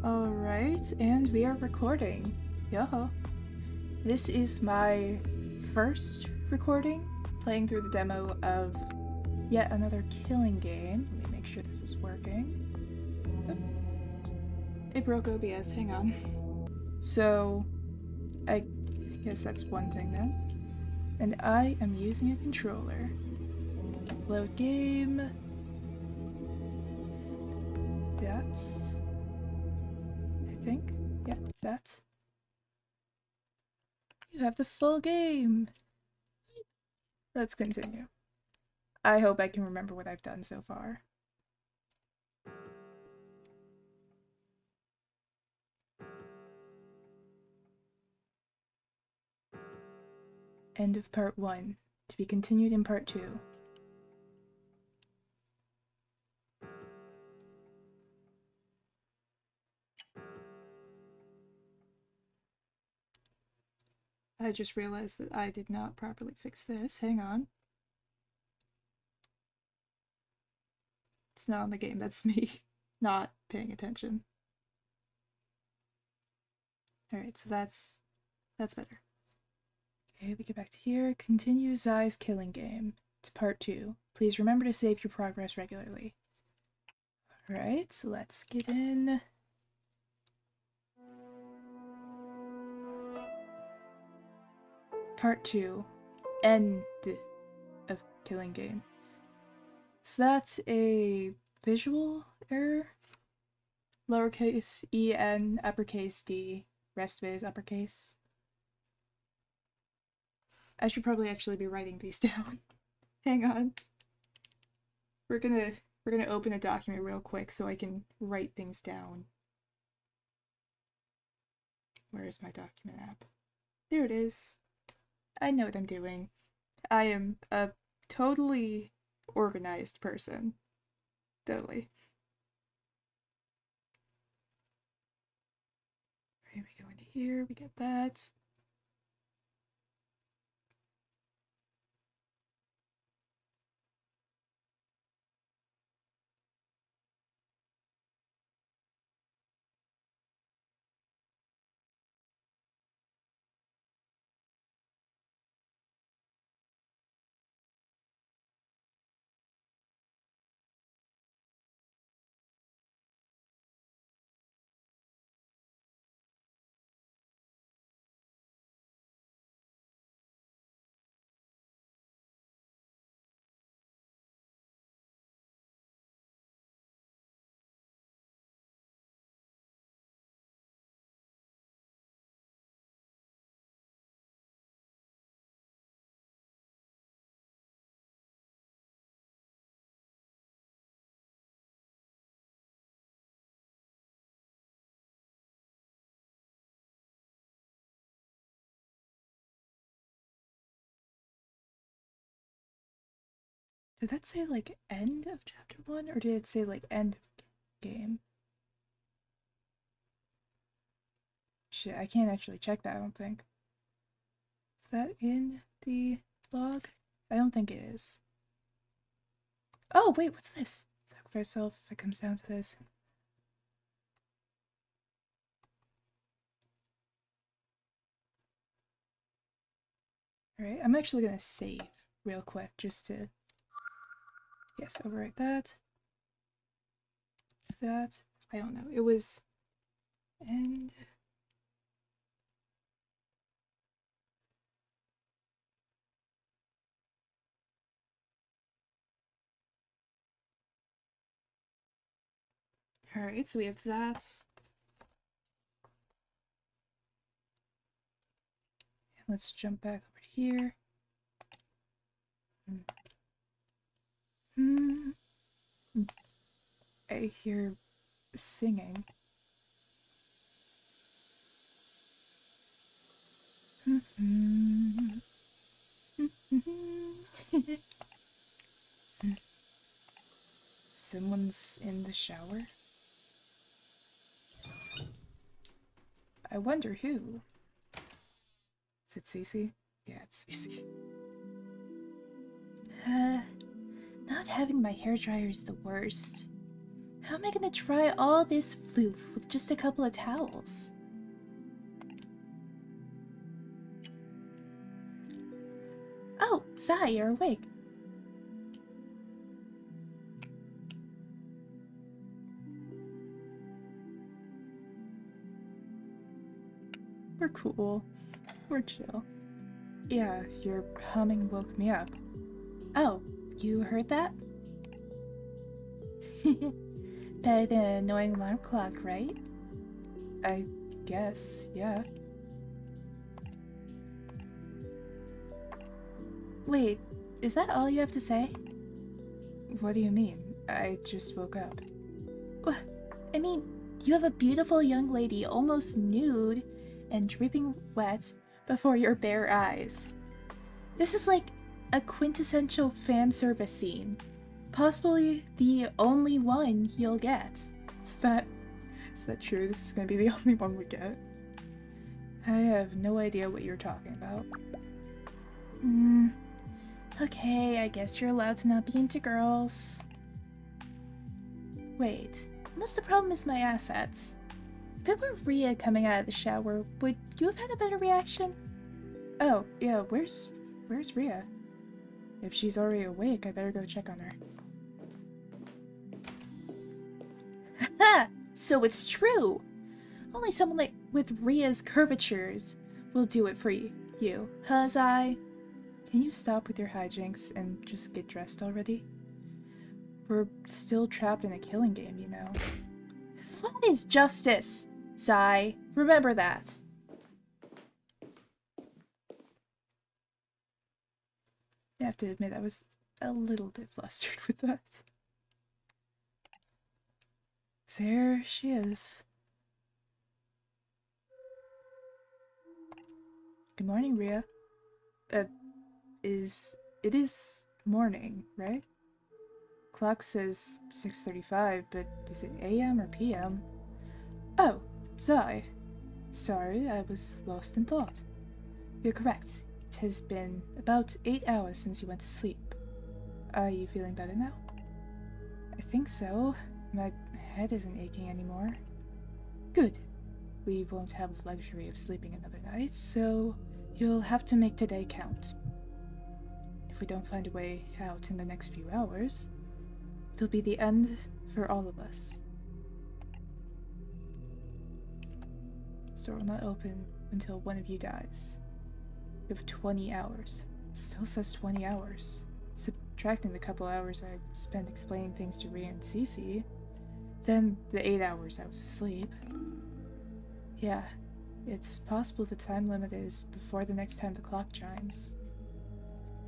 Alright, and we are recording. Yo. This is my first recording, playing through the demo of yet another killing game. Let me make sure this is working. Oh. It broke OBS, hang on. So, I guess that's one thing then. And I am using a controller. Load game. That's... I think. Yeah, that's... You have the full game! Let's continue. I hope I can remember what I've done so far. End of part 1. To be continued in part 2. I just realized that I did not properly fix this. Hang on. It's not on the game, that's me not paying attention. Alright, so that's better. Okay, we get back to here. Continue Zai's killing game. It's part 2. Please remember to save your progress regularly. Alright, so let's get in. Part 2. End of killing game. So that's a visual error. Lowercase en, uppercase d, rest of it is uppercase. I should probably actually be writing these down. Hang on. We're gonna open a document real quick so I can write things down. Where is my document app? There it is. I know what I'm doing. I am a totally organized person. Totally. Alright, we go into here, we get that. Did that say like end of chapter 1 or did it say like end of game? Shit, I can't actually check that, I don't think. Is that in the log? I don't think it is. Oh, wait, what's this? Sacrifice self if it comes down to this. Alright, I'm actually gonna save real quick just to... Yes, overwrite that. That. I don't know. It was... And... Alright, so we have that. Let's jump back over here. I hear singing. Someone's in the shower. I wonder who. Is it Cece? Yeah, it's Cece. Not having my hairdryer is the worst. How am I gonna dry all this floof with just a couple of towels? Oh, Zai, you're awake. We're cool. We're chill. Yeah, your humming woke me up. Oh, you heard that? Better than an annoying alarm clock, right? I guess, yeah. Wait, is that all you have to say? What do you mean? I just woke up. I mean, you have a beautiful young lady almost nude and dripping wet before your bare eyes. This is like a quintessential fan service scene. Possibly the only one you'll get. Is that true? This is gonna be the only one we get? I have no idea what you're talking about. Okay, I guess you're allowed to not be into girls. Wait, unless the problem is my assets. If it were Rhea coming out of the shower, would you have had a better reaction? Oh, yeah, where's Rhea? If she's already awake, I better go check on her. Haha! So it's true! Only someone like with Rhea's curvatures will do it for you. Huh, Zai? Can you stop with your hijinks and just get dressed already? We're still trapped in a killing game, you know. Flat is justice, Zai. Remember that. I have to admit, I was a little bit flustered with that. There she is. Good morning, Rhea. It is morning, right? Clock says 6:35, but is it AM or PM? Oh, Zai. Sorry, I was lost in thought. You're correct. It has been about 8 hours since you went to sleep. Are you feeling better now? I think so. My head isn't aching anymore. Good. We won't have the luxury of sleeping another night, so you'll have to make today count. If we don't find a way out in the next few hours, it'll be the end for all of us. Store will not open until one of you dies. You have 20 hours. It still says 20 hours. Subtracting the couple hours I spent explaining things to Rhea and Cece, then the 8 hours I was asleep. Yeah, it's possible the time limit is before the next time the clock chimes.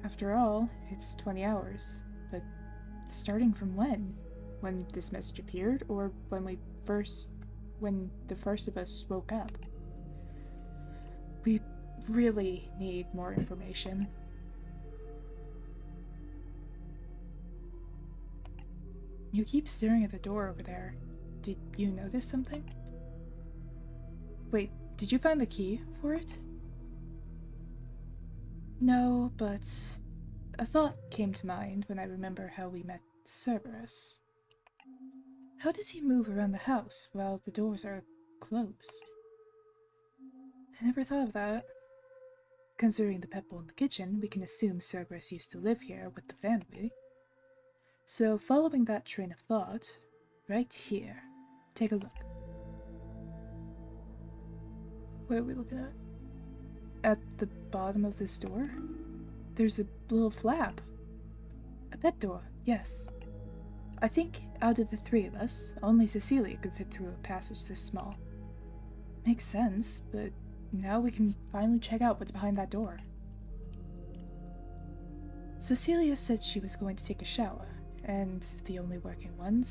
After all, it's 20 hours, but starting from when? When this message appeared, or when the first of us woke up? We really need more information. You keep staring at the door over there. Did you notice something? Wait, did you find the key for it? No, but a thought came to mind when I remember how we met Cerberus. How does he move around the house while the doors are closed? I never thought of that. Considering the pebble in the kitchen, we can assume Cerberus used to live here with the family. So following that train of thought, right here, take a look. What are we looking at? At the bottom of this door? There's a little flap. A pet door, yes. I think out of the three of us, only Cecilia could fit through a passage this small. Makes sense, but now we can finally check out what's behind that door. Cecilia said she was going to take a shower, and the only working one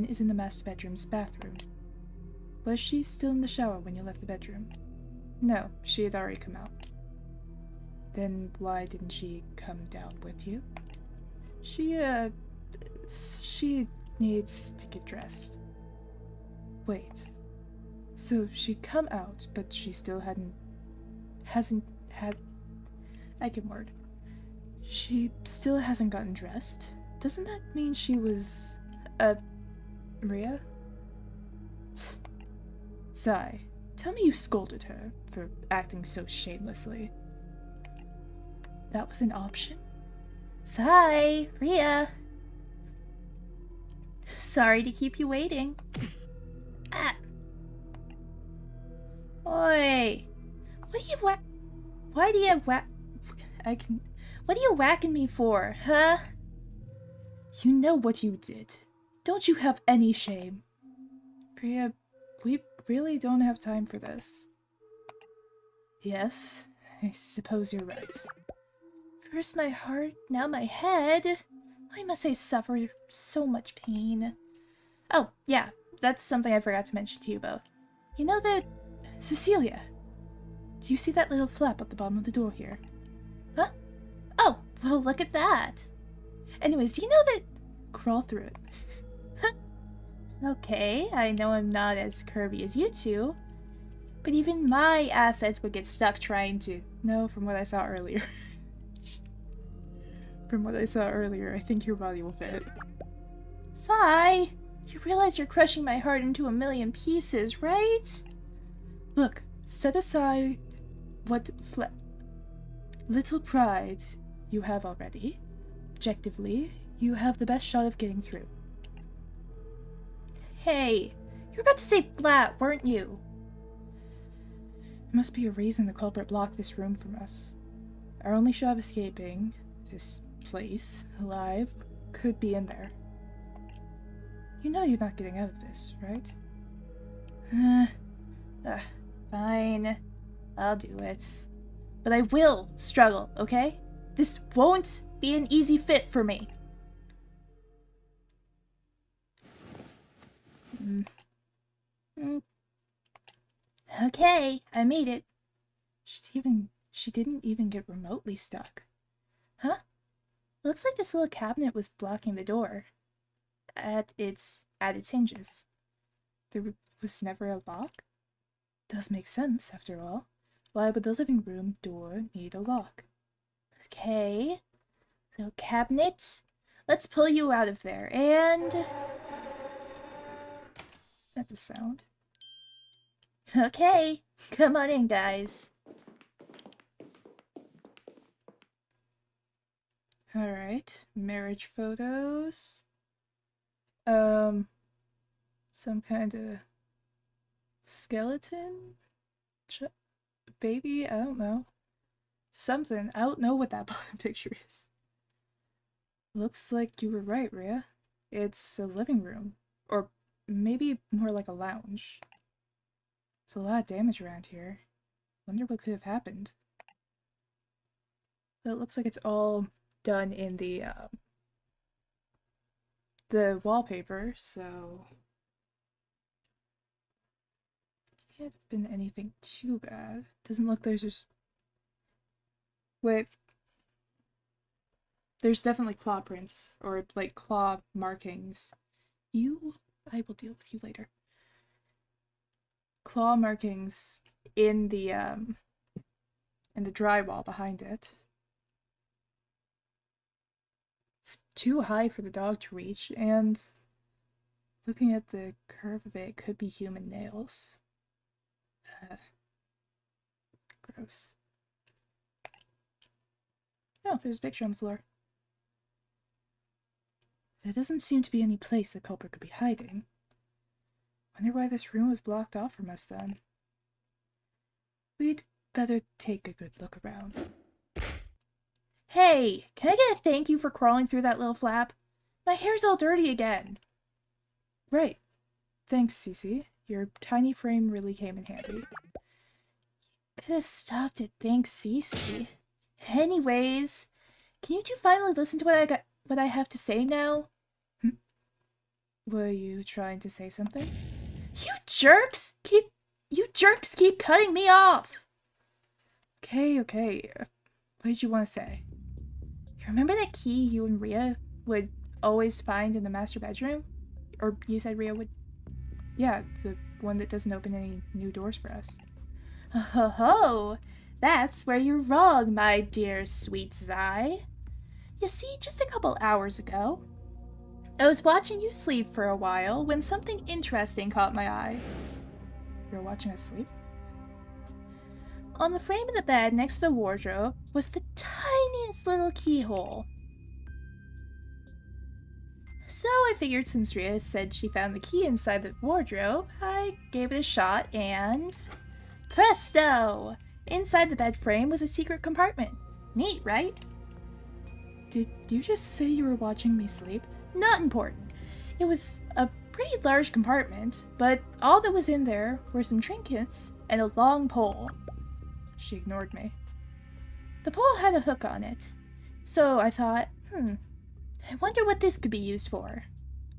is in the master bedroom's bathroom. Was she still in the shower when you left the bedroom? No, she had already come out. Then why didn't she come down with you? She needs to get dressed. Wait. So she'd come out, but she still she still hasn't gotten dressed? Doesn't that mean she was, Rhea? Zai, tell me you scolded her for acting so shamelessly. That was an option? Zai, Rhea. Sorry to keep you waiting. Ah. Oi. What are you Why do you What are you whacking me for, huh? You know what you did. Don't you have any shame? Priya, we really don't have time for this. Yes, I suppose you're right. First my heart, now my head. Why must I suffer so much pain? Oh, yeah, that's something I forgot to mention to you both. You know that... Cecilia, do you see that little flap at the bottom of the door here? Huh? Oh, well, look at that. Anyways, do you know that... Crawl through it. Okay, I know I'm not as curvy as you two, but even my assets would get stuck trying to... No, from what I saw earlier. From what I saw earlier, I think your body will fit. Sigh! You realize you're crushing my heart into a million pieces, right? Look, set aside what little pride you have already. Objectively, you have the best shot of getting through. Hey, you were about to say flat, weren't you? There must be a reason the culprit blocked this room from us. Our only shot of escaping this place alive could be in there. You know you're not getting out of this, right? Fine. I'll do it. But I will struggle, okay? This won't be an easy fit for me. Okay, I made it. She didn't even get remotely stuck. Huh? Looks like this little cabinet was blocking the door. At its hinges. There was never a lock? Does make sense, after all. Why would the living room door need a lock? Okay. Little cabinet. Let's pull you out of there, and... That's a sound. Okay, come on in, guys. Alright, marriage photos. Some kind of skeleton? Baby? I don't know. Something. I don't know what that bottom picture is. Looks like you were right, Rhea. It's a living room. Or maybe more like a lounge. There's a lot of damage around here. Wonder what could have happened. But it looks like it's all done in the wallpaper, so... Can't have been anything too bad. Doesn't look there's just... Wait. There's definitely claw prints, or like claw markings. I will deal with you later. Claw markings in the drywall behind it. It's too high for the dog to reach, and looking at the curve of it, it could be human nails. Gross. Oh, there's a picture on the floor. There doesn't seem to be any place the culprit could be hiding. Wonder why this room was blocked off from us then. We'd better take a good look around. Hey, can I get a thank you for crawling through that little flap? My hair's all dirty again. Right. Thanks, Cece. Your tiny frame really came in handy. Could have stopped at thanks, Cece. Anyways, can you two finally listen to what I have to say now? Were you trying to say something? You jerks keep cutting me off. Okay. What did you want to say? You remember that key you and Rhea would always find in the master bedroom? Or you said Rhea would... Yeah, the one that doesn't open any new doors for us. Oh, that's where you're wrong, my dear sweet Zai. You see, just a couple hours ago... I was watching you sleep for a while when something interesting caught my eye. You were watching us sleep? On the frame of the bed next to the wardrobe was the tiniest little keyhole. So I figured since Rhea said she found the key inside the wardrobe, I gave it a shot and... presto! Inside the bed frame was a secret compartment. Neat, right? Did you just say you were watching me sleep? Not important. It was a pretty large compartment, but all that was in there were some trinkets and a long pole. She ignored me. The pole had a hook on it, so I thought, I wonder what this could be used for.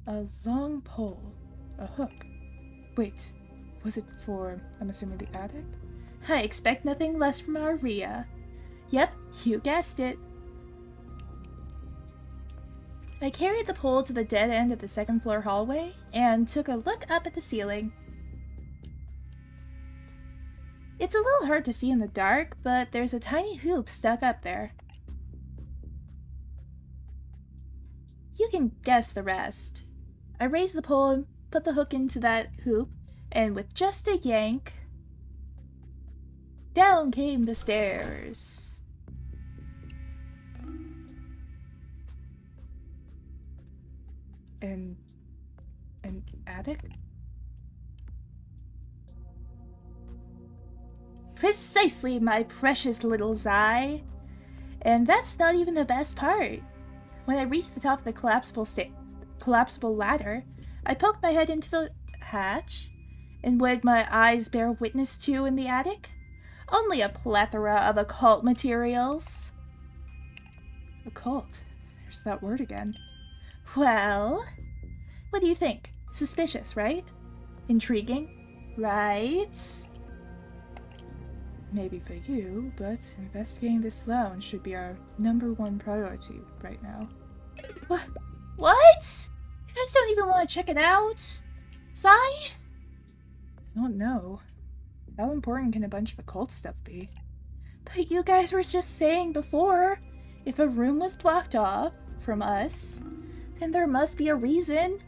A long pole. A hook. Wait, was it for, I'm assuming, the attic? I expect nothing less from our Rhea. Yep, you guessed it. I carried the pole to the dead end of the second floor hallway and took a look up at the ceiling. It's a little hard to see in the dark, but there's a tiny hoop stuck up there. You can guess the rest. I raised the pole and put the hook into that hoop, and with just a yank, down came the stairs. An attic? Precisely, my precious little Zai. And that's not even the best part. When I reached the top of the collapsible ladder, I poked my head into the hatch, and what did my eyes bear witness to in the attic? Only a plethora of occult materials. Occult? There's that word again. Well, what do you think? Suspicious, right? Intriguing, right? Maybe for you, but investigating this lounge should be our #1 priority right now. What? You guys don't even want to check it out? Sai? I don't know. How important can a bunch of occult stuff be? But you guys were just saying before, if a room was blocked off from us, then there must be a reason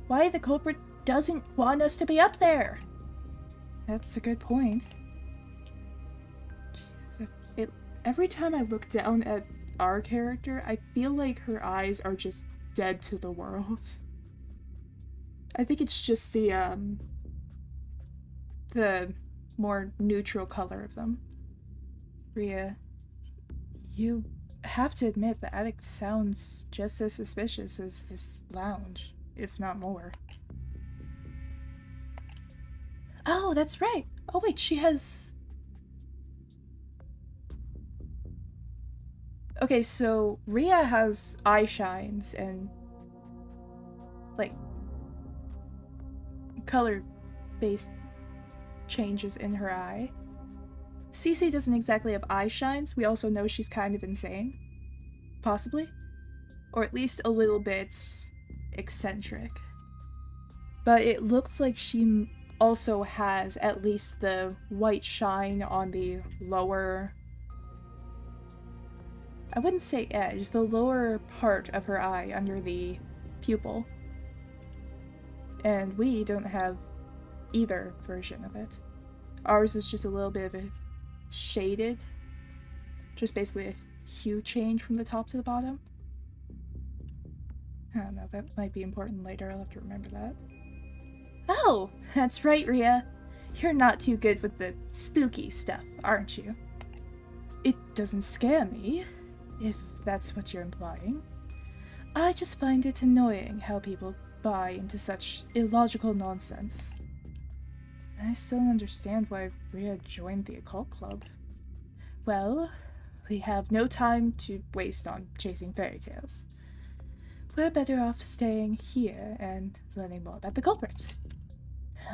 why the culprit doesn't want us to be up there. That's a good point. Jesus, every time I look down at our character, I feel like her eyes are just dead to the world. I think it's just the more neutral color of them. Rhea, you have to admit the attic sounds just as suspicious as this lounge, if not more. Oh, that's right. Oh wait, she has... Okay, so Rhea has eye shines and like color-based changes in her eye. Cece doesn't exactly have eye shines. We also know she's kind of insane. Possibly. Or at least a little bit eccentric. But it looks like she also has at least the white shine on the lower... I wouldn't say edge, the lower part of her eye under the pupil. And we don't have either version of it. Ours is just a little bit of a shaded, just basically a hue change from the top to the bottom. I don't know, that might be important later, I'll have to remember that. Oh, that's right, Rhea. You're not too good with the spooky stuff, aren't you? It doesn't scare me, if that's what you're implying. I just find it annoying how people buy into such illogical nonsense. I still don't understand why Rhea joined the occult club. Well, we have no time to waste on chasing fairy tales. We're better off staying here and learning more about the culprits.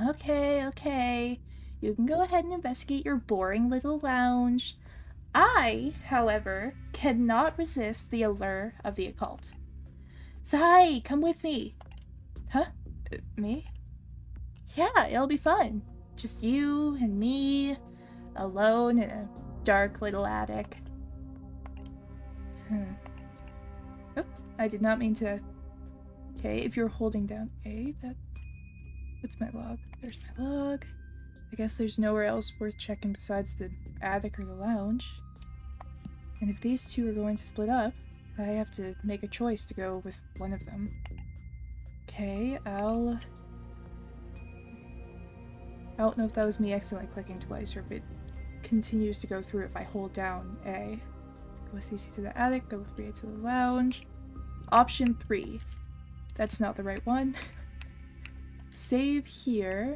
Okay. You can go ahead and investigate your boring little lounge. I, however, cannot resist the allure of the occult. Sai, come with me. Huh? Me? Yeah, it'll be fun. Just you and me, alone in a dark little attic. Oh, I did not mean to Okay, if you're holding down A, what's my log? There's my log. I guess there's nowhere else worth checking besides the attic or the lounge. And if these two are going to split up, I have to make a choice to go with one of them. Okay, I don't know if that was me accidentally clicking twice or if it continues to go through if I hold down A. Go with CC to the attic, go with Rhea to the lounge. Option 3. That's not the right one. Save here.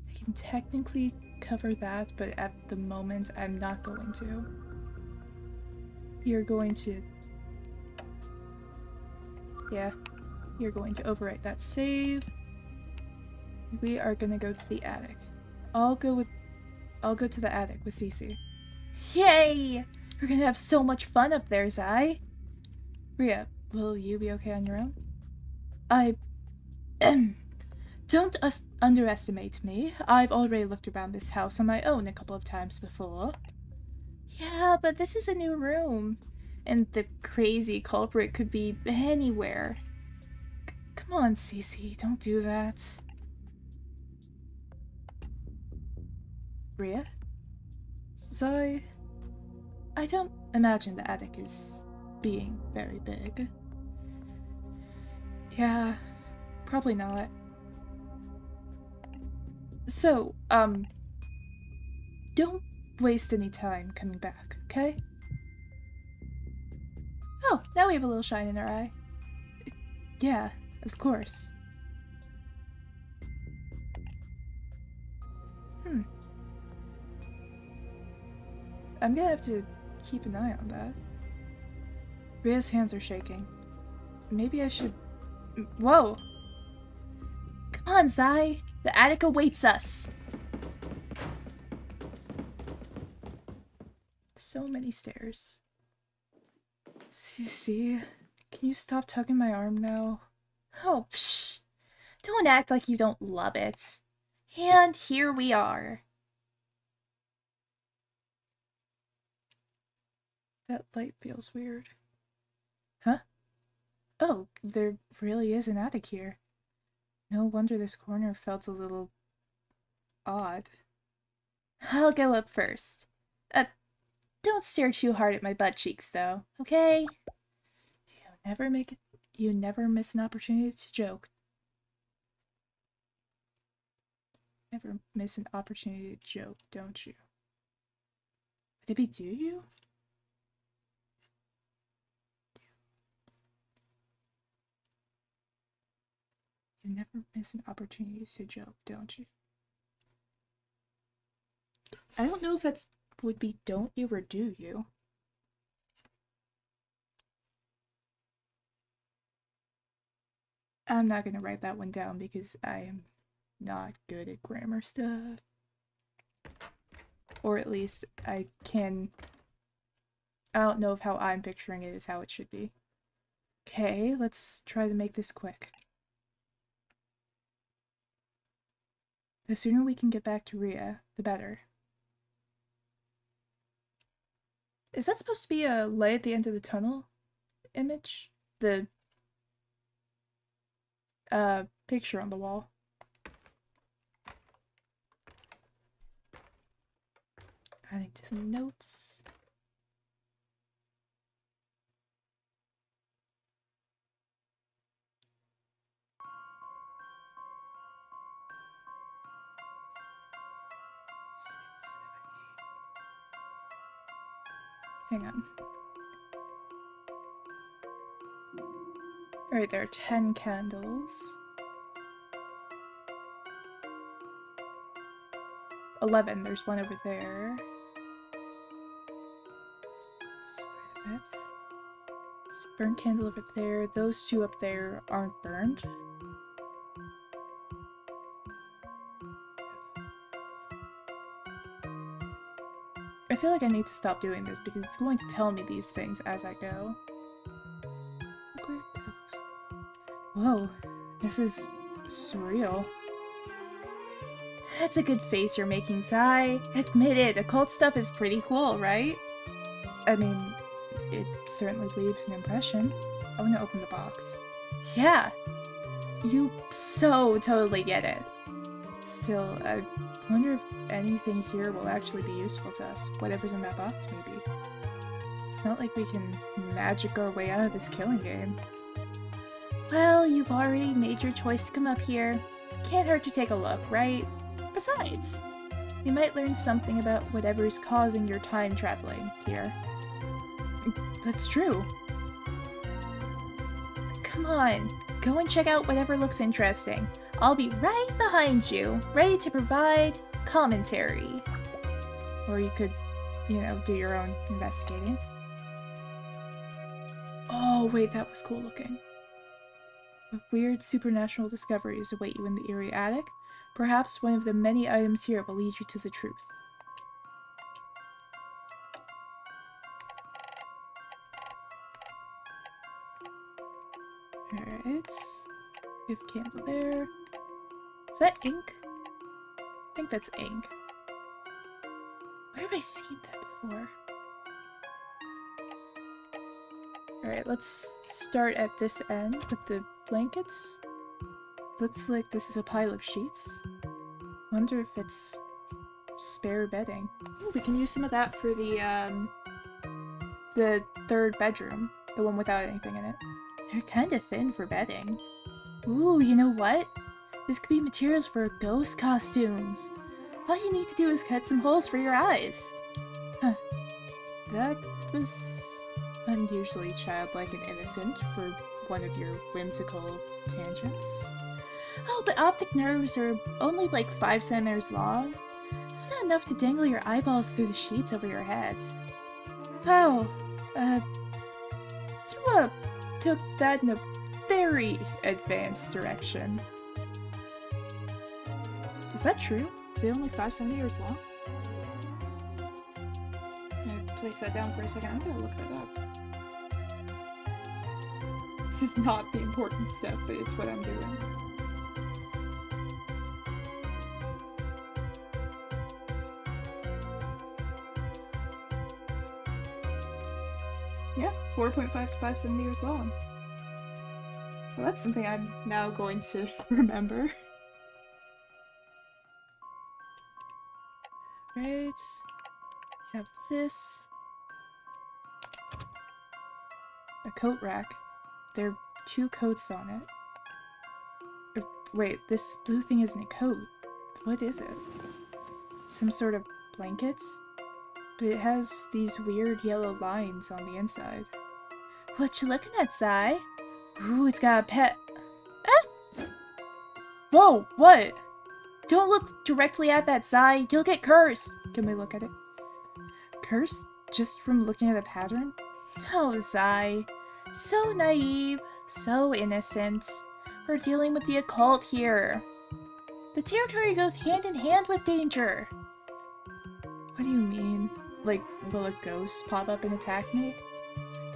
I can technically cover that, but at the moment I'm not going to. You're going to... Yeah, you're going to overwrite that save. We are gonna go to the attic. I'll go to the attic with Cece. Yay! We're gonna have so much fun up there, Zai. Rhea, will you be okay on your own? Don't underestimate me. I've already looked around this house on my own a couple of times before. Yeah, but this is a new room. And the crazy culprit could be anywhere. Come on, Cece, don't do that. Rhea? Zoe? I don't imagine the attic is being very big. Yeah, probably not. So, don't waste any time coming back, okay? Oh, now we have a little shine in our eye. Yeah, of course. I'm gonna have to keep an eye on that. Rhea's hands are shaking. Maybe I should... Whoa! Come on, Zai! The attic awaits us! So many stairs. Cece, can you stop tugging my arm now? Oh, psh! Don't act like you don't love it. And here we are. That light feels weird. Huh? Oh, there really is an attic here. No wonder this corner felt a little... odd. I'll go up first. Don't stare too hard at my butt cheeks, though, okay? You never miss an opportunity to joke. Never miss an opportunity to joke, don't you? Maybe do you? You never miss an opportunity to joke, don't you? I don't know if that's would be don't you or do you. I'm not gonna write that one down because I am not good at grammar stuff. Or at least I don't know if how I'm picturing it is how it should be. Okay, let's try to make this quick. The sooner we can get back to Rhea, the better. Is that supposed to be a light at the end of the tunnel image? The picture on the wall. Adding to the notes. Hang on. Alright, there are 10 candles. 11, there's one over there. Burnt candle over there. Those two up there aren't burned. I feel like I need to stop doing this because it's going to tell me these things as I go. Whoa, this is surreal. That's a good face you're making, Zai. Admit it, occult stuff is pretty cool, right? I mean, it certainly leaves an impression. I want to open the box. Yeah! You so totally get it. Still, I wonder if anything here will actually be useful to us. Whatever's in that box, maybe. It's not like we can magic our way out of this killing game. Well, you've already made your choice to come up here. Can't hurt to take a look, right? Besides, we might learn something about whatever's causing your time traveling here. That's true. Come on, go and check out whatever looks interesting. I'll be right behind you, ready to provide commentary. Or you could, you know, do your own investigating. Oh, wait, that was cool looking. Weird supernatural discoveries await you in the eerie attic. Perhaps one of the many items here will lead you to the truth. Alright. We have a candle there. Is that ink? I think that's ink. Where have I seen that before? Alright, let's start at this end with the blankets. Looks like this is a pile of sheets. Wonder if it's spare bedding. Ooh, we can use some of that for the third bedroom. The one without anything in it. They're kinda thin for bedding. Ooh, you know what? This could be materials for ghost costumes. All you need to do is cut some holes for your eyes. Huh. That was unusually childlike and innocent for one of your whimsical tangents. Oh, but optic nerves are only like 5 centimeters long. It's not enough to dangle your eyeballs through the sheets over your head. Oh, you, took that in a very advanced direction. Is that true? Is it only 5 centimeters long? I'm gonna place that down for a second. I'm gonna look that up. This is not the important stuff, but it's what I'm doing. Yeah, 4.5 to 5 centimeters long. Well, that's something I'm now going to remember. Right. Have this. A coat rack. There are 2 coats on it. Wait, this blue thing isn't a coat. What is it? Some sort of blankets? But it has these weird yellow lines on the inside. What you looking at, Sai? Ooh, it's got a pet. Ah! Whoa, what? Don't look directly at that, Sai. You'll get cursed. Can we look at it? Cursed? Just from looking at a pattern? Oh, Sai. So naive. So innocent. We're dealing with the occult here. The territory goes hand in hand with danger. What do you mean? Like, will a ghost pop up and attack me?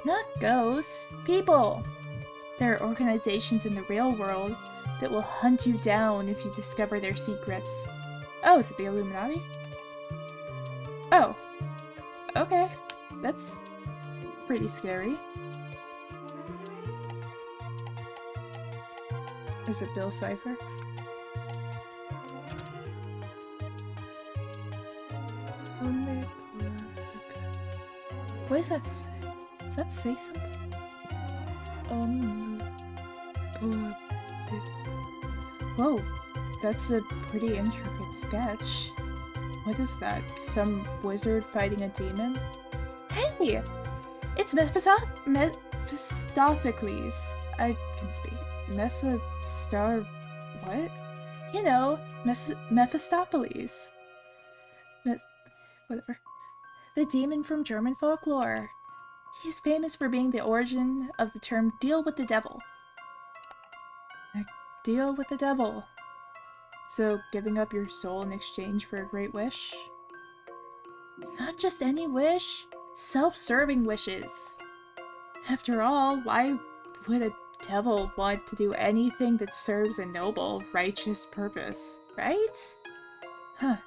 Not ghosts. People. There are organizations in the real world that will hunt you down if you discover their secrets. Oh, is it the Illuminati? Oh. Okay. That's pretty scary. Is it Bill Cipher? What does that say? Does that say something? Whoa, that's a pretty intricate sketch. What is that? Some wizard fighting a demon? Hey! It's Mephistopheles. I can speak. What? You know, Mephistopheles. Whatever. The demon from German folklore. He's famous for being the origin of the term deal with the devil. Deal with the devil. So, giving up your soul in exchange for a great wish? Not just any wish. Self-serving wishes. After all, why would a devil want to do anything that serves a noble, righteous purpose, right? Huh.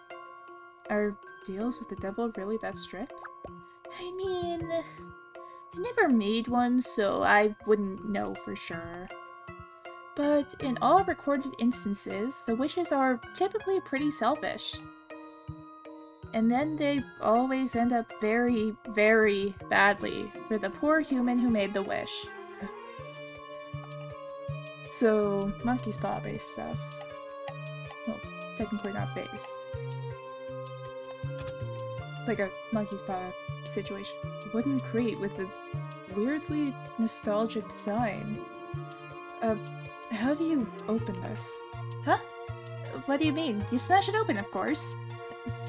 Are deals with the devil really that strict? I mean, I never made one, so I wouldn't know for sure. But in all recorded instances, the wishes are typically pretty selfish. And then they always end up very, very badly for the poor human who made the wish. So, monkey's paw based stuff. Well, technically not based. Like a monkey's paw situation. Wooden crate with a weirdly nostalgic design. How do you open this? Huh? What do you mean? You smash it open, of course.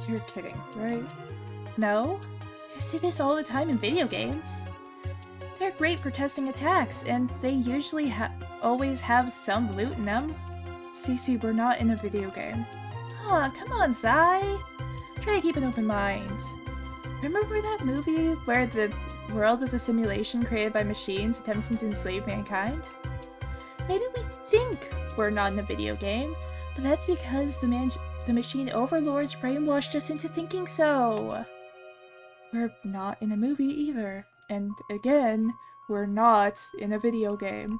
You're kidding, right? No? You see this all the time in video games. They're great for testing attacks, and they usually always have some loot in them. Cece, we're not in a video game. Aw, come on, Zai. Try to keep an open mind. Remember that movie where the world was a simulation created by machines attempting to enslave mankind? Maybe we think we're not in a video game, but that's because the machine overlords brainwashed us into thinking so. We're not in a movie either. And again, we're not in a video game.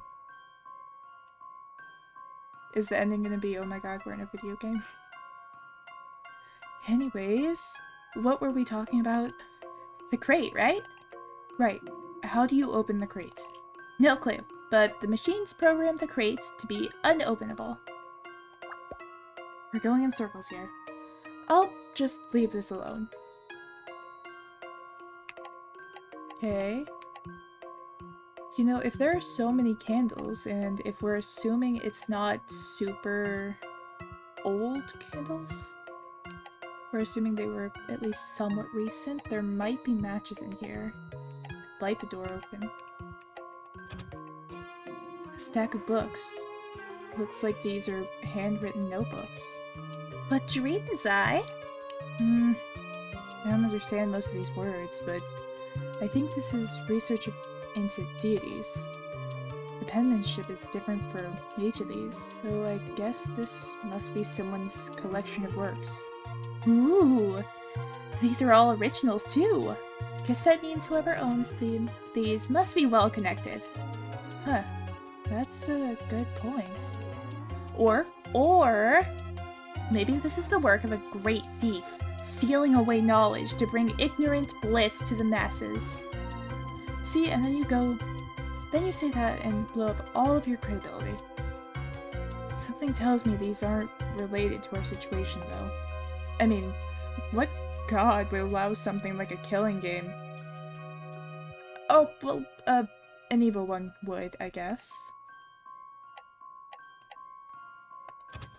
Is the ending gonna be, oh my god, we're in a video game? Anyways, what were we talking about? The crate, right? Right. How do you open the crate? No clue, but the machines programmed the crate to be unopenable. We're going in circles here. I'll just leave this alone. Okay. You know, if there are so many candles, and if we're assuming it's not super old candles, we're assuming they were at least somewhat recent, there might be matches in here. Light the door open. A stack of books. Looks like these are handwritten notebooks. What you reading, Zai? I don't understand most of these words, but I think this is research into deities. The penmanship is different for each of these, so I guess this must be someone's collection of works. Ooh! These are all originals too! Guess that means whoever owns these must be well connected. Huh. That's a good point. Or maybe this is the work of a great thief, stealing away knowledge to bring ignorant bliss to the masses. See, and then you say that and blow up all of your credibility. Something tells me these aren't related to our situation, though. I mean, what god would allow something like a killing game? Oh, well, an evil one would, I guess.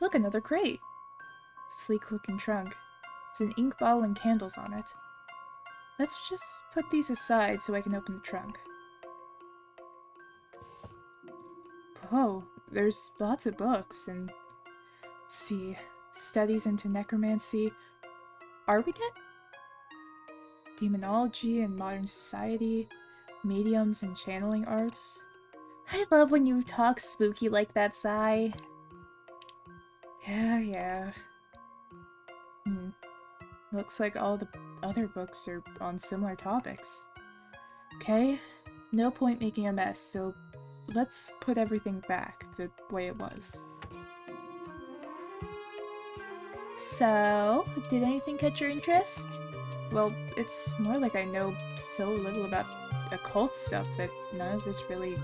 Look, another crate. Sleek-looking trunk. It's an ink bottle and candles on it. Let's just put these aside so I can open the trunk. Whoa, there's lots of books, and let's see, studies into necromancy. Are we dead? Demonology and modern society, mediums and channeling arts. I love when you talk spooky like that, Sai. Yeah. Looks like all the other books are on similar topics. Okay, no point making a mess, so let's put everything back the way it was. So, did anything catch your interest? Well, it's more like I know so little about occult stuff that none of this really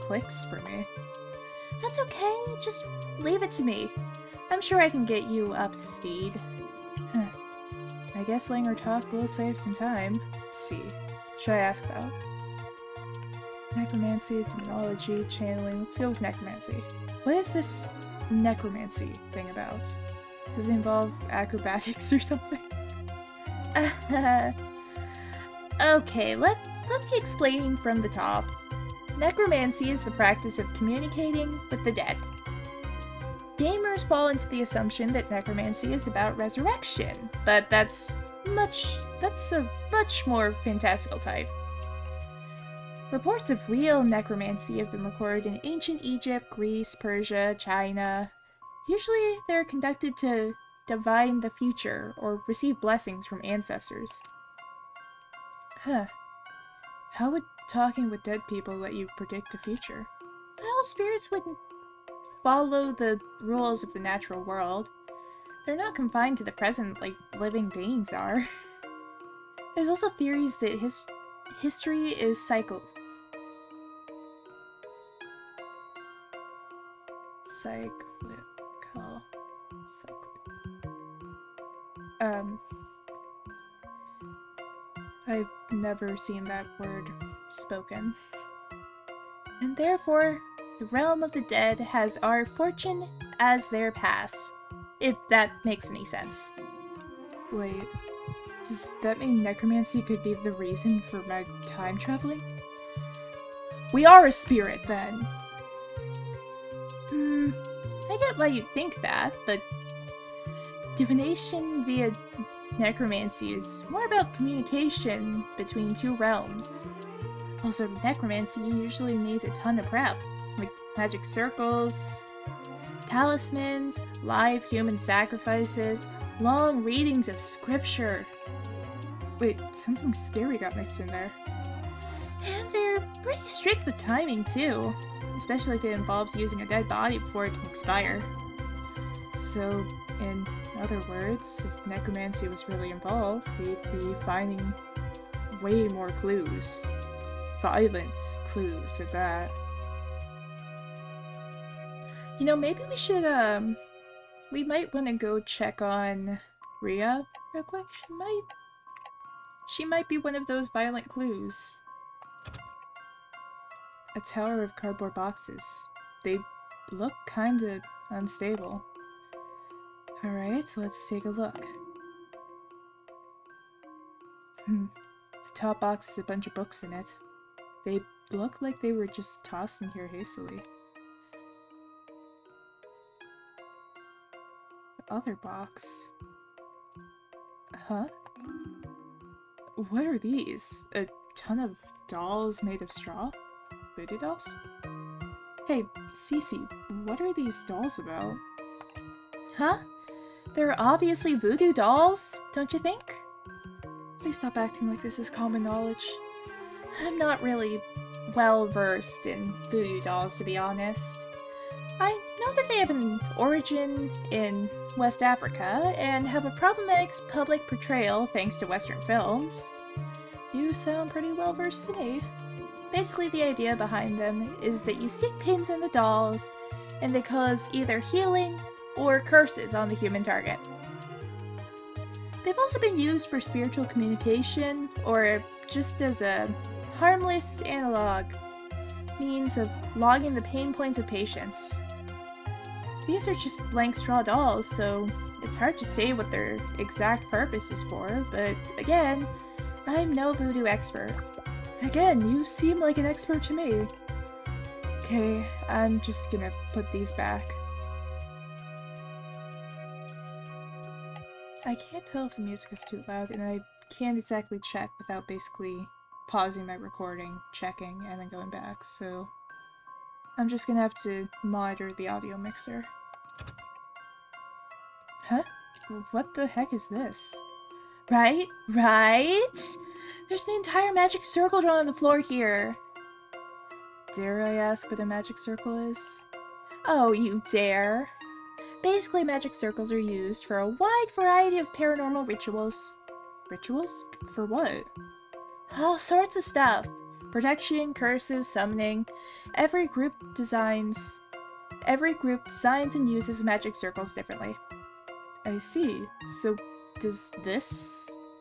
clicks for me. That's okay, just leave it to me. I'm sure I can get you up to speed. I guess letting her talk will save some time. Let's see. Should I ask about? Necromancy, demonology, channeling. Let's go with necromancy. What is this necromancy thing about? Does it involve acrobatics or something? Okay, let me explain from the top. Necromancy is the practice of communicating with the dead. Gamers fall into the assumption that necromancy is about resurrection, but that's a much more fantastical type. Reports of real necromancy have been recorded in ancient Egypt, Greece, Persia, China. Usually they're conducted to divine the future or receive blessings from ancestors. How would talking with dead people let you predict the future? Well, spirits wouldn't follow the rules of the natural world. They're not confined to the present like living beings are. There's also theories that history is cyclical. I've never seen that word spoken. And therefore, the realm of the dead has our fortune as their pass. If that makes any sense. Wait, does that mean necromancy could be the reason for my time traveling? We are a spirit, then. I get why you'd think that, but divination via necromancy is more about communication between two realms. Also, necromancy usually needs a ton of prep, like magic circles, talismans, live human sacrifices, long readings of scripture. Wait, something scary got mixed in there. And they're pretty strict with timing too, especially if it involves using a dead body before it can expire. So, in other words, if necromancy was really involved, we'd be finding way more clues. Violent clues at that. You know, maybe we should, we might want to go check on Rhea real quick. She might be one of those violent clues. A tower of cardboard boxes. They look kinda unstable. Alright, so let's take a look. The top box has a bunch of books in it. They look like they were just tossed in here hastily. The other box. Huh? What are these? A ton of dolls made of straw? Voodoo dolls? Hey, Cece, what are these dolls about? Huh? They're obviously voodoo dolls, don't you think? Please stop acting like this is common knowledge. I'm not really well versed in voodoo dolls, to be honest. I know that they have an origin in West Africa and have a problematic public portrayal thanks to Western films. You sound pretty well versed to me. Basically, the idea behind them is that you stick pins in the dolls and they cause either healing or curses on the human target. They've also been used for spiritual communication or just as a harmless analog means of logging the pain points of patients. These are just blank straw dolls, so it's hard to say what their exact purpose is for, but again, I'm no voodoo expert. Again, you seem like an expert to me. Okay, I'm just gonna put these back. I can't tell if the music is too loud, and I can't exactly check without basically pausing my recording, checking, and then going back, so I'm just gonna have to monitor the audio mixer. Huh? What the heck is this? Right? There's an entire magic circle drawn on the floor here. Dare I ask what a magic circle is? Oh, you dare. Basically, magic circles are used for a wide variety of paranormal rituals. Rituals? For what? All sorts of stuff. Protection, curses, summoning. Every group designs and uses magic circles differently. I see. So,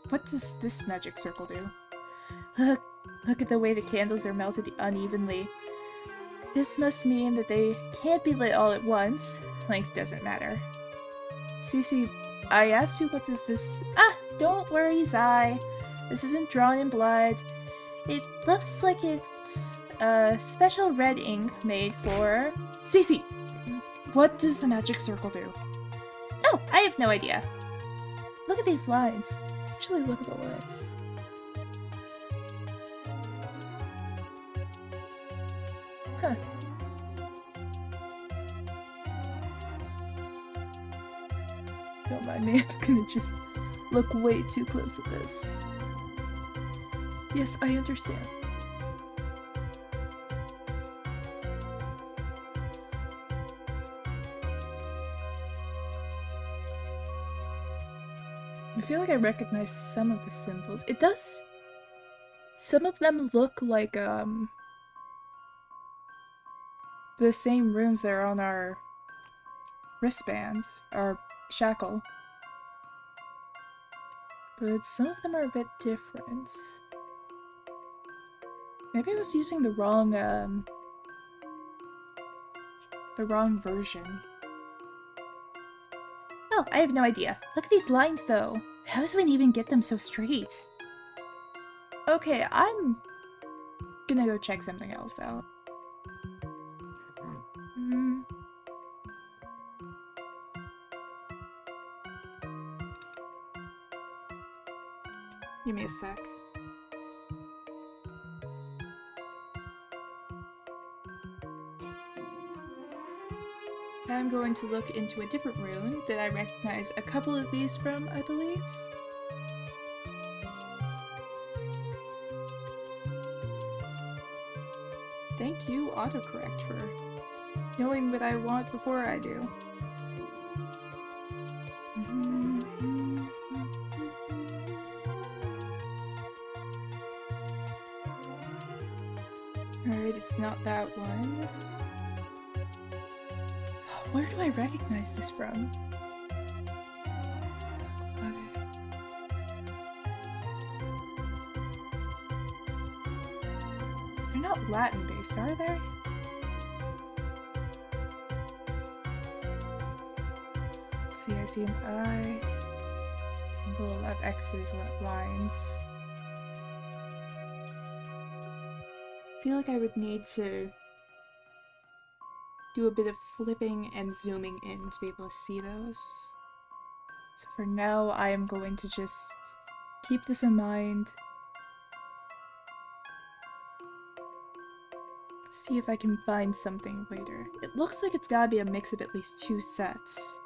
what does this magic circle do? Look at the way the candles are melted unevenly. This must mean that they can't be lit all at once. Length doesn't matter. Cece, I asked you what does this— don't worry, Zai. This isn't drawn in blood. It looks like it's special red ink made for— Cece! What does the magic circle do? Oh, I have no idea. Look at these lines. Actually, look at the lines. Huh. Don't mind me, I'm gonna just look way too close at this. Yes, I understand. I feel like I recognize some of the symbols. It does... Some of them look like, the same runes that are on our wristband, our shackle. But some of them are a bit different. Maybe I was using the wrong version. Oh, I have no idea. Look at these lines, though. How does one even get them so straight? Okay, I'm gonna go check something else out. Give me a sec. I'm going to look into a different rune that I recognize a couple of these from, I believe. Thank you, autocorrect, for knowing what I want before I do. Alright, it's not that one. Where do I recognize this from? Okay. They're not Latin-based, are they? Let's see, I see an I. Tangle of X's lines. I feel like I would need to do a bit of flipping and zooming in to be able to see those. So for now, I am going to just keep this in mind. See if I can find something later. It looks like it's gotta be a mix of at least 2 sets.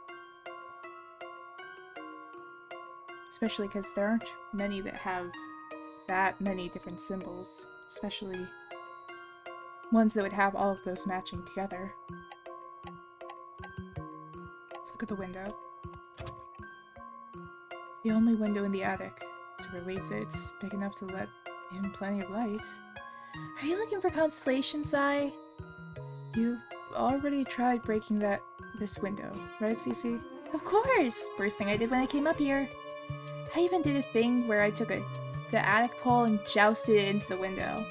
Especially because there aren't many that have that many different symbols. Especially ones that would have all of those matching together. Let's look at the window. The only window in the attic. It's a relief that it's big enough to let in plenty of light. Are you looking for consolation, Sai? You've already tried breaking this window, right, Cece? Of course! First thing I did when I came up here. I even did a thing where I took the attic pole and jousted it into the window.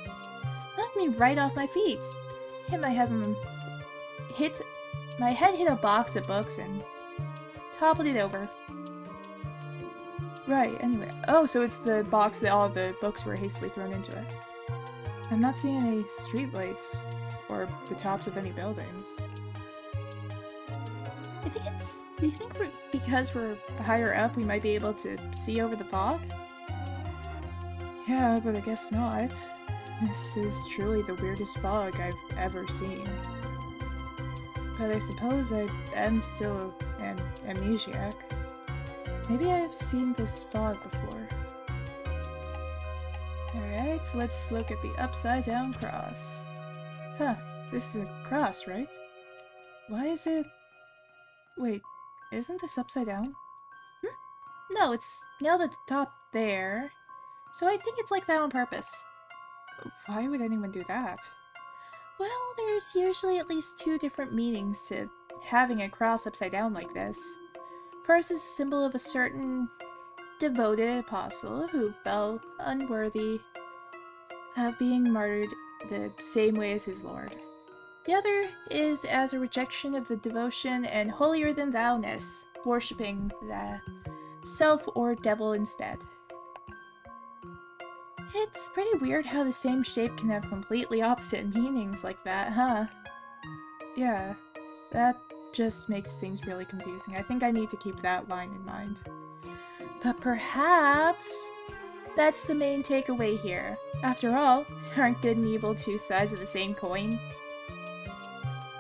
Knocked me right off my feet. My head hit a box of books and toppled it over. Right, anyway. Oh, so it's the box that all the books were hastily thrown into it. I'm not seeing any streetlights or the tops of any buildings. Do you think because we're higher up we might be able to see over the fog? Yeah, but I guess not. This is truly the weirdest fog I've ever seen. But I suppose I am still an amnesiac. Maybe I've seen this fog before. Alright, let's look at the upside down cross. Huh, this is a cross, right? Why is it... Wait, isn't this upside down? No, it's nailed at the top there. So I think it's like that on purpose. Why would anyone do that? Well, there's usually at least 2 different meanings to having a cross upside down like this. First is a symbol of a certain devoted apostle who fell unworthy of being martyred the same way as his lord. The other is as a rejection of the devotion and holier-than-thou-ness, worshipping the self or devil instead. It's pretty weird how the same shape can have completely opposite meanings like that, huh? Yeah, that just makes things really confusing. I think I need to keep that line in mind. But perhaps that's the main takeaway here. After all, aren't good and evil 2 sides of the same coin?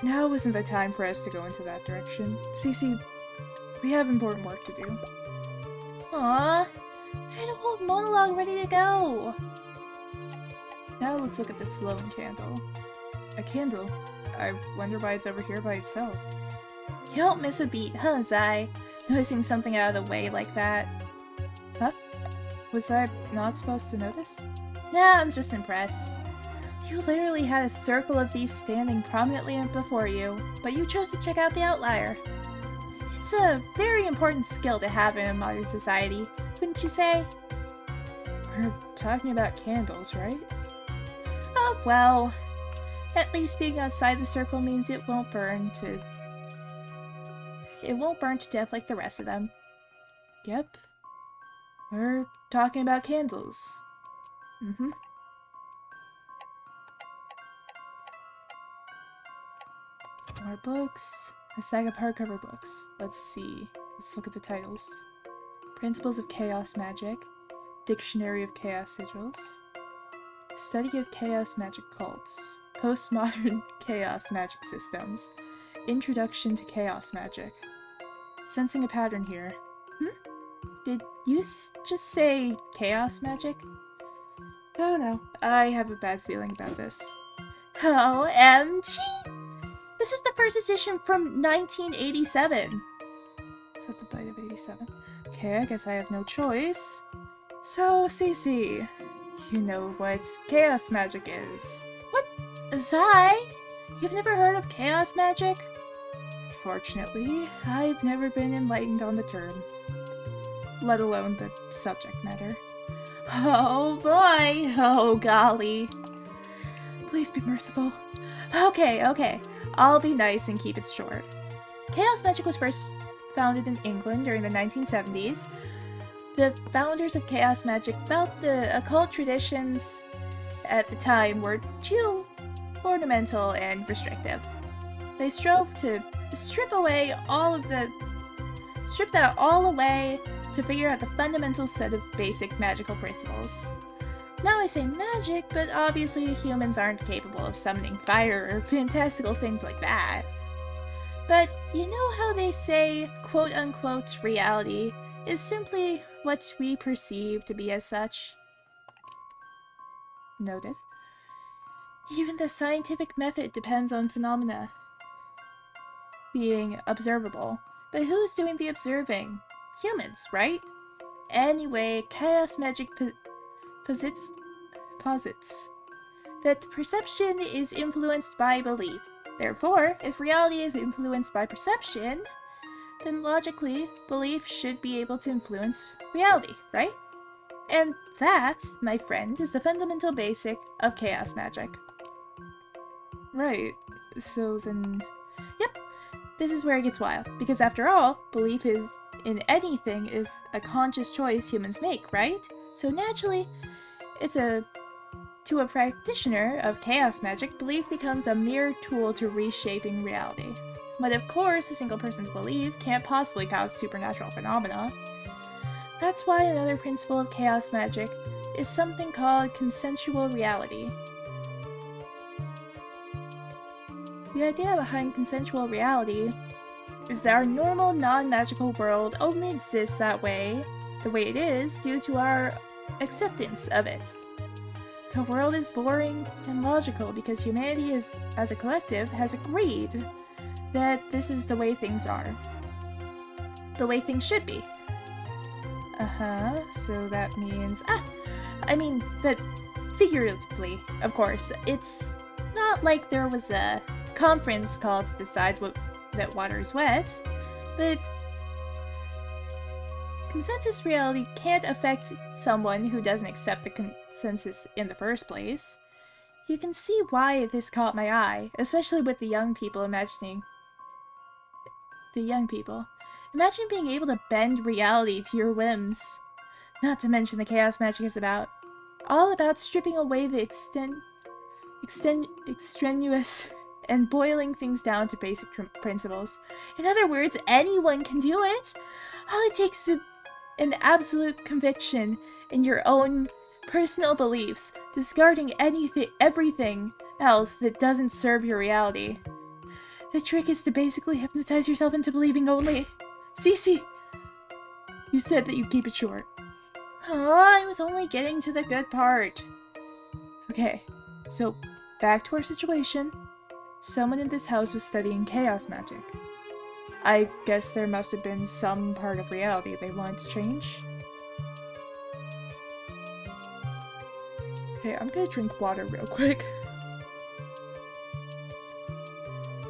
Now isn't the time for us to go into that direction. Cece, we have important work to do. Aww, I had a whole monologue ready to go! Now let's look at this lone candle. A candle? I wonder why it's over here by itself. You don't miss a beat, huh, Zai? Noticing something out of the way like that. Was I not supposed to notice? Nah, I'm just impressed. You literally had a circle of these standing prominently before you, but you chose to check out the outlier. It's a very important skill to have in a modern society, wouldn't you say? We're talking about candles, right? Oh, well. At least being outside the circle means it won't burn to death like the rest of them. Yep. We're talking about candles. Mm-hmm. More books. A stack of hardcover books. Let's see. Let's look at the titles. Principles of Chaos Magic. Dictionary of Chaos Sigils. Study of Chaos Magic Cults. Postmodern Chaos Magic Systems. Introduction to Chaos Magic. Sensing a pattern here. Did you just say Chaos Magic? Oh no, I have a bad feeling about this. OMG! This is the first edition from 1987. Is that the bite of 87? Okay, I guess I have no choice. So, Cece, you know what Chaos Magic is. What? Zai? You've never heard of Chaos Magic? Fortunately, I've never been enlightened on the term. Let alone the subject matter. Oh boy! Oh golly. Please be merciful. Okay. I'll be nice and keep it short. Chaos Magic was first founded in England during the 1970s. The founders of Chaos Magic felt the occult traditions at the time were too ornamental and restrictive. They strove to strip that all away to figure out the fundamental set of basic magical principles. Now I say magic, but obviously humans aren't capable of summoning fire or fantastical things like that. But you know how they say, quote-unquote, reality is simply what we perceive to be as such? Noted. Even the scientific method depends on phenomena being observable. But who's doing the observing? Humans, right? Anyway, Chaos Magic posits that perception is influenced by belief. Therefore, if reality is influenced by perception, then logically, belief should be able to influence reality, right? And that, my friend, is the fundamental basic of Chaos Magic. Right, so then... Yep, this is where it gets wild, because after all, belief in anything is a conscious choice humans make, right? So naturally, to a practitioner of Chaos Magic, belief becomes a mere tool to reshaping reality. But of course, a single person's belief can't possibly cause supernatural phenomena. That's why another principle of Chaos Magic is something called consensual reality. The idea behind consensual reality is that our normal, non-magical world only exists the way it is due to our acceptance of it. The world is boring and logical because humanity as a collective has agreed that this is the way things are. The way things should be. So that means... that figuratively, of course. It's not like there was a conference called to decide that water is wet, but consensus reality can't affect someone who doesn't accept the consensus in the first place. You can see why this caught my eye, especially with the young people imagining... Imagine being able to bend reality to your whims. Not to mention the Chaos Magic is all about stripping away the extraneous and boiling things down to basic principles. In other words, anyone can do it! All it takes is an absolute conviction in your own personal beliefs, discarding everything else that doesn't serve your reality. The trick is to basically hypnotize yourself into believing only. Cece! You said that you'd keep it short. Oh, I was only getting to the good part. Okay, so back to our situation. Someone in this house was studying Chaos Magic. I guess there must have been some part of reality they wanted to change. Okay, I'm gonna drink water real quick.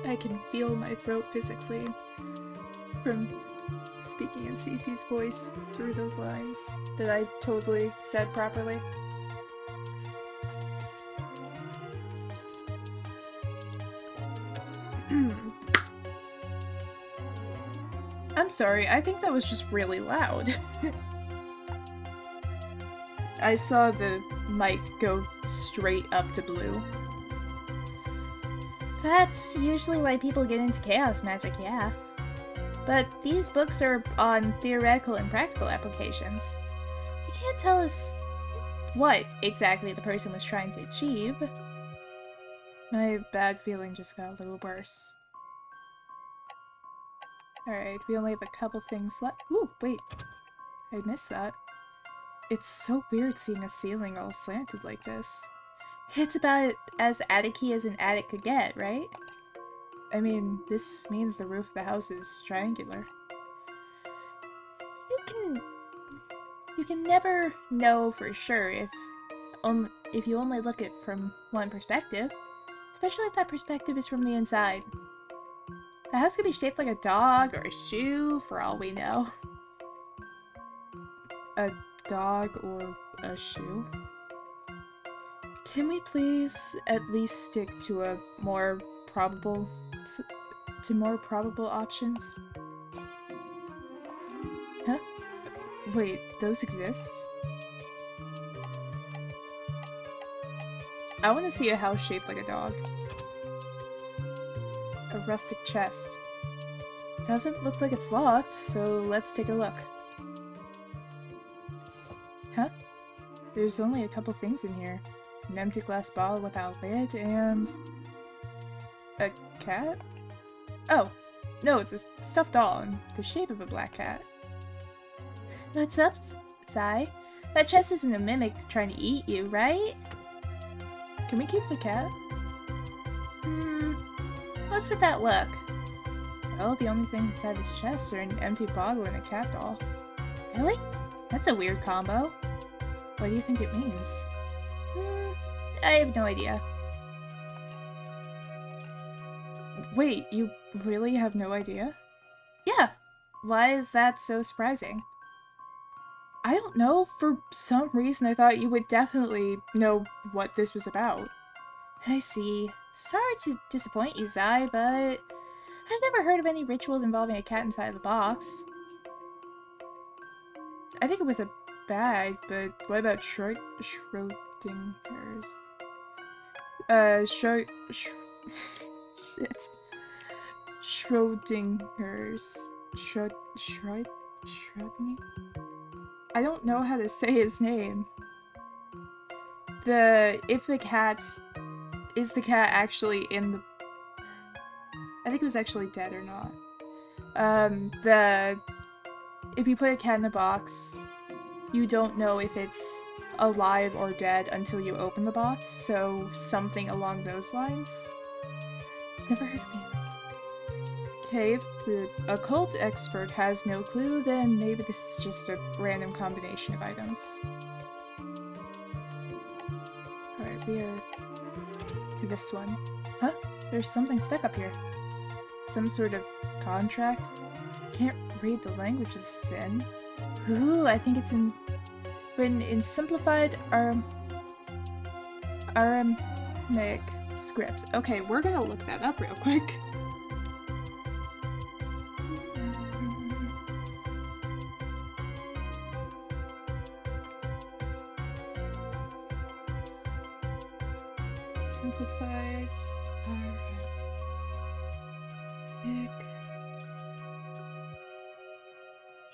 I can feel my throat physically from speaking in Cece's voice through those lines that I totally said properly. I'm sorry, I think that was just really loud. I saw the mic go straight up to blue. That's usually why people get into chaos magic, yeah. But these books are on theoretical and practical applications. You can't tell us what exactly the person was trying to achieve. My bad feeling just got a little worse. Alright, we only have a couple things left. Ooh, wait. I missed that. It's so weird seeing a ceiling all slanted like this. It's about as attic-y as an attic could get, right? I mean, this means the roof of the house is triangular. You can never know for sure if you only look at it from one perspective, especially if that perspective is from the inside. The house could be shaped like a dog or a shoe, for all we know. A dog or a shoe? Can we please at least stick to a more probable options? Huh? Wait, those exist? I want to see a house shaped like a dog. A rustic chest. Doesn't look like it's locked, so let's take a look. Huh? There's only a couple things in here. An empty glass bottle without lid, and... a cat? Oh, no, it's a stuffed doll in the shape of a black cat. What's up, Sai? That chest isn't a mimic trying to eat you, right? Can we keep the cat? What's with that look? Well, the only things inside this chest are an empty bottle and a cat doll. Really? That's a weird combo. What do you think it means? I have no idea. Wait, you really have no idea? Yeah. Why is that so surprising? I don't know. For some reason, I thought you would definitely know what this was about. I see. Sorry to disappoint you, Zai, but I've never heard of any rituals involving a cat inside of a box. I think it was a bag, but what about Schrodinger's? Shit. Schrodinger's. Schrodinger? I don't know how to say his name. If the cat... Is the cat actually in the... I think it was actually dead or not. If you put a cat in a box, you don't know if it's alive or dead until you open the box, so something along those lines. I've never heard of it. Okay, if the occult expert has no clue, then maybe this is just a random combination of items. Alright, we are to this one. Huh? There's something stuck up here. Some sort of contract? Can't read the language this is in. Ooh, I think it's written in simplified Aramaic script. Okay, we're gonna look that up real quick. Simplified Aramaic.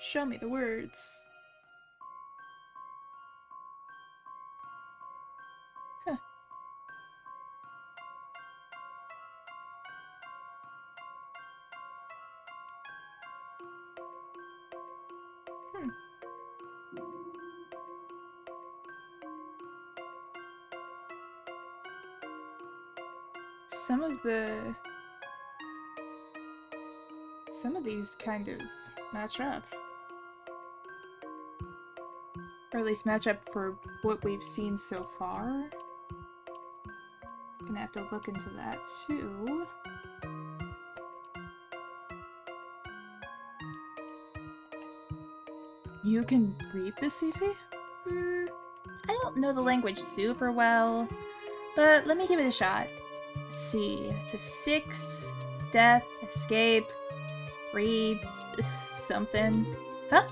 Show me the words. Huh. Some of these kind of match up. Or at least match up for what we've seen so far. Gonna have to look into that too. You can read this, Cece? I don't know the language super well, but let me give it a shot. Let's see, it's a 6, death, escape, read, something. Huh?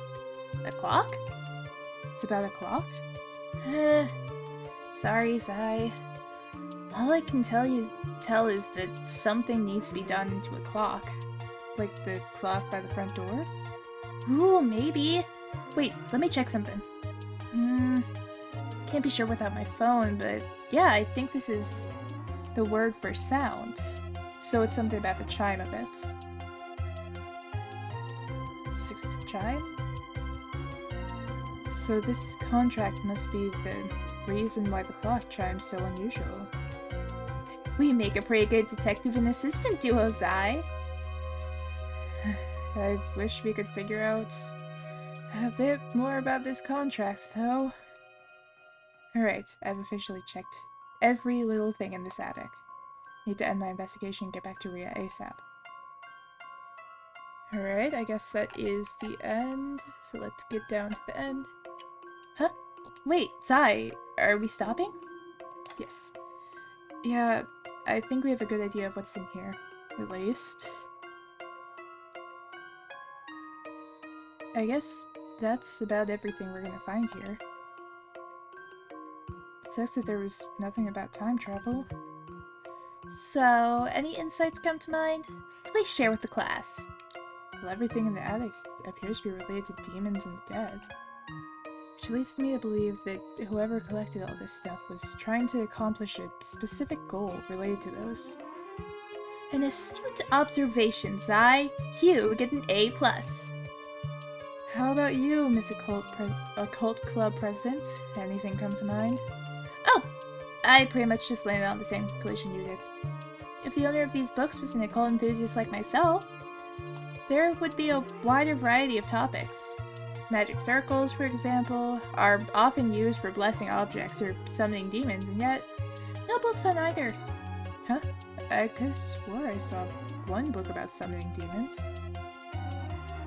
A clock? It's about a clock? Sorry, Zai. All I can tell is that something needs to be done to a clock. Like the clock by the front door? Ooh, maybe. Wait, let me check something. Can't be sure without my phone, but yeah, I think this is the word for sound. So it's something about the chime of it. 6th chime? So this contract must be the reason why the clock chimes so unusual. We make a pretty good detective and assistant duo, Zai. I wish we could figure out a bit more about this contract, though. Alright, I've officially checked every little thing in this attic. Need to end my investigation and get back to Ria ASAP. Alright, I guess that is the end. So let's get down to the end. Huh? Wait, Zai, are we stopping? Yes. Yeah, I think we have a good idea of what's in here, at least. I guess that's about everything we're gonna find here. It says that there was nothing about time travel. So, any insights come to mind? Please share with the class. Well, everything in the attic appears to be related to demons and the dead. Which leads me to believe that whoever collected all this stuff was trying to accomplish a specific goal related to those. An astute observation, Zai. You get an A+. How about you, Miss Occult Club President? Anything come to mind? Oh, I pretty much just landed on the same conclusion you did. If the owner of these books was an occult enthusiast like myself, there would be a wider variety of topics. Magic circles, for example, are often used for blessing objects or summoning demons, and yet, no books on either. Huh? I could have swore I saw one book about summoning demons.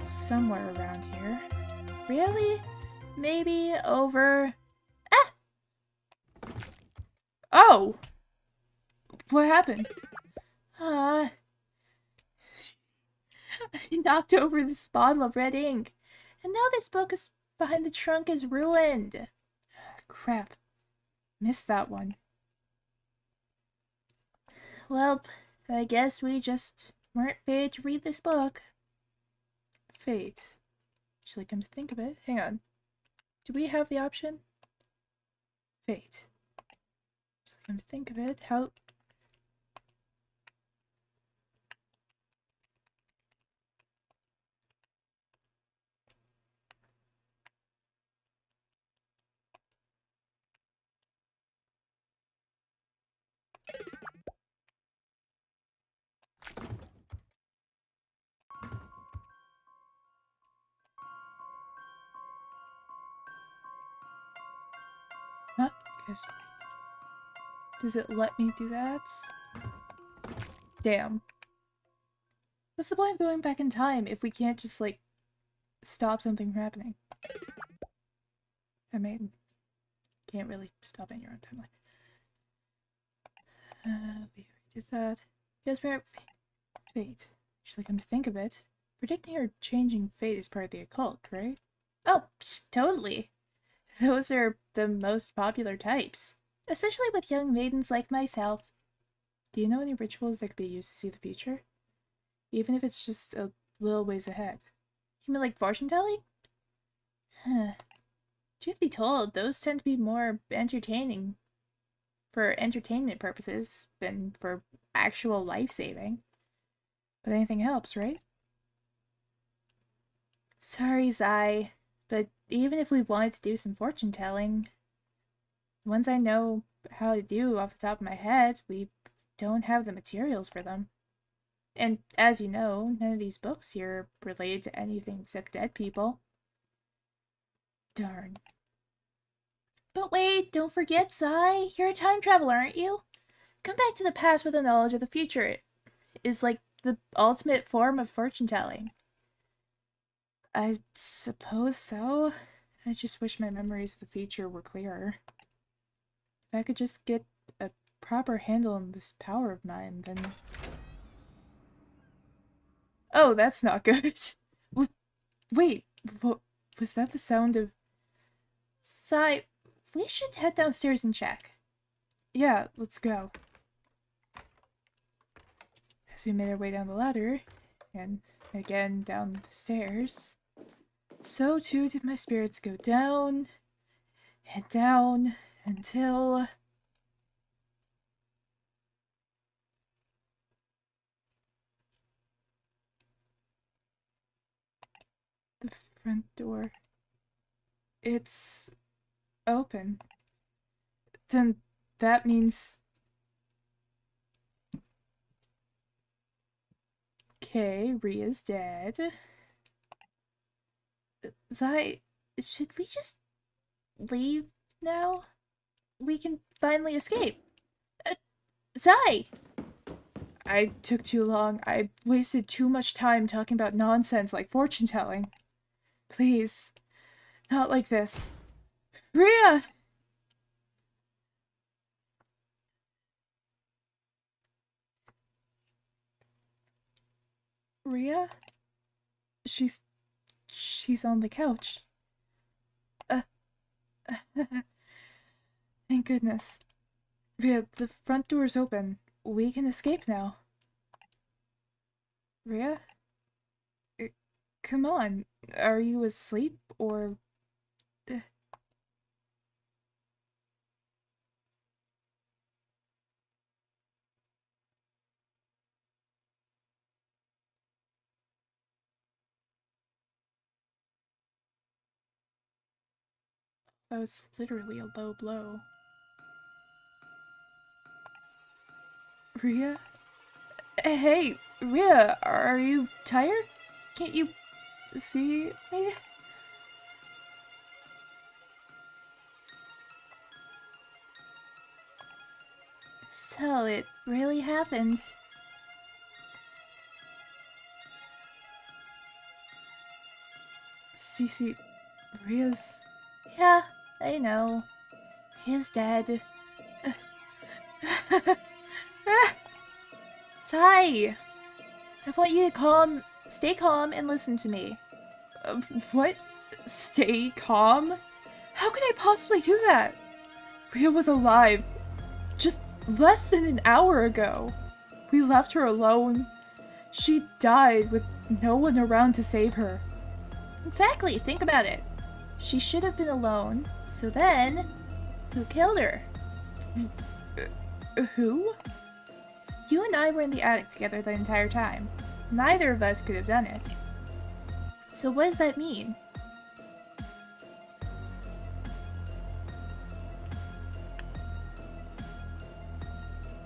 Somewhere around here. Really? Maybe over... Ah! Oh! What happened? I knocked over this bottle of red ink, and now this book is behind the trunk is ruined. Crap. Missed that one. Well, I guess we just weren't fated to read this book. Fate. Actually, come to think of it, hang on. Do we have the option? Fate. Actually, come to think of it, how... Huh? Guess... Does it let me do that? Damn. What's the point of going back in time if we can't just, like, stop something from happening? I mean, can't really stop in your own timeline. We already did that. Yes, we're fate. Actually, come to think of it, predicting or changing fate is part of the occult, right? Oh, totally. Those are the most popular types, especially with young maidens like myself. Do you know any rituals that could be used to see the future? Even if it's just a little ways ahead. You mean like fortune-telling? Huh. Truth be told, those tend to be more entertaining for entertainment purposes than for actual life-saving. But anything helps, right? Sorry, Zai, but even if we wanted to do some fortune-telling, the ones I know how to do off the top of my head, we don't have the materials for them. And as you know, none of these books here are related to anything except dead people. Darn. But wait, don't forget, Sai. You're a time traveler, aren't you? Come back to the past with the knowledge of the future is like the ultimate form of fortune telling. I suppose so. I just wish my memories of the future were clearer. If I could just get a proper handle on this power of mine, then... Oh, that's not good. Wait, what, was that the sound of... Sai, we should head downstairs and check. Yeah, let's go. As we made our way down the ladder, and again down the stairs, so too did my spirits go down, and down, until... the front door. It's open. Then that means... Okay, Ria's dead. Zai, should we just leave now? We can finally escape. Zai! I took too long. I wasted too much time talking about nonsense like fortune telling. Please, not like this. Ria! Ria? She's on the couch. Thank goodness. Ria, the front door's open. We can escape now. Ria? Come on. Are you asleep, or... That was literally a low blow. Ria? Hey, Ria, are you tired? Can't you see me? So it really happened. Cece, Ria's... Yeah, I know. Ria's dead. Sai! I want you to stay calm and listen to me. What? Stay calm? How could I possibly do that? Ria was alive just less than an hour ago. We left her alone. She died with no one around to save her. Exactly, think about it. She should have been alone, so then, who killed her? Who? You and I were in the attic together the entire time. Neither of us could have done it. So what does that mean?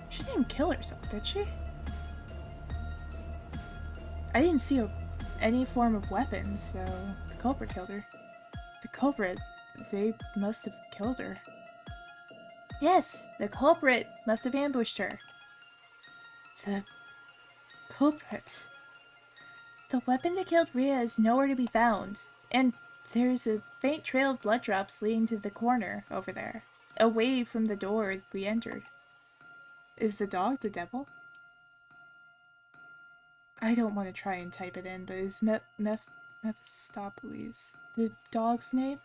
She didn't kill herself, did she? I didn't see any form of weapon, so the culprit killed her. The culprit, they must have killed her. Yes, the culprit must have ambushed her. The culprit. The weapon that killed Ria is nowhere to be found, and there's a faint trail of blood drops leading to the corner over there, away from the door we entered. Is the dog the devil? I don't want to try and type it in, but is Mephistopheles the dog's name?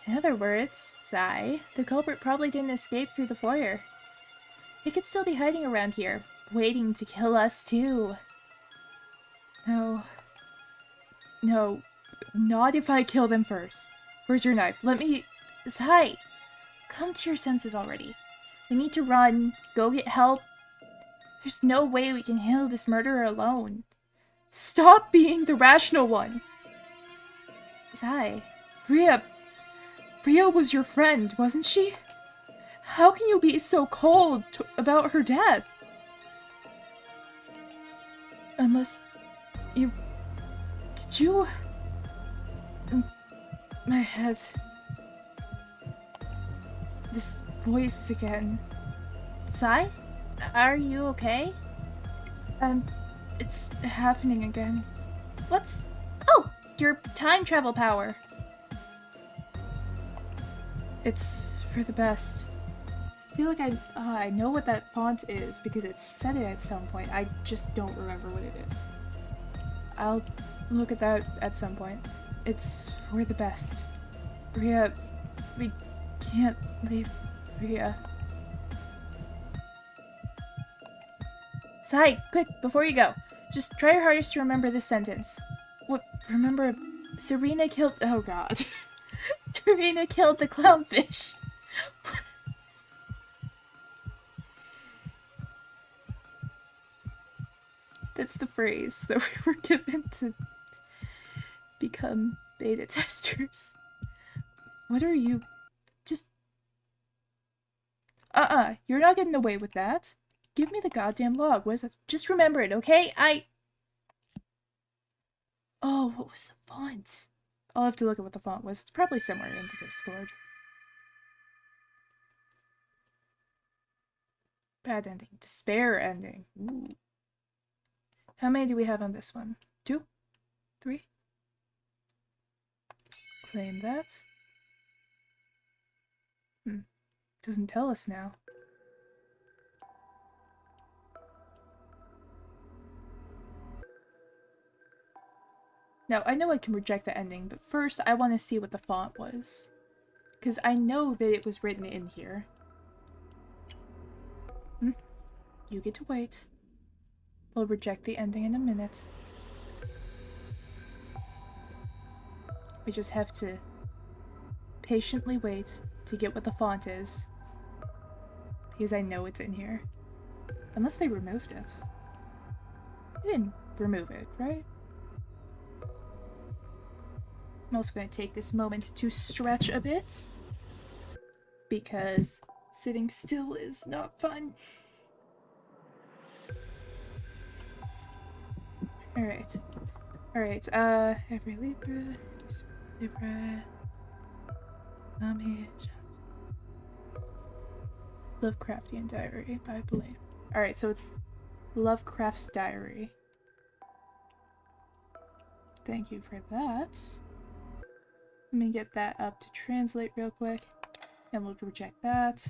In other words, Zai, the culprit probably didn't escape through the foyer. It could still be hiding around here, waiting to kill us too. No. No. Not if I kill them first. Where's your knife? Let me... Zai! Come to your senses already. We need to run, go get help. There's no way we can handle this murderer alone. Stop being the rational one! Zai. Ria was your friend, wasn't she? How can you be so cold about her death? Unless you... Did you... My head... this voice again. Sai? Are you okay? It's happening again. What's... Oh! Your time travel power. It's for the best. I feel like I know what that font is because it said it at some point. I just don't remember what it is. I'll look at that at some point. It's for the best. Rhea, we can't leave Rhea. Sai, quick, before you go, just try your hardest to remember this sentence. What? Remember? Serena killed... Oh god. Serena killed the clownfish. That's the phrase that we were given to become beta testers. What are you... Just... You're not getting away with that. Give me the goddamn log. What is that? Just remember it, okay? Oh, what was the font? I'll have to look at what the font was. It's probably somewhere in the Discord. Bad ending. Despair ending. Ooh. How many do we have on this one? 2? 3? Claim that. Doesn't tell us now. Now, I know I can reject the ending, but first I want to see what the font was. Because I know that it was written in here. You get to wait. We'll reject the ending in a minute. We just have to patiently wait to get what the font is. Because I know it's in here. Unless they removed it. They didn't remove it, right? I'm also going to take this moment to stretch a bit. Because sitting still is not fun. Alright. Alright, every Libra, Lovecraftian Diary by Blaine. Alright, so it's Lovecraft's Diary. Thank you for that. Let me get that up to translate real quick. And we'll reject that.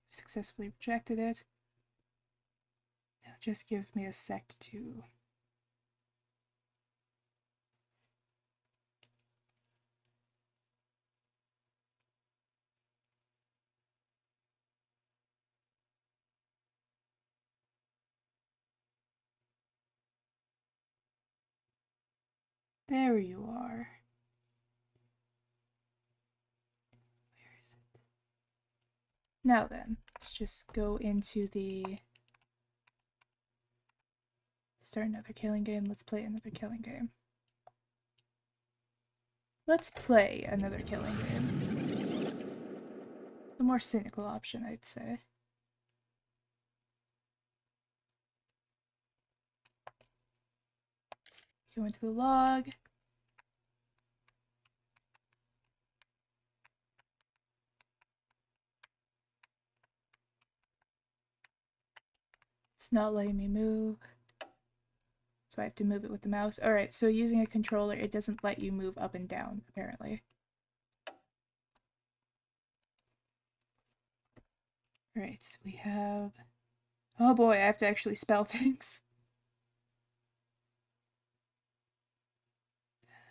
Successfully rejected it. Now just give me a sec to... There you are. Where is it? Now then, let's just go into the... Start another killing game. Let's play another killing game. Let's play another killing game. The more cynical option, I'd say. Go into the log. It's not letting me move. So I have to move it with the mouse. Alright, so using a controller, it doesn't let you move up and down, apparently. Alright, so we have... Oh boy, I have to actually spell things.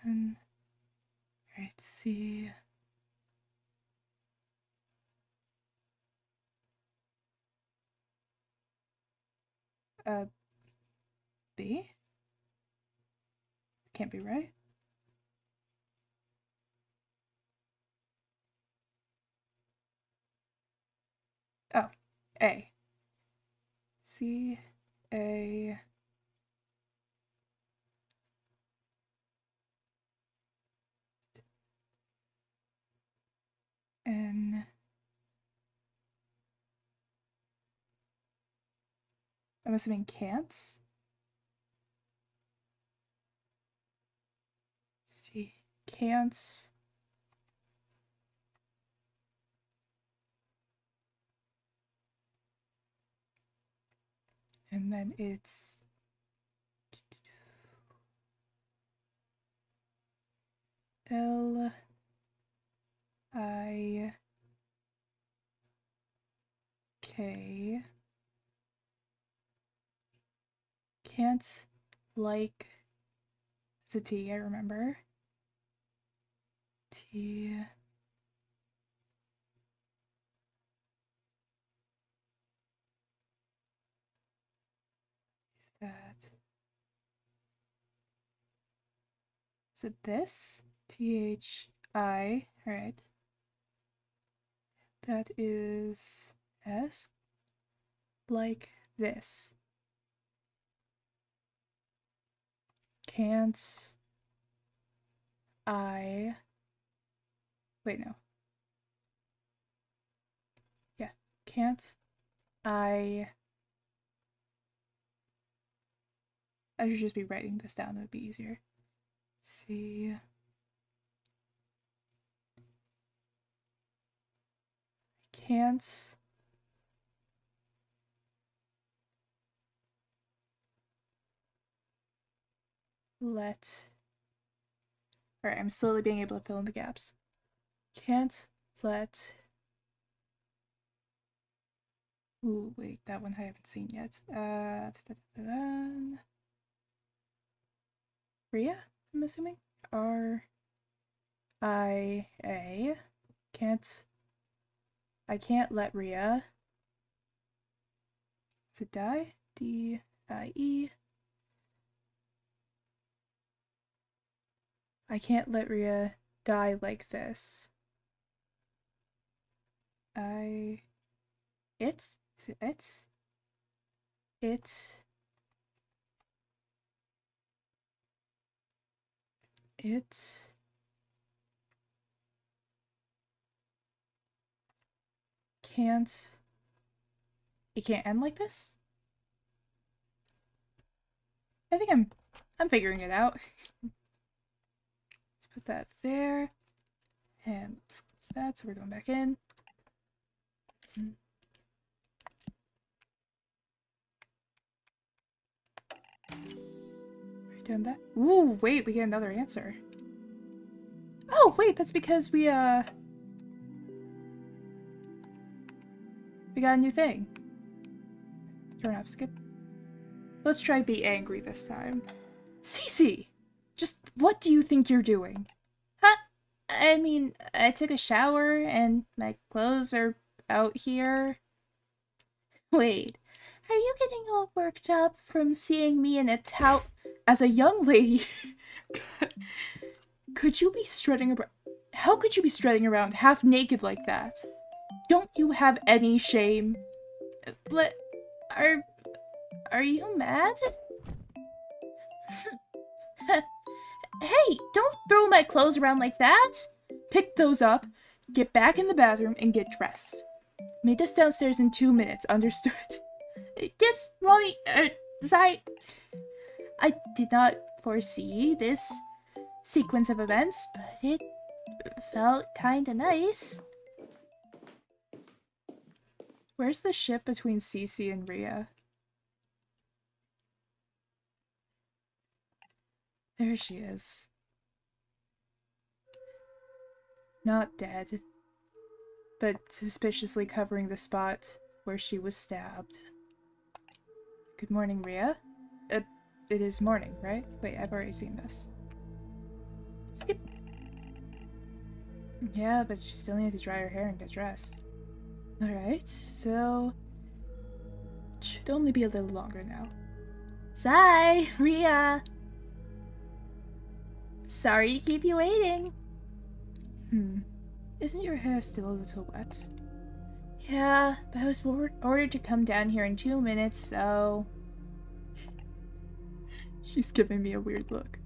Alright, C... B? Can't be right. Oh, A. C, A... N... I'm assuming can't? C, can't... And then it's L I K. Can't like. It's a T, I remember. T. That. Is it this? THI. Alright. That is S. Like this. Can't I. Wait, no. Yeah. Can't I should just be writing this down, it would be easier. See. Can't let. Alright, I'm slowly being able to fill in the gaps. Can't let. Ooh, wait, that one I haven't seen yet. Ria, I'm assuming? R-I-A. I can't let Ria. Is it die? D-I-E. I can't let Ria die like this. Is it it? It can't. It can't end like this? I think I'm figuring it out. Let's put that there. And let's close that, so we're going back in. Write down that. Ooh, wait, we get another answer. Oh, wait, that's because we got a new thing. Turn off, skip. Let's try be angry this time. Cece! Just what do you think you're doing? Huh? I mean, I took a shower and my clothes are out here. Wait, are you getting all worked up from seeing me in a towel as a young lady? Could you be strutting around? How could you be strutting around half naked like that? Don't you have any shame? But are you mad? Hey, don't throw my clothes around like that! Pick those up, get back in the bathroom, and get dressed. Meet us downstairs in 2 minutes, understood? Yes, mommy, Zai. I did not foresee this sequence of events, but it felt kinda nice. Where's the ship between Cece and Ria? There she is. Not dead, but suspiciously covering the spot where she was stabbed. Good morning, Ria. It is morning, right? Wait, I've already seen this. Skip. Yeah, but she still needs to dry her hair and get dressed. Alright, so... it should only be a little longer now. Zai! Ria! Sorry to keep you waiting. Isn't your hair still a little wet? Yeah, but I was ordered to come down here in 2 minutes, so... She's giving me a weird look.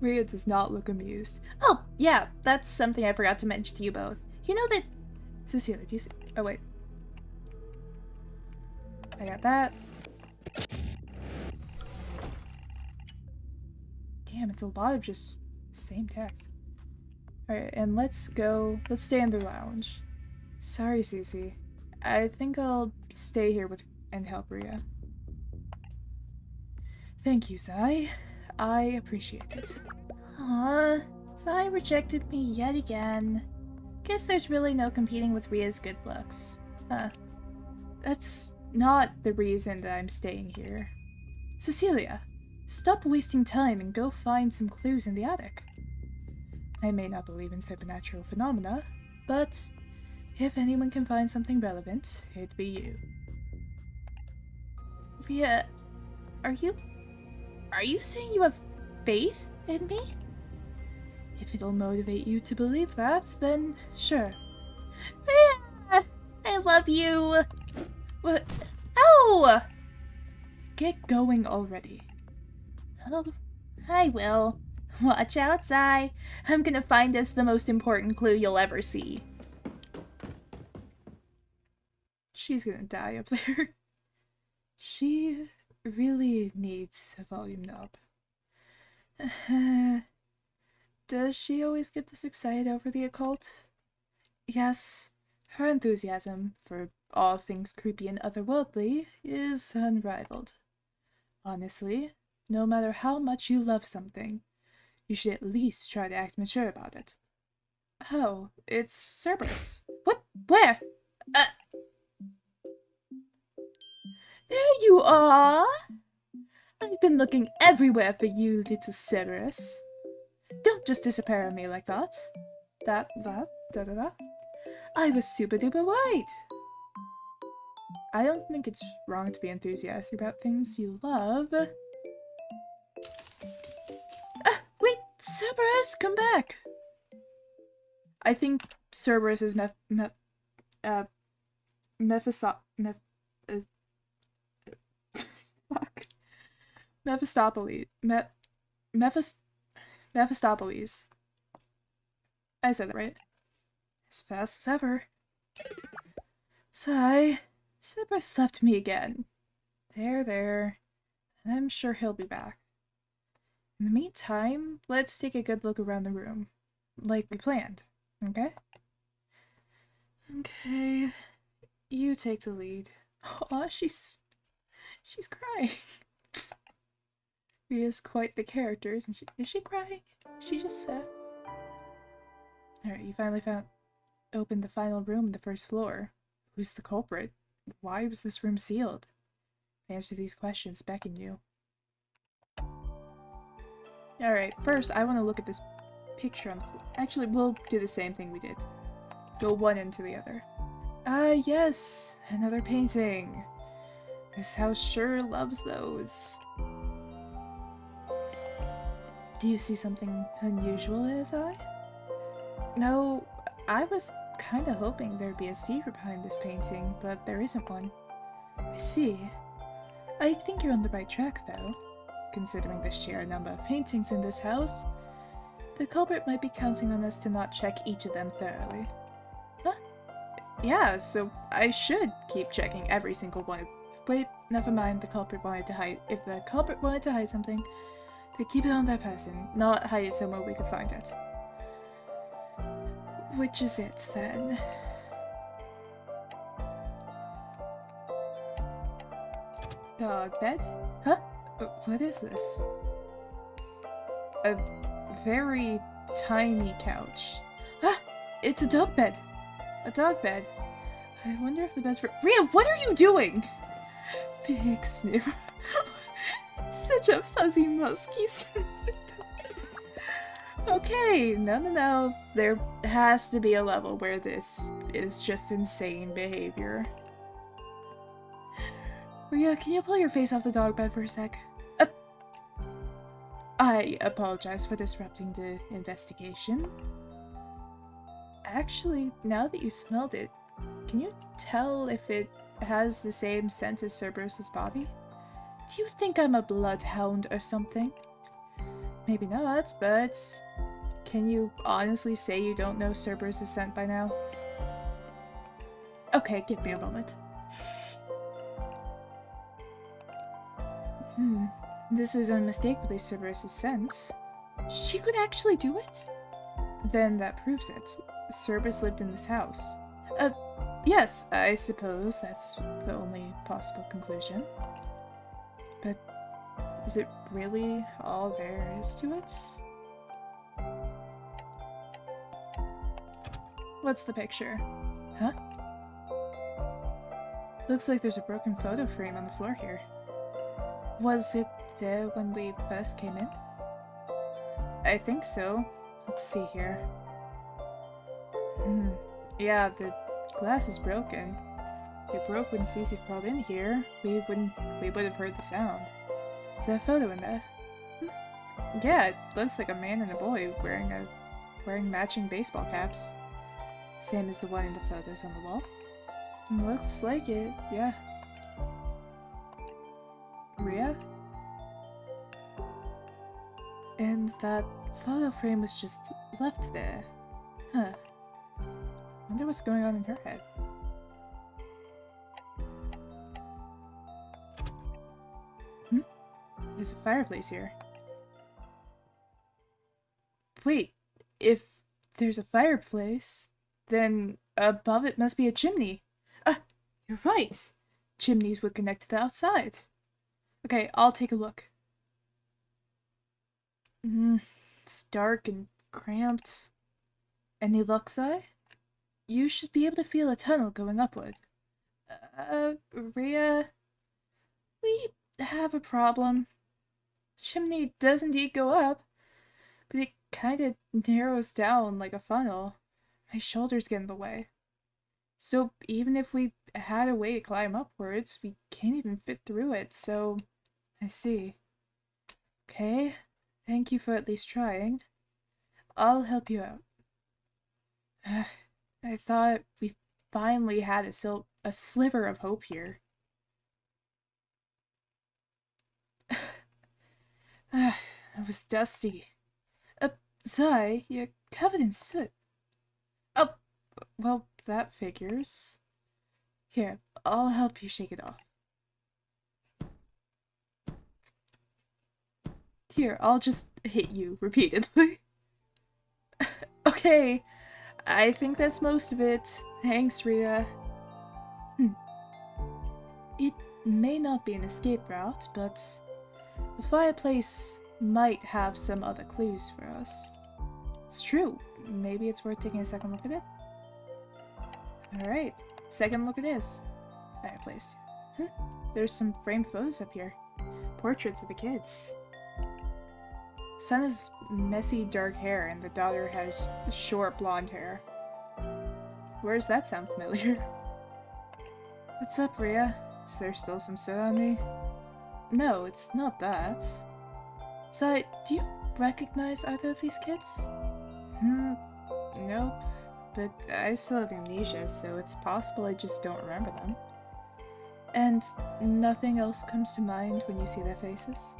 Ria does not look amused. Oh, yeah, that's something I forgot to mention to you both. You know that... Cecilia, do you see... Oh, wait. I got that. Damn, it's a lot of just same text. Alright, and let's stay in the lounge. Sorry, Cece. I think I'll stay here with and help Ria. Thank you, Zai. I appreciate it. Aww, Zai rejected me yet again. Guess there's really no competing with Ria's good looks. That's not the reason that I'm staying here. Cecilia, stop wasting time and go find some clues in the attic. I may not believe in supernatural phenomena, but if anyone can find something relevant, it'd be you. Ria, are you saying you have faith in me? If it'll motivate you to believe that, then sure. Ria, I love you. What? Ow! Get going already. Oh, I will. Watch out, Zai. I'm gonna find us the most important clue you'll ever see. She's gonna die up there. She really needs a volume knob. Does she always get this excited over the occult? Yes, her enthusiasm for all things creepy and otherworldly is unrivaled. Honestly, no matter how much you love something, you should at least try to act mature about it. Oh, it's Cerberus. What? Where? There you are! I've been looking everywhere for you, little Cerberus. Don't just disappear on me like that. Da-da-da. I was super duper right. I don't think it's wrong to be enthusiastic about things you love. Wait, Cerberus, come back! I think Cerberus is Mephistopheles. I said that right. As fast as ever. Sigh. Cerberus left me again. There. I'm sure he'll be back. In the meantime, let's take a good look around the room. Like we planned, okay? Okay. You take the lead. Aw, she's crying. Ria's quite the character, isn't she? Is she crying? Is she just sad? Alright, you finally opened the final room on the first floor. Who's the culprit? Why was this room sealed? The answer to these questions beckon you. Alright, first I want to look at this picture on the floor. Actually, we'll do the same thing we did. Go one into the other. Ah, yes! Another painting! This house sure loves those. Do you see something unusual, ASI? No, I was kinda hoping there'd be a secret behind this painting, but there isn't one. I see. I think you're on the right track, though. Considering the sheer number of paintings in this house, the culprit might be counting on us to not check each of them thoroughly. Huh? Yeah, so I should keep checking every single one. Wait, never mind, the culprit wanted to hide. If the culprit wanted to hide something, to keep it on that person, not hide it somewhere we could find it. Which is it, then? Dog bed? Huh? What is this? A very tiny couch. Ah! It's a dog bed! A dog bed. I wonder if the bed's for- Ria, what are you doing? Big sniff. Such a fuzzy musky scent. Okay, no. There has to be a level where this is just insane behavior. Ria, can you pull your face off the dog bed for a sec? I apologize for disrupting the investigation. Actually, now that you smelled it, can you tell if it has the same scent as Cerberus's body? Do you think I'm a bloodhound or something? Maybe not, but can you honestly say you don't know Cerberus's scent by now? Okay, give me a moment. This is unmistakably Cerberus's scent. She could actually do it? Then that proves it. Cerberus lived in this house. Yes, I suppose that's the only possible conclusion. But is it really all there is to it? What's the picture? Huh? Looks like there's a broken photo frame on the floor here. Was it there when we first came in? I think so. Let's see here. Yeah, the glass is broken. It broke when Cece crawled in here. We would have heard the sound. Is there a photo in there? Yeah, it looks like a man and a boy wearing matching baseball caps. Same as the one in the photos on the wall. Looks like it, yeah. Rhea? And that photo frame was just left there. Huh. Wonder what's going on in her head. There's a fireplace here. Wait, if there's a fireplace, then above it must be a chimney. You're right. Chimneys would connect to the outside. Okay, I'll take a look. It's dark and cramped. Any luck, Sai? You should be able to feel a tunnel going upward. Rhea? We have a problem. The chimney does indeed go up, but it kinda narrows down like a funnel. My shoulders get in the way. So even if we had a way to climb upwards, we can't even fit through it, so... I see. Okay, thank you for at least trying. I'll help you out. I thought we finally had a sliver of hope here. It was dusty. Zai, you're covered in soot. Oh, well, that figures. Here, I'll help you shake it off. Here, I'll just hit you repeatedly. Okay, I think that's most of it. Thanks, Rhea. It may not be an escape route, but the fireplace might have some other clues for us. It's true. Maybe it's worth taking a second look at it. Alright, second look at this fireplace. There's some framed photos up here. Portraits of the kids. Son has messy dark hair and the daughter has short blonde hair. Where does that sound familiar? What's up, Rhea? Is there still some soot on me? No, it's not that. So, do you recognize either of these kids? Nope. But I still have amnesia, so it's possible I just don't remember them. And nothing else comes to mind when you see their faces?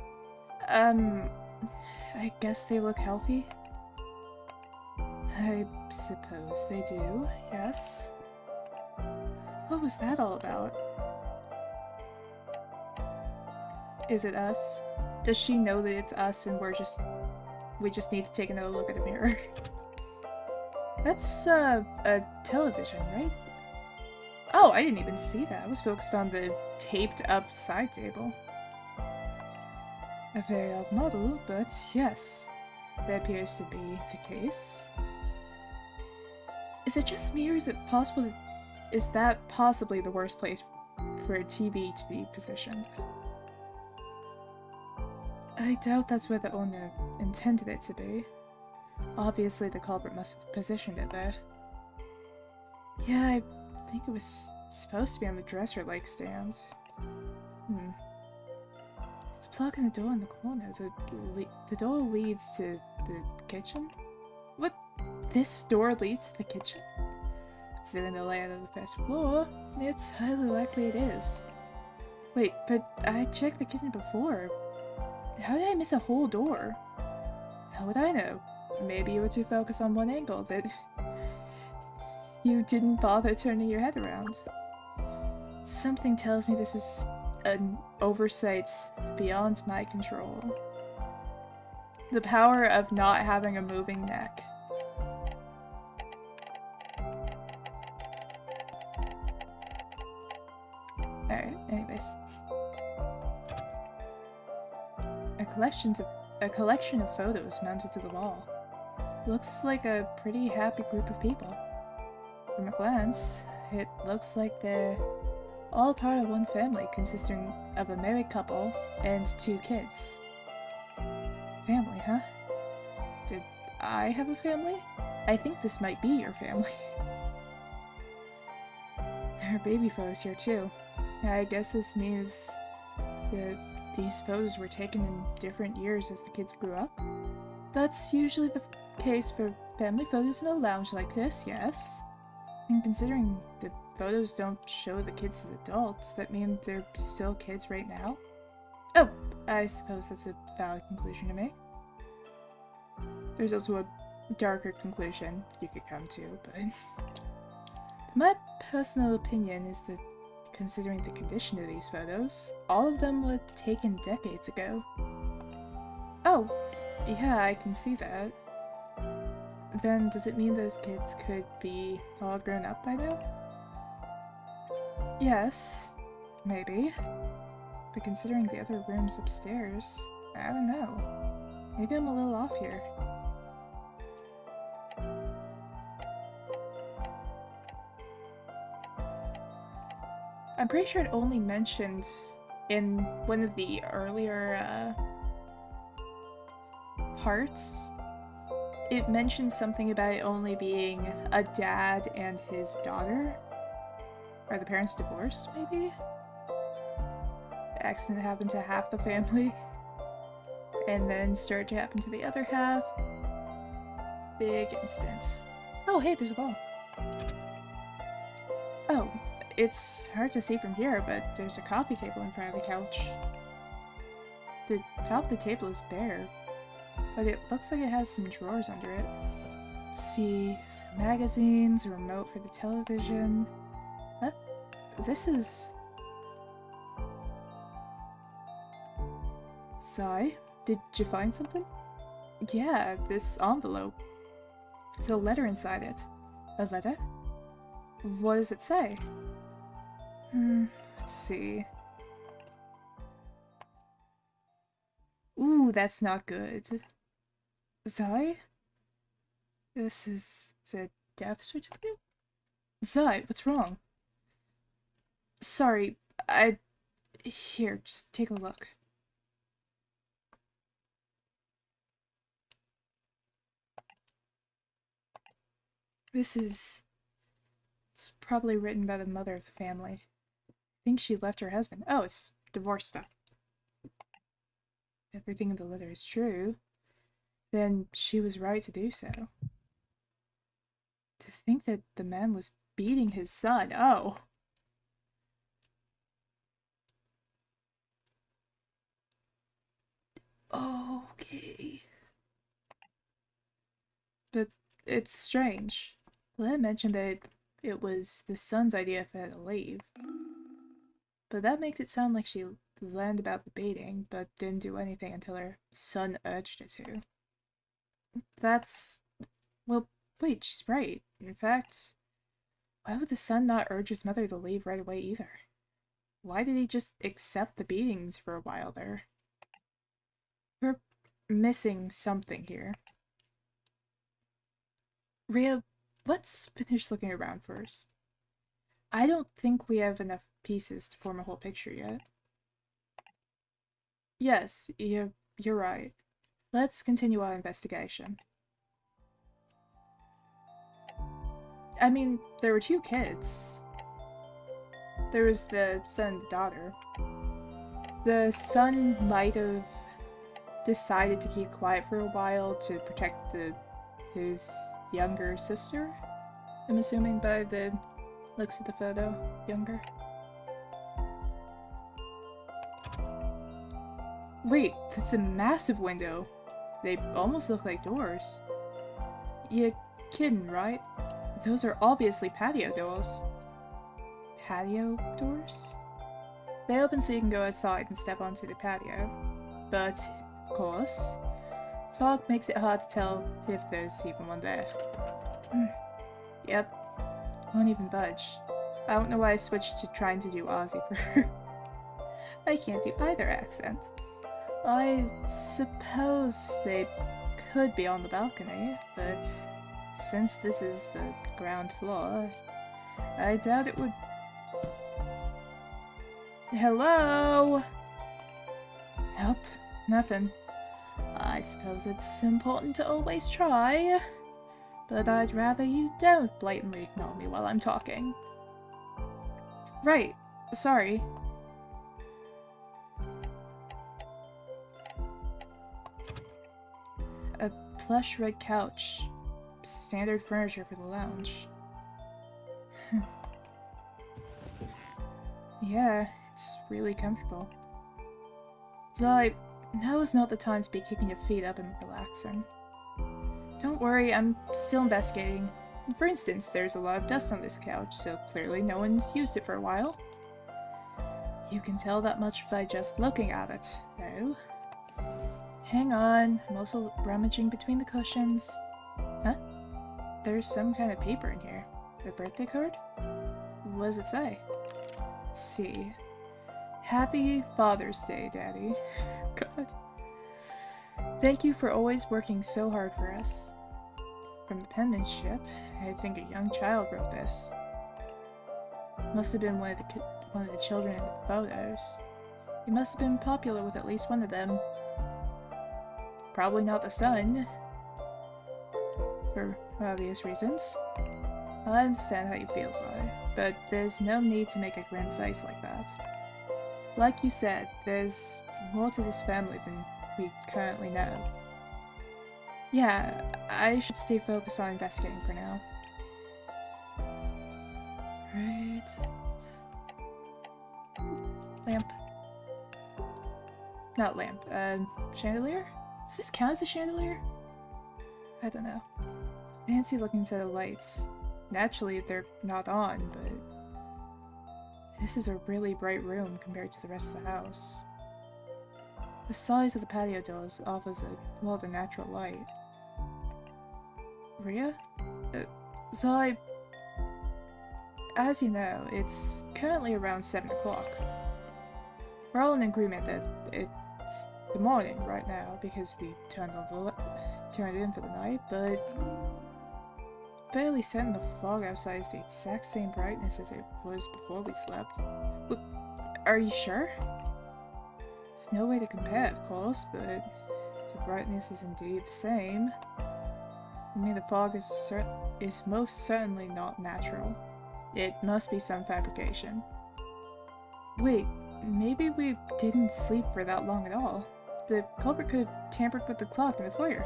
I guess they look healthy? I suppose they do, yes. What was that all about? Is it us? Does she know that it's us and we just need to take another look at the mirror? That's, a television, right? Oh, I didn't even see that. I was focused on the taped up side table. A very odd model, but yes, that appears to be the case. Is it just me, or is that possibly the worst place for a TV to be positioned? I doubt that's where the owner intended it to be. Obviously, the culprit must have positioned it there. Yeah, I think it was supposed to be on the dresser-like stand. It's blocking the door in the corner. The door leads to the kitchen? What? This door leads to the kitchen? Considering the layout of the first floor, it's highly likely it is. Wait, but I checked the kitchen before. How did I miss a whole door? How would I know? Maybe you were too focused on one angle that you didn't bother turning your head around. Something tells me this is an oversight beyond my control. The power of not having a moving neck. Alright, anyways. A collection of photos mounted to the wall. Looks like a pretty happy group of people. From a glance, it looks like they're all part of one family consisting of a married couple and 2 kids. Family, huh? Did I have a family? I think this might be your family. There are baby photos here too. I guess this means that these photos were taken in different years as the kids grew up. That's usually the case for family photos in a lounge like this, yes. And considering the photos don't show the kids as adults, that mean they're still kids right now? Oh, I suppose that's a valid conclusion to make. There's also a darker conclusion you could come to, but my personal opinion is that considering the condition of these photos, all of them were taken decades ago. Oh, yeah, I can see that. Then does it mean those kids could be all grown up by now? Yes, maybe. But considering the other rooms upstairs, I don't know. Maybe I'm a little off here. I'm pretty sure it only mentioned in one of the earlier parts, it mentions something about it only being a dad and his daughter. Are the parents divorced, maybe? The accident happened to half the family, and then started to happen to the other half. Big instance. Oh, hey, there's a ball. Oh, it's hard to see from here, but there's a coffee table in front of the couch. The top of the table is bare, but it looks like it has some drawers under it. Let's see, some magazines, a remote for the television. What? This is... Sai, did you find something? Yeah, this envelope. There's a letter inside it. A letter? What does it say? Let's see. Ooh, that's not good. Zai? This is a death certificate? Zai, what's wrong? Sorry, Here, just take a look. It's probably written by the mother of the family. I think she left her husband. Oh, it's divorce stuff. If everything in the letter is true, then she was right to do so. To think that the man was beating his son, oh. Okay. But it's strange. Leah mentioned that it was the son's idea for her to leave. But that makes it sound like she learned about the beating, but didn't do anything until her son urged her to. That's... Well, wait, she's right. In fact, why would the son not urge his mother to leave right away either? Why did he just accept the beatings for a while there? We're missing something here. Rhea, let's finish looking around first. I don't think we have enough pieces to form a whole picture yet. Yes, you're right. Let's continue our investigation. I mean, there were 2 kids. There was the son and the daughter. The son might have decided to keep quiet for a while to protect his younger sister. I'm assuming by the looks of the photo, younger. Wait, that's a massive window. They almost look like doors. You kidding, right? Those are obviously patio doors. Patio doors? They open so you can go outside and step onto the patio. But, of course, fog makes it hard to tell if there's even one there. Yep. Won't even budge. I don't know why I switched to trying to do Aussie for her. I can't do either accent. I suppose they could be on the balcony, but since this is the ground floor, I doubt it would... Hello? Nope, nothing. I suppose it's important to always try, but I'd rather you don't blatantly ignore me while I'm talking. Right, sorry. A plush red couch. Standard furniture for the lounge. Yeah, it's really comfortable. Zai, now is not the time to be kicking your feet up and relaxing. Don't worry, I'm still investigating. For instance, there's a lot of dust on this couch, so clearly no one's used it for a while. You can tell that much by just looking at it, though. Hang on, I'm also rummaging between the cushions. Huh? There's some kind of paper in here. A birthday card? What does it say? Let's see. Happy Father's Day, Daddy. God. Thank you for always working so hard for us. From the penmanship, I think a young child wrote this. Must have been one of the children in the photos. He must have been popular with at least one of them. Probably not the son. For obvious reasons. I understand how you feel, Zai, but there's no need to make a grim face like that. Like you said, there's more to this family than we currently know. Yeah, I should stay focused on investigating for now. Right. Lamp. Not lamp, chandelier? Does this count as a chandelier? I don't know. Fancy looking set of lights. Naturally, they're not on, but... This is a really bright room compared to the rest of the house. The size of the patio doors offers a lot of natural light. Rhea? Zai... As you know, it's currently around 7 o'clock. We're all in agreement that it's the morning right now because we turned it in for the night, but fairly certain the fog outside is the exact same brightness as it was before we slept. Look, are you sure? There's no way to compare, of course, but the brightness is indeed the same. I mean, the fog is most certainly not natural. It must be some fabrication. Wait, maybe we didn't sleep for that long at all. The culprit could have tampered with the clock in the foyer.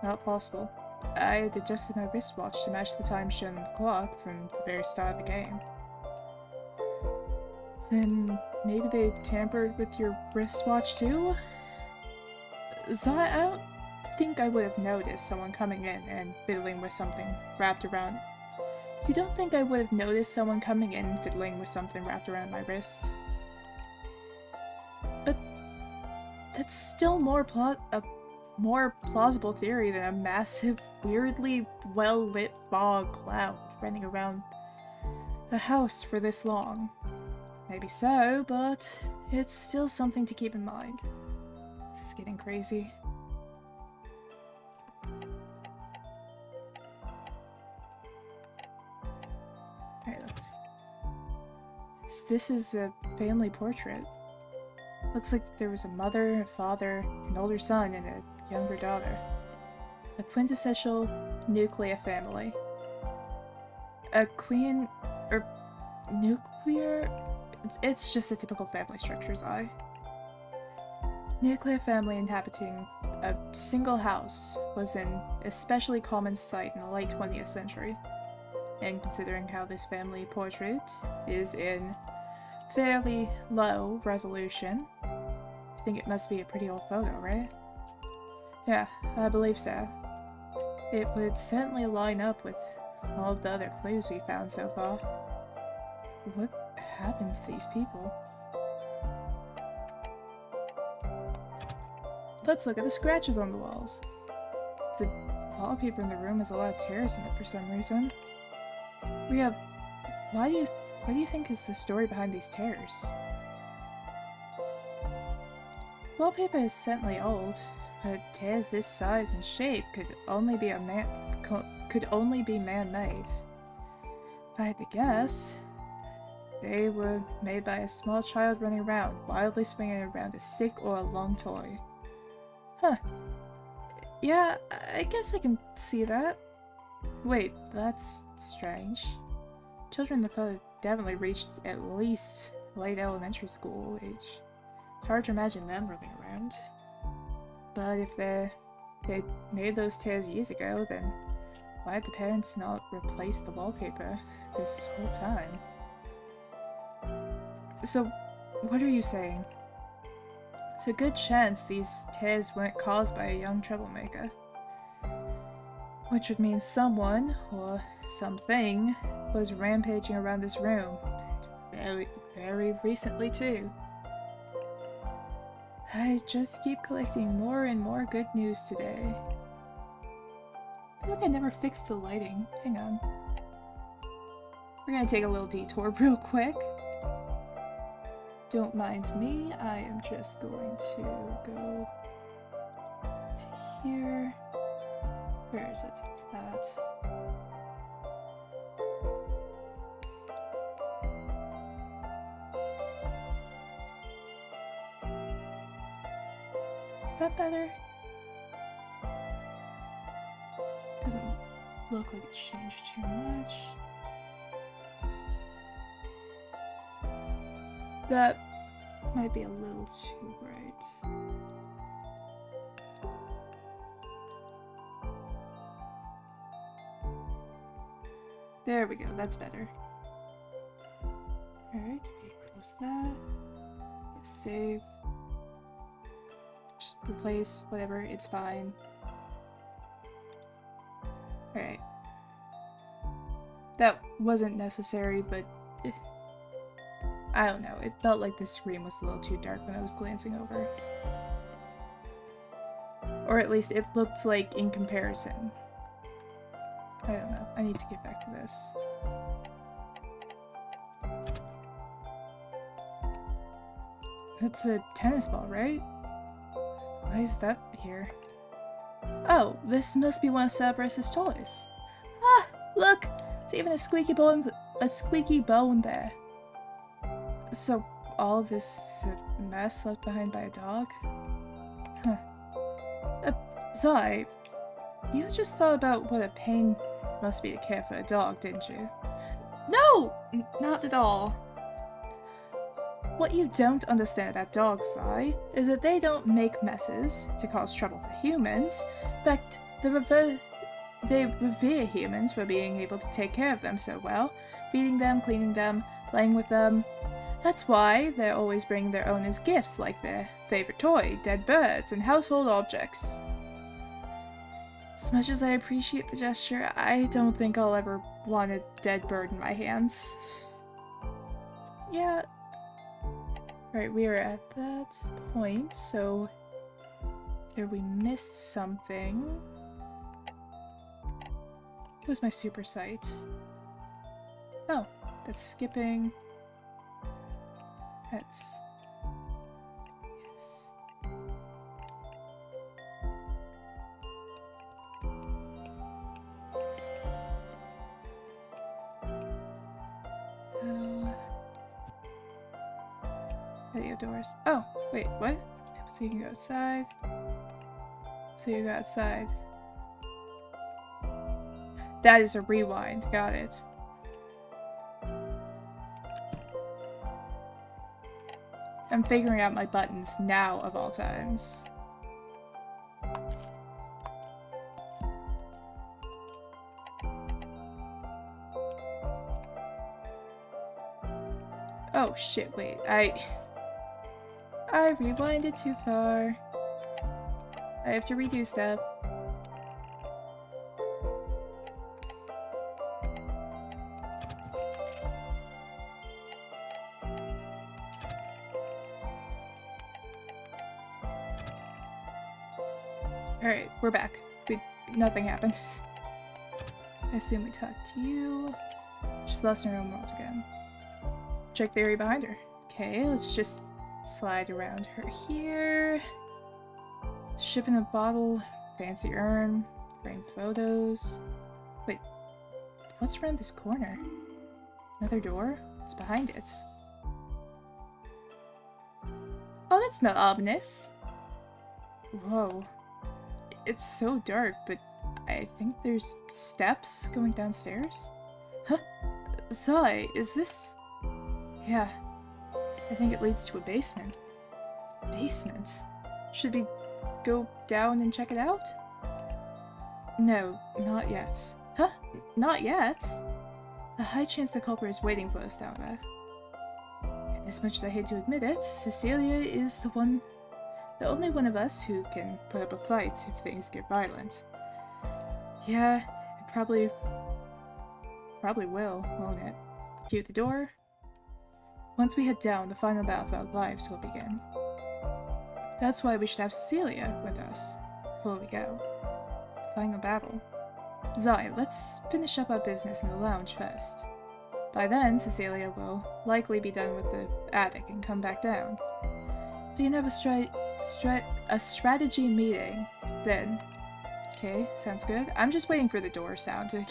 Not possible. I had adjusted my wristwatch to match the time shown on the clock from the very start of the game. Then maybe they tampered with your wristwatch too? Zai, I don't think I would have noticed someone coming in and fiddling with something wrapped around. You don't think I would have noticed someone coming in and fiddling with something wrapped around my wrist? But that's still a more plausible theory than a massive, weirdly well-lit fog cloud running around the house for this long. Maybe so, but it's still something to keep in mind. This is getting crazy. Alright, let's see. This is a family portrait. Looks like there was a mother, a father, an older son, and a younger daughter. A quintessential nuclear family. A queen... or... nuclear? It's just a typical family structure, Zai. Nuclear family inhabiting a single house was an especially common sight in the late 20th century. And considering how this family portrait is in fairly low resolution, I think it must be a pretty old photo, right? Yeah, I believe so. It would certainly line up with all of the other clues we found so far. What happened to these people? Let's look at the scratches on the walls. The wallpaper in the room has a lot of tears in it for some reason. Rhea, why do you What do you think is the story behind these tears? Wallpaper is certainly old, but tears this size and shape could only be man-made. If I had to guess, they were made by a small child running around, wildly swinging around a stick or a long toy. Huh. Yeah, I guess I can see that. Wait, that's strange. Children in the photo definitely reached at least late elementary school age. It's hard to imagine them running around. But if they made those tears years ago, then why had the parents not replaced the wallpaper this whole time? So, what are you saying? It's a good chance these tears weren't caused by a young troublemaker. Which would mean someone, or something, was rampaging around this room. Very, very recently, too. I just keep collecting more and more good news today. I feel like I never fixed the lighting. Hang on. We're gonna take a little detour real quick. Don't mind me, I am just going to go to here. Where is it? It's that. Is that better? Doesn't look like it's changed too much. That might be a little too bright. There we go, that's better. Alright, we close that. Save. Just replace, whatever, it's fine. Alright. That wasn't necessary, but I don't know, it felt like the screen was a little too dark when I was glancing over. Or at least it looked like in comparison. I don't know, I need to get back to this. That's a tennis ball, right? Why is that here? Oh, this must be one of Cerberus's toys. Ah, look! There's even a squeaky bone there. So, all of this is a mess left behind by a dog? Huh. Zai, you just thought about what a pain it must be to care for a dog, didn't you? No! Not at all. What you don't understand about dogs, Zai, is that they don't make messes to cause trouble for humans. In fact, they revere humans for being able to take care of them so well, feeding them, cleaning them, playing with them. That's why they're always bringing their owners gifts like their favorite toy, dead birds, and household objects. As much as I appreciate the gesture, I don't think I'll ever want a dead bird in my hands. Yeah. Alright, we are at that point, so either we missed something. What was my super sight? Oh, that's skipping. That's... yes. Patio doors. Oh, wait, what? So you can go outside. So you go outside. That is a rewind. Got it. I'm figuring out my buttons now, of all times. Oh shit, wait, I rewinded too far. I have to redo stuff. Alright, we're back. Nothing happened. I assume we talked to you. Just lost in our own world again. check the area behind her. Okay, let's just slide around her here. Ship in a bottle, fancy urn, frame photos. Wait, what's around this corner? Another door? What's behind it? Oh, that's not ominous. Whoa. It's so dark, but I think there's steps going downstairs? Huh? Zai, is this... Yeah. I think it leads to a basement. Basement? Should we go down and check it out? No, not yet. Huh? Not yet? A high chance the culprit is waiting for us down there. And as much as I hate to admit it, Cecilia is the only one of us who can put up a fight if things get violent. Yeah, it probably will, won't it? Cue the door. Once we head down, the final battle for our lives will begin. That's why we should have Cecilia with us before we go. Final battle. Zai, let's finish up our business in the lounge first. By then, Cecilia will likely be done with the attic and come back down. We can have a strategy meeting then. Okay, sounds good. I'm just waiting for the door sound to...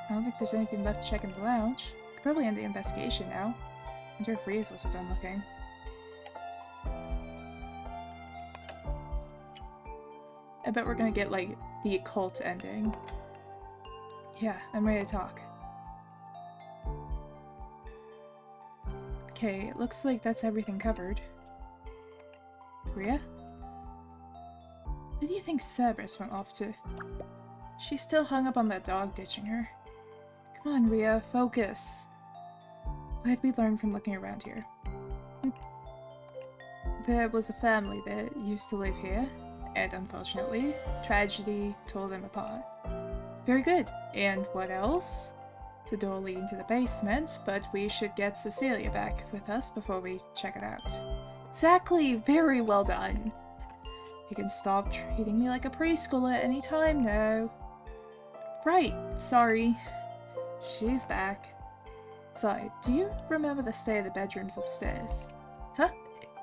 I don't think there's anything left to check in the lounge. Could probably end the investigation now. I wonder if Ria's also done looking. I bet we're gonna get, like, the occult ending. Yeah, I'm ready to talk. Okay, it looks like that's everything covered. Ria? Where do you think Cerberus went off to? She's still hung up on that dog ditching her. Come on, Ria, focus. What had we learned from looking around here? There was a family that used to live here, and unfortunately, tragedy tore them apart. Very good. And what else? It's a door leading to the basement, but we should get Cecilia back with us before we check it out. Exactly! Very well done! You can stop treating me like a preschooler any time now. Right, sorry. She's back. Zai, do you remember the state of the bedrooms upstairs? Huh?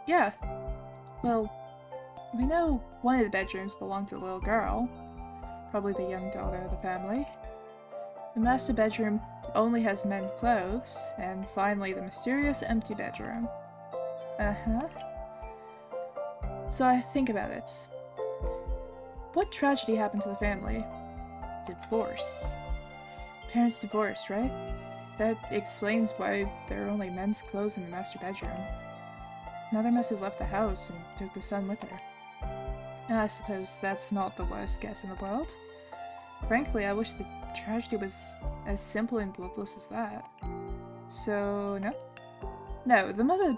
Yeah. Well, we know one of the bedrooms belonged to the little girl. Probably the young daughter of the family. The master bedroom only has men's clothes, and finally the mysterious empty bedroom. Uh-huh. So I think about it. What tragedy happened to the family? Divorce. Parents divorced, right? That explains why there are only men's clothes in the master bedroom. Mother must have left the house and took the son with her. I suppose that's not the worst guess in the world. Frankly, I wish the tragedy was as simple and bloodless as that. So, no? No, the mother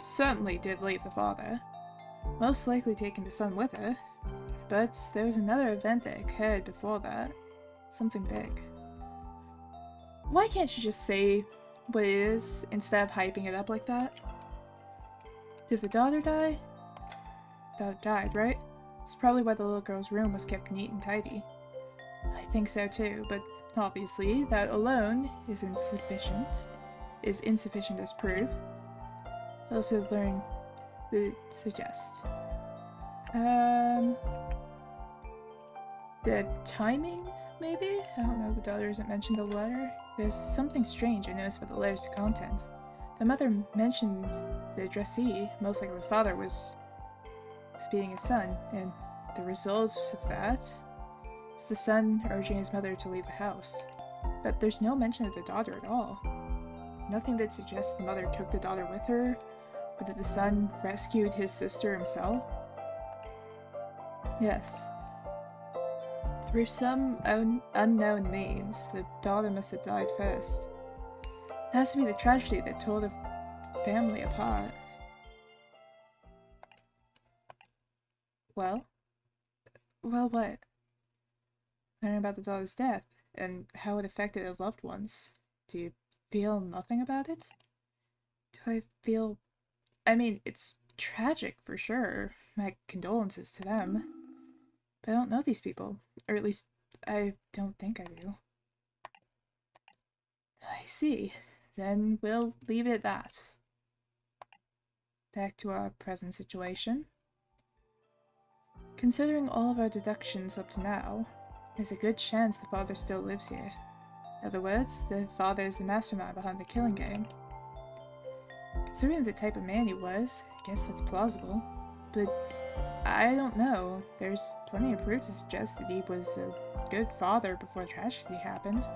certainly did leave the father. Most likely taking the son with her. But there was another event that occurred before that. Something big. Why can't you just say what it is instead of hyping it up like that? Did the daughter die? The daughter died, right? It's probably why the little girl's room was kept neat and tidy. I think so too, but obviously that alone is insufficient as proof. Also learn to suggest. The timing, maybe? I don't know, the daughter isn't mentioned in the letter. There's something strange I noticed about the letter's content. The mother mentioned the addressee, most likely the father, was beating his son, and the result of that is the son urging his mother to leave the house. But there's no mention of the daughter at all. Nothing that suggests the mother took the daughter with her, or that the son rescued his sister himself. Yes. Through some unknown means, the daughter must have died first. It has to be the tragedy that tore the family apart. Well? Well, what? Learning about the daughter's death, and how it affected her loved ones. Do you feel nothing about it? Do I feel... I mean, it's tragic for sure. My condolences to them. But I don't know these people. Or at least, I don't think I do. I see. Then we'll leave it at that. Back to our present situation. Considering all of our deductions up to now, there's a good chance the father still lives here. In other words, the father is the mastermind behind the killing game. Considering the type of man he was, I guess that's plausible. But I don't know. There's plenty of proof to suggest that he was a good father before tragedy happened.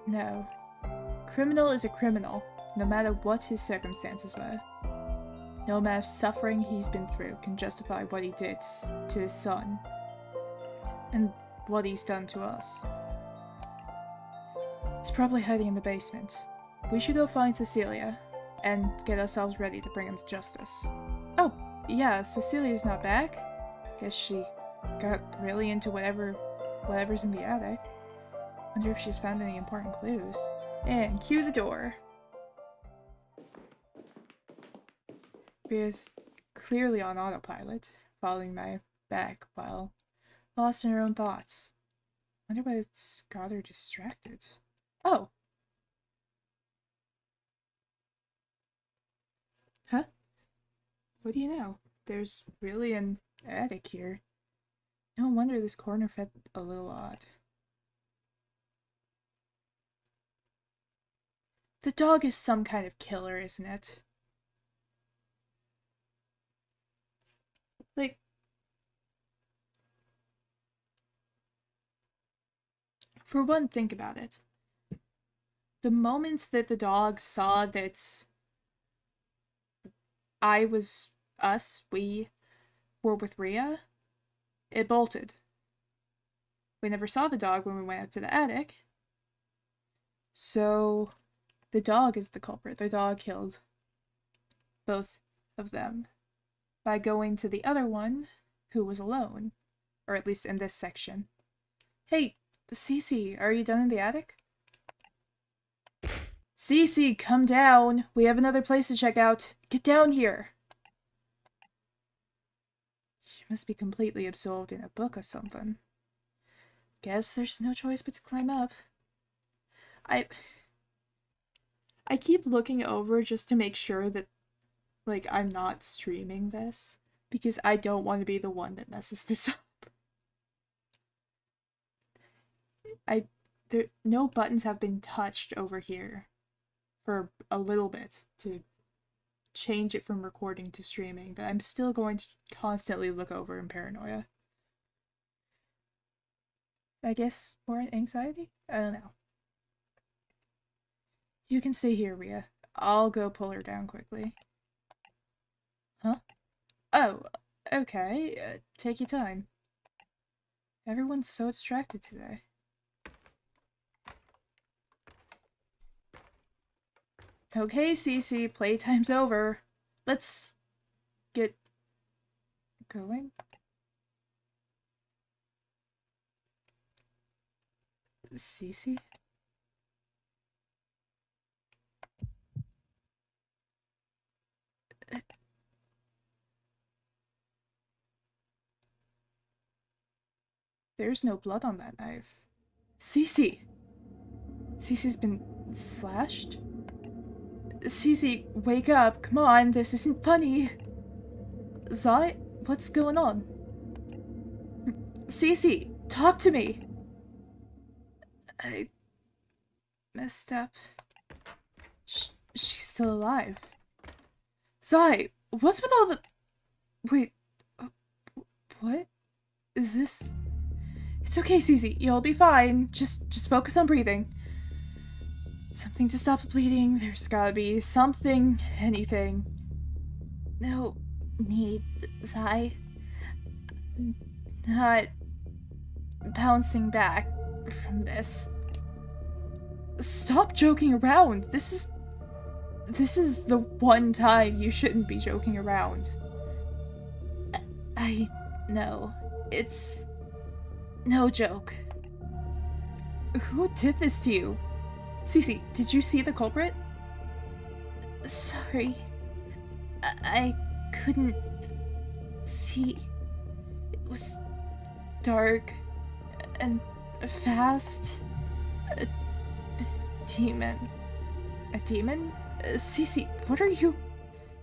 No. Criminal is a criminal, no matter what his circumstances were. No amount of suffering he's been through can justify what he did to his son. And what he's done to us. He's probably hiding in the basement. We should go find Cecilia, and get ourselves ready to bring him to justice. Oh, yeah, Cecilia's not back. Guess she got really into whatever's in the attic. Wonder if she's found any important clues. And cue the door. Ria's clearly on autopilot, following my back while lost in her own thoughts. Wonder what's got her distracted. Oh! Huh? What do you know? There's really an attic here. No wonder this corner felt a little odd. The dog is some kind of killer, isn't it? Like, for one, think about it. The moment that the dog saw that we were with Ria, it bolted. We never saw the dog when we went up to the attic. So, the dog is the culprit. The dog killed both of them by going to the other one who was alone. Or at least in this section. Hey, Cece, are you done in the attic? Cece, come down! We have another place to check out. Get down here! She must be completely absorbed in a book or something. Guess there's no choice but to climb up. I keep looking over just to make sure that, like, I'm not streaming this. Because I don't want to be the one that messes this up. No buttons have been touched over here for a little bit to change it from recording to streaming, but I'm still going to constantly look over in paranoia. I guess more anxiety? I don't know. You can stay here, Ria. I'll go pull her down quickly. Huh? Oh, okay. Take your time. Everyone's so distracted today. Okay, Cece, playtime's over. Let's get going. Cece? There's no blood on that knife. Cece! Cece's been slashed? Cece, wake up. Come on, this isn't funny. Zai, what's going on? Cece, talk to me. I messed up. She's still alive. Zai, what's with all the... Wait, what? Is this... It's okay, Cece, you'll be fine. Just focus on breathing. Something to stop the bleeding. There's gotta be something, anything. No need, Zai. Not bouncing back from this. Stop joking around. This is the one time you shouldn't be joking around. I know. It's no joke. Who did this to you? Cece, did you see the culprit? Sorry. I couldn't see. It was dark and fast. Demon. A demon? Cece, what are you?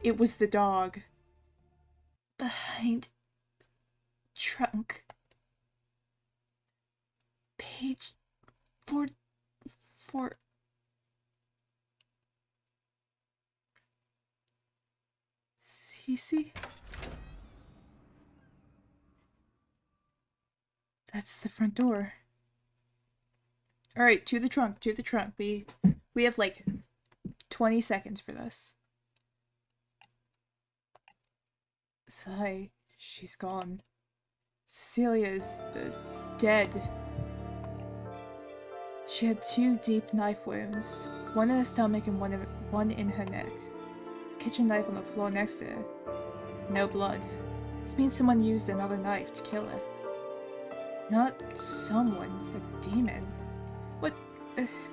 It was the dog. Behind trunk. Page 4. Cece? That's the front door. Alright, to the trunk, to the trunk. We have like 20 seconds for this. Sigh, she's gone. Cecilia is dead. She had 2 deep knife wounds, one in the stomach and one in her neck. Kitchen knife on the floor next to her. No blood. This means someone used another knife to kill her. Not someone, a demon. What?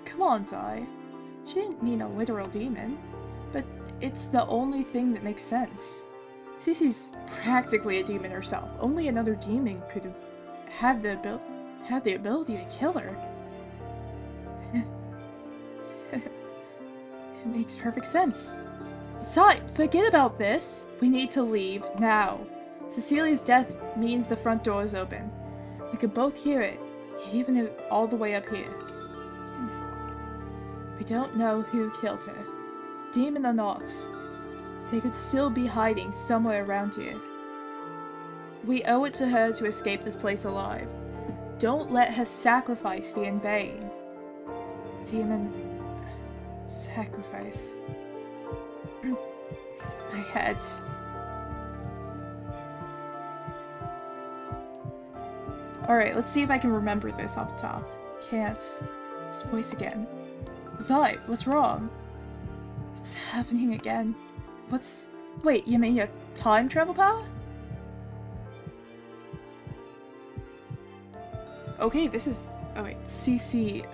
Come on, Zai. She didn't mean a literal demon, but it's the only thing that makes sense. Cece's practically a demon herself. Only another demon could have had the ability to kill her. It makes perfect sense. Zai, forget about this. We need to leave now. Cecilia's death means the front door is open. We could both hear it, even if all the way up here. We don't know who killed her. Demon or not, they could still be hiding somewhere around here. We owe it to her to escape this place alive. Don't let her sacrifice be in vain. Demon... sacrifice... My head... Alright, let's see if I can remember this off the top. Can't. His voice again. Zai, what's wrong? It's happening again. What's... Wait, you mean your time travel power? Okay, this is... Oh wait, CC...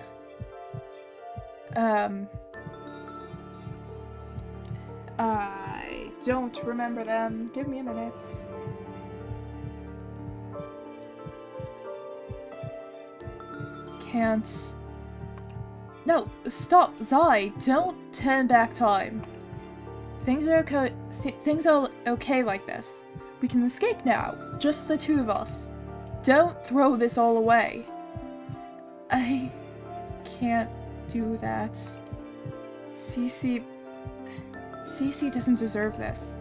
I don't remember them. Give me a minute. Can't... No, stop, Zai! Don't turn back time. Things are okay like this. We can escape now, just the 2 of us. Don't throw this all away. I can't do that. Cece doesn't deserve this.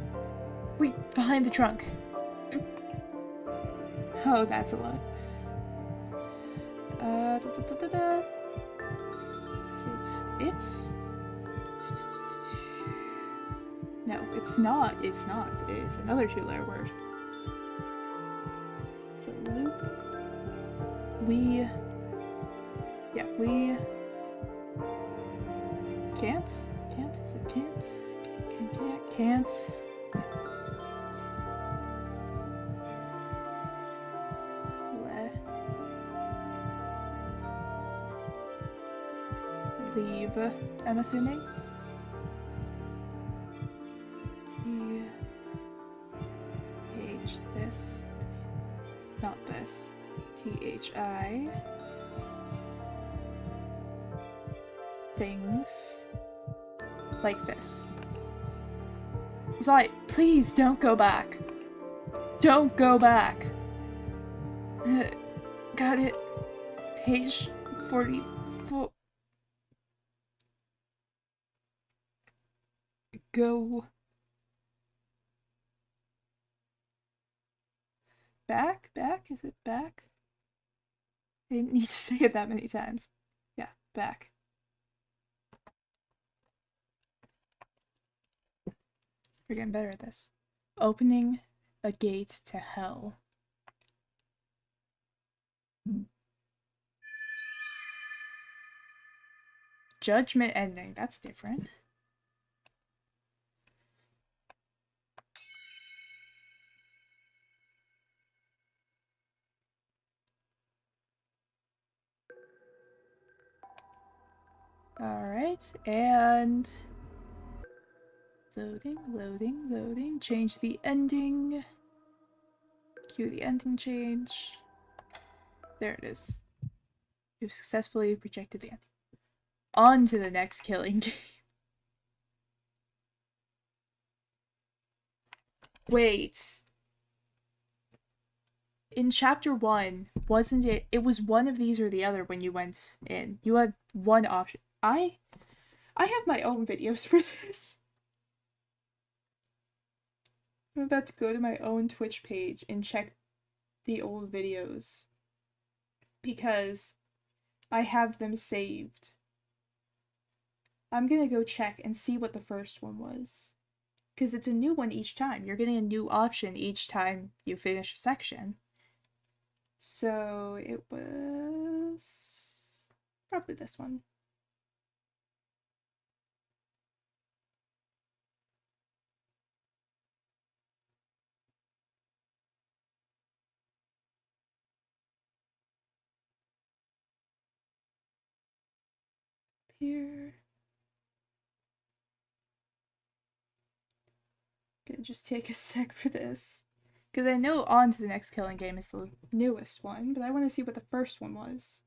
Wait, behind the trunk. Oh, that's a lot. It's... No, it's not. It's not. It's another 2-letter word. It's a loop. We... Can't? Can't? Is it can't? Can't? Leave, I'm assuming. This. Not this. THI. Things. Like this. Zai, please don't go back. Don't go back. Got it. Page 44. Go. Back? Back? Is it back? I didn't need to say it that many times. Yeah, back. We're getting better at this. Opening a gate to hell. Judgment ending. That's different. Alright, and... Loading, loading, loading. Change the ending. Cue the ending change. There it is. You've successfully projected the ending. on to the next killing game. Wait. In chapter 1, wasn't it? It was one of these or the other when you went in. You had one option. I have my own videos for this. I'm about to go to my own Twitch page and check the old videos because I have them saved. I'm gonna go check and see what the first one was. Because it's a new one each time. You're getting a new option each time you finish a section. So it was probably this one. Here. Gonna just take a sec for this. Because I know On to the Next Killing Game is the newest one, but I want to see what the first one was.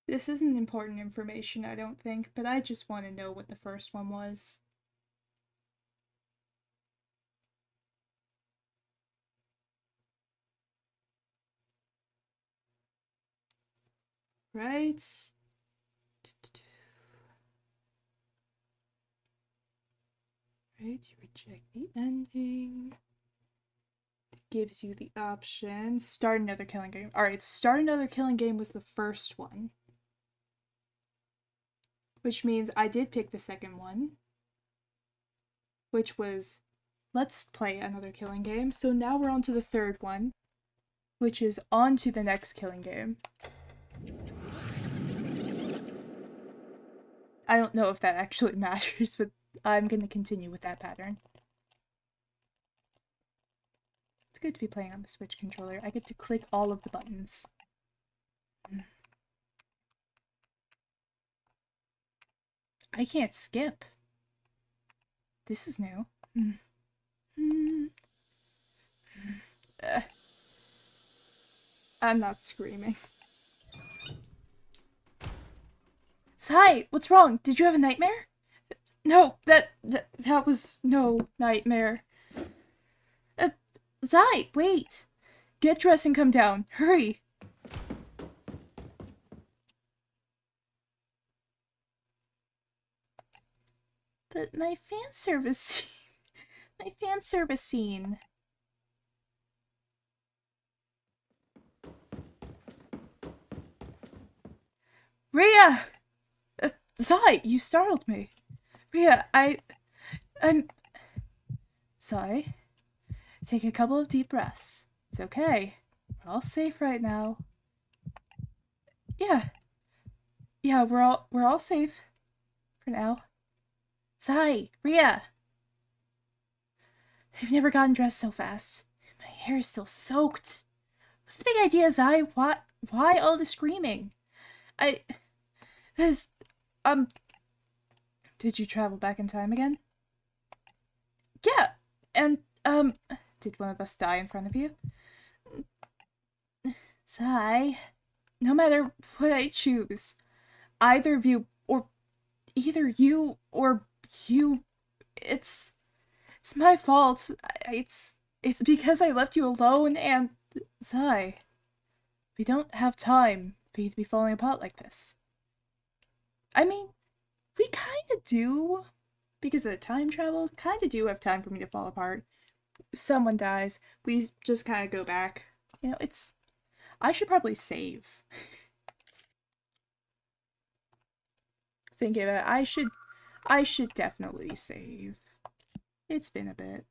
This isn't important information, I don't think, but I just want to know what the first one was. Right? Right, you reject the ending. It gives you the option. Start another killing game. Alright, start another killing game was the first one. Which means I did pick the second one. Which was, let's play another killing game. So now we're on to the third one. Which is on to the next killing game. I don't know if that actually matters, but I'm gonna continue with that pattern. It's good to be playing on the Switch controller. I get to click all of the buttons. I can't skip. This is new. I'm not screaming. Sai, what's wrong? Did you have a nightmare? No, that was no nightmare. Zai, wait! Get dressed and come down. Hurry! But my fan service scene... my fan service scene... Rhea! Zai, you startled me. Rhea, I'm... Zai, take a couple of deep breaths. It's okay. We're all safe right now. Yeah. Yeah, we're all safe. For now. Zai, Rhea! I've never gotten dressed so fast. My hair is still soaked. What's the big idea, Zai? Why all the screaming? There's, did you travel back in time again? Yeah, and, did one of us die in front of you? Zai, no matter what I choose, either you, it's my fault. It's because I left you alone and, Zai, we don't have time for you to be falling apart like this. I mean, we kinda do, because of the time travel, kinda do have time for me to fall apart. If someone dies, we just kinda go back. You know, I should probably save. Thinking about it, I should definitely save. It's been a bit.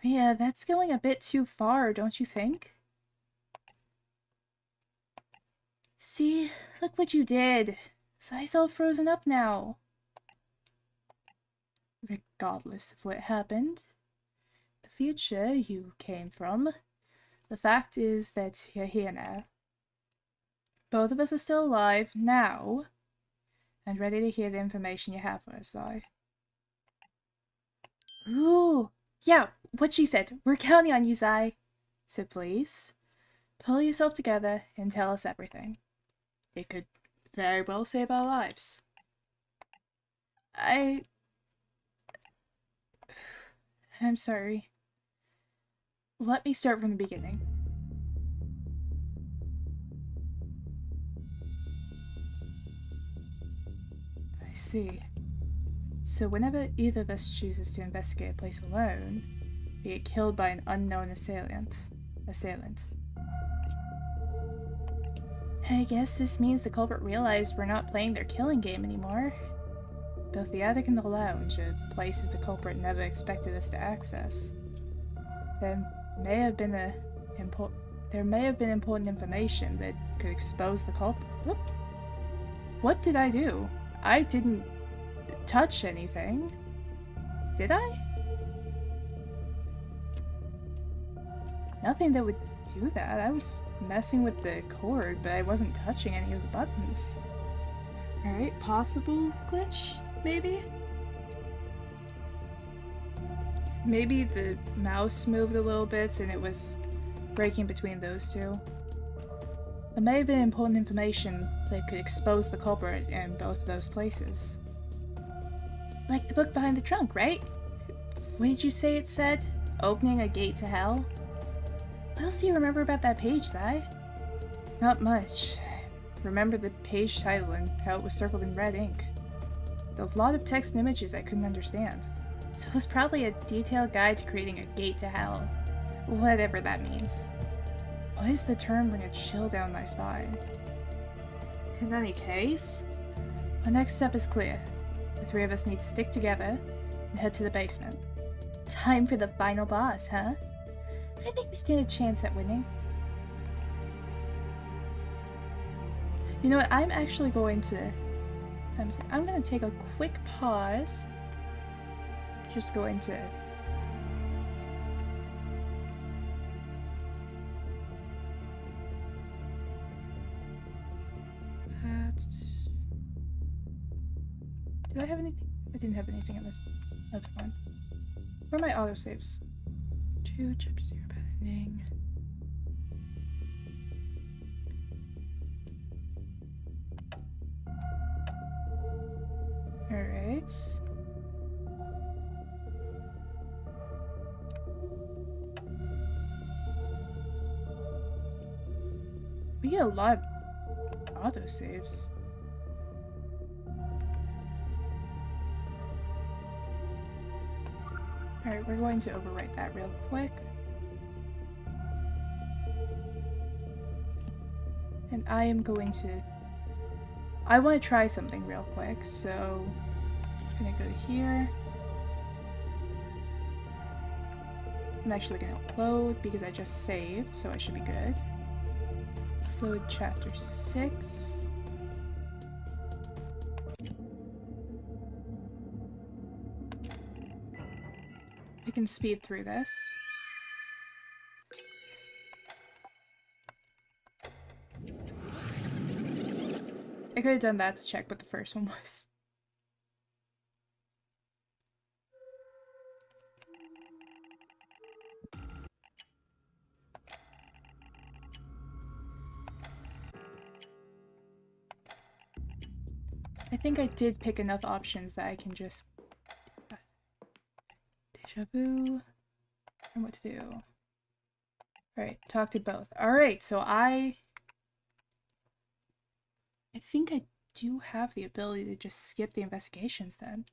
Yeah, that's going a bit too far, don't you think? See? Look what you did. Zai's all frozen up now. Regardless of what happened, the future you came from, the fact is that you're here now. Both of us are still alive now, and ready to hear the information you have for us, Zai. Ooh, yeah, what she said. We're counting on you, Zai. So please, pull yourself together and tell us everything. It could very well save our lives. I'm sorry. Let me start from the beginning. I see. So whenever either of us chooses to investigate a place alone, we get killed by an unknown assailant. I guess this means the culprit realized we're not playing their killing game anymore. Both the attic and the lounge are places the culprit never expected us to access. There may have been important information that could expose the culprit. Whoop. What did I do? I didn't touch anything. Did I? Nothing that would do that. I was messing with the cord, but I wasn't touching any of the buttons. Alright, possible glitch, maybe? Maybe the mouse moved a little bit and it was breaking between those two. There may have been important information that could expose the culprit in both of those places. Like the book behind the trunk, right? What did you say it said? Opening a gate to hell? What else do you remember about that page, Zai? Not much. Remember the page title and how it was circled in red ink. There was a lot of text and images I couldn't understand. So it was probably a detailed guide to creating a gate to hell. Whatever that means. Why does the term bring a chill down my spine? In any case, our next step is clear. The three of us need to stick together and head to the basement. Time for the final boss, huh? I think we stand a chance at winning. You know what? I'm actually going to... I'm going to take a quick pause. Just going to... Did I have anything? I didn't have anything in this other one. Where are my autosaves? 2, chapter 0, patenting. Alright. We get a lot of autosaves. Alright, we're going to overwrite that real quick. And I am going to... I want to try something real quick, so... I'm gonna go to here. I'm actually gonna upload because I just saved, so I should be good. Let's load chapter 6. We can speed through this. I could have done that to check what the first one was. I think I did pick enough options that I can just... Deja vu. And what to do. Alright, talk to both. Alright, so I think I do have the ability to just skip the investigations then.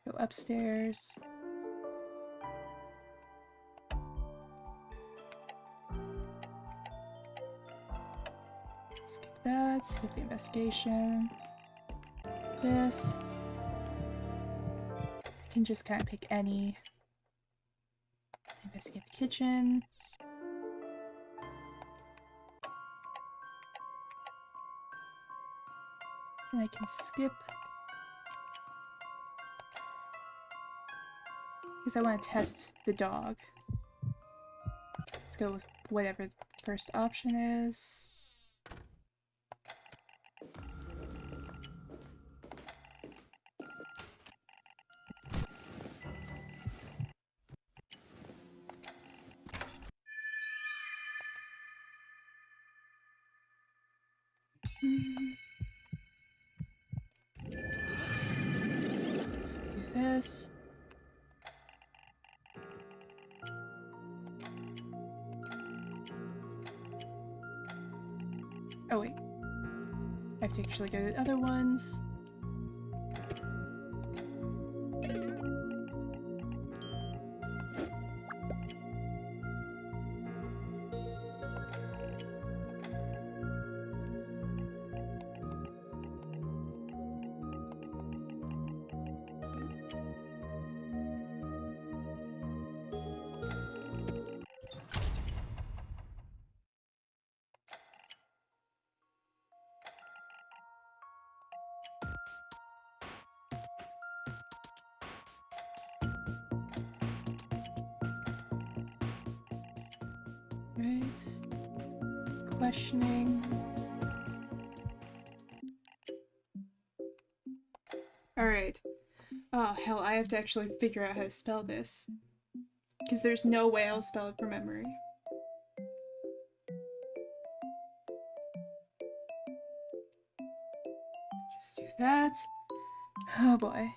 Go upstairs. Skip that, skip the investigation. This. I can just kind of pick any Investigate the kitchen. And I can skip. Because I want to test the dog. Let's go with whatever the first option is. Do this. Oh wait. I have to actually go to the other ones. Right. Questioning. Alright. Oh, hell, I have to actually figure out how to spell this. Because there's no way I'll spell it from memory. Just do that. Oh boy.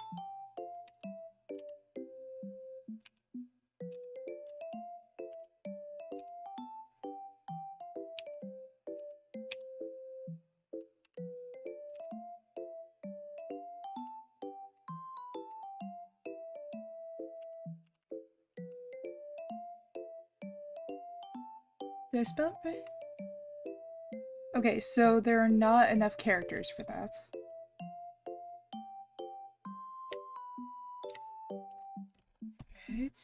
Did I spell it right? Okay, so there are not enough characters for that. Right.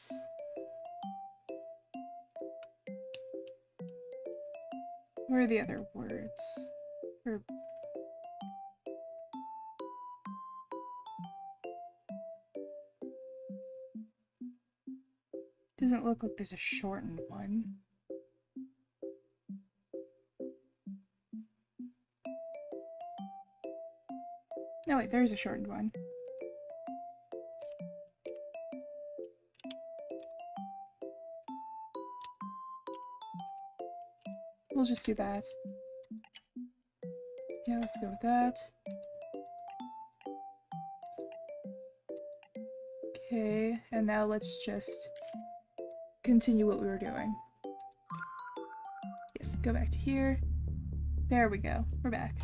Where are the other words? Or... Doesn't look like there's a shortened one. No, wait, there is a shortened one. We'll just do that. Yeah, let's go with that. Okay, and now let's just continue what we were doing. Yes, go back to here. There we go. We're back.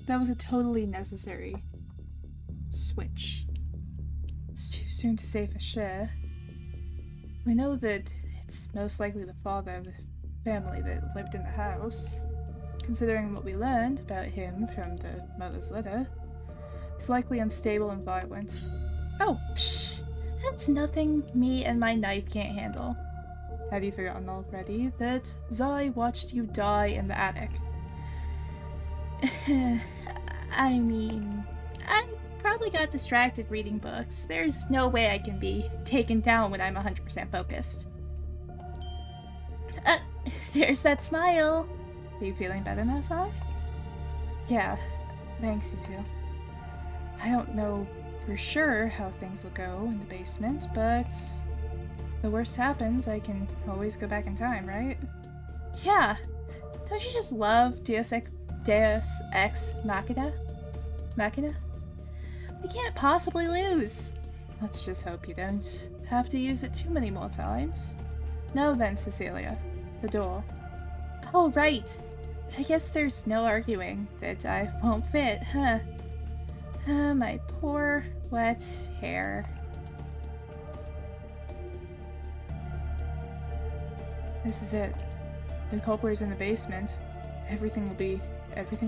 That was a totally necessary switch. It's too soon to say for sure. We know that it's most likely the father of the family that lived in the house. Considering what we learned about him from the mother's letter, he's likely unstable and violent. Oh, psh! That's nothing me and my knife can't handle. Have you forgotten already that Zai watched you die in the attic? I mean, I probably got distracted reading books. There's no way I can be taken down when I'm 100% focused. There's that smile. Are you feeling better now, Zai? Yeah, thanks, you two. I don't know for sure how things will go in the basement, but if the worst happens, I can always go back in time, right? Yeah. Don't you just love Deus Ex Machina? We can't possibly lose. Let's just hope you don't have to use it too many more times. Now then, Cecilia. The door. Oh, right. I guess there's no arguing that I won't fit, huh? My poor, wet hair. This is it. The culprit is in the basement. Everything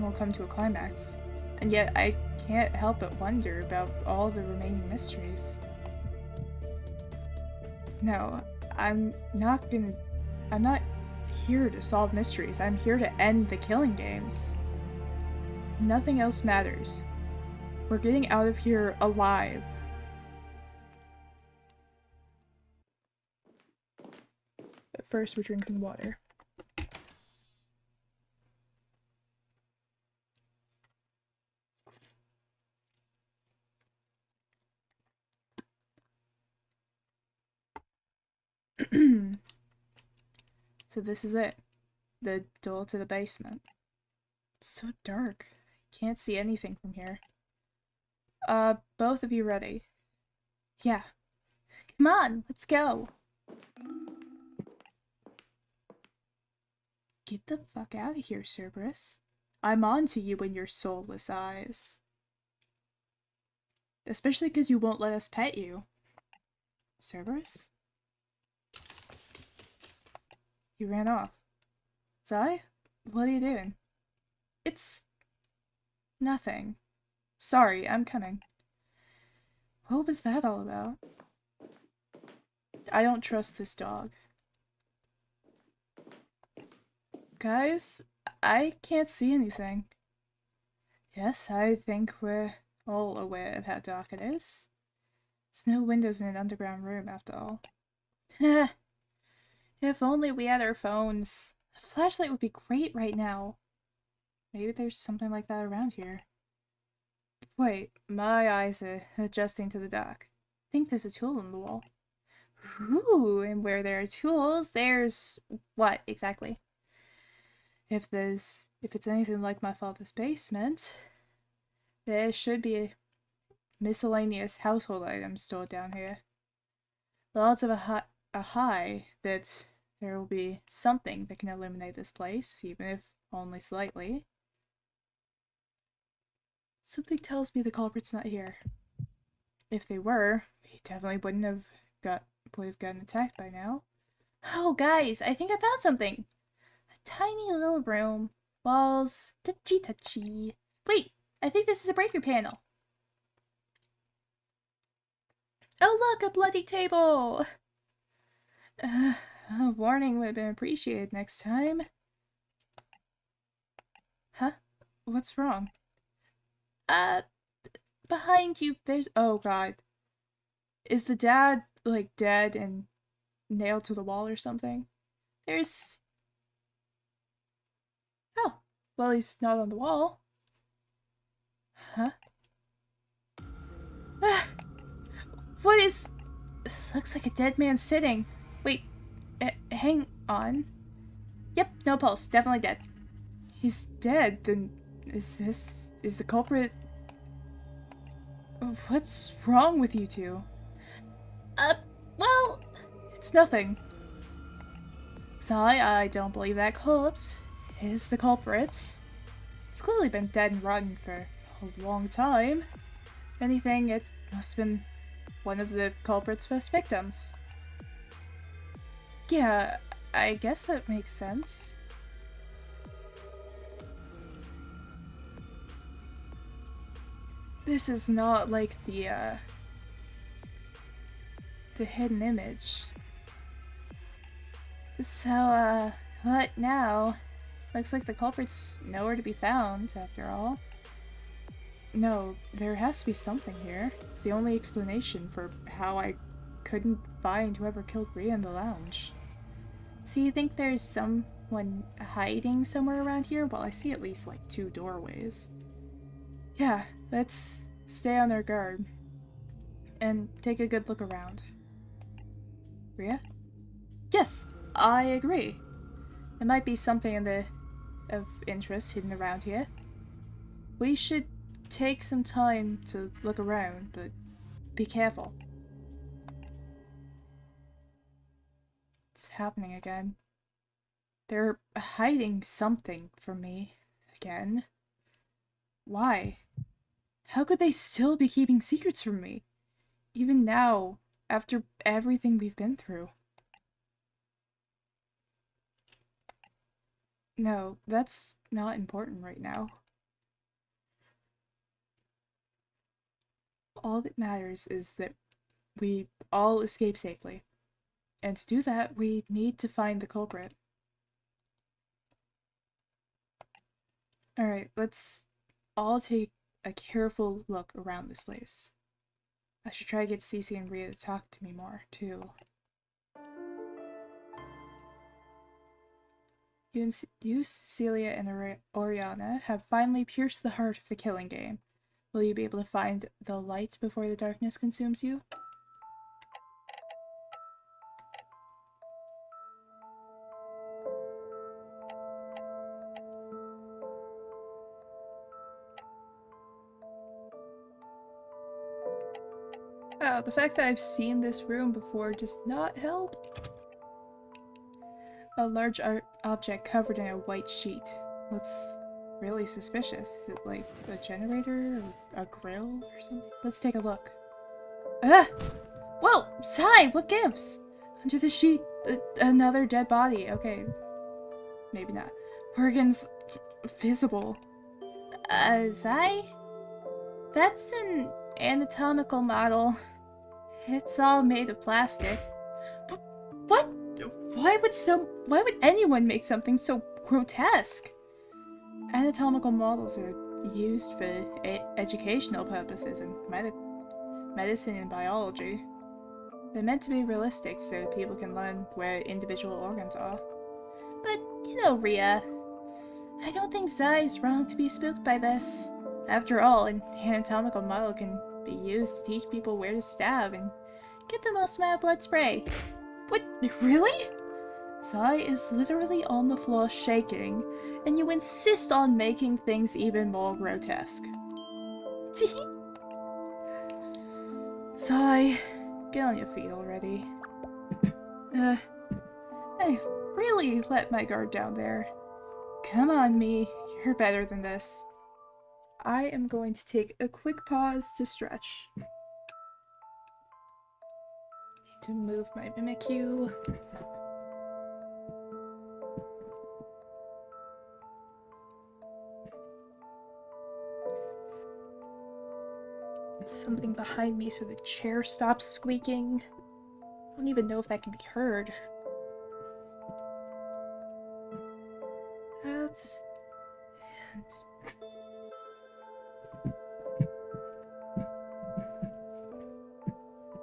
will come to a climax. And yet I can't help but wonder about all the remaining mysteries. No, I'm not here to solve mysteries. I'm here to end the killing games. Nothing else matters. We're getting out of here alive. But first, we're drinking water. So this is it. The door to the basement. It's so dark. Can't see anything from here. Both of you ready? Yeah. Come on, let's go. Get the fuck out of here, Cerberus. I'm on to you and your soulless eyes. Especially because you won't let us pet you. Cerberus? You ran off. Zai? What are you doing? It's... nothing. Sorry, I'm coming. What was that all about? I don't trust this dog. Guys, I can't see anything. Yes, I think we're all aware of how dark it is. There's no windows in an underground room, after all. If only we had our phones. A flashlight would be great right now. Maybe there's something like that around here. Wait, my eyes are adjusting to the dark. I think there's a tool on the wall. Ooh, and where there are tools, there's... what, exactly? If it's anything like my father's basement, there should be miscellaneous household items stored down here. The odds of a high that there will be something that can illuminate this place, even if only slightly. Something tells me the culprit's not here. If they were, he definitely would have gotten attacked by now. Oh, guys, I think I found something. A tiny little room. Walls. Touchy touchy. Wait, I think this is a breaker panel. Oh, look, a bloody table. A warning would have been appreciated next time. Huh? What's wrong? Behind you, there's... oh god. Is the dad, like, dead and nailed to the wall or something? There's... oh, well, he's not on the wall. Huh? Ah, what is... looks like a dead man sitting. Wait, hang on. Yep, no pulse. Definitely dead. He's dead, then is the culprit... what's wrong with you two? Well... it's nothing. Sigh, I don't believe that corpse is the culprit. It's clearly been dead and rotten for a long time. If anything, it must have been one of the culprit's first victims. Yeah, I guess that makes sense. This is not like the hidden image. So, what now? Looks like the culprit's nowhere to be found, after all. No, there has to be something here. It's the only explanation for how I couldn't find whoever killed Rhea in the lounge. So you think there's someone hiding somewhere around here? Well, I see at least like 2 doorways. Yeah, let's stay on our guard. And take a good look around. Rhea? Yes, I agree. There might be something of interest hidden around here. We should take some time to look around, but be careful. It's happening again. They're hiding something from me again. Why? How could they still be keeping secrets from me? Even now, after everything we've been through. No, that's not important right now. All that matters is that we all escape safely. And to do that, we need to find the culprit. Alright, let's all take a careful look around this place. I should try to get Cece and Rhea to talk to me more, too. You, Cecilia, and Oriana have finally pierced the heart of the killing game. Will you be able to find the light before the darkness consumes you? Oh, the fact that I've seen this room before does not help. A large object covered in a white sheet. Looks really suspicious. Is it like a generator or a grill or something? Let's take a look. Ah! Whoa! Sai! What gives? Under the sheet, another dead body. Okay. Maybe not. Organs visible. Sai? That's an anatomical model. It's all made of plastic. But what? Why would anyone make something so grotesque? Anatomical models are used for educational purposes in medicine and biology. They're meant to be realistic so people can learn where individual organs are. But, you know, Rhea, I don't think Zai's wrong to be spooked by this. After all, an anatomical model can be used to teach people where to stab and get the most amount of blood spray. What? Really? Zai is literally on the floor shaking, and you insist on making things even more grotesque. Zai, get on your feet already. I really let my guard down there. Come on, me. You're better than this. I am going to take a quick pause to stretch. Need to move my Mimikyu. Something behind me so the chair stops squeaking. I don't even know if that can be heard. That's... and...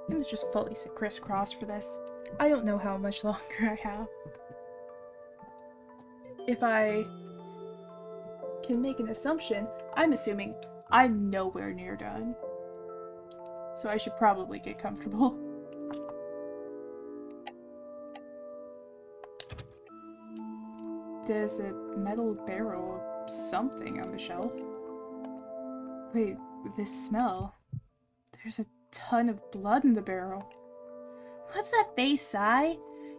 I'm gonna just fully sit crisscross for this. I don't know how much longer I have. If I can make an assumption, I'm assuming I'm nowhere near done. So I should probably get comfortable. There's a metal barrel of something on the shelf. Wait, this smell. There's a ton of blood in the barrel. What's that face, Sai?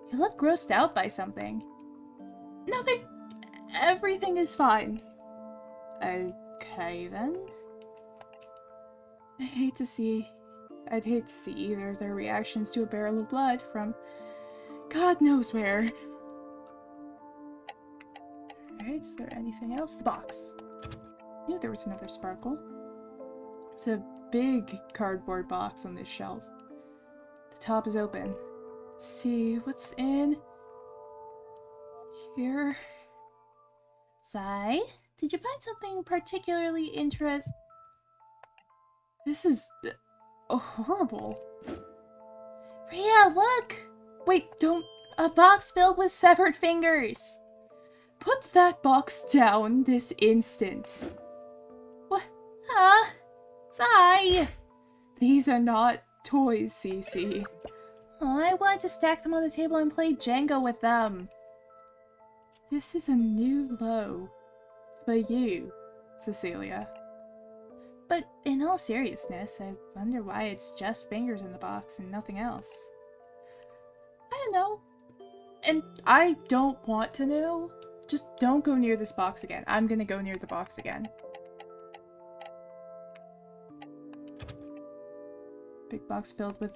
You look grossed out by something. Nothing. Everything is fine. Okay, then. I'd hate to see either of their reactions to a barrel of blood from God knows where. Alright, is there anything else? The box. Knew there was another sparkle. It's a big cardboard box on this shelf. The top is open. Let's see what's in here. Sai, did you find something particularly interesting? This is horrible. Rhea, look! Wait, don't... A box filled with severed fingers! Put that box down this instant. What? Huh? Sai! These are not toys, Cece. Oh, I wanted to stack them on the table and play Jenga with them. This is a new low. For you, Cecilia. But in all seriousness, I wonder why it's just fingers in the box and nothing else. I don't know. And I don't want to know. Just don't go near this box again. I'm gonna go near the box again. Big box filled with...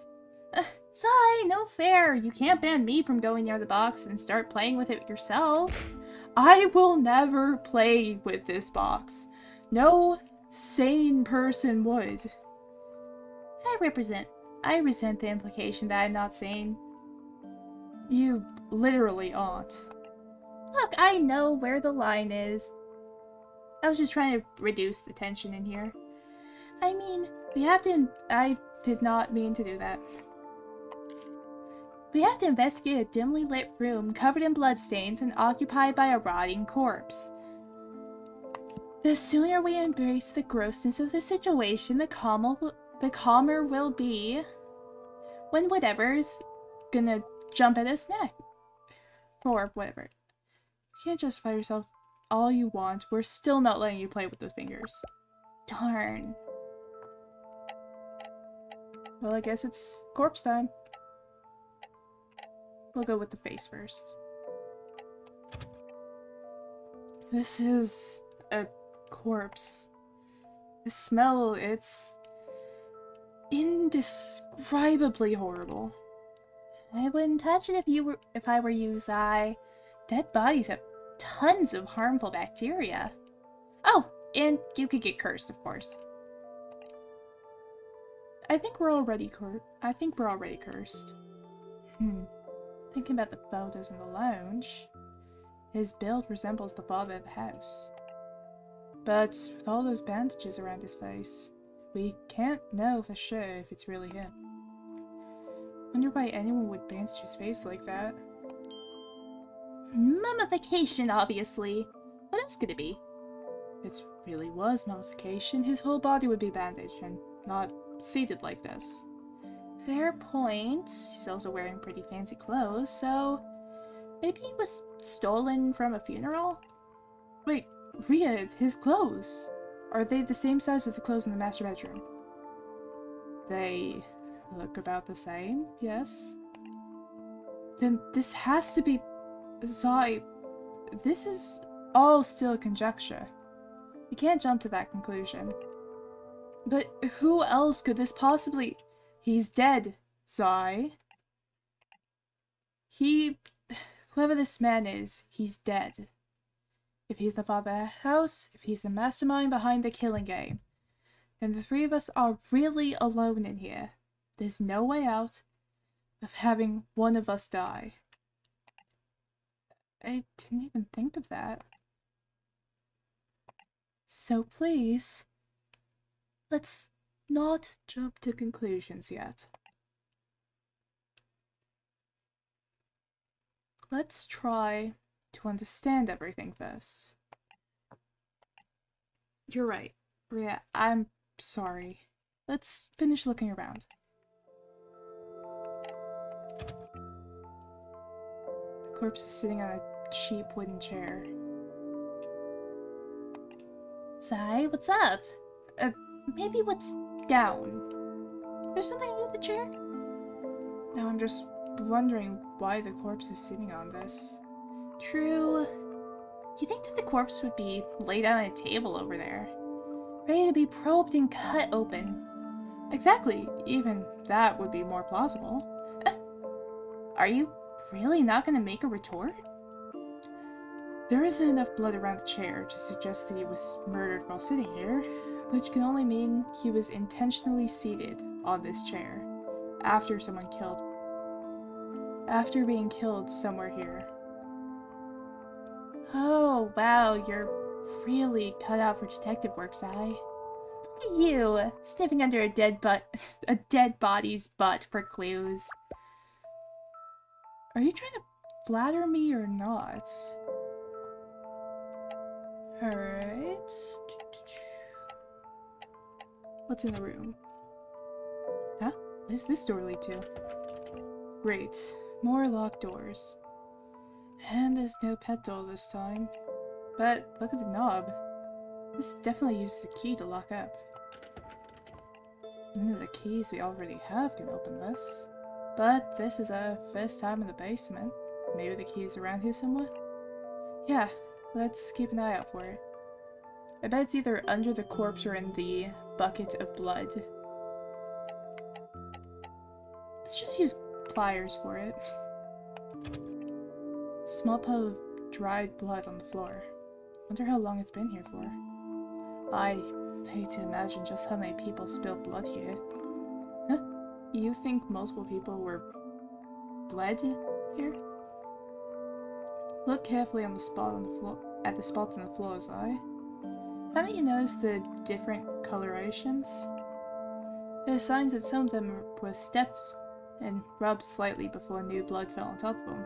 Sai, no fair! You can't ban me from going near the box and start playing with it yourself. I will never play with this box. No sane person would. I resent the implication that I'm not sane. You literally aren't. Look, I know where the line is. I was just trying to reduce the tension in here. I mean, I did not mean to do that. We have to investigate a dimly lit room covered in bloodstains and occupied by a rotting corpse. The sooner we embrace the grossness of the situation, the calmer we'll be when whatever's gonna jump at us next. Or whatever. You can't justify yourself all you want. We're still not letting you play with the fingers. Darn. Well, I guess it's corpse time. We'll go with the face first. This is a corpse. The smell, it's indescribably horrible. I wouldn't touch it if I were you, Zai. Dead bodies have tons of harmful bacteria. Oh, and you could get cursed, of course. I think we're already cursed. Thinking about the photos in the lounge, his build resembles the father of the house. But with all those bandages around his face, we can't know for sure if it's really him. Wonder why anyone would bandage his face like that. Mummification, obviously. What else could it be? If it really was mummification, his whole body would be bandaged and not seated like this. Fair point. He's also wearing pretty fancy clothes, so maybe he was stolen from a funeral? Wait, Rhea, his clothes. Are they the same size as the clothes in the master bedroom? They look about the same, yes. Then this has to be... Zai, this is all still conjecture. You can't jump to that conclusion. But who else could this possibly... He's dead, Zai. Whoever this man is, he's dead. If he's the father of the house, if he's the mastermind behind the killing game, then the three of us are really alone in here. There's no way out of having one of us die. I didn't even think of that. So please, let's not jump to conclusions yet. Let's try to understand everything first. You're right, Rhea. I'm sorry. Let's finish looking around. The corpse is sitting on a cheap wooden chair. Zai, what's up? Maybe what's down? There's something under the chair? Now I'm just wondering why the corpse is sitting on this. True. You think that the corpse would be laid out on a table over there, ready to be probed and cut open? Exactly. Even that would be more plausible. Are you really not going to make a retort? There isn't enough blood around the chair to suggest that he was murdered while sitting here, which can only mean he was intentionally seated on this chair after being killed somewhere here. Oh, wow, you're really cut out for detective work, Zai. Look at you, sniffing under a dead body's butt for clues. Are you trying to flatter me or not? Alright. What's in the room? Huh? What does this door lead to? Great. More locked doors. And there's no pet door this time. But look at the knob. This definitely uses the key to lock up. None of the keys we already have can open this. But this is our first time in the basement. Maybe the key's around here somewhere? Yeah, let's keep an eye out for it. I bet it's either under the corpse or in the bucket of blood. Let's just use pliers for it. Small puddle of dried blood on the floor. Wonder how long it's been here for. I hate to imagine just how many people spilled blood here. Huh? You think multiple people were bled Here. Look carefully on the spot on the floor at the spots on the floor, Zai. Haven't you noticed the different colorations? There are signs that some of them were stepped and rubbed slightly before new blood fell on top of them.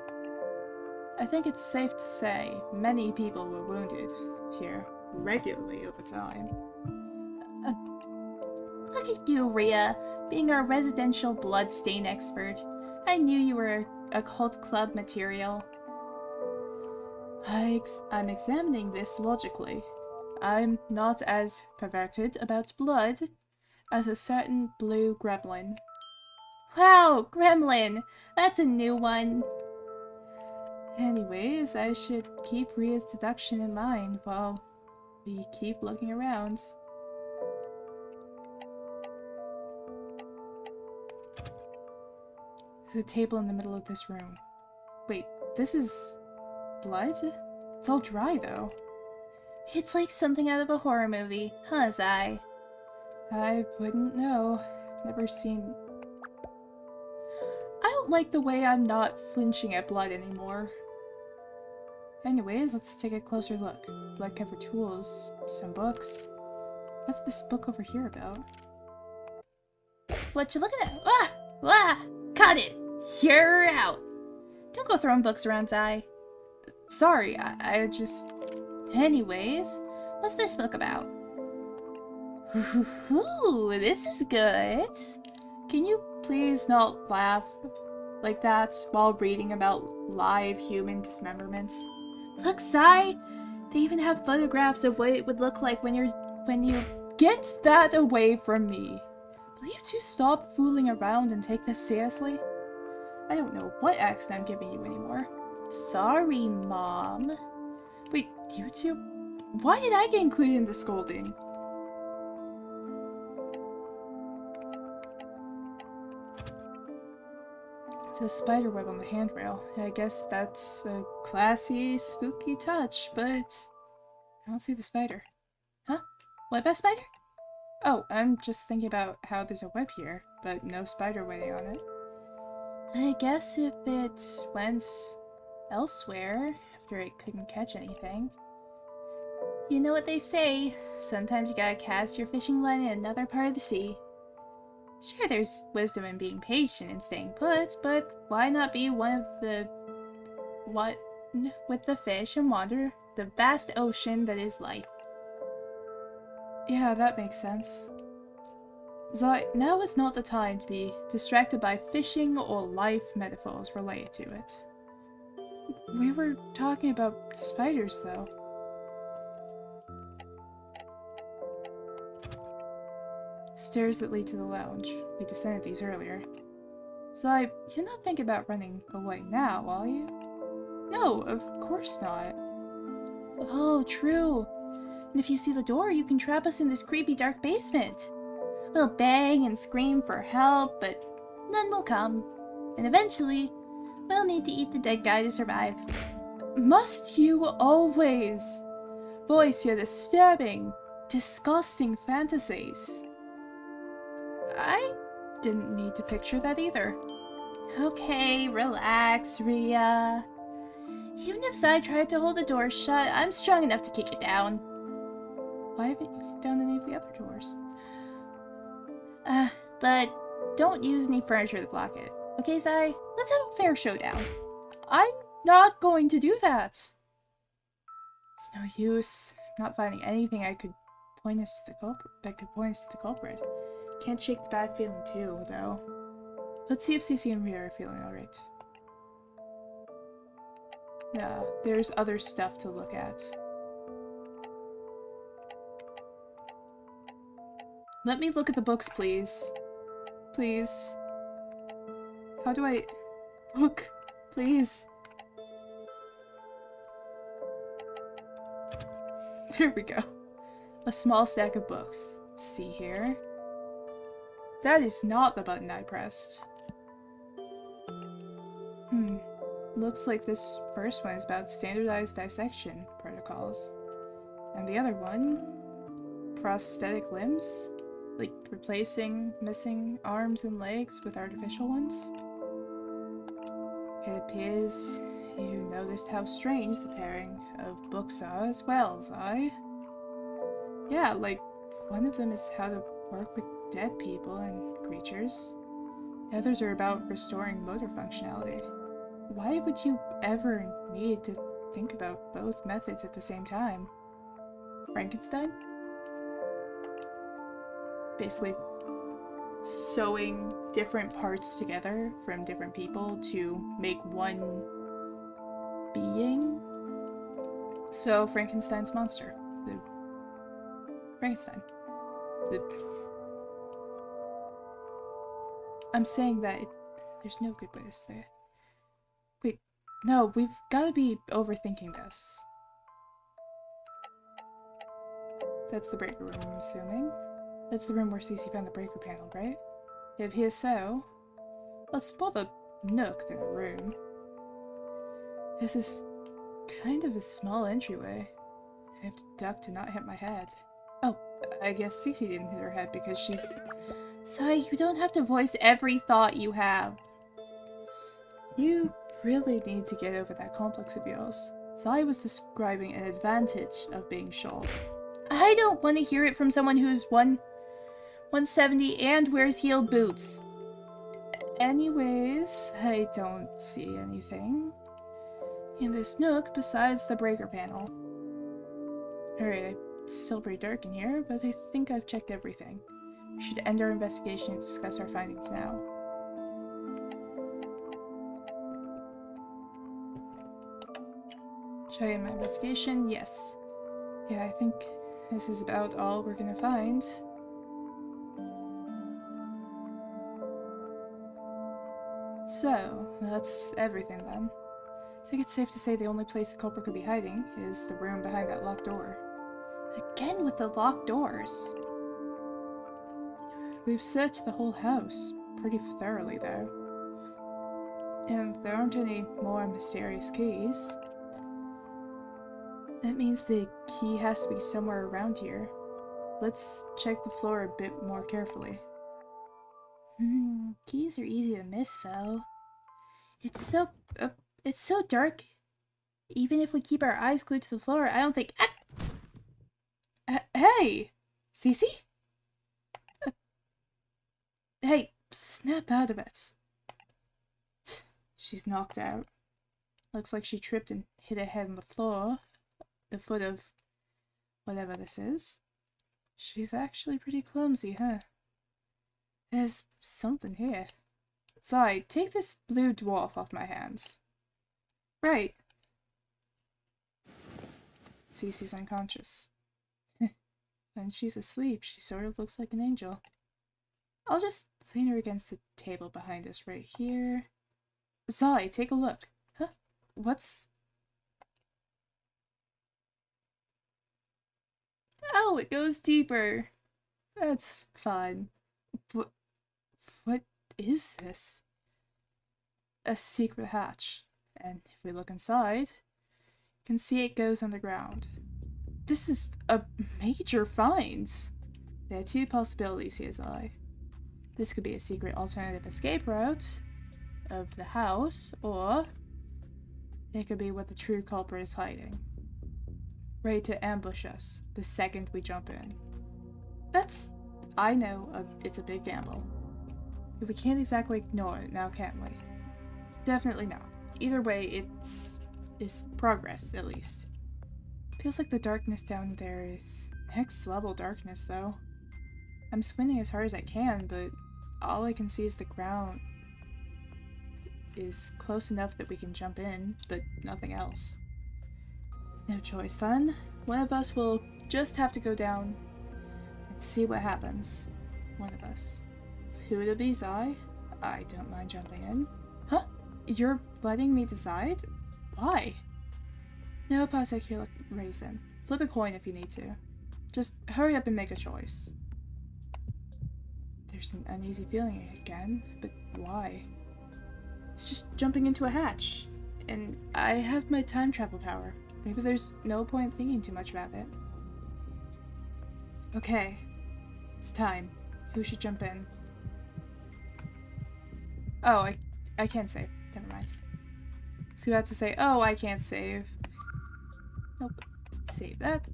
I think it's safe to say many people were wounded here regularly over time. Look at you, Rhea, being our residential bloodstain expert. I knew you were a cult club material. I'm examining this logically. I'm not as perverted about blood as a certain blue gremlin. Wow, gremlin! That's a new one. Anyways, I should keep Rhea's deduction in mind while we keep looking around. There's a table in the middle of this room. Wait, this is blood? It's all dry though. It's like something out of a horror movie, huh, Zai? I wouldn't know. Never seen... I don't like the way I'm not flinching at blood anymore. Anyways, let's take a closer look. Blood-covered tools, some books. What's this book over here about? What you looking at? Ah! Ah! Got it! You're out! Don't go throwing books around, Zai. Sorry, I just... Anyways, what's this book about? Ooh, this is good. Can you please not laugh like that while reading about live human dismemberments? Look, Zai! They even have photographs of what it would look like when you... Get that away from me! Will you two stop fooling around and take this seriously? I don't know what accent I'm giving you anymore. Sorry, Mom. Wait, you two? Why did I get included in the scolding? It's a spider web on the handrail. I guess that's a classy, spooky touch, but I don't see the spider. Huh? What about spider? Oh, I'm just thinking about how there's a web here, but no spider waiting on it. I guess if it went elsewhere after it couldn't catch anything. You know what they say, sometimes you gotta cast your fishing line in another part of the sea. Sure, there's wisdom in being patient and staying put, but why not be one of the... with the fish and wander the vast ocean that is life? Yeah, that makes sense. Zai, now is not the time to be distracted by fishing or life metaphors related to it. We were talking about spiders, though. Stairs that lead to the lounge. We descended these earlier. Zai, you're not thinking about running away now, are you? No, of course not. Oh, true. And if you see the door, you can trap us in this creepy dark basement. We'll bang and scream for help, but none will come. And eventually, we'll need to eat the dead guy to survive. Must you always voice your disturbing, disgusting fantasies? I didn't need to picture that either. Okay, relax, Rhea. Even if Zai tried to hold the door shut, I'm strong enough to kick it down. Why haven't you kicked down any of the other doors? But don't use any furniture to block it. Okay, Zai? Let's have a fair showdown. I'm not going to do that. It's no use. I'm not finding anything I could point us to the culprit that could point us to the culprit. Can't shake the bad feeling too, though. Let's see if Cece and Rhea are feeling alright. No, there's other stuff to look at. Let me look at the books, please. Please. How do I... Look, please. There we go. A small stack of books. Let's see here. That is not the button I pressed. Looks like this first one is about standardized dissection protocols. And the other one... prosthetic limbs? Like replacing missing arms and legs with artificial ones? It appears you noticed how strange the pairing of books are as well, Zai. Yeah, like, one of them is how to work with dead people and creatures. The others are about restoring motor functionality. Why would you ever need to think about both methods at the same time? Frankenstein? Basically sewing different parts together from different people to make one being. So Frankenstein's monster. Frankenstein. I'm saying that there's no good way to say it. Wait, no, we've got to be overthinking this. That's the breaker room, I'm assuming. That's the room where Cece found the breaker panel, right? It appears so. Well, it's more of a nook than a room. This is kind of a small entryway. I have to duck to not hit my head. Oh, I guess Cece didn't hit her head because she's... Sai, you don't have to voice every thought you have. You really need to get over that complex of yours. Sai was describing an advantage of being short. I don't want to hear it from someone who's 170 and wears heeled boots. Anyways, I don't see anything in this nook besides the breaker panel. Alright, it's still pretty dark in here, but I think I've checked everything. We should end our investigation and discuss our findings now. Should I end my investigation? Yes. Yeah, I think this is about all we're gonna find. So, that's everything then. I think it's safe to say the only place the culprit could be hiding is the room behind that locked door. Again with the locked doors. We've searched the whole house pretty thoroughly though. And there aren't any more mysterious keys. That means the key has to be somewhere around here. Let's check the floor a bit more carefully. Keys are easy to miss though. It's so dark. Even if we keep our eyes glued to the floor, I don't think... hey! Cece? Hey, snap out of it. She's knocked out. Looks like she tripped and hit her head on the floor. The foot of whatever this is. She's actually pretty clumsy, huh? There's something here. Sorry, take this blue dwarf off my hands. Right. Cece's unconscious. When she's asleep, she sort of looks like an angel. I'll just lean her against the table behind us right here. Zai, take a look. Huh? What's... Oh, it goes deeper. That's fun. What is this? A secret hatch. And if we look inside, you can see it goes underground. This is a major find. There are two possibilities here, Zai. This could be a secret alternative escape route of the house, or it could be what the true culprit is hiding. Ready to ambush us the second we jump in. I know it's a big gamble. But we can't exactly ignore it now, can't we? Definitely not. Either way, it's progress, at least. Feels like the darkness down there is next level darkness, though. I'm squinting as hard as I can, but all I can see is the ground is close enough that we can jump in, but nothing else. No choice then. One of us will just have to go down and see what happens. One of us. Who it'll be, Zai? I don't mind jumping in. Huh? You're letting me decide? Why? No particular reason. Flip a coin if you need to. Just hurry up and make a choice. There's an uneasy feeling again, but why? It's just jumping into a hatch. And I have my time travel power. Maybe there's no point thinking too much about it. Okay. It's time. Who should jump in? Oh, I can't save. Never mind. So you have to say, oh, I can't save. Nope. Save that.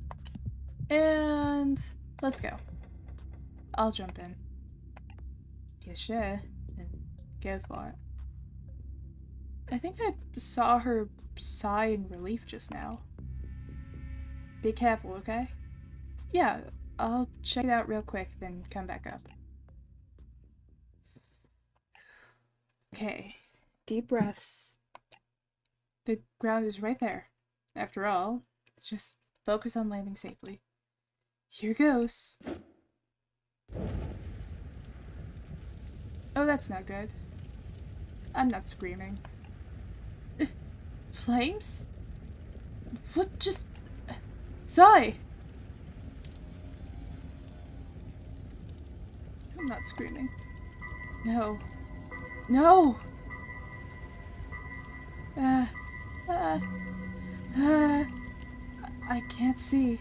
And let's go. I'll jump in. Yeah, sure. And go for it. I think I saw her sigh in relief just now. Be careful, okay? Yeah, I'll check it out real quick, then come back up. Okay. Deep breaths. The ground is right there. After all, just focus on landing safely. Here goes. Oh, that's not good. I'm not screaming. Flames? What just... Sigh! I'm not screaming. No. No! Uh, uh, I can't see.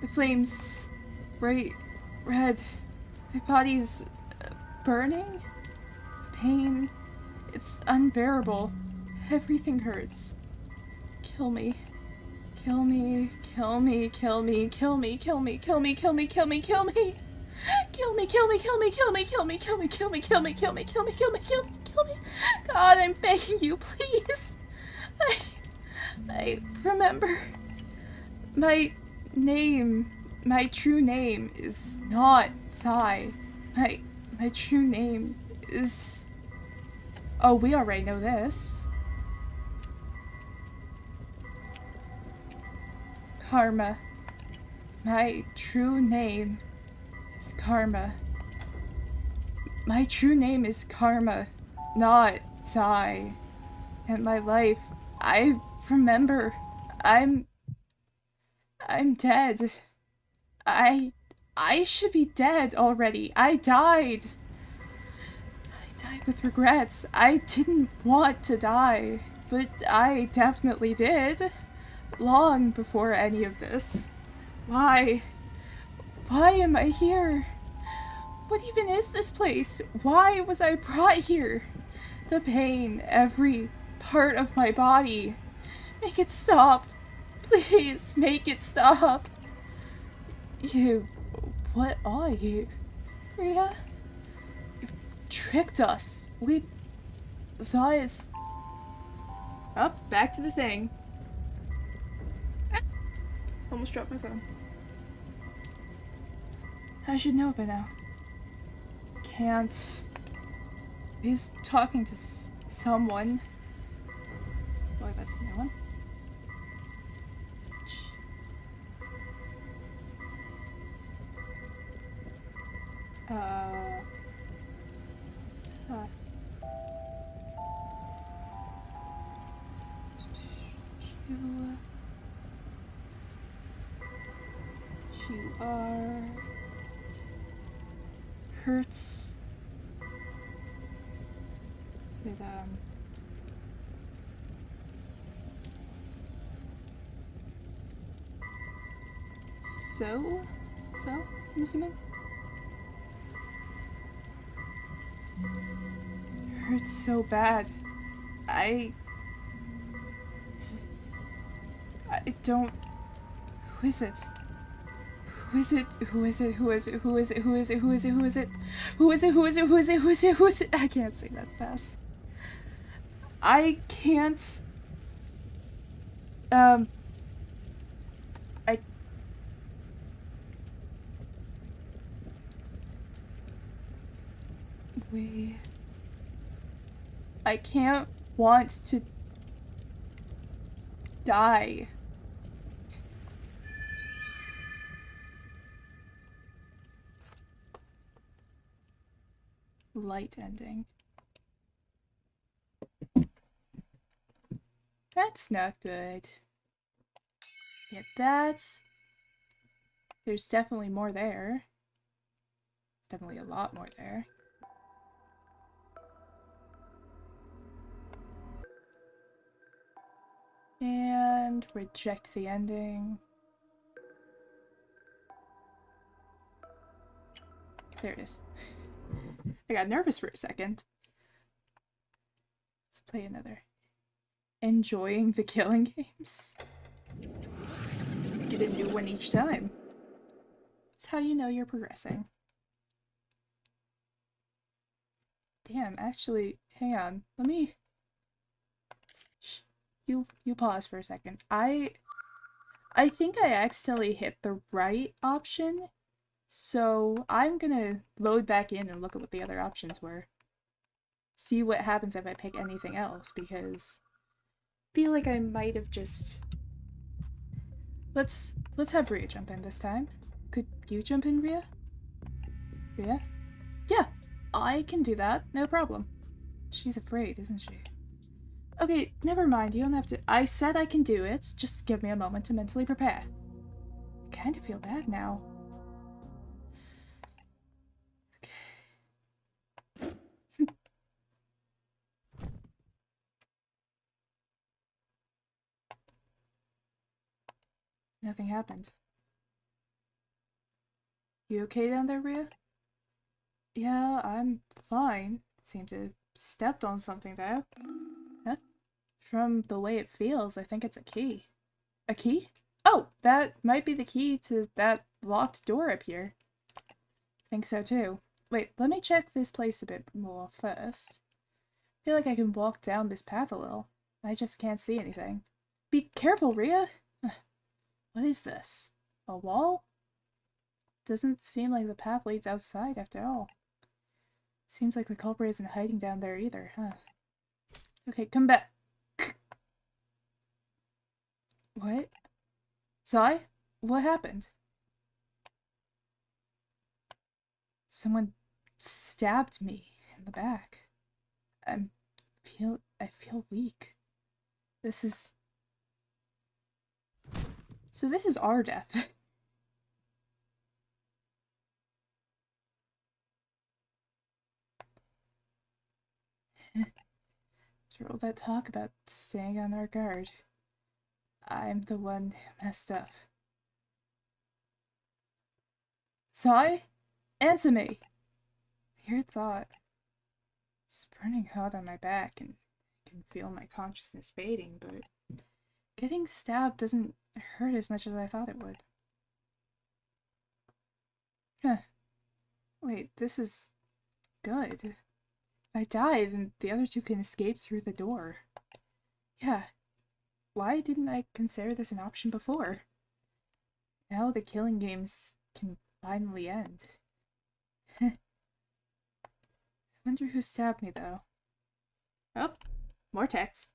The flames... bright red. My body's... burning? Pain. It's unbearable. Everything hurts. Kill me. Kill me. Kill me. Kill me. Kill me. Kill me. Kill me. Kill me. Kill me. Kill me. Kill me, kill me, kill me, kill me, kill me, kill me, kill me, kill me, kill me, kill me, kill me, kill me, kill me. God, I'm begging you, please. I remember my name. My true name is not Sai. My true name is... Oh, we already know this. Karma. My true name is Karma. My true name is Karma, not Sai. And my life, I remember, I'm dead. I should be dead already. I died. I died with regrets. I didn't want to die, but I definitely did. Long before any of this. Why? Why am I here? What even is this place? Why was I brought here? The pain, every part of my body. Make it stop. Please, make it stop. You... What are you? Rhea? You've tricked us. We... Zai's... Up, back to the thing. Ah, almost dropped my phone. I should know by now. Can't... He's talking to someone. Boy, that's a new one. You are... Hurts. Say that. So, I'm assuming? Hurts so bad. I don't... Who is it? Who is it? Who is it? Who is it? Who is it? Who is it? Who is it? Who is it? Who is it? Who is it? Who is it? Who is it? Who is it? I can't say that fast. I can't... I can't want to die. Light ending. That's not good. Yeah, that's... There's definitely more there. There's definitely a lot more there. And reject the ending. There it is. I got nervous for a second. Let's play another. enjoying the killing games. Get a new one each time. It's how you know you're progressing. Damn, actually, hang on. Let me... You pause for a second. I think I accidentally hit the right option, so I'm gonna load back in and look at what the other options were. See what happens if I pick anything else, because I feel like I might have just... Let's have Rhea jump in this time. Could you jump in, Rhea? Rhea? Yeah, I can do that. No problem. She's afraid, isn't she? Okay, never mind. You don't have to... I said I can do it. Just give me a moment to mentally prepare. I kind of feel bad now. Okay. Nothing happened. You okay down there, Rhea? Yeah, I'm fine. Seem to have stepped on something though. Huh? From the way it feels, I think it's a key. A key? Oh, that might be the key to that locked door up here. Think so too. Wait, let me check this place a bit more first. I feel like I can walk down this path a little. I just can't see anything. Be careful, Rhea! What is this? A wall? Doesn't seem like the path leads outside after all. Seems like the culprit isn't hiding down there either, huh? Okay, come back. What? Zai? What happened? Someone stabbed me in the back. I feel weak. This is... So this is our death. After all that talk about staying on our guard, I'm the one who messed up. Sai? Answer me! Weird thought. It's burning hot on my back and I can feel my consciousness fading, but getting stabbed doesn't hurt as much as I thought it would. Huh. Wait, this is good. If I die, then the other two can escape through the door. Yeah. Why didn't I consider this an option before? Now the killing games can finally end. I wonder who stabbed me, though. Oh, more text.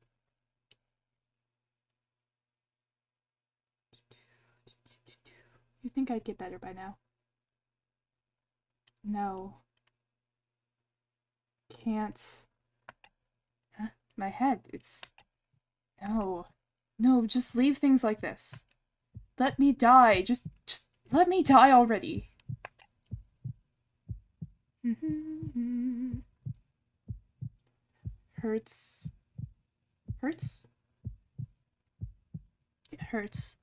You think I'd get better by now? No. Can't. Huh? My head, it's... No. No, just leave things like this. Let me die. Just let me die already. Hurts. Hurts? It hurts.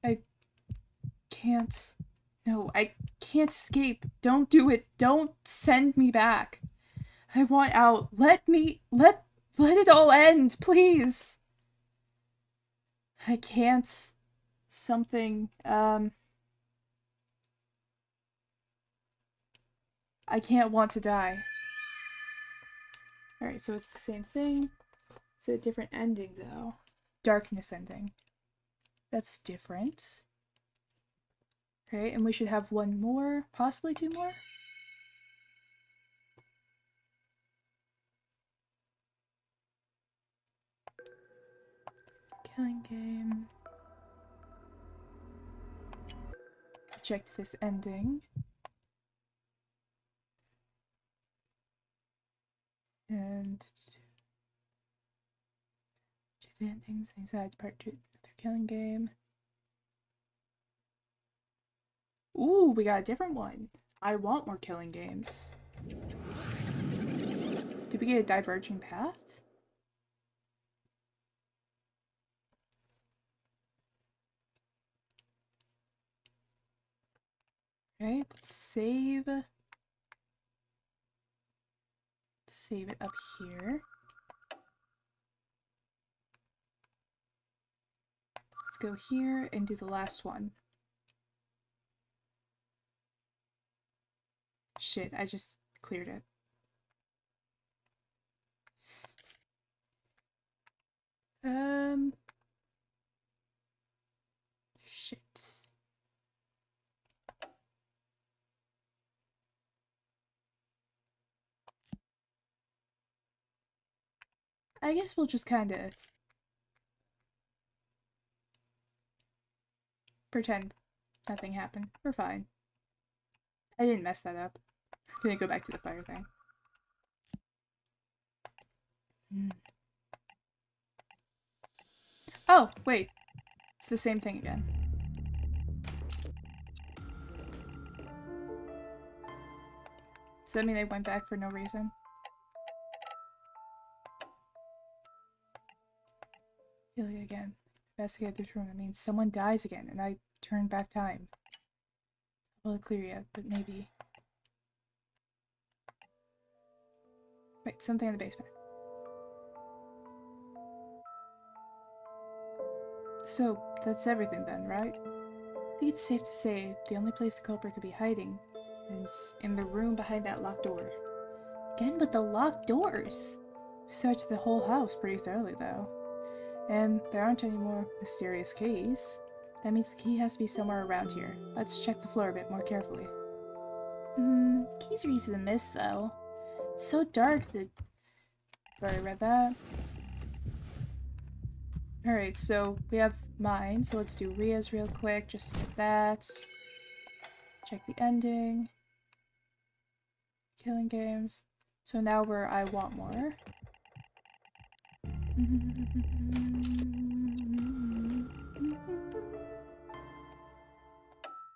I can't. No, I can't escape. Don't do it. Don't send me back. I want out. Let it all end, please. I can't. Something, I can't want to die. Alright, so it's the same thing. It's a different ending, though. Darkness ending. That's different. Okay, and we should have one more, possibly two more? Killing game. Checked this ending. And... check the endings, anxiety part 2, another killing game. Ooh, we got a different one. I want more killing games. Did we get a diverging path? Okay, let's save. Save it up here. go here and do the last one. Shit, I just cleared it. Shit. I guess we'll just kind of pretend nothing happened. We're fine. I didn't mess that up. I'm gonna go back to the fire thing. Oh, wait. It's the same thing again. Does that mean they went back for no reason? Healing again. Investigate this room. That means someone dies again, and I turn back time. Well, clear yet, but maybe. Wait, something in the basement. So, that's everything then, right? I think it's safe to say the only place the culprit could be hiding is in the room behind that locked door. Again with the locked doors! Searched the whole house pretty thoroughly, though. And there aren't any more mysterious keys. That means the key has to be somewhere around here. Let's check the floor a bit more carefully. Keys are easy to miss, though. It's so dark that... Already read that. Alright, so we have mine, so let's do Ria's real quick, just to get that. Check the ending. Killing games. So now we're I want more.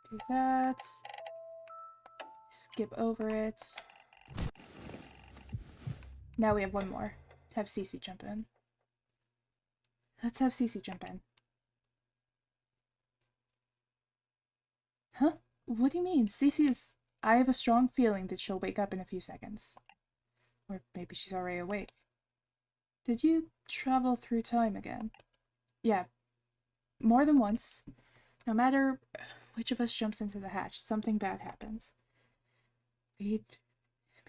Do that. Skip over it. Now we have one more. Have Cece jump in. Let's have Cece jump in. Huh? What do you mean? Cece is... I have a strong feeling that she'll wake up in a few seconds. Or maybe she's already awake. Did you travel through time again? Yeah. More than once. No matter which of us jumps into the hatch, something bad happens. We'd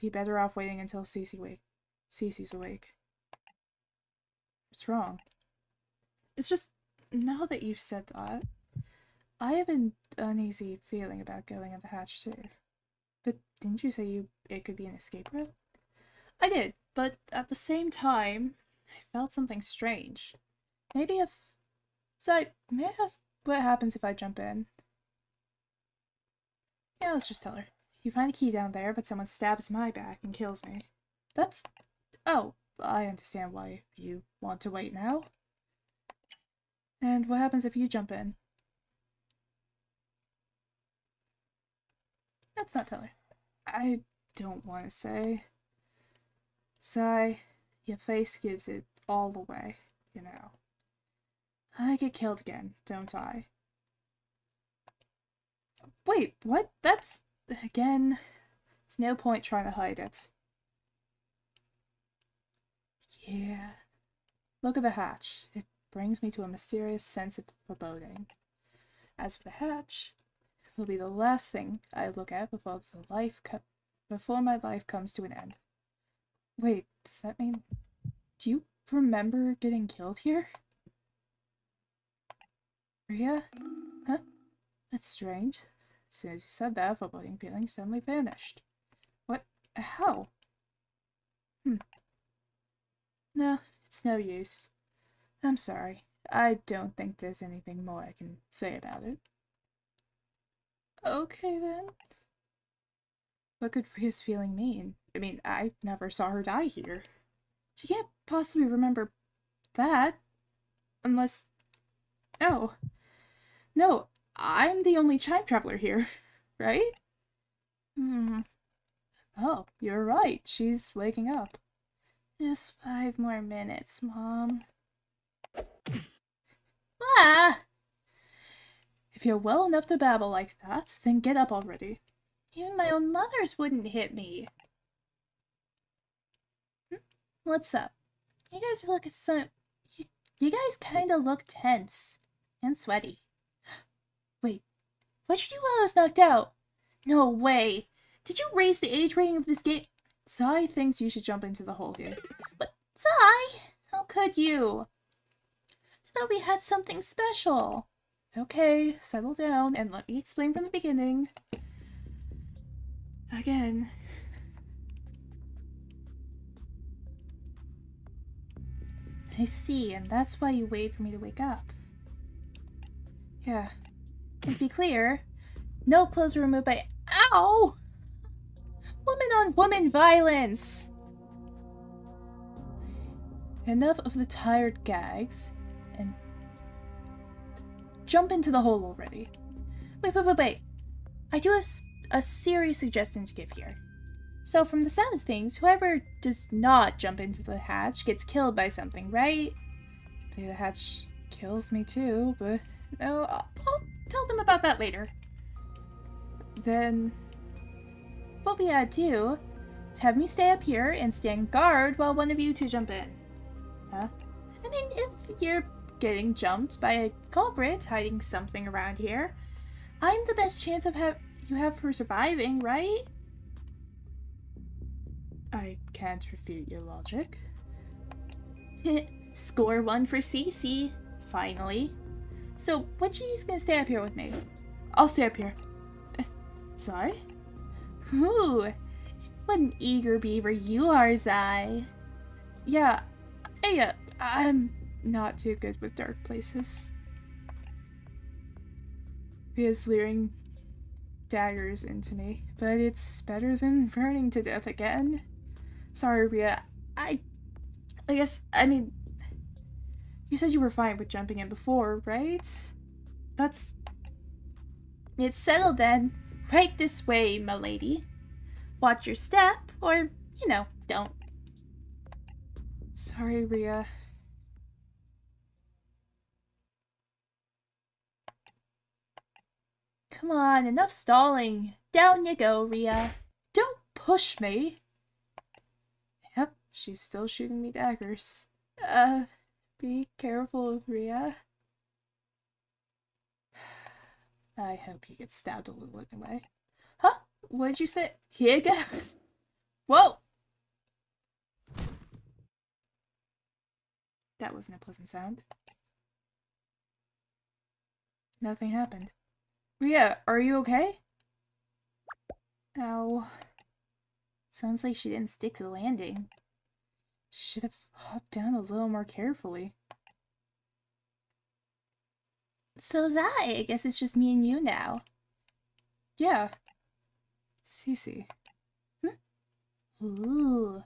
be better off waiting until Cece's awake. What's wrong? It's just, now that you've said that, I have an uneasy feeling about going in the hatch too. But didn't you say it could be an escape route? I did, but at the same time, I felt something strange. Maybe if... So, may I ask what happens if I jump in? Yeah, let's just tell her. You find a key down there, but someone stabs my back and kills me. That's... Oh, I understand why you want to wait now. And what happens if you jump in? Let's not tell her. I don't want to say. Sigh, your face gives it all away, you know. I get killed again, don't I? Wait, what? That's... Again, there's no point trying to hide it. Yeah. Look at the hatch. It brings me to a mysterious sense of foreboding. As for the hatch, it will be the last thing I look at before my life comes to an end. Wait, does that mean... Do you remember getting killed here? Ria? Huh? That's strange. As soon as you said that, foreboding feeling suddenly vanished. What? How? No, it's no use. I'm sorry. I don't think there's anything more I can say about it. Okay, then. What could Ria's feeling mean? I mean, I never saw her die here. She can't possibly remember that. Unless... Oh. No, I'm the only time traveler here, right? Oh, you're right. She's waking up. Just 5 more minutes, Mom. Ah! If you're well enough to babble like that, then get up already. Even my own mothers wouldn't hit me. What's up? You guys look so... You guys kinda look tense. And sweaty. Wait, what'd you do while I was knocked out? No way. Did you raise the age rating of this game? Zai thinks you should jump into the hole here. But, Zai, how could you? I thought we had something special. Okay, settle down and let me explain from the beginning. Again. I see, and that's why you wait for me to wake up. Yeah. And to be clear, no clothes were removed by— Ow! Woman-on-woman violence! Enough of the tired gags, and jump into the hole already. Wait. I do have a serious suggestion to give here. So from the sound of things, whoever does not jump into the hatch gets killed by something, right? Maybe the hatch kills me too, but no, I'll tell them about that later. Then what we gotta do is have me stay up here and stand guard while one of you two jump in. Huh? I mean, if you're getting jumped by a culprit hiding something around here, I'm the best chance of you have for surviving, right? I can't refute your logic. Score 1 for Cece, finally. So, which of you's gonna stay up here with me? I'll stay up here. Zai? Ooh, what an eager beaver you are, Zai. Yeah, I'm not too good with dark places. Ria's leering daggers into me, but it's better than burning to death again. Sorry, Ria. I mean, you said you were fine with jumping in before, right? It's settled then. Right this way, my lady. Watch your step, or, don't. Sorry, Ria. Come on, enough stalling. Down you go, Ria. Don't push me. Yep, she's still shooting me daggers. Be careful, Ria. I hope you get stabbed a little anyway. Huh? What did you say? Here goes. Whoa! That wasn't a pleasant sound. Nothing happened. Ria, are you okay? Ow. Sounds like she didn't stick to the landing. Should have hopped down a little more carefully. So Zai, I guess it's just me and you now. Yeah. Cece. Ooh.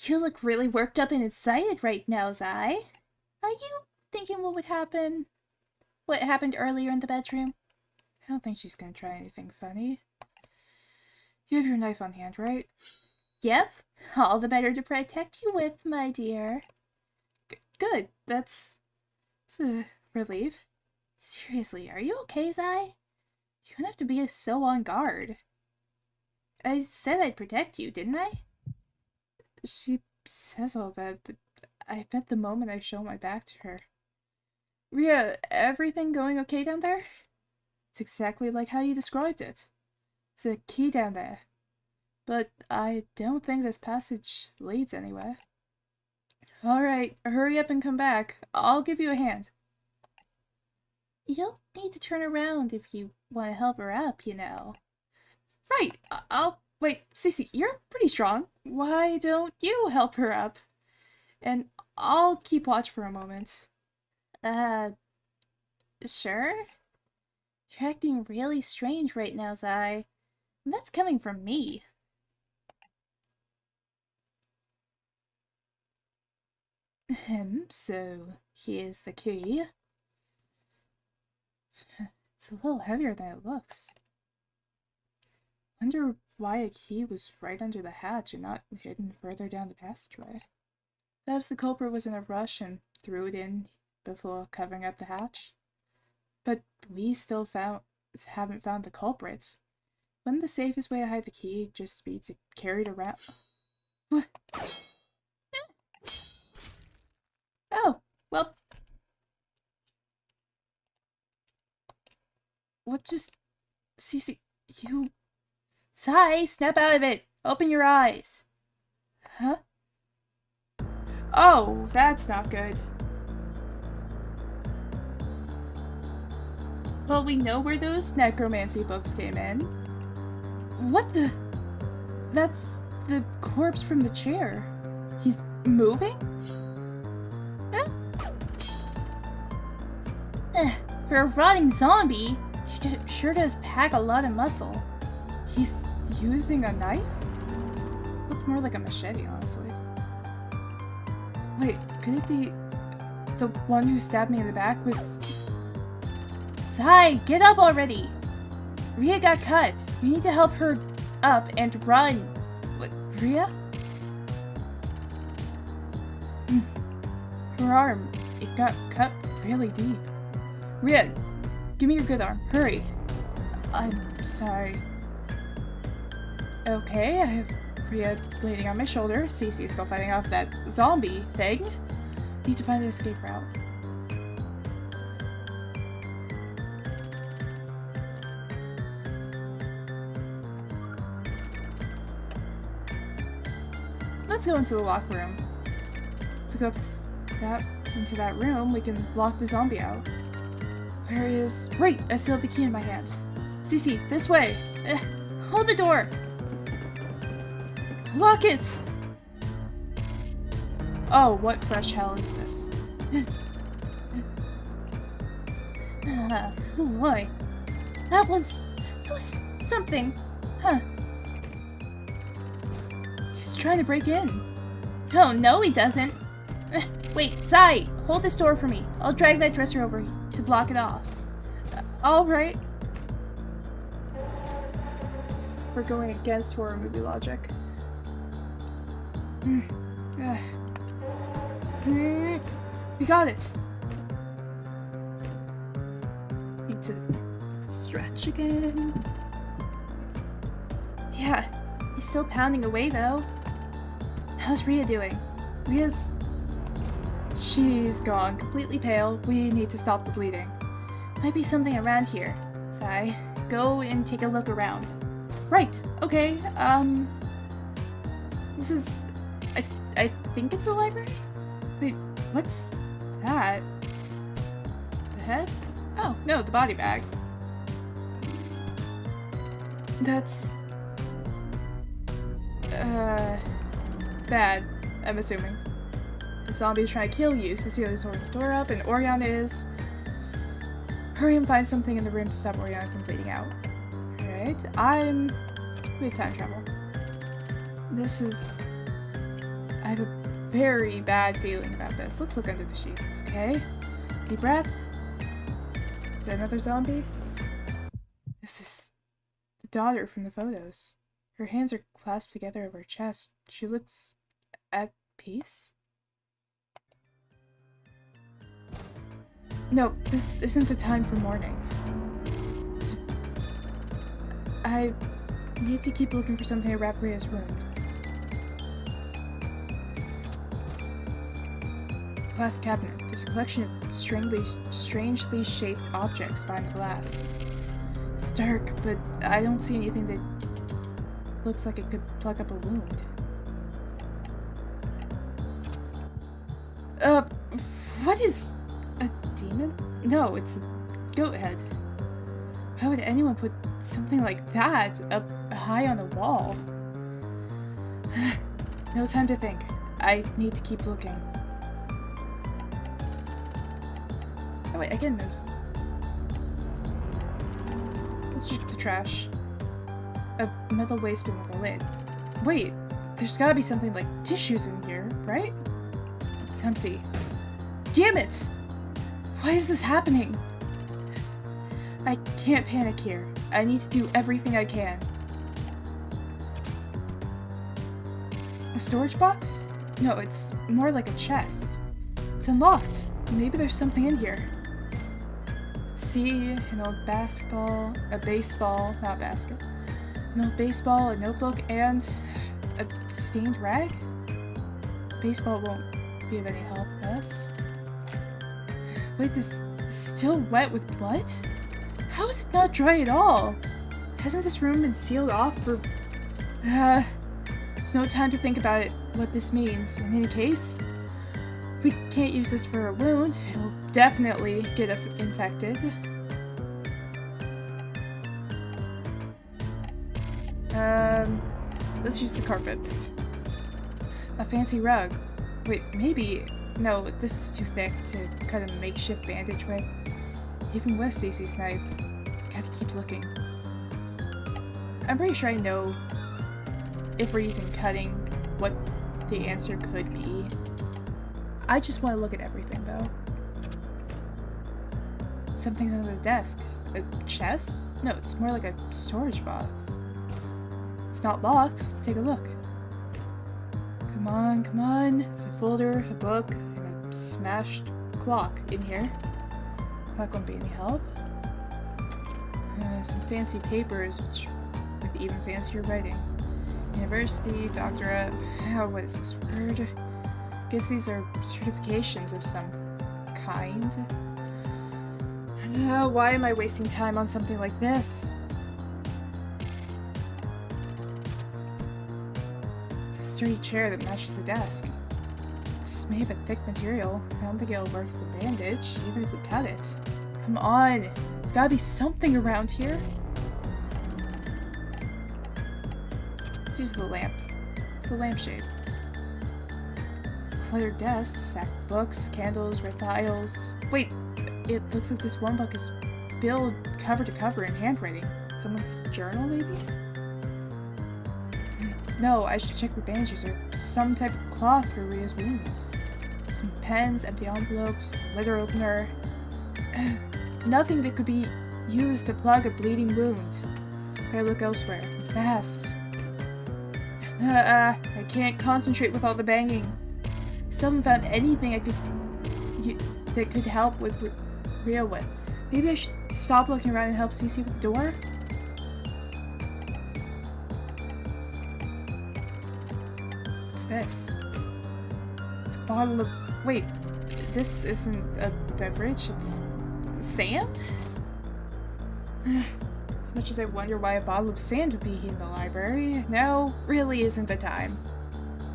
You look really worked up and excited right now, Zai. Are you thinking what would happen? What happened earlier in the bedroom? I don't think she's gonna try anything funny. You have your knife on hand, right? Yep. All the better to protect you with, my dear. Good. That's a relief. Seriously, are you okay, Zai? You don't have to be so on guard. I said I'd protect you, didn't I? She says all that, but I bet the moment I show my back to her. Ria, everything going okay down there? It's exactly like how you described it. It's a key down there. But I don't think this passage leads anywhere. Alright, hurry up and come back. I'll give you a hand. You'll need to turn around if you want to help her up, you know. Right, wait, Cece, you're pretty strong. Why don't you help her up? And I'll keep watch for a moment. Sure? You're acting really strange right now, Zai. And that's coming from me. So here's the key. It's a little heavier than it looks. Wonder why a key was right under the hatch and not hidden further down the passageway. Perhaps the culprit was in a rush and threw it in before covering up the hatch. But we still haven't found the culprit. Wouldn't the safest way to hide the key just be to carry it around? Oh, well, What just... Cece, you... Sai, snap out of it! Open your eyes! Huh? Oh, that's not good. Well, we know where those necromancy books came in. What the... That's the corpse from the chair. He's moving? For a rotting zombie, he sure does pack a lot of muscle. He's using a knife? Looked more like a machete, honestly. Wait, could it be the one who stabbed me in the back was... Sai, get up already! Ria got cut. We need to help her up and run. What, Ria? Her arm, it got cut really deep. Ria, give me your good arm. Hurry. I'm sorry. Okay, I have Ria bleeding on my shoulder. Cece is still fighting off that zombie thing. Need to find an escape route. Let's go into the locker room. If we go up into that room, we can lock the zombie out. Where is... Right! I still have the key in my hand. Cece, this way! Hold the door! Lock it! Oh, what fresh hell is this? Oh boy. That was something. Huh. He's trying to break in. Oh, no he doesn't. Wait, Sai, hold this door for me. I'll drag that dresser over to block it off. Alright. We're going against horror movie logic. We got it. Need to stretch again. Yeah, he's still pounding away though. How's Ria doing? She's gone, completely pale. We need to stop the bleeding. Might be something around here. Sai, go and take a look around. Right, okay, this is... I think it's a library? Wait, what's that? The head? Oh, no, the body bag. That's... bad, I'm assuming. The zombie is trying to kill you. Cecilia's holding the door up, and Oriana is... Hurry and find something in the room to stop Oriana from bleeding out. Alright, we have time travel. This is... I have a very bad feeling about this. Let's look under the sheet, okay? Deep breath. Is that another zombie? This is the daughter from the photos. Her hands are clasped together over her chest. She looks at peace? No, this isn't the time for mourning. I need to keep looking for something to wrap Ria's wound. Glass cabinet. There's a collection of strangely shaped objects behind the glass. It's dark, but I don't see anything that looks like it could plug up a wound. What is... a demon? No, it's a goat head. Why would anyone put something like that up high on a wall? No time to think. I need to keep looking. Oh wait, I can move. Let's check the trash. A metal waste bin with a lid. Wait, there's gotta be something like tissues in here, right? It's empty. Damn it! Why is this happening? I can't panic here. I need to do everything I can. A storage box? No, it's more like a chest. It's unlocked. Maybe there's something in here. Let's see, an old basketball, a baseball, not basket. An old baseball, a notebook, and a stained rag? Baseball won't be of any help to us. Wait, this is still wet with blood? How is it not dry at all? Hasn't this room been sealed off for... There's no time to think about it, what this means. In any case, we can't use this for a wound. It'll definitely get infected. Let's use the carpet. A fancy rug. Wait, maybe... No, this is too thick to cut a makeshift bandage with. Even with Cece's knife. Gotta keep looking. I'm pretty sure I know if we're using cutting, what the answer could be. I just want to look at everything, though. Something's under the desk. A chest? No, it's more like a storage box. It's not locked. Let's take a look. Come on, come on. There's a folder, a book, and a smashed clock in here. Clock won't be any help. Some fancy papers, which with even fancier writing. University, doctorate. What is this word? Guess these are certifications of some kind. Why am I wasting time on something like this? It's a sturdy chair that matches the desk. It's made of a thick material. I don't think it'll work as a bandage, even if we cut it. Come on! There's gotta be something around here. Let's use the lamp. It's a lampshade. Cluttered desk, stacked books, candles, red files. Wait, it looks like this one book is filled cover to cover in handwriting. Someone's journal, maybe? No, I should check the bandages or some type of cloth for Ria's wounds. Some pens, empty envelopes, letter opener. Nothing that could be used to plug a bleeding wound. Better look elsewhere. Fast. I can't concentrate with all the banging. Still haven't found anything that could help with Ria with. Maybe I should stop looking around and help Cece with the door? What's this? A bottle of... Wait, this isn't a beverage, it's sand? As much as I wonder why a bottle of sand would be in the library, now really isn't the time.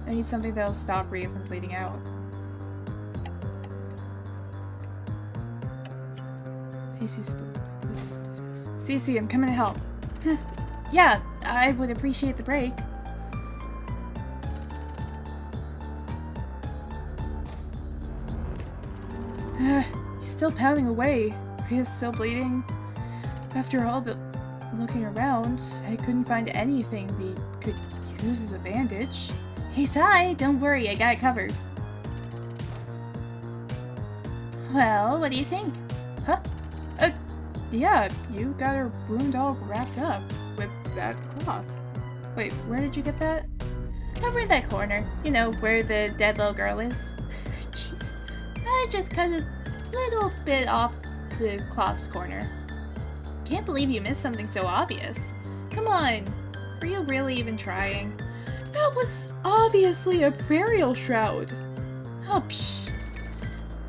I need something that'll stop Ria from bleeding out. Cece's still... Let's do this. Cece, I'm coming to help. Yeah, I would appreciate the break. He's still pounding away. Ria's still bleeding. After all the looking around, I couldn't find anything we could use as a bandage. Hey, Sai, don't worry, I got it covered. Well, what do you think? Huh? Yeah, you got her wound all wrapped up with that cloth. Wait, where did you get that? Over in that corner. You know, where the dead little girl is. Jesus. I just cut a little bit off the cloth's corner. Can't believe you missed something so obvious. Come on. Were you really even trying? That was obviously a burial shroud. Oh, psh.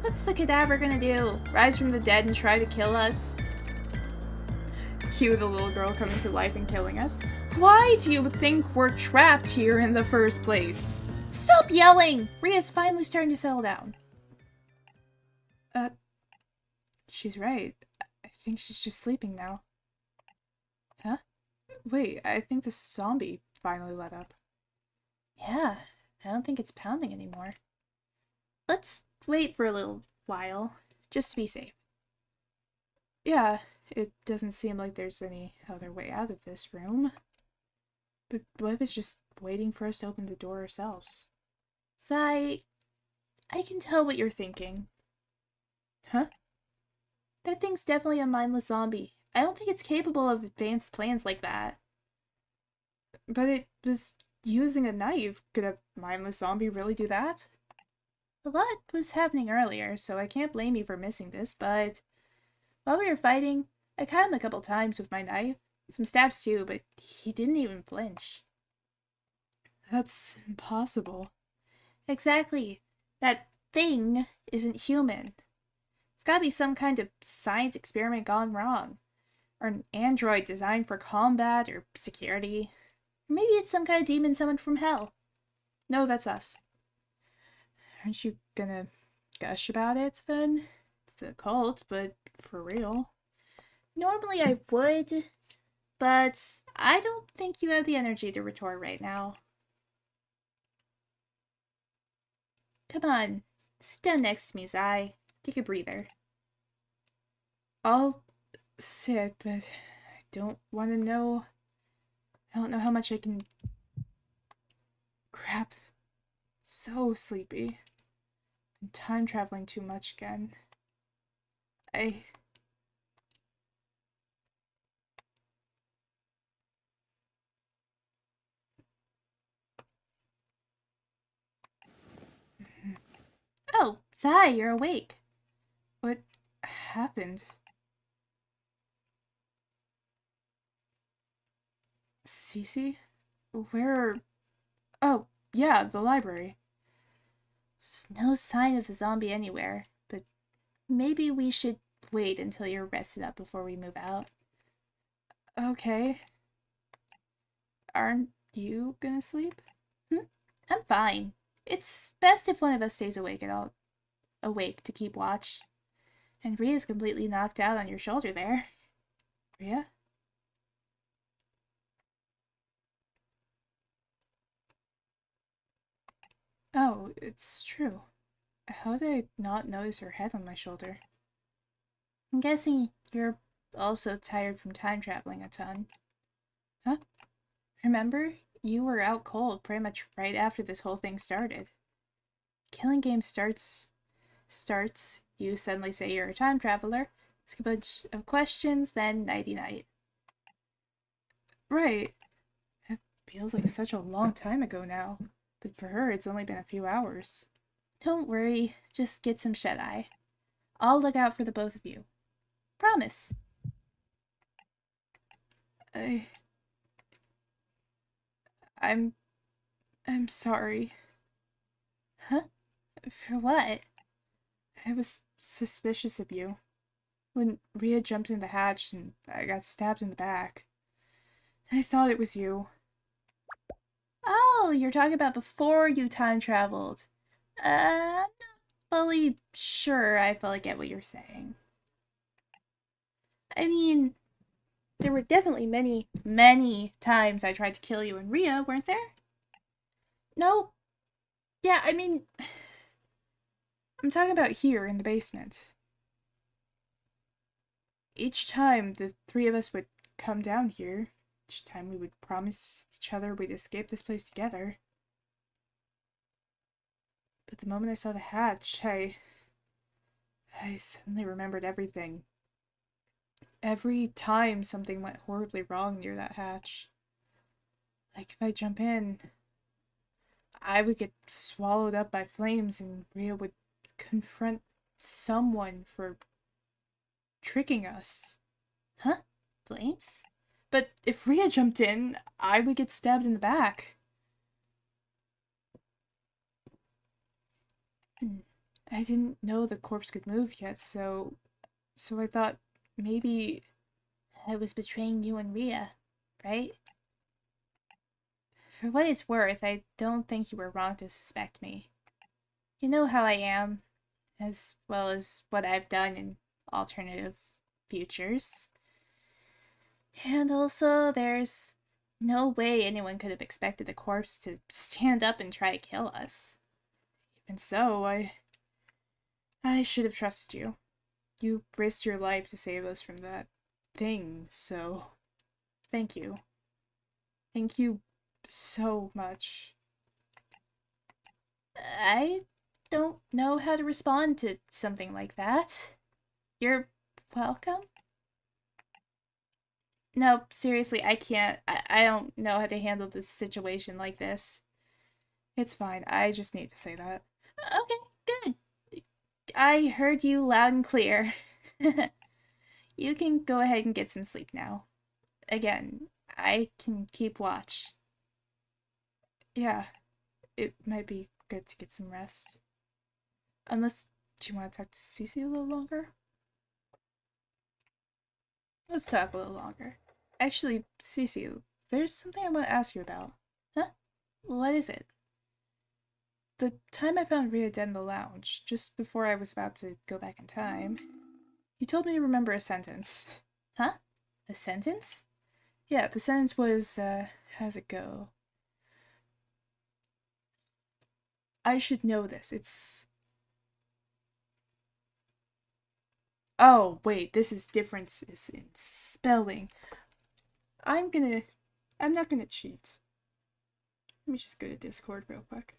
What's the cadaver gonna do? Rise from the dead and try to kill us? Cue the little girl coming to life and killing us. Why do you think we're trapped here in the first place? Stop yelling! Ria's finally starting to settle down. She's right. I think she's just sleeping now. Huh? Wait, I think the zombie finally let up. Yeah, I don't think it's pounding anymore. Let's wait for a little while, just to be safe. Yeah, it doesn't seem like there's any other way out of this room. But what if it's just waiting for us to open the door ourselves? Sai, I can tell what you're thinking. Huh? That thing's definitely a mindless zombie. I don't think it's capable of advanced plans like that. But it was using a knife. Could a mindless zombie really do that? A lot was happening earlier, so I can't blame you for missing this, but while we were fighting, I cut him a couple times with my knife. Some stabs too, but he didn't even flinch. That's impossible. Exactly. That thing isn't human. It's gotta be some kind of science experiment gone wrong. Or an android designed for combat or security. Or maybe it's some kind of demon summoned from hell. No, that's us. Aren't you gonna gush about it then? It's the cult, but for real. Normally I would, but I don't think you have the energy to retort right now. Come on, sit down next to me, Zai. Take a breather. I'll sit, but I don't want to know. I don't know how much I can. Crap. So sleepy. I'm time traveling too much again. I. Oh, Zai, you're awake. What happened? Cece? Where? Oh, yeah, the library. There's no sign of the zombie anywhere, but maybe we should wait until you're rested up before we move out. Okay. Aren't you gonna sleep? I'm fine. It's best if one of us stays awake to keep watch. And Ria's completely knocked out on your shoulder there. Ria? Oh, it's true. How did I not notice her head on my shoulder? I'm guessing you're also tired from time traveling a ton. Huh? Remember? You were out cold pretty much right after this whole thing started. Killing game starts, you suddenly say you're a time traveler, ask a bunch of questions, then nighty-night. Right. It feels like such a long time ago now. But for her, it's only been a few hours. Don't worry, just get some shut-eye. I'll look out for the both of you. Promise. I'm sorry. Huh? For what? I was suspicious of you. When Ria jumped in the hatch and I got stabbed in the back. I thought it was you. Oh, you're talking about before you time traveled. I'm not fully sure I fully get what you're saying. I mean, there were definitely many, many times I tried to kill you and Ria, weren't there? No. Yeah, I mean, I'm talking about here in the basement. Each time the three of us would come down here, each time we would promise each other we'd escape this place together. But the moment I saw the hatch, I suddenly remembered everything. Every time something went horribly wrong near that hatch. Like if I jump in, I would get swallowed up by flames and Ria would confront someone for tricking us. Huh? Flames? But if Ria jumped in, I would get stabbed in the back. I didn't know the corpse could move yet, so I thought maybe I was betraying you and Ria, right? For what it's worth, I don't think you were wrong to suspect me. You know how I am, as well as what I've done in alternative futures. And also, there's no way anyone could have expected the corpse to stand up and try to kill us. Even so, I should have trusted you. You risked your life to save us from that thing, so thank you. Thank you so much. I don't know how to respond to something like that. You're welcome? No, seriously, I can't. I don't know how to handle this situation like this. It's fine. I just need to say that. Okay, good. I heard you loud and clear. You can go ahead and get some sleep now. Again, I can keep watch. Yeah, it might be good to get some rest. Unless you want to talk to Cece a little longer? Let's talk a little longer. Actually, Cece, there's something I want to ask you about. Huh? What is it? The time I found Rhea dead in the lounge, just before I was about to go back in time, you told me to remember a sentence. Huh? A sentence? Yeah, the sentence was, how's it go? I should know this. It's... Oh, wait, this is differences in spelling. I'm not gonna cheat. Let me just go to Discord real quick.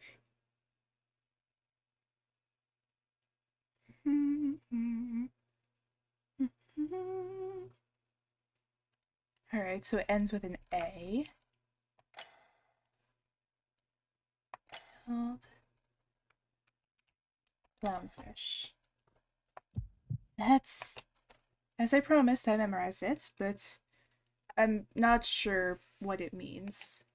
Alright, so it ends with an A. Called clownfish. That's... As I promised, I memorized it, but I'm not sure what it means.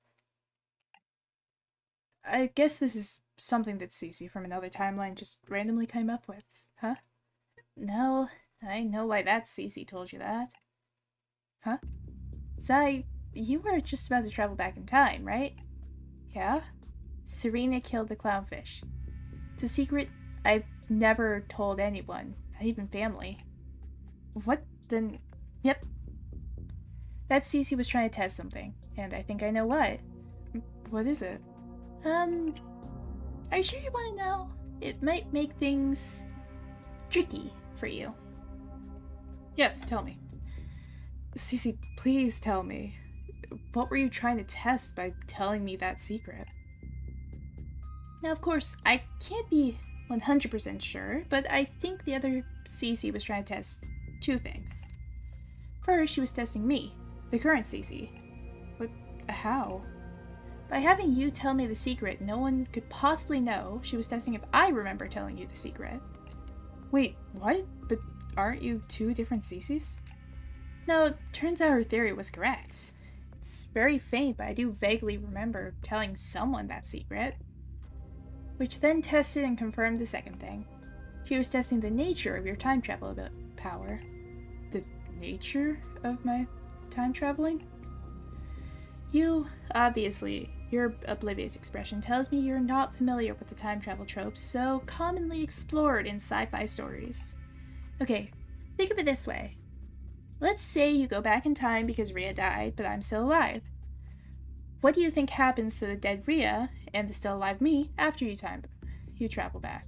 I guess this is something that Cece from another timeline just randomly came up with, huh? No, I know why that Cece told you that. Huh? Sai, you were just about to travel back in time, right? Yeah? Serena killed the clownfish. It's a secret I've never told anyone, not even family. What then? Yep. That Cece was trying to test something, and I think I know what. What is it? Are you sure you want to know? It might make things tricky for you. Yes, tell me. Cece, please tell me. What were you trying to test by telling me that secret? Now, of course, I can't be 100% sure, but I think the other Cece was trying to test two things. First, she was testing me, the current Cece. But how? By having you tell me the secret no one could possibly know, she was testing if I remember telling you the secret. Wait, what? But aren't you two different Ceces? No, it turns out her theory was correct. It's very faint, but I do vaguely remember telling someone that secret. Which then tested and confirmed the second thing. She was testing the nature of your time travel power. The nature of my time traveling? You, obviously, your oblivious expression tells me you're not familiar with the time travel tropes so commonly explored in sci-fi stories. Okay, think of it this way. Let's say you go back in time because Rhea died, but I'm still alive. What do you think happens to the dead Rhea and the still alive me after you travel back?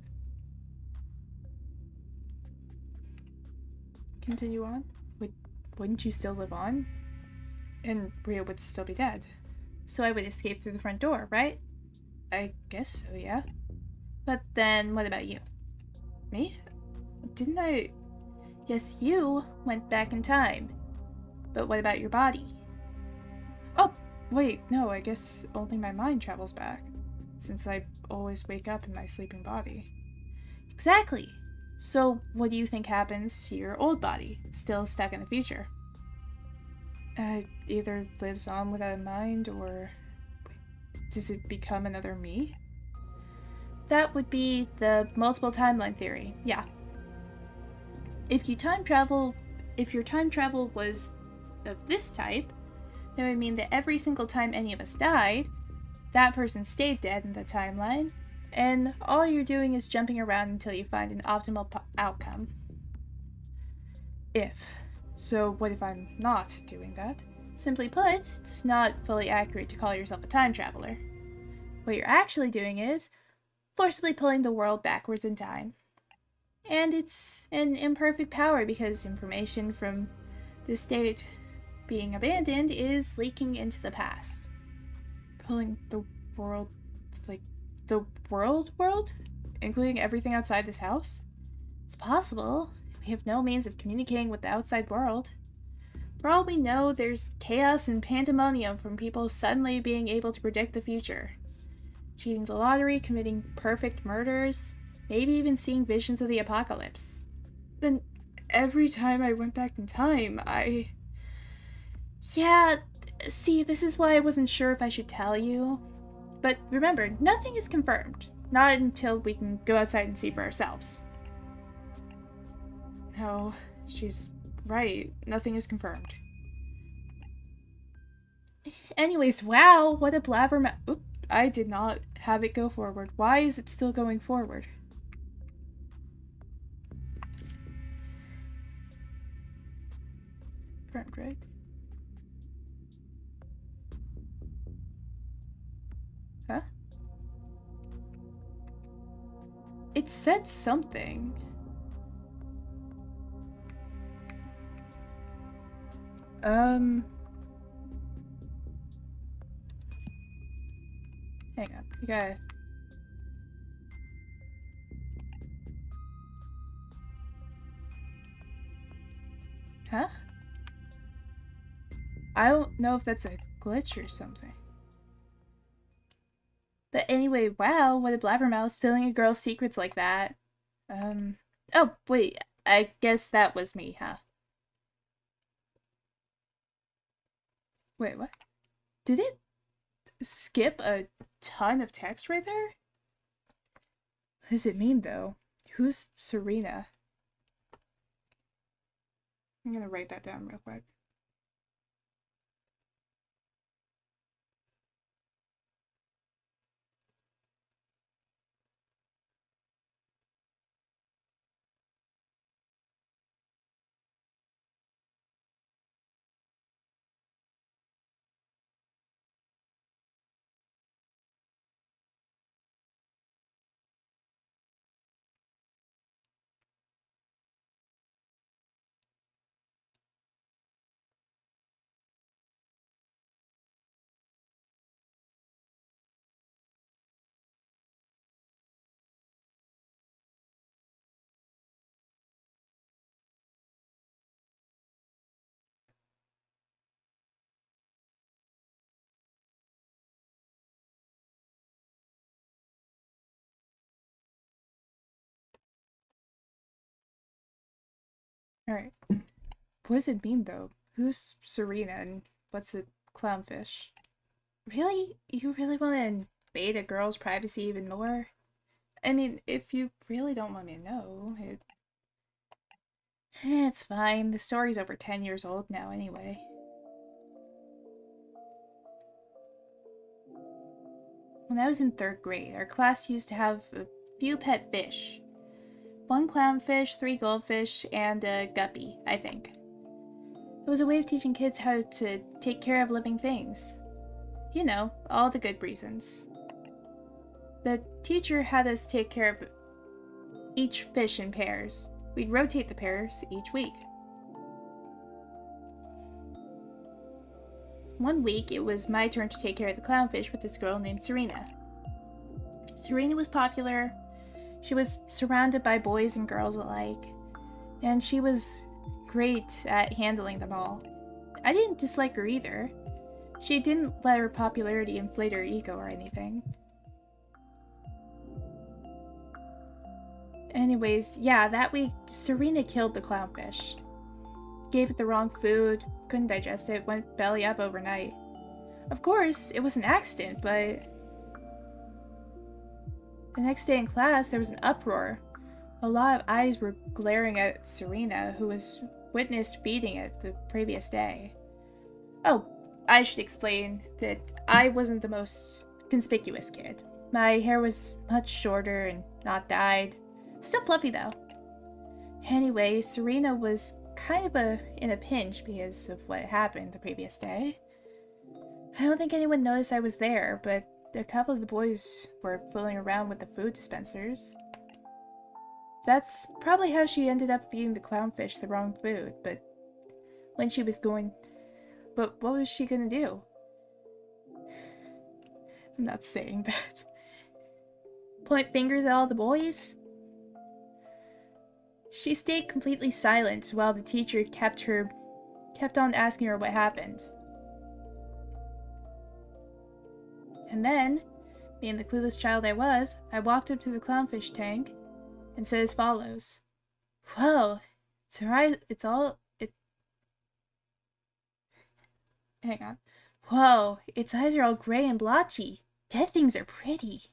Continue on? Wouldn't you still live on? And Rhea would still be dead. So I would escape through the front door, right? I guess so, yeah. But then what about you? Me? Didn't I... Yes, you went back in time. But what about your body? Oh, wait, no, I guess only my mind travels back, since I always wake up in my sleeping body. Exactly. So what do you think happens to your old body, still stuck in the future? It either lives on without a mind, or... does it become another me? That would be the multiple timeline theory, yeah. If your time travel was of this type, that would mean that every single time any of us died, that person stayed dead in the timeline, and all you're doing is jumping around until you find an optimal outcome. If. So what if I'm not doing that? Simply put, it's not fully accurate to call yourself a time traveler. What you're actually doing is forcibly pulling the world backwards in time. And it's an imperfect power because information from the state being abandoned is leaking into the past. Pulling the world, like, the world? Including everything outside this house? It's possible. We have no means of communicating with the outside world. For all we know, there's chaos and pandemonium from people suddenly being able to predict the future. Cheating the lottery, committing perfect murders, maybe even seeing visions of the apocalypse. Then every time I went back in time, Yeah, see, this is why I wasn't sure if I should tell you. But remember, nothing is confirmed. Not until we can go outside and see for ourselves. No, she's Right. Nothing is confirmed. Anyways, wow, what a blabbermouth. Oop, I did not have it go forward. Why is it still going forward? Confirmed, right? Huh? It said something. Hang on. You gotta... Huh? I don't know if that's a glitch or something. But anyway, wow, what a blabbermouth spilling a girl's secrets like that. Oh, wait, I guess that was me, huh? Wait, what? Did it skip a ton of text right there? What does it mean, though? Who's Serena? I'm gonna write that down real quick. Alright. What does it mean, though? Who's Serena and what's a clownfish? Really? You really want to invade a girl's privacy even more? I mean, if you really don't want me to know, It's fine. The story's over 10 years old now anyway. When I was in 3rd grade, our class used to have a few pet fish. 1 clownfish, 3 goldfish, and a guppy, I think. It was a way of teaching kids how to take care of living things. You know, all the good reasons. The teacher had us take care of each fish in pairs. We'd rotate the pairs each week. One week, it was my turn to take care of the clownfish with this girl named Serena. Serena was popular. She was surrounded by boys and girls alike, and she was great at handling them all. I didn't dislike her either. She didn't let her popularity inflate her ego or anything. Anyways, yeah, that week, Serena killed the clownfish. Gave it the wrong food, couldn't digest it, went belly up overnight. Of course, it was an accident, but... The next day in class, there was an uproar. A lot of eyes were glaring at Serena, who was witnessed beating it the previous day. Oh, I should explain that I wasn't the most conspicuous kid. My hair was much shorter and not dyed. Still fluffy though. Anyway, Serena was kind of in a pinch because of what happened the previous day. I don't think anyone noticed I was there, but a couple of the boys were fooling around with the food dispensers. That's probably how she ended up feeding the clownfish the wrong food, but what was she gonna do? I'm not saying that. Point fingers at all the boys? She stayed completely silent while the teacher kept on asking her what happened. And then, being the clueless child I was, I walked up to the clownfish tank and said as follows. Whoa, hang on. Whoa, its eyes are all gray and blotchy. Dead things are pretty.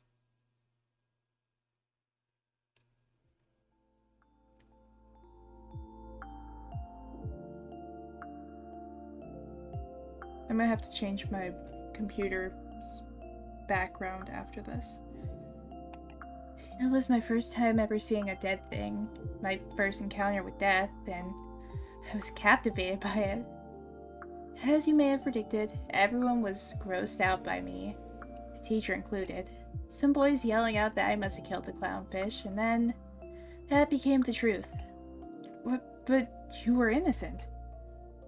I might have to change my computer background after this. It was my first time ever seeing a dead thing, my first encounter with death, and I was captivated by it. As you may have predicted, everyone was grossed out by me, the teacher included. Some boys yelling out that I must have killed the clownfish, and then that became the truth. But you were innocent.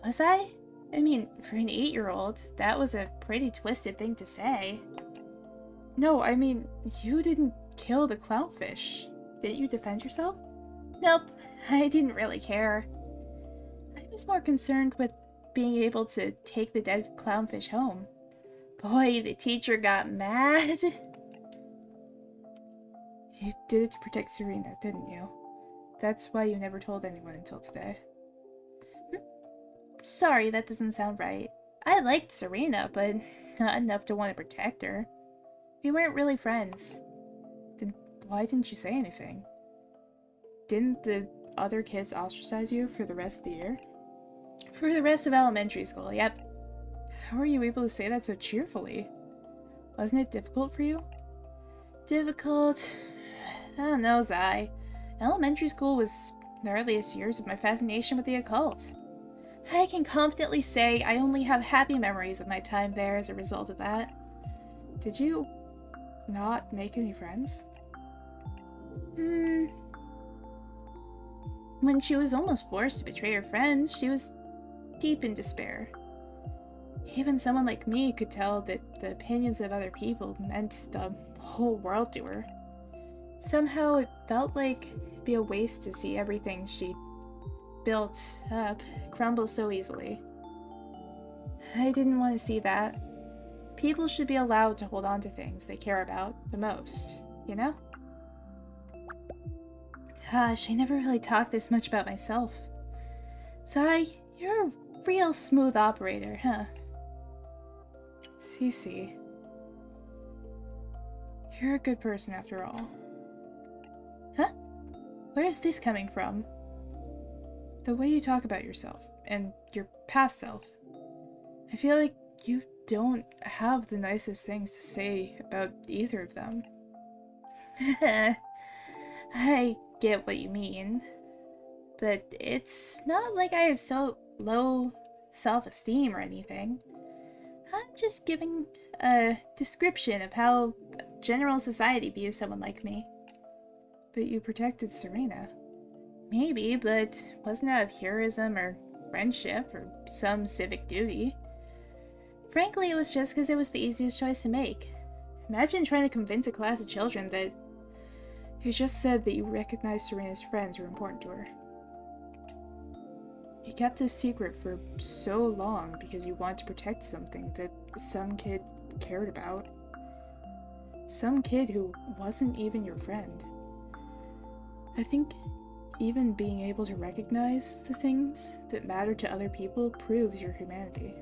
Was I? I mean, for an 8-year-old, that was a pretty twisted thing to say. No, I mean, you didn't kill the clownfish. Didn't you defend yourself? Nope, I didn't really care. I was more concerned with being able to take the dead clownfish home. Boy, the teacher got mad. You did it to protect Serena, didn't you? That's why you never told anyone until today. Sorry, that doesn't sound right. I liked Serena, but not enough to want to protect her. We weren't really friends. Then why didn't you say anything? Didn't the other kids ostracize you for the rest of the year? For the rest of elementary school, yep. How were you able to say that so cheerfully? Wasn't it difficult for you? Difficult? I don't know, Zai. Elementary school was the earliest years of my fascination with the occult. I can confidently say I only have happy memories of my time there as a result of that. Did you not make any friends? When she was almost forced to betray her friends, she was deep in despair. Even someone like me could tell that the opinions of other people meant the whole world to her. Somehow it felt like it'd be a waste to see everything she built up crumble so easily. I didn't want to see that. People should be allowed to hold on to things they care about the most, you know? Gosh, I never really talked this much about myself. Zai, you're a real smooth operator, huh? Cece. You're a good person after all. Huh? Where is this coming from? The way you talk about yourself, and your past self. I feel like you don't have the nicest things to say about either of them. I get what you mean. But it's not like I have so low self-esteem or anything. I'm just giving a description of how general society views someone like me. But you protected Serena. Maybe, but wasn't out of heroism or friendship or some civic duty. Frankly, it was just because it was the easiest choice to make. Imagine trying to convince a class of children that... You just said that you recognized Serena's friends were important to her. You kept this secret for so long because you wanted to protect something that some kid cared about. Some kid who wasn't even your friend. I think even being able to recognize the things that matter to other people proves your humanity.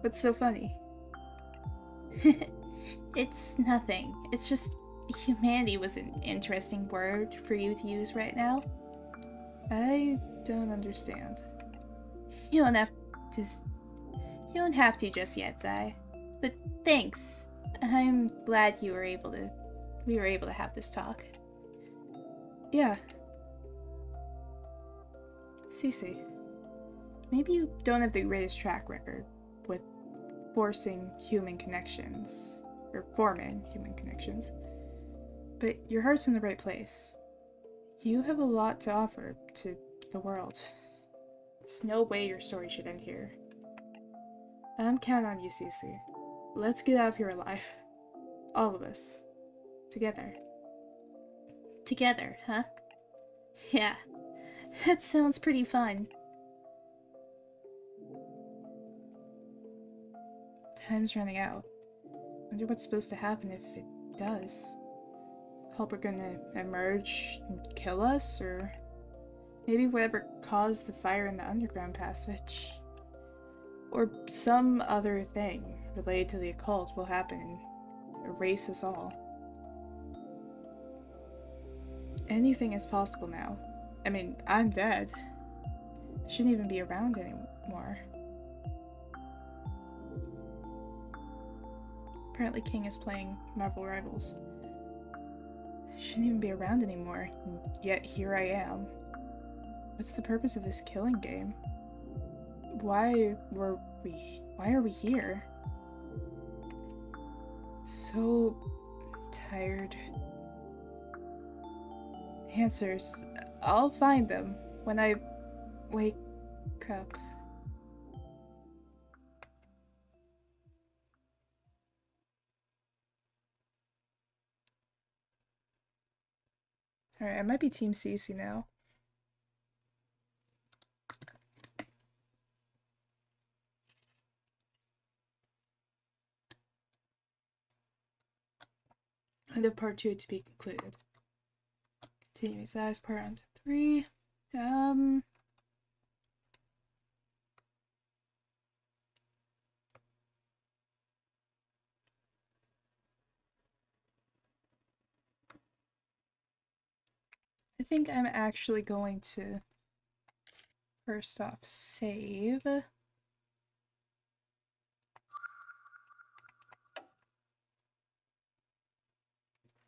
What's so funny? It's nothing. It's just humanity was an interesting word for you to use right now. I don't understand. You don't have to. You don't have to just yet, Zai. But thanks. I'm glad we were able to have this talk. Yeah. Cece, maybe you don't have the greatest track record with forcing human connections, or forming human connections, but your heart's in the right place. You have a lot to offer to the world. There's no way your story should end here. I'm counting on you, Cece. Let's get out of here alive. All of us. Together. Together, huh? Yeah. That sounds pretty fun. Time's running out. Wonder what's supposed to happen if it does. Culprit gonna emerge and kill us, or maybe whatever caused the fire in the underground passage. Or some other thing related to the occult will happen and erase us all. Anything is possible now. I mean, I'm dead. Shouldn't even be around anymore. Apparently King is playing Marvel Rivals. Shouldn't even be around anymore, yet here I am. What's the purpose of this killing game? Why are we here? So tired. Answers. I'll find them when I wake up. Alright, I might be Team Cece now. End of part 2 to be concluded. Continuing size part on to 3. I think I'm actually going to first off save.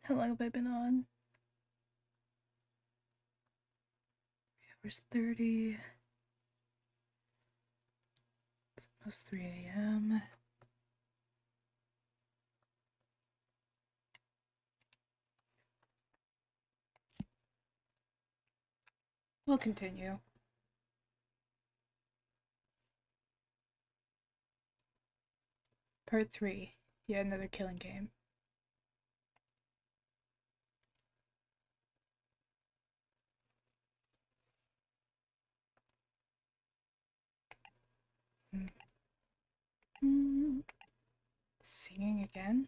How long have I been on? Hours 30. It's almost 3 a.m. We'll continue. Part 3. Yet another killing game. Singing again?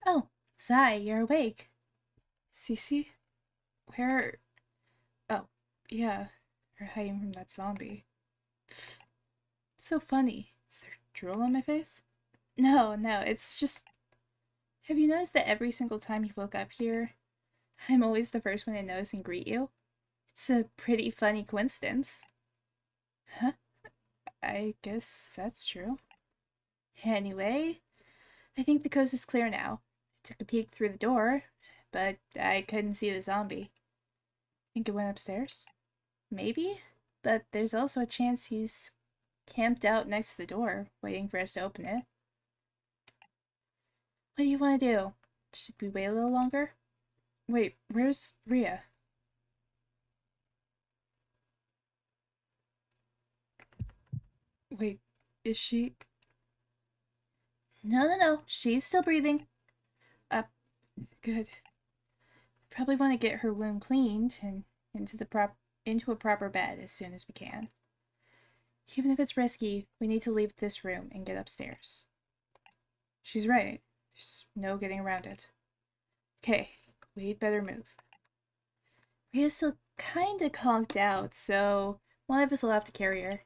Oh, Zai, you're awake. Cece? Where? Oh, yeah. You're hiding from that zombie. Pfft. It's so funny. Is there drool on my face? No, it's just... Have you noticed that every single time you woke up here, I'm always the first one to notice and greet you? It's a pretty funny coincidence. Huh? I guess that's true. Anyway, I think the coast is clear now. I took a peek through the door, but I couldn't see the zombie. Think it went upstairs? Maybe? But there's also a chance he's camped out next to the door, waiting for us to open it. What do you want to do? Should we wait a little longer? Wait, where's Rhea? Wait, is she... No. She's still breathing. Good. Probably want to get her wound cleaned and into a proper bed as soon as we can. Even if it's risky, we need to leave this room and get upstairs. She's right. There's no getting around it. Okay, we'd better move. Rhea's still kinda conked out, so one of us will have to carry her.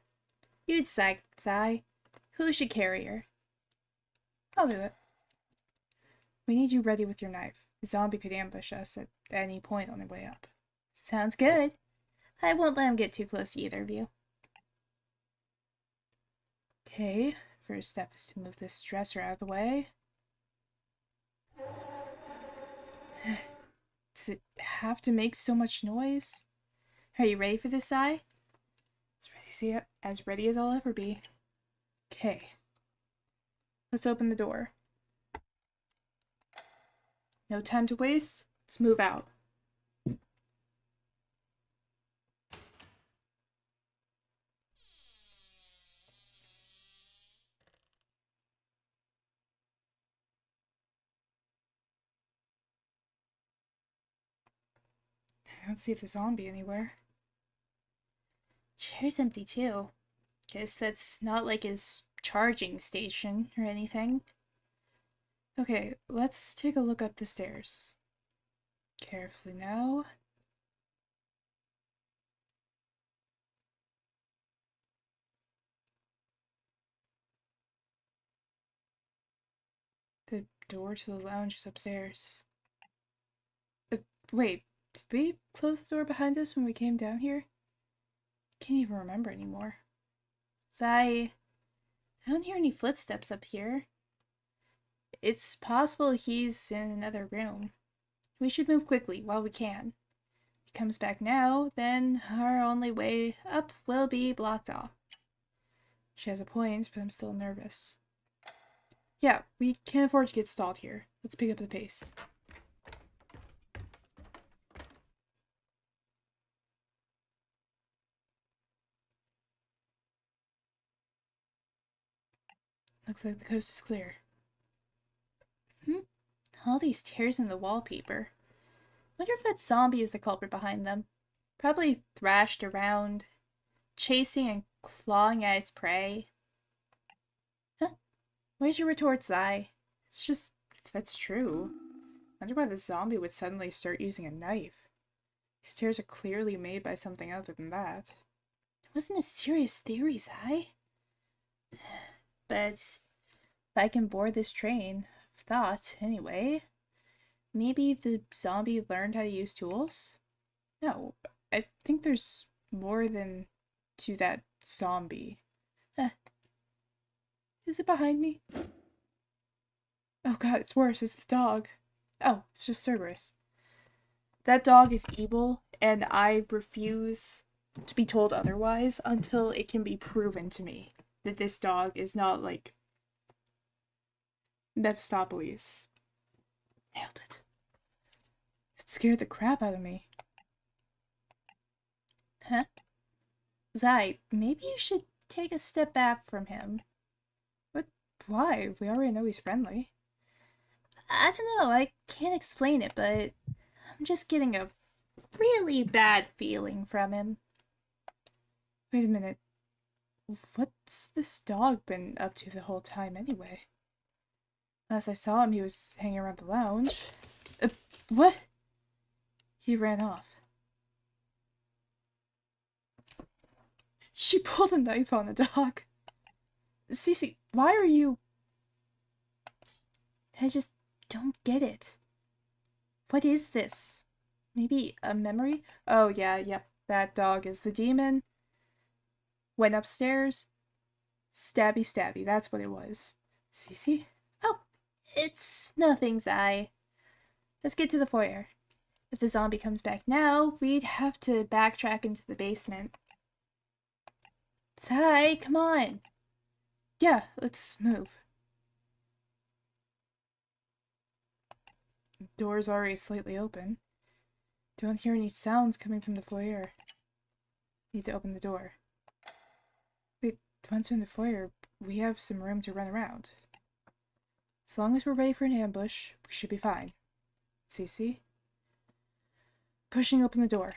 You decide, Zai. Who should carry her? I'll do it. We need you ready with your knife. The zombie could ambush us at any point on the way up. Sounds good. I won't let him get too close to either of you. Okay, first step is to move this dresser out of the way. Does it have to make so much noise? Are you ready for this, Zai? As ready as I'll ever be. Okay. Let's open the door. No time to waste. Let's move out. I don't see the zombie anywhere. Chair's empty too. Guess that's not like his charging station or anything. Okay, let's take a look up the stairs. Carefully now. The door to the lounge is upstairs. Wait, Did we close the door behind us when we came down here? Can't even remember anymore. Zai, I don't hear any footsteps up here. It's possible he's in another room. We should move quickly while we can. If he comes back now, then our only way up will be blocked off. She has a point, but I'm still nervous. Yeah, we can't afford to get stalled here. Let's pick up the pace. Looks like the coast is clear. All these tears in the wallpaper. Wonder if that zombie is the culprit behind them. Probably thrashed around, chasing and clawing at its prey. Huh? Where's your retort, Zai? It's just, if that's true, I wonder why the zombie would suddenly start using a knife. These tears are clearly made by something other than that. It wasn't a serious theory, Zai. But if I can board this train of thought anyway, maybe the zombie learned how to use tools? No, I think there's more than to that zombie. Is it behind me? Oh god, it's worse. It's the dog. Oh, it's just Cerberus. That dog is evil, and I refuse to be told otherwise until it can be proven to me that this dog is not like Mephistopheles. Nailed it. It scared the crap out of me. Huh? Zai, maybe you should take a step back from him. But why? We already know he's friendly. I don't know, I can't explain it, but I'm just getting a really bad feeling from him. Wait a minute. What's this dog been up to the whole time anyway? Last I saw him, he was hanging around the lounge. What? He ran off. She pulled a knife on the dog. Cece, why are you... I just don't get it. What is this? Maybe a memory? Oh yeah, yep. That dog is the demon. Went upstairs. Stabby stabby, that's what it was. Cece? Oh, it's nothing, Zai. Let's get to the foyer. If the zombie comes back now, we'd have to backtrack into the basement. Zai, come on. Yeah, let's move. Door's already slightly open. Don't hear any sounds coming from the foyer. Need to open the door. Wait, once we're in the foyer, we have some room to run around. As long as we're ready for an ambush, we should be fine. Cece? Pushing open the door.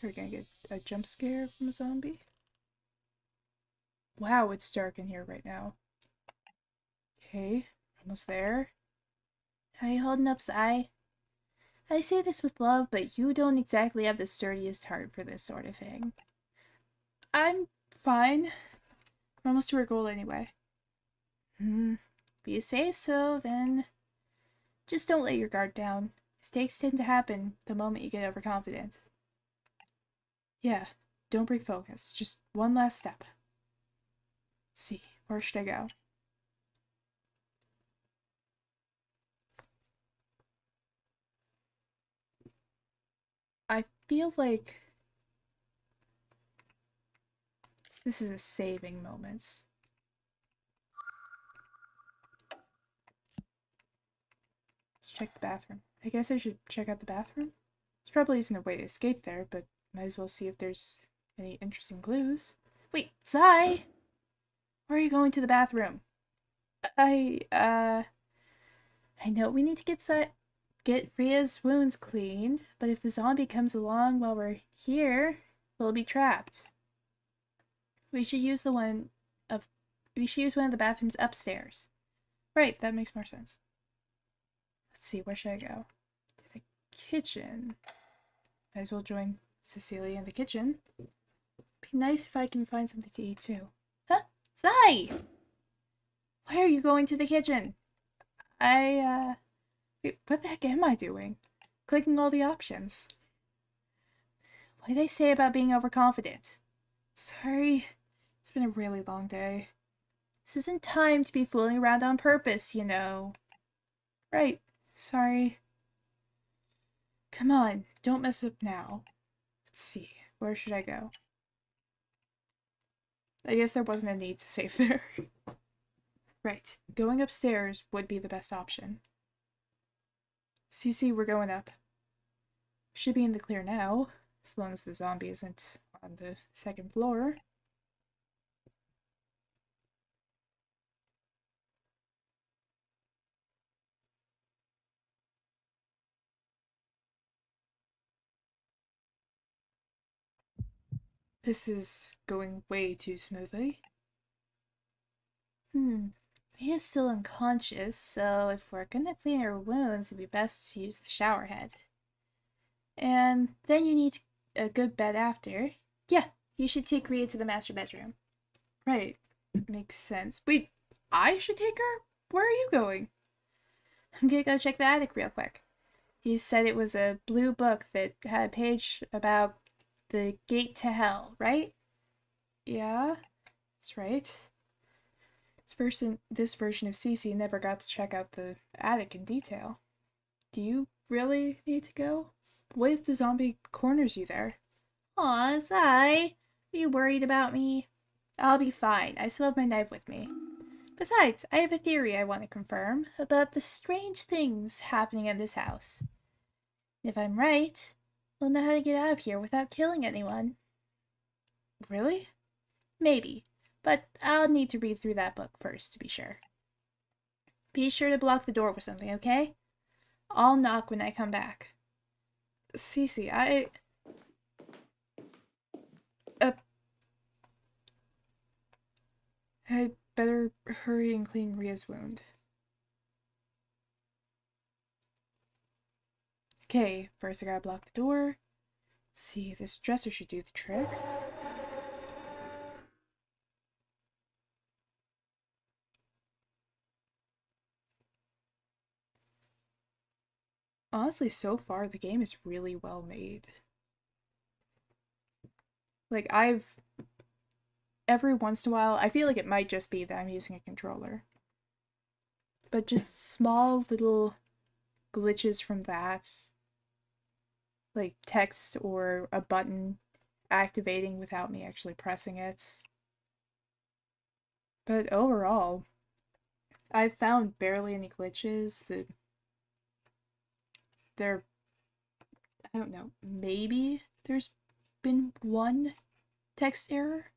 Are we gonna get a jump scare from a zombie? Wow, it's dark in here right now. Okay, almost there. How you holding up, Zai? I say this with love, but you don't exactly have the sturdiest heart for this sort of thing. I'm fine. We're almost to our goal anyway. If you say so, then just don't let your guard down. Mistakes tend to happen the moment you get overconfident. Yeah, don't break focus. Just one last step. Let's see, where should I go? I feel like this is a saving moment. Let's check the bathroom. I guess I should check out the bathroom. There probably isn't a way to escape there, but might as well see if there's any interesting clues. Wait, Zai! Where are you going to the bathroom? I know we need to get Ria's wounds cleaned, but if the zombie comes along while we're here, we'll be trapped. We should use one of the bathrooms upstairs. Right, that makes more sense. Let's see, where should I go? To the kitchen. Might as well join Cecilia in the kitchen. Be nice if I can find something to eat too. Huh? Zai! Why are you going to the kitchen? Wait, what the heck am I doing? Clicking all the options. What did I say about being overconfident? Sorry, it's been a really long day. This isn't time to be fooling around on purpose, you know. Right, sorry. Come on, don't mess up now. Let's see, where should I go? I guess there wasn't a need to save there. Right, going upstairs would be the best option. Cece, we're going up. Should be in the clear now, as long as the zombie isn't on the second floor. This is going way too smoothly. He is still unconscious, so if we're gonna clean her wounds, it'd be best to use the shower head. And then you need a good bed after. Yeah, you should take Rhea to the master bedroom. Right, makes sense. Wait, I should take her? Where are you going? I'm gonna go check the attic real quick. He said it was a blue book that had a page about the gate to hell, right? Yeah, that's right. This version of Cece never got to check out the attic in detail. Do you really need to go? What if the zombie corners you there? Aw, Zai, are you worried about me? I'll be fine. I still have my knife with me. Besides, I have a theory I want to confirm about the strange things happening in this house. If I'm right, we'll know how to get out of here without killing anyone. Really? Maybe, but I'll need to read through that book first to be sure. Be sure to block the door with something, okay? I'll knock when I come back. Cece, I better hurry and clean Rhea's wound. Okay, first I gotta block the door. See if this dresser should do the trick. Honestly, so far the game is really well made. Like, every once in a while, I feel like it might just be that I'm using a controller. But just small little glitches from that, like text or a button activating without me actually pressing it. But overall, I've found barely any glitches. There, I don't know, maybe there's been one text error.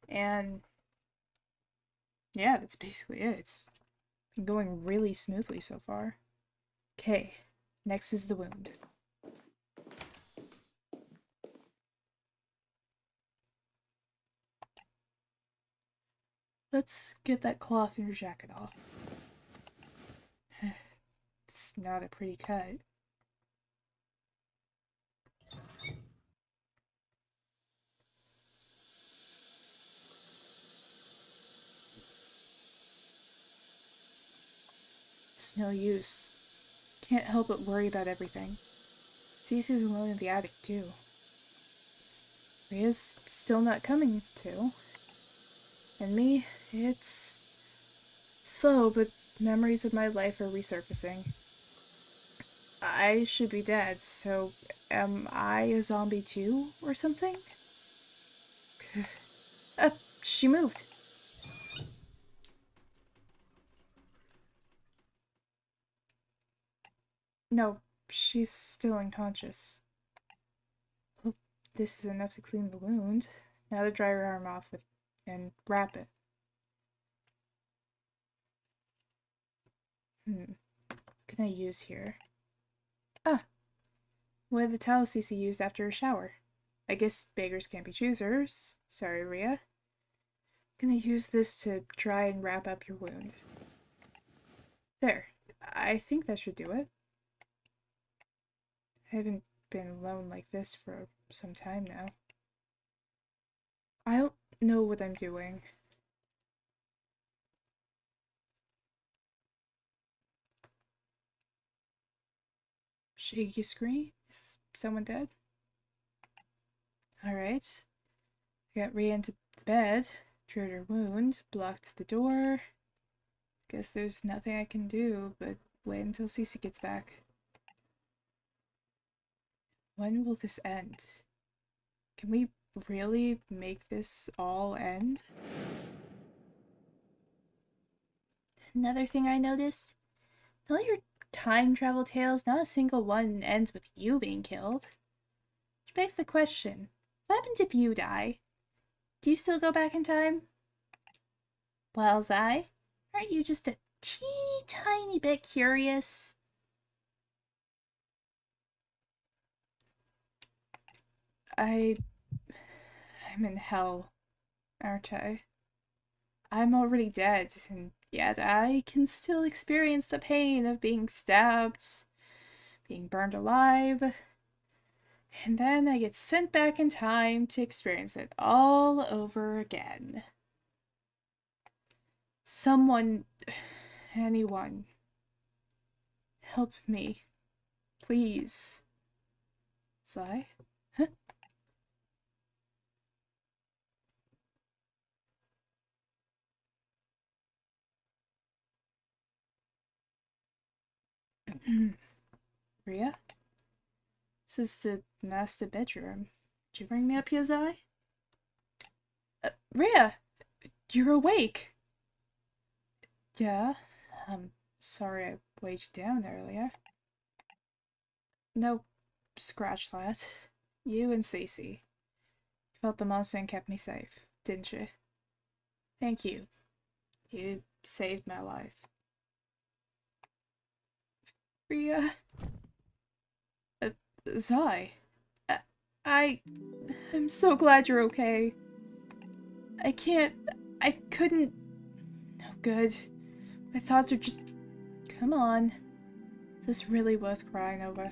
And yeah, that's basically it. It's been going really smoothly so far. Okay, next is the wound. Let's get that cloth in your jacket off. It's not a pretty cut. It's no use. Can't help but worry about everything. Cece's alone in the attic, too. Rhea's still not coming to. And me, it's slow, but memories of my life are resurfacing. I should be dead, so am I a zombie too, or something? She moved. No, she's still unconscious. Hope this is enough to clean the wound. Now to dry her arm off with and wrap it. What can I use here? Ah, one of the towels Cece used after a shower. I guess beggars can't be choosers. Sorry, Rhea. Gonna use this to dry and wrap up your wound. There. I think that should do it. I haven't been alone like this for some time now. I don't know what I'm doing. Shaky screen? Is someone dead? Alright. I got Rhea into the bed, cured her wound, blocked the door. Guess there's nothing I can do but wait until Cece gets back. When will this end? Can we really make this all end? Another thing I noticed, in all your time travel tales, not a single one ends with you being killed. Which begs the question, what happens if you die? Do you still go back in time? Well, Zai, aren't you just a teeny tiny bit curious? I'm in hell, aren't I? I'm already dead, and yet I can still experience the pain of being stabbed, being burned alive, and then I get sent back in time to experience it all over again. Someone, anyone, help me, please. Sigh? Huh? Rhea? This is the master bedroom. Did you bring me up here, Zai? Rhea! You're awake! Yeah? Sorry I weighed you down earlier. No, scratch that. You and Cece. You felt the monster and kept me safe, didn't you? Thank you. You saved my life. Rhea. Zai. I'm so glad you're okay. I couldn't. No good. My thoughts are just. Come on. Is this really worth crying over?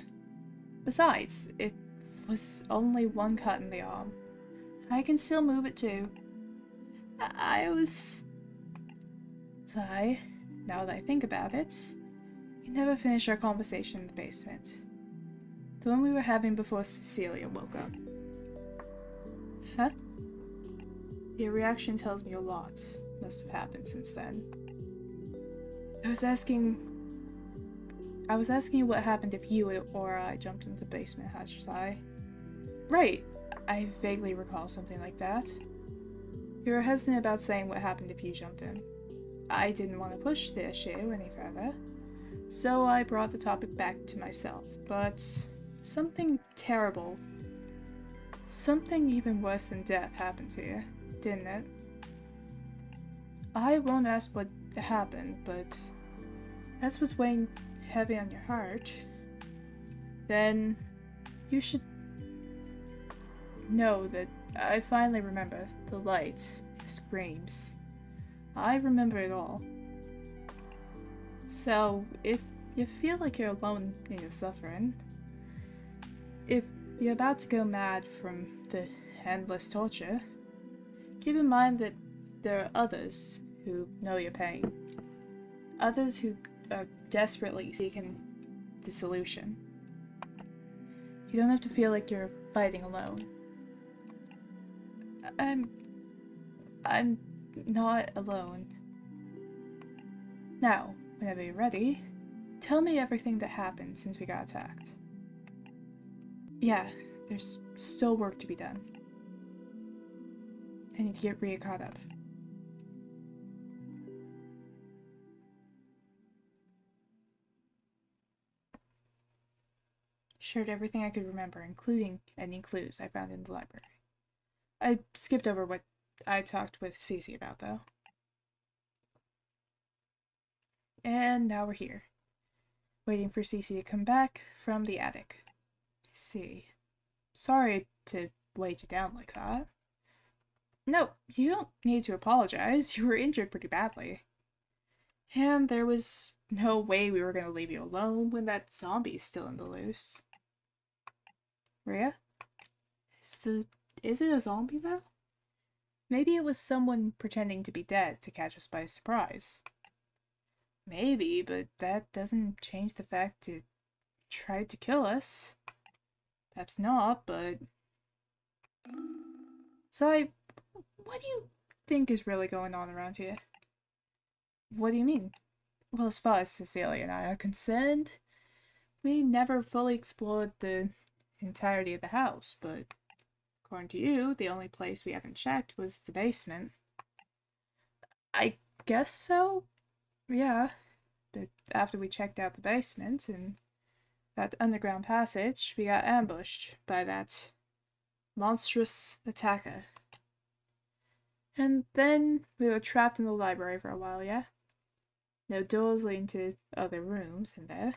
Besides, it was only one cut in the arm. I can still move it too. I was. Zai, now that I think about it, we never finished our conversation in the basement. The one we were having before Cecilia woke up. Huh? Your reaction tells me a lot must have happened since then. I was asking you what happened if you or I jumped into the basement hatch, Sai. Right, I vaguely recall something like that. You were hesitant about saying what happened if you jumped in. I didn't want to push the issue any further, so I brought the topic back to myself, but something terrible, something even worse than death happened to you, didn't it? I won't ask what happened, but that's what's weighing heavy on your heart. Then you should know that I finally remember the lights, the screams. I remember it all. So, if you feel like you're alone in your suffering, if you're about to go mad from the endless torture, keep in mind that there are others who know your pain. Others who are desperately seeking the solution. You don't have to feel like you're fighting alone. I'm not alone. Now, whenever you're ready, tell me everything that happened since we got attacked. Yeah, there's still work to be done. I need to get Rhea caught up. Shared everything I could remember, including any clues I found in the library. I skipped over what I talked with Cece about, though. And now we're here, waiting for Cece to come back from the attic. See. Sorry to weigh you down like that. No, you don't need to apologize. You were injured pretty badly. And there was no way we were going to leave you alone when that zombie's still in the loose. Rhea? Is it a zombie, though? Maybe it was someone pretending to be dead to catch us by surprise. Maybe, but that doesn't change the fact tried to kill us. Perhaps not, but... So, what do you think is really going on around here? What do you mean? Well, as far as Cecilia and I are concerned, we never fully explored the entirety of the house, but according to you, the only place we haven't checked was the basement. I guess so? Yeah. But after we checked out the basement and that underground passage, we got ambushed by that monstrous attacker. And then we were trapped in the library for a while, yeah? No doors leading to other rooms in there.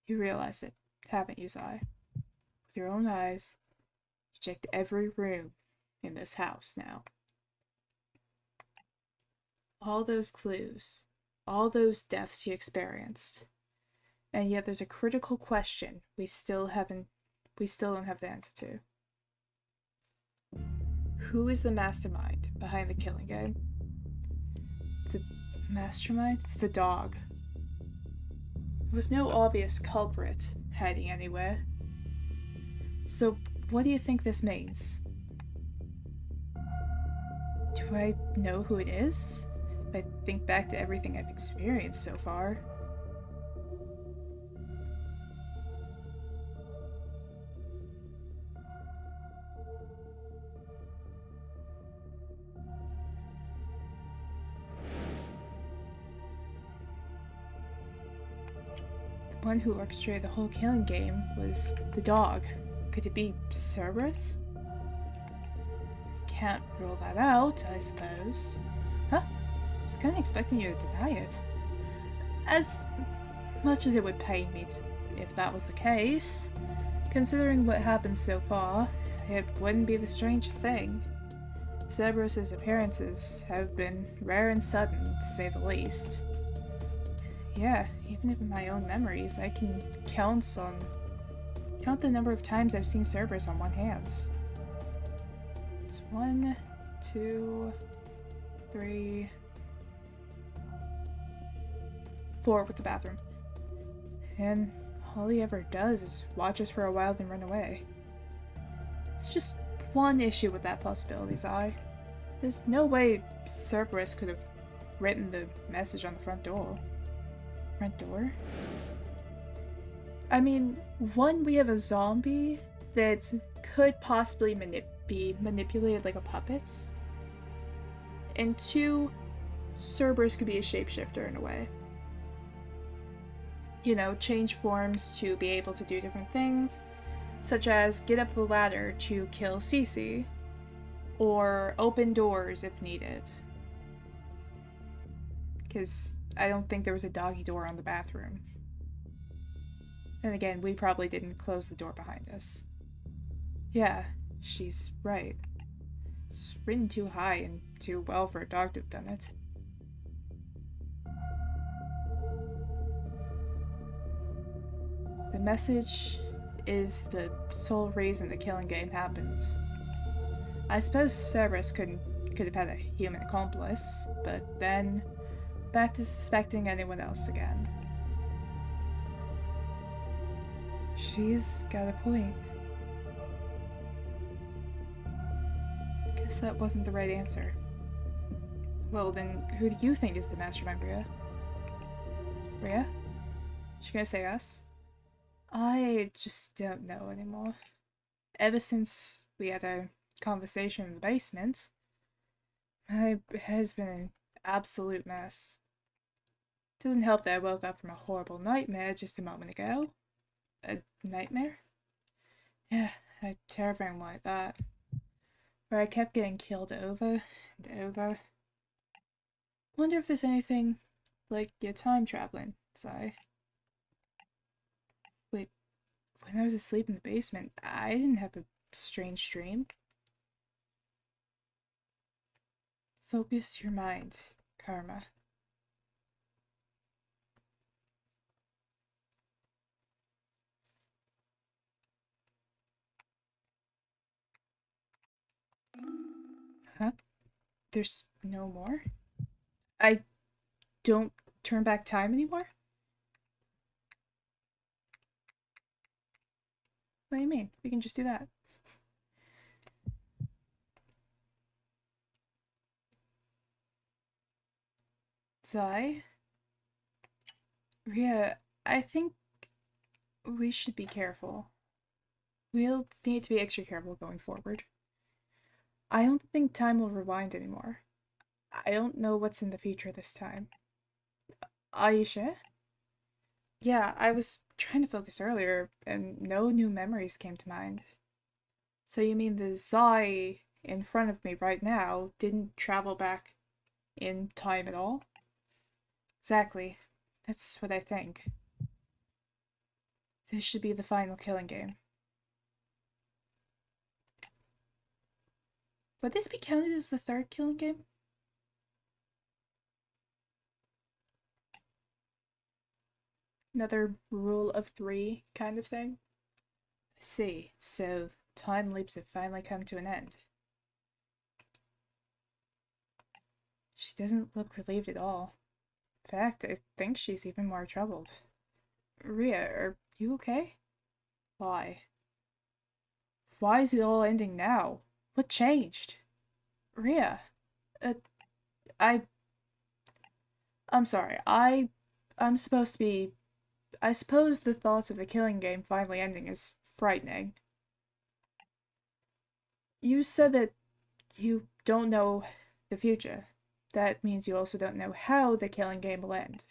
You realize it, haven't you, Zai? With your own eyes, you checked every room in this house now. All those clues, all those deaths you experienced. And yet there's a critical question we still don't have the answer to. Who is the mastermind behind the killing game? The mastermind? It's the dog. There was no obvious culprit hiding anywhere. So, what do you think this means? Do I know who it is? If I think back to everything I've experienced so far. The one who orchestrated the whole killing game was the dog. Could it be Cerberus? Can't rule that out, I suppose. Huh? I was kinda expecting you to deny it. As much as it would pain me if that was the case, considering what happened so far, it wouldn't be the strangest thing. Cerberus's appearances have been rare and sudden, to say the least. Yeah, even in my own memories, I can count the number of times I've seen Cerberus on one hand. It's 1, 2, 3, 4 with the bathroom. And all he ever does is watch us for a while then run away. It's just one issue with that possibility, Zai. There's no way Cerberus could have written the message on the front door. Front door? I mean, one, we have a zombie that could possibly be manipulated like a puppet. And two, Cerberus could be a shapeshifter in a way. You know, change forms to be able to do different things, such as get up the ladder to kill Cece, or open doors if needed. Because I don't think there was a doggy door on the bathroom. And again, we probably didn't close the door behind us. Yeah, she's right. It's written too high and too well for a dog to have done it. The message is the sole reason the killing game happened. I suppose Cerberus could have had a human accomplice, but then back to suspecting anyone else again. She's got a point. Guess that wasn't the right answer. Well then, who do you think is the mastermind, Rhea? Rhea? She gonna say us? I just don't know anymore. Ever since we had a conversation in the basement, my head's been an absolute mess. Doesn't help that I woke up from a horrible nightmare just a moment ago. A nightmare? Yeah, a terrifying one like that. Where I kept getting killed over and over. Wonder if there's anything like your time traveling, Sai. Wait, when I was asleep in the basement, I didn't have a strange dream. Focus your mind, Karma. Huh? There's no more? I don't turn back time anymore? What do you mean? We can just do that. Zai? Ria, I think we should be careful. We'll need to be extra careful going forward. I don't think time will rewind anymore. I don't know what's in the future this time. Aisha? Yeah, I was trying to focus earlier, and no new memories came to mind. So you mean the Zai in front of me right now didn't travel back in time at all? Exactly. That's what I think. This should be the final killing game. Would this be counted as the third killing game? Another rule of three kind of thing? I see. So time leaps have finally come to an end. She doesn't look relieved at all. In fact, I think she's even more troubled. Ria, are you okay? Why? Why is it all ending now? What changed? Ria, uh, I... I'm sorry, I'm supposed to be... I suppose the thoughts of the killing game finally ending is frightening. You said that you don't know the future. That means you also don't know how the killing game will end.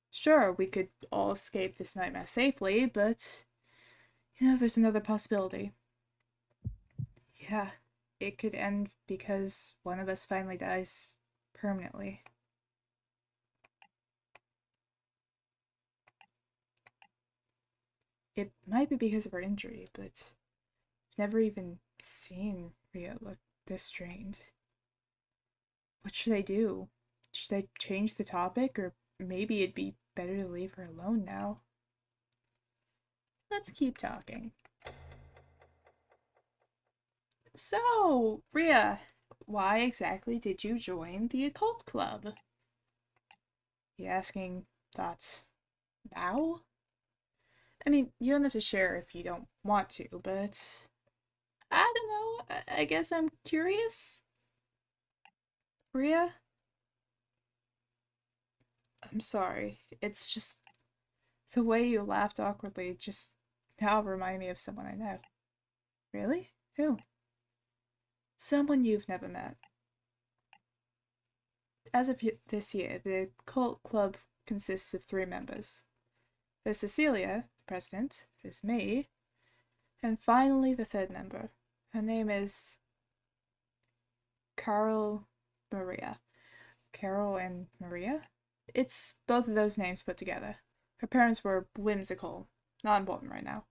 Sure, we could all escape this nightmare safely, but... You know, there's another possibility. Yeah, it could end because one of us finally dies permanently. It might be because of her injury, but I've never even seen Ria look this strained. What should I do? Should I change the topic, or maybe it'd be better to leave her alone now? Let's keep talking. So, Ria, why exactly did you join the occult club? You asking that now? I mean, you don't have to share if you don't want to, but I don't know. I guess I'm curious. Ria? I'm sorry. It's just the way you laughed awkwardly just now reminded me of someone I know. Really? Who? Someone you've never met. As of this year, the cult club consists of 3 members. There's Cecilia, the president, there's me, and finally the 3rd member. Her name is Carol Maria. Carol and Maria? It's both of those names put together. Her parents were whimsical. Not important right now.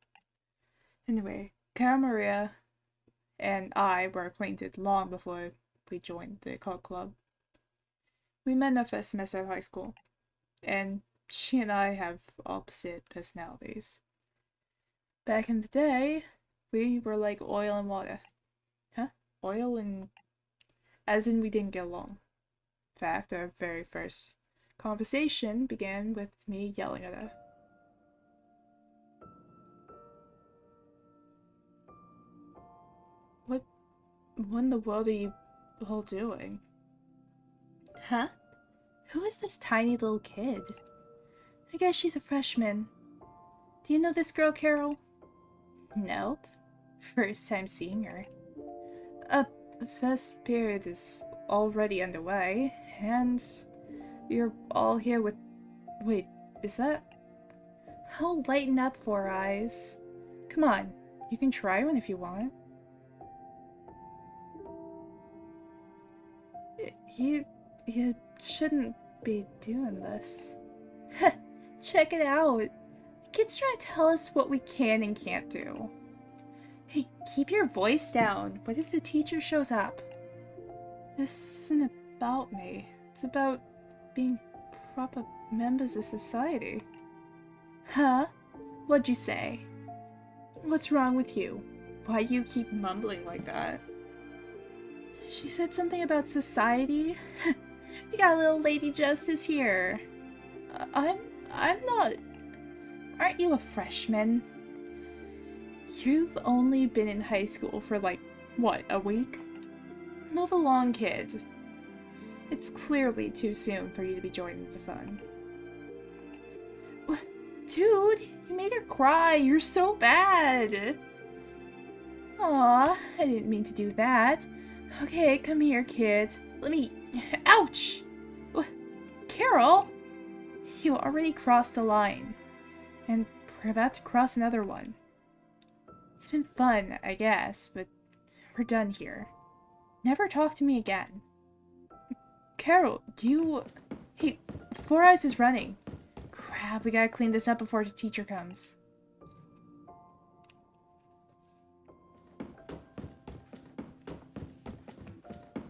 Anyway, Carol Maria and I were acquainted long before we joined the cult club. We met in our first semester of high school, and she and I have opposite personalities. Back in the day, we were like oil and water. Huh? Oil and... As in we didn't get along. In fact, our very first conversation began with me yelling at her. What in the world are you all doing? Huh? Who is this tiny little kid? I guess she's a freshman. Do you know this girl, Carol? Nope. First time seeing her. The first period is already underway, and you're all here with... Wait, is that... How lighten up, Four Eyes. Come on, you can try one if you want. You shouldn't be doing this. Check it out. Kids trying to tell us what we can and can't do. Hey, keep your voice down. What if the teacher shows up? This isn't about me. It's about being proper members of society. Huh? What'd you say? What's wrong with you? Why do you keep mumbling like that? She said something about society? We got a little Lady Justice here. I'm not... Aren't you a freshman? You've only been in high school for like, what, a week? Move along, kid. It's clearly too soon for you to be joining the fun. Dude, you made her cry. You're so bad. Aw, I didn't mean to do that. Okay, come here, kid. Let me... Ouch! Carol? You already crossed a line. And we're about to cross another one. It's been fun, I guess, but we're done here. Never talk to me again. Carol, you... Hey, Four Eyes is running. Crap, we gotta clean this up before the teacher comes.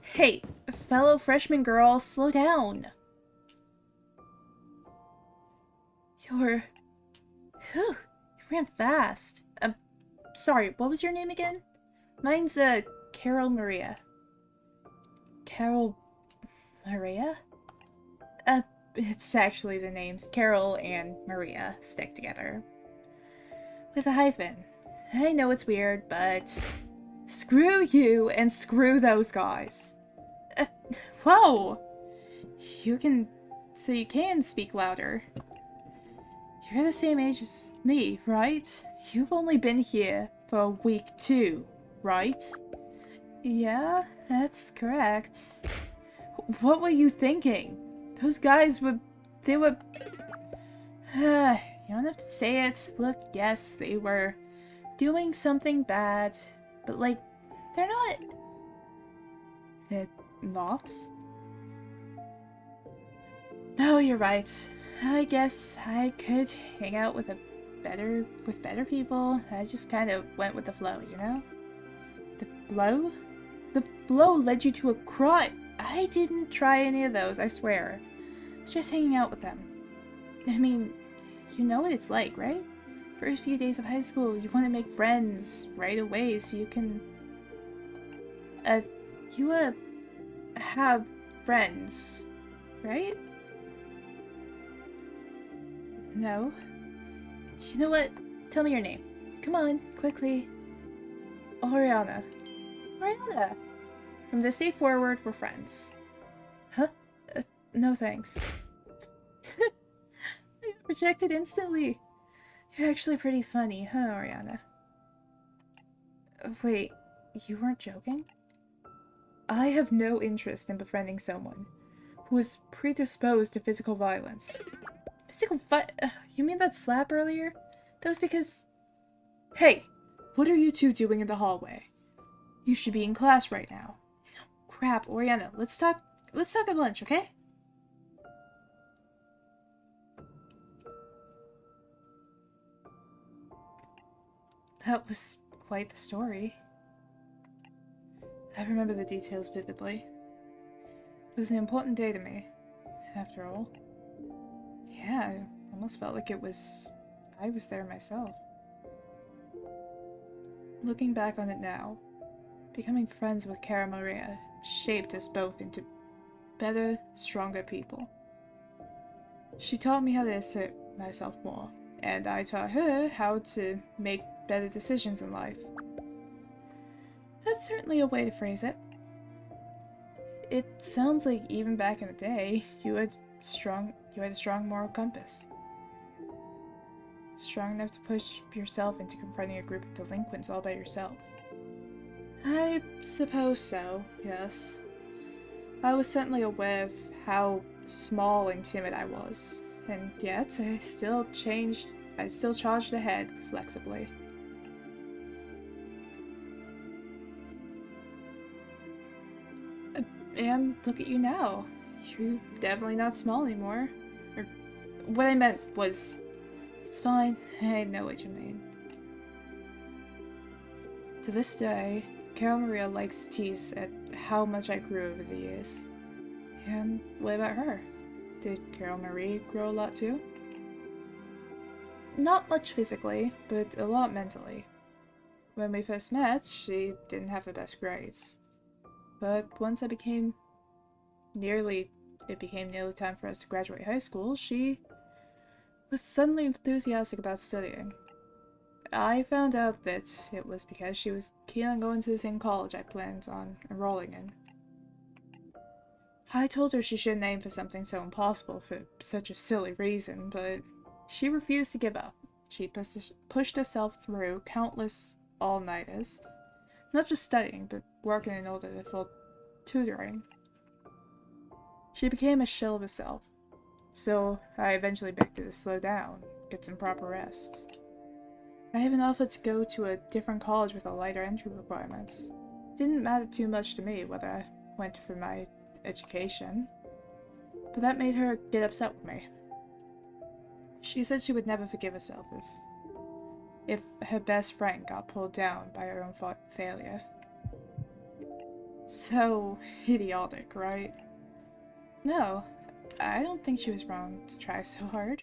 Hey, fellow freshman girl, slow down. Whew, you ran fast. Sorry, what was your name again? Mine's, Carol Maria. Carol Maria? It's actually the names Carol and Maria stick together. With a hyphen. I know it's weird, but... Screw you and screw those guys. Whoa! You can speak louder. You're the same age as me, right? You've only been here for a week too, right? Yeah, that's correct. What were you thinking? Those guys were... They were... you don't have to say it. Look, yes, they were doing something bad. But, like, they're not... They're not? No, you're right. I guess I could hang out with better people. I just kind of went with the flow, you know? The flow? The flow led you to a crime. I didn't try any of those, I swear. I was just hanging out with them. I mean, you know what it's like, right? First few days of high school, you want to make friends right away so you can... have friends, right? No. You know what? Tell me your name. Come on, quickly. Oriana. Oriana! From this day forward, we're friends. Huh? No thanks. I got rejected instantly. You're actually pretty funny, huh, Oriana? Wait, you weren't joking? I have no interest in befriending someone who is predisposed to physical violence. You mean that slap earlier? That was because... Hey, what are you two doing in the hallway? You should be in class right now. Crap, Oriana, let's talk at lunch, okay? That was quite the story. I remember the details vividly. It was an important day to me, after all. Yeah, I almost felt like I was there myself. Looking back on it now, becoming friends with Cara Maria shaped us both into better, stronger people. She taught me how to assert myself more, and I taught her how to make better decisions in life. That's certainly a way to phrase it. It sounds like even back in the day, you had a strong moral compass. Strong enough to push yourself into confronting a group of delinquents all by yourself. I suppose so, yes. I was certainly aware of how small and timid I was, and yet I still charged ahead flexibly. And look at you now. You're definitely not small anymore. Or, what I meant was... It's fine, I know what you mean. To this day, Carol Maria likes to tease at how much I grew over the years. And what about her? Did Carol Marie grow a lot too? Not much physically, but a lot mentally. When we first met, she didn't have the best grades. But once it became nearly time for us to graduate high school, she was suddenly enthusiastic about studying. I found out that it was because she was keen on going to the same college I planned on enrolling in. I told her she shouldn't aim for something so impossible for such a silly reason, but she refused to give up. She pushed herself through countless all-nighters, not just studying, but working in order for tutoring. She became a shell of herself, so I eventually begged her to slow down, get some proper rest. I even offered to go to a different college with a lighter entry requirements. It didn't matter too much to me whether I went for my education, but that made her get upset with me. She said she would never forgive herself if her best friend got pulled down by her own failure. So idiotic, right? No, I don't think she was wrong to try so hard.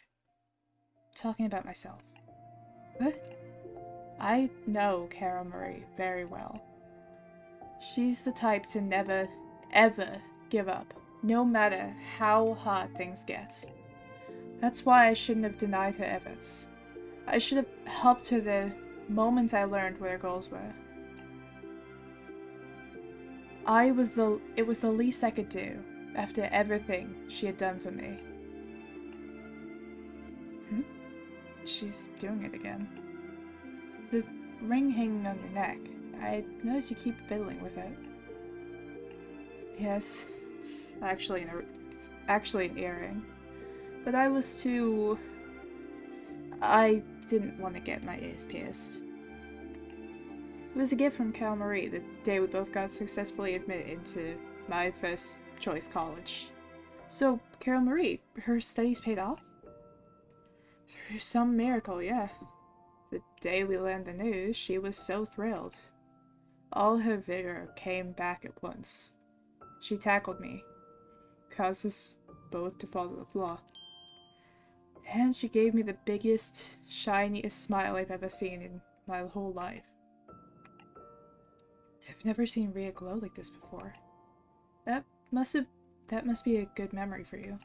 Talking about myself. What? I know Carol Marie very well. She's the type to never, ever give up, no matter how hard things get. That's why I shouldn't have denied her efforts. I should have helped her the moment I learned what her goals were. It was the least I could do, after everything she had done for me. She's doing it again. The ring hanging on your neck. I notice you keep fiddling with it. Yes, it's actually an earring. But I didn't want to get my ears pierced. It was a gift from Cal Marie the day we both got successfully admitted into my first choice college. So, Carol Marie, her studies paid off? Through some miracle, yeah. The day we learned the news, she was so thrilled. All her vigor came back at once. She tackled me, caused us both to fall to the floor. And she gave me the biggest, shiniest smile I've ever seen in my whole life. I've never seen Rhea glow like this before. That must be a good memory for you.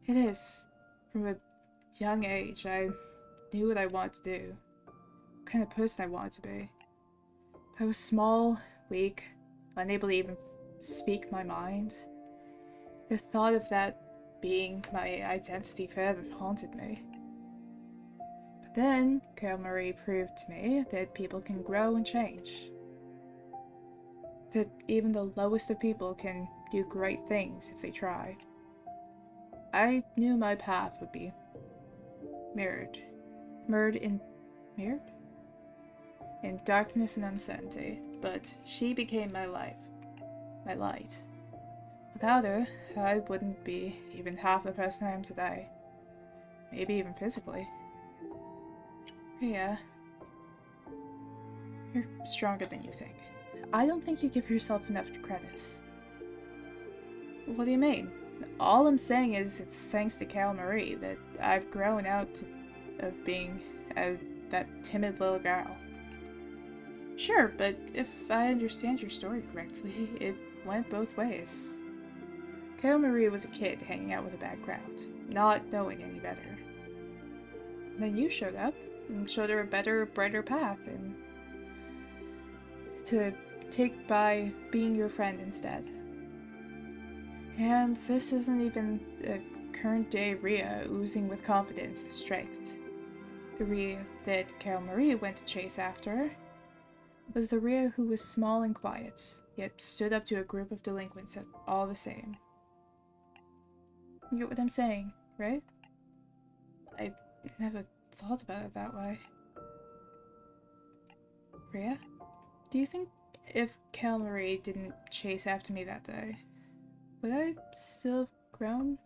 It is. From a young age, I knew what I wanted to do. What kind of person I wanted to be. I was small, weak, unable to even speak my mind. The thought of that being my identity forever haunted me. But then, Carol Marie proved to me that people can grow and change. That even the lowest of people can do great things if they try. I knew my path would be mirrored in darkness and uncertainty, but she became my life, my light. Without her, I wouldn't be even half the person I am today. Maybe even physically. Yeah. You're stronger than you think. I don't think you give yourself enough credit. What do you mean? All I'm saying is it's thanks to Carol Marie that I've grown out of being that timid little girl. Sure, but if I understand your story correctly, it went both ways. Carol Marie was a kid hanging out with a bad crowd, not knowing any better. Then you showed up and showed her a better, brighter path, and to take by being your friend instead. And this isn't even a current day Rhea oozing with confidence and strength. The Rhea that Carol Marie went to chase after was the Rhea who was small and quiet, yet stood up to a group of delinquents all the same. You get what I'm saying, right? I never thought about it that way. Rhea, do you think if Carol Marie didn't chase after me that day, would I still have grown?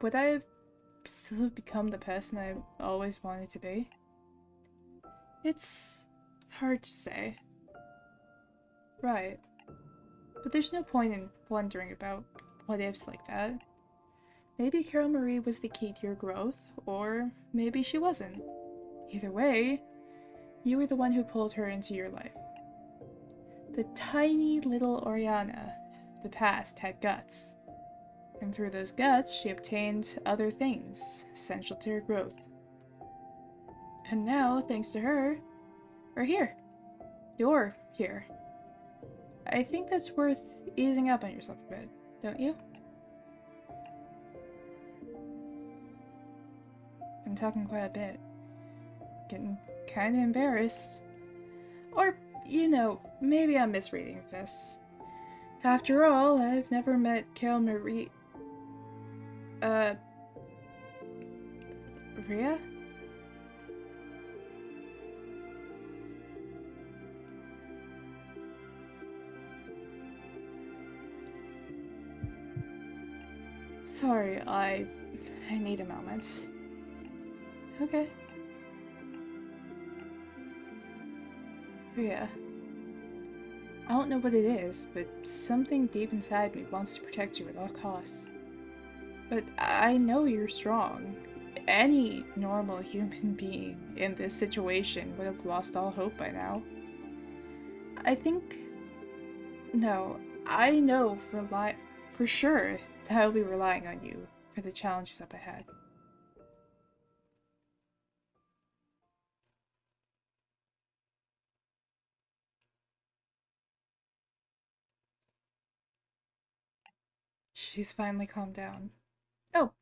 Would I have still have become the person I always wanted to be? It's hard to say. Right. But there's no point in wondering about what-ifs like that. Maybe Carol Marie was the key to your growth, or maybe she wasn't. Either way, you were the one who pulled her into your life. The tiny little Oriana of the past had guts, and through those guts she obtained other things essential to her growth. And now, thanks to her, we're here. You're here. I think that's worth easing up on yourself a bit, don't you? I'm talking quite a bit. Getting kinda embarrassed. Or, you know, maybe I'm misreading this. After all, I've never met Carol Marie... Rhea? Sorry, I need a moment. Okay. Rhea. I don't know what it is, but something deep inside me wants to protect you at all costs. But I know you're strong. Any normal human being in this situation would have lost all hope by now. I think... No, I know for sure that I'll be relying on you for the challenges up ahead. She's finally calmed down. Oh,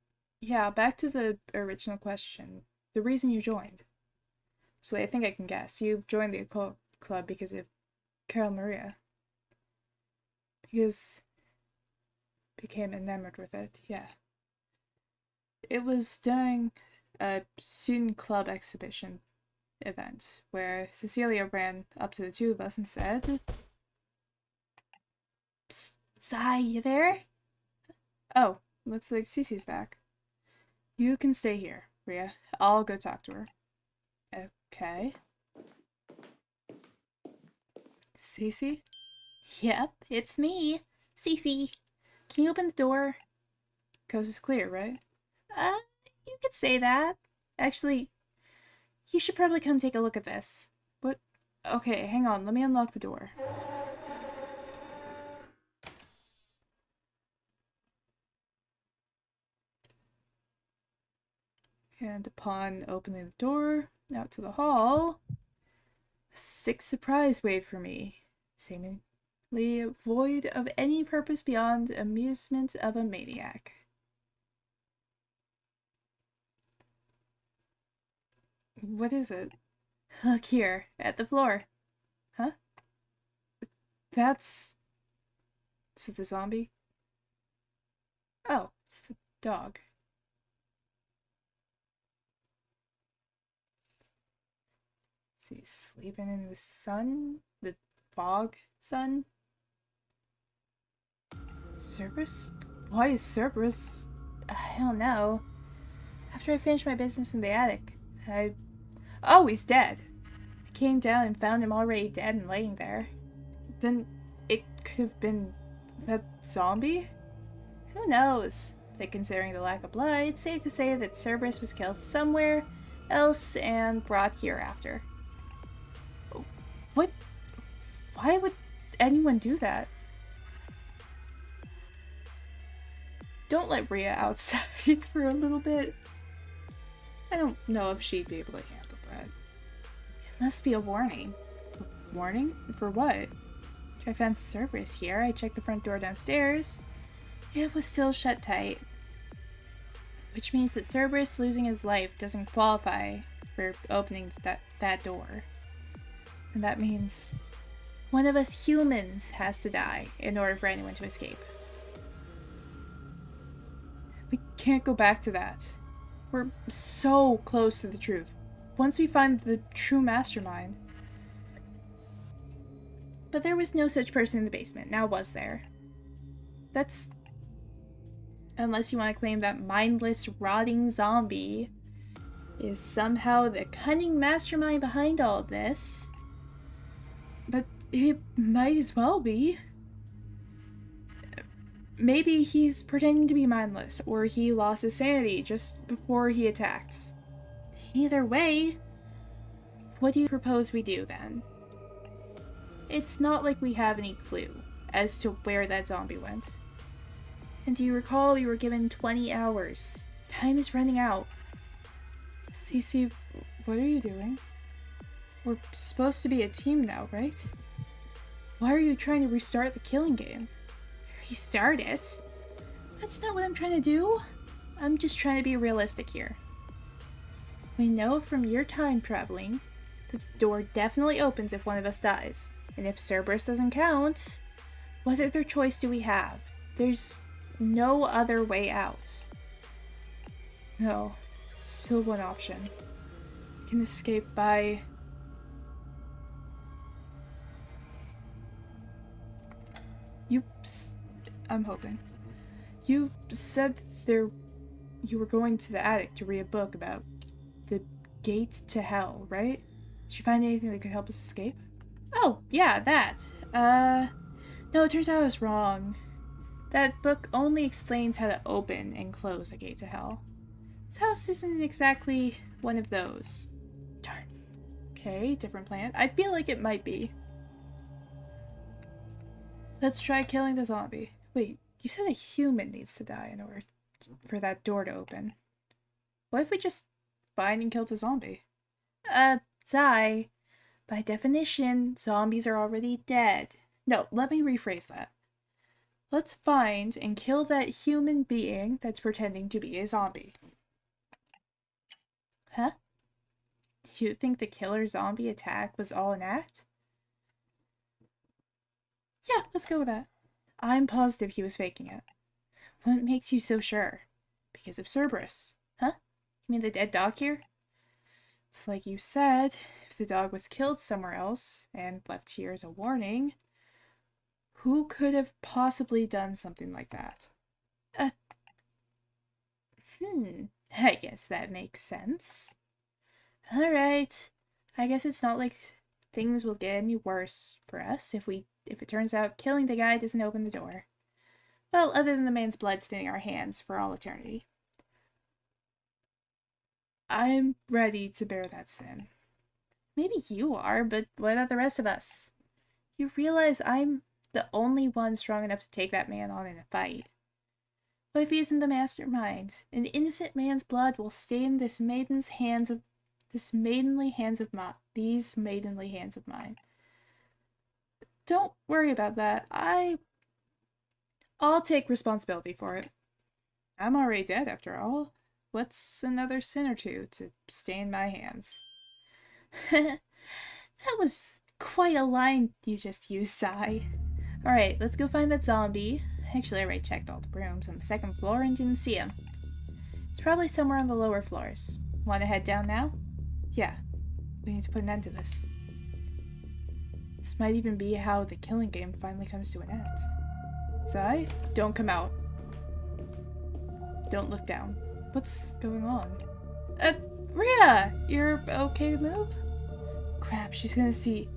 yeah, back to the original question. The reason you joined. So I think I can guess. You joined the occult club because of Carol Maria. Because... became enamored with it, yeah. It was during a student club exhibition event where Cecilia ran up to the two of us and said, "Psst, Sai, you there?" Oh, looks like Cece's back. You can stay here, Rhea. I'll go talk to her. Okay. Cece? Yep, it's me, Cece. Can you open the door? Coast is clear, right? You could say that. Actually, you should probably come take a look at this. What? Okay, hang on. Let me unlock the door. And upon opening the door, out to the hall, a sick surprise waited for me, seemingly void of any purpose beyond amusement of a maniac. What is it? Look here, at the floor. Huh? That's... Is it the zombie? Oh, it's the dog. Is he sleeping in the sun? The fog sun? Cerberus? Why is Cerberus? I don't know. After I finished my business in the attic, Oh, he's dead. I came down and found him already dead and laying there. Then it could have been that zombie? Who knows? But considering the lack of blood, it's safe to say that Cerberus was killed somewhere else and brought here after. What? Why would anyone do that? Don't let Rhea outside for a little bit. I don't know if she'd be able to handle that. It must be a warning. Warning? For what? I found Cerberus here. I checked the front door downstairs. It was still shut tight. Which means that Cerberus losing his life doesn't qualify for opening that door. And that means one of us humans has to die in order for anyone to escape. We can't go back to that. We're so close to the truth. Once we find the true mastermind. But there was no such person in the basement, now was there? That's... Unless you want to claim that mindless, rotting zombie is somehow the cunning mastermind behind all of this. But he might as well be. Maybe he's pretending to be mindless, or he lost his sanity just before he attacked. Either way, what do you propose we do then? It's not like we have any clue as to where that zombie went. And do you recall we were given 20 hours? Time is running out. Cece, What are you doing? We're supposed to be a team now, right? Why are you trying to restart the killing game? Restart it? That's not what I'm trying to do. I'm just trying to be realistic here. We know from your time traveling that the door definitely opens if one of us dies. And if Cerberus doesn't count, what other choice do we have? There's no other way out. No, still one option. We can escape by... I'm hoping. You said you were going to the attic to read a book about the gate to hell, right? Did you find anything that could help us escape? Oh, yeah, that. No, it turns out I was wrong. That book only explains how to open and close a gate to hell. This house isn't exactly one of those. Darn. Okay, different plan. I feel like it might be. Let's try killing the zombie. Wait, you said a human needs to die in order for that door to open. What if we just find and kill the zombie? Zai, by definition, zombies are already dead. No, let me rephrase that. Let's find and kill that human being that's pretending to be a zombie. Huh? You think the killer zombie attack was all an act? Yeah, let's go with that. I'm positive he was faking it. What makes you so sure? Because of Cerberus. Huh? You mean the dead dog here? It's like you said, if the dog was killed somewhere else and left here as a warning, who could have possibly done something like that? I guess that makes sense. Alright. I guess it's not like things will get any worse for us if it turns out killing the guy doesn't open the door. Well, other than the man's blood staining our hands for all eternity. I'm ready to bear that sin. Maybe you are, but what about the rest of us? You realize I'm the only one strong enough to take that man on in a fight. What if he isn't the mastermind? An innocent man's blood will stain these maidenly hands of mine. Don't worry about that. I'll take responsibility for it. I'm already dead after all. What's another sin or two to stain my hands? That was quite a line you just used, Sai. Alright, let's go find that zombie. Actually, I already checked all the rooms on the second floor and didn't see him. It's probably somewhere on the lower floors. Want to head down now? Yeah. We need to put an end to this. This might even be how the killing game finally comes to an end. Zai, don't come out. Don't look down. What's going on? Rhea! You're okay to move? Crap, she's gonna see...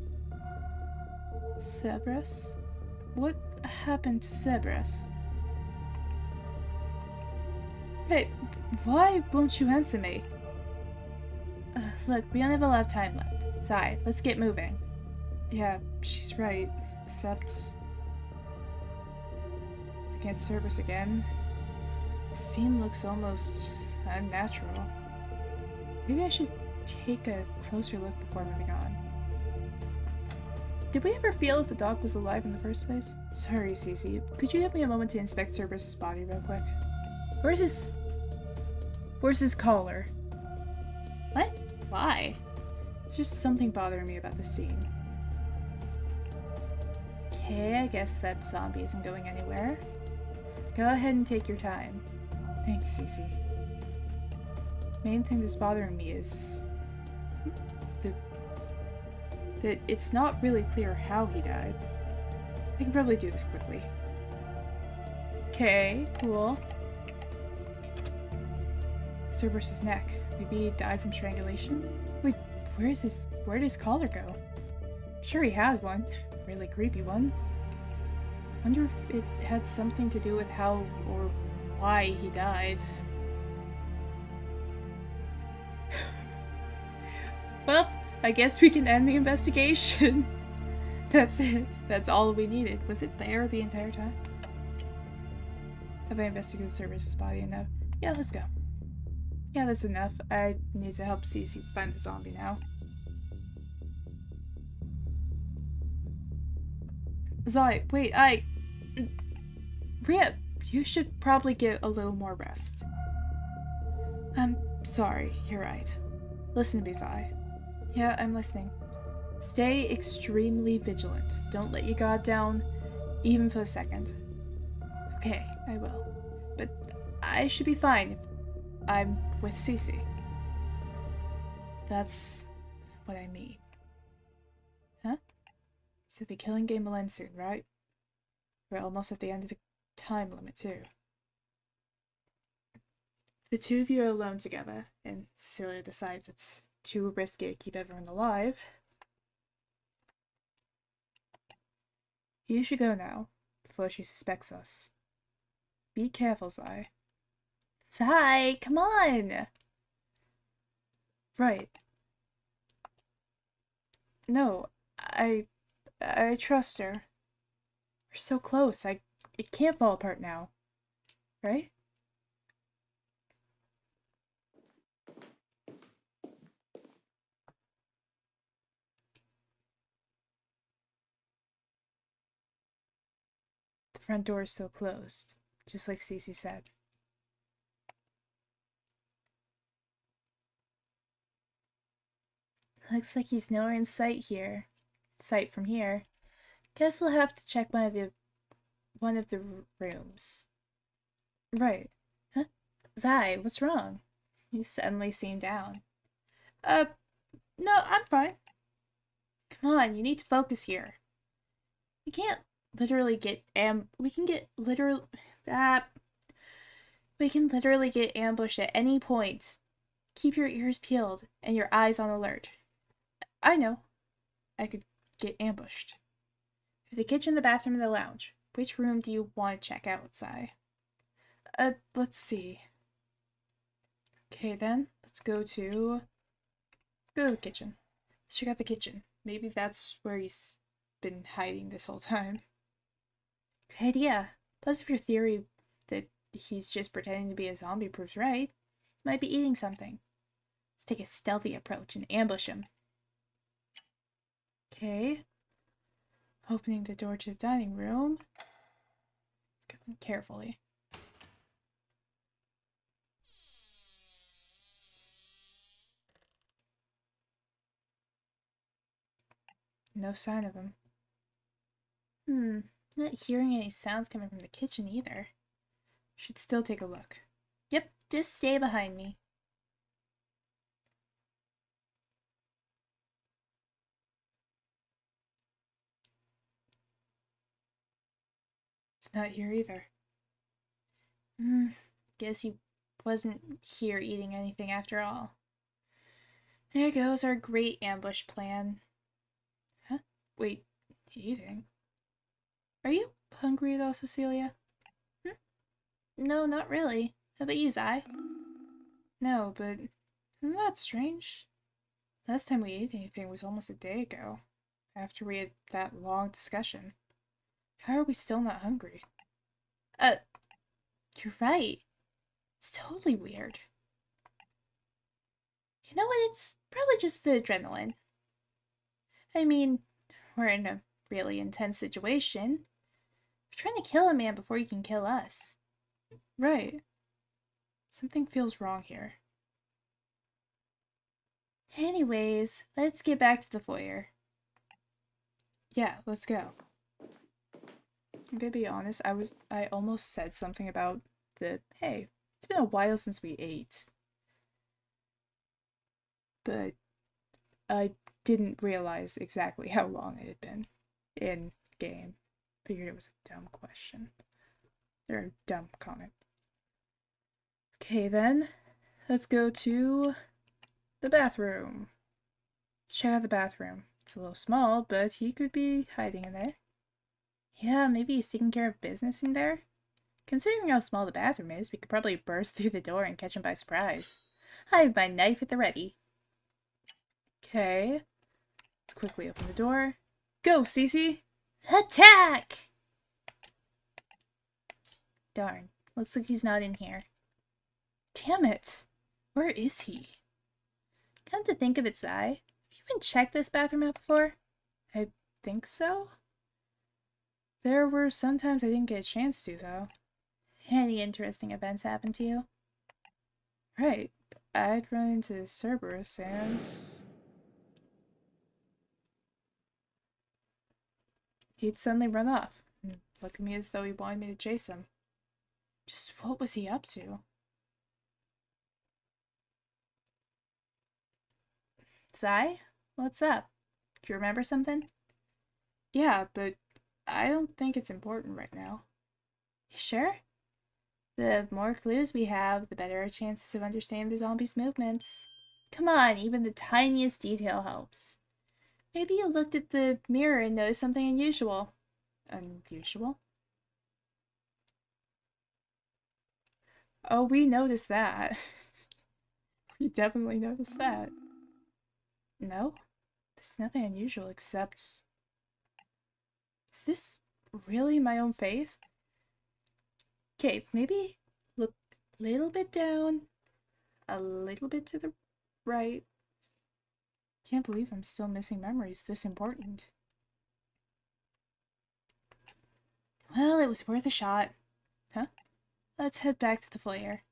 Cerberus? What happened to Cerberus? Hey, why won't you answer me? Look, we don't have a lot of time left. Zai, let's get moving. Yeah, she's right. Except... against Cerberus again. The scene looks almost unnatural. Maybe I should take a closer look before moving on. Did we ever feel if the dog was alive in the first place? Sorry, Cece. Could you give me a moment to inspect Cerberus's body real quick? Where's his collar? What? Why? It's just something bothering me about the scene. Okay, I guess that zombie isn't going anywhere. Go ahead and take your time. Thanks, Cece. Main thing that's bothering me is that it's not really clear how he died. I can probably do this quickly. Okay, cool. Cerberus's neck. Maybe he died from strangulation? Wait, where'd his collar go? Sure he had one. Really creepy one. Wonder if it had something to do with how or why he died. Well, I guess we can end the investigation. That's it. That's all we needed. Was it there the entire time? Have I investigated Cerberus's body enough? Yeah, let's go. Yeah, that's enough. I need to help Cece find the zombie now. Zai, wait, Rip, you should probably get a little more rest. I'm sorry, you're right. Listen to me, Zai. Yeah, I'm listening. Stay extremely vigilant. Don't let your guard down, even for a second. Okay, I will. But I should be fine if I'm with Cece. That's what I mean. Huh? So the killing game will end soon, right? We're almost at the end of the time limit, too. The two of you are alone together, and Cecilia decides it's too risky to keep everyone alive. You should go now, before she suspects us. Be careful, Zai. Zai, come on! Right. No, I trust her. We're so close, it can't fall apart now. Right? The front door is still closed, just like Cece said. Looks like he's nowhere in sight from here. Guess we'll have to check one of the rooms. Right. Huh? Zai, what's wrong? You suddenly seem down. No, I'm fine. Come on, you need to focus here. We can't literally get we can literally get ambushed at any point. Keep your ears peeled and your eyes on alert. I know. I could get ambushed. The kitchen, the bathroom, and the lounge. Which room do you want to check out, Zai? Let's see. Okay, then. Let's go to the kitchen. Let's check out the kitchen. Maybe that's where he's been hiding this whole time. Good idea. Plus, if your theory that he's just pretending to be a zombie proves right, he might be eating something. Let's take a stealthy approach and ambush him. Okay. Opening the door to the dining room. Let's go in carefully. No sign of him. Not hearing any sounds coming from the kitchen either. Should still take a look. Yep, just stay behind me. It's not here either. Guess he wasn't here eating anything after all. There goes our great ambush plan. Huh? Wait, eating? Are you hungry at all, Cecilia? No, not really. How about you, Zai? No, but isn't that strange? Last time we ate anything was almost a day ago, after we had that long discussion. How are we still not hungry? You're right. It's totally weird. You know what? It's probably just the adrenaline. I mean, we're in a really intense situation. We're trying to kill a man before he can kill us. Right. Something feels wrong here. Anyways, let's get back to the foyer. Yeah, let's go. I'm gonna be honest, I almost said something about hey, it's been a while since we ate. But I didn't realize exactly how long it had been in game. Figured it was a dumb question. Or a dumb comment. Okay then, let's go to the bathroom. Let's check out the bathroom. It's a little small, but he could be hiding in there. Yeah, maybe he's taking care of business in there. Considering how small the bathroom is, we could probably burst through the door and catch him by surprise. I have my knife at the ready. Okay. Let's quickly open the door. Go, Cece! Attack! Darn. Looks like he's not in here. Damn it! Where is he? Come to think of it, Zai, have you even checked this bathroom out before? I think so. There were some times I didn't get a chance to, though. Any interesting events happen to you? Right. I'd run into Cerberus and... he'd suddenly run off and look at me as though he wanted me to chase him. Just what was he up to? Zai, what's up? Do you remember something? Yeah, but I don't think it's important right now. You sure? The more clues we have, the better our chances of understanding the zombies' movements. Come on, even the tiniest detail helps. Maybe you looked at the mirror and noticed something unusual. Unusual? Oh, we noticed that. We definitely noticed that. No, there's nothing unusual except... is this really my own face? Okay, maybe look a little bit down, a little bit to the right. Can't believe I'm still missing memories this important. Well, it was worth a shot. Huh? Let's head back to the foyer.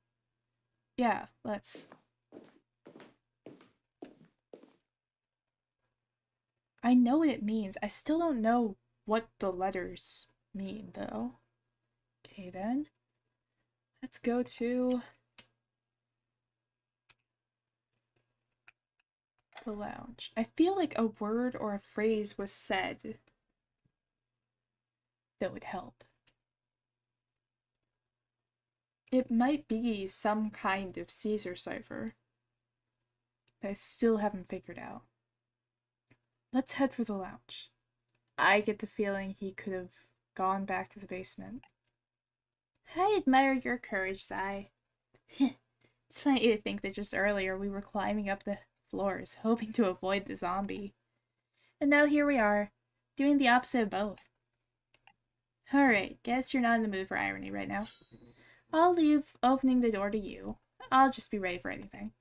Yeah, let's. I know what it means. I still don't know what the letters mean, though. Okay, then. Let's go to the lounge. I feel like a word or a phrase was said that would help. It might be some kind of Caesar cipher that I still haven't figured out. Let's head for the lounge. I get the feeling he could have gone back to the basement. I admire your courage, Zai. It's funny to think that just earlier we were climbing up the floors, hoping to avoid the zombie. And now here we are, doing the opposite of both. Alright, guess you're not in the mood for irony right now. I'll leave opening the door to you. I'll just be ready for anything.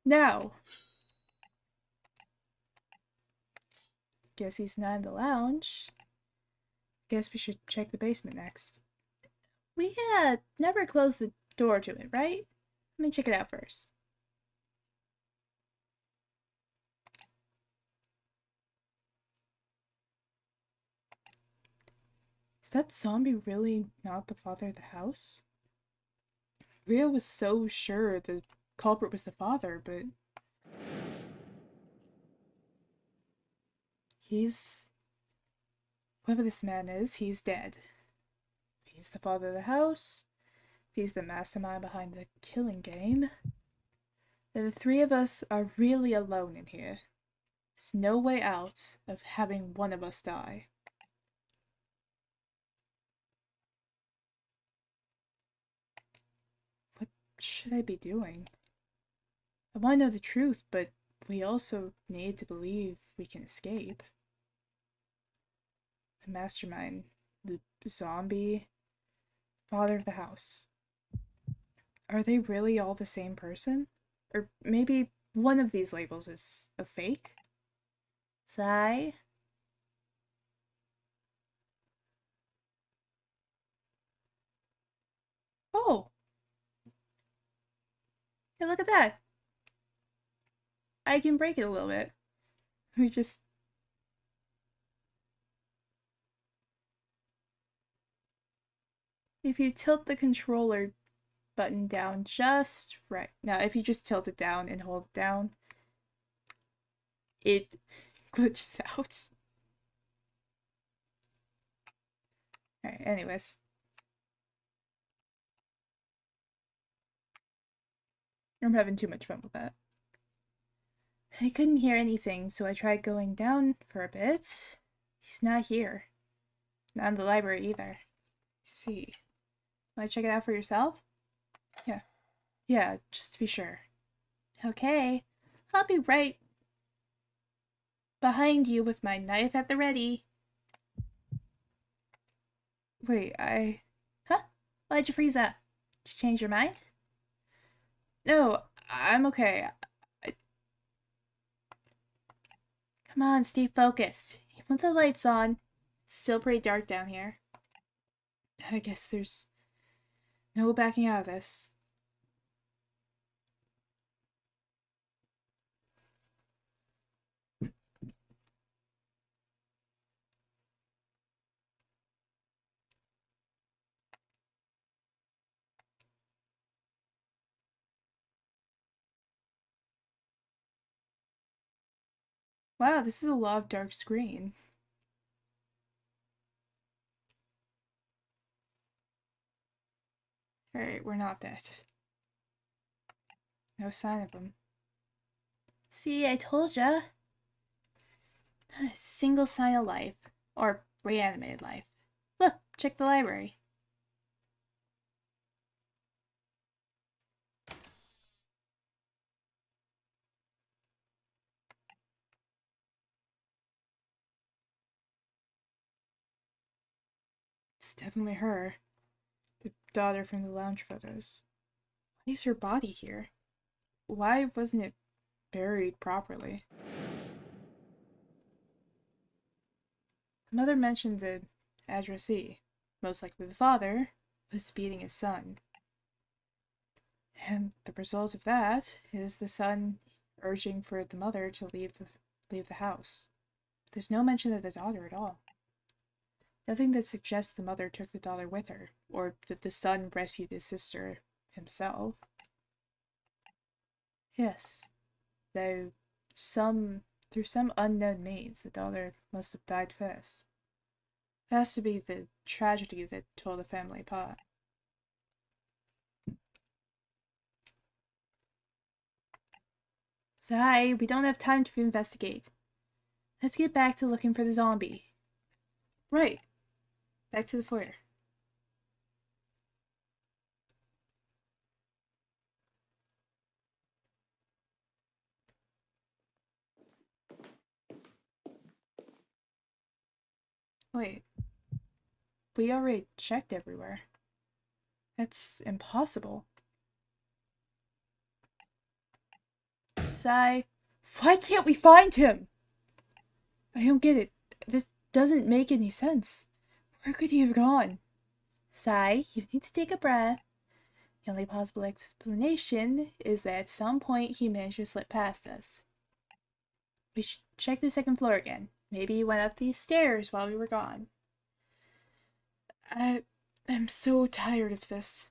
Now! Guess he's not in the lounge. Guess we should check the basement next. We never closed the door to it, right? Let me check it out first. Is that zombie really not the father of the house? Ria was so sure the culprit was the father, but... whoever this man is, he's dead. He's the father of the house. He's the mastermind behind the killing game. Then the three of us are really alone in here. There's no way out of having one of us die. What should I be doing? I want to know the truth, but we also need to believe we can escape. The mastermind, the zombie, father of the house. Are they really all the same person? Or maybe one of these labels is a fake? Zai? Oh! Hey, look at that! I can break it a little bit. We just... if you tilt the controller button down just right. Now, if you just tilt it down and hold it down, it glitches out. Alright, anyways. I'm having too much fun with that. I couldn't hear anything, so I tried going down for a bit. He's not here. Not in the library either. Let's see. Want to check it out for yourself? Yeah. Yeah, just to be sure. Okay. I'll be right behind you with my knife at the ready. Wait, Huh? Why'd you freeze up? Did you change your mind? No, I'm okay. Come on, stay focused. Even with the lights on, it's still pretty dark down here. I guess there's no backing out of this. Wow, this is a lot of dark screen. Alright, we're not dead. No sign of them. See, I told ya. Not a single sign of life. Or reanimated life. Look, check the library. It's definitely her. The daughter from the lounge photos. Why is her body here? Why wasn't it buried properly? The mother mentioned the addressee. Most likely the father was beating his son. And the result of that is the son urging for the mother to leave the house. There's no mention of the daughter at all. Nothing that suggests the mother took the daughter with her, or that the son rescued his sister himself. Yes, though through some unknown means, the daughter must have died first. It has to be the tragedy that tore the family apart. Zai, we don't have time to investigate. Let's get back to looking for the zombie. Right. Back to the foyer. Wait. We already checked everywhere. That's impossible. Zai, why can't we find him? I don't get it. This doesn't make any sense. Where could he have gone? Zai, you need to take a breath. The only possible explanation is that at some point he managed to slip past us. We should check the second floor again. Maybe he went up these stairs while we were gone. I'm so tired of this.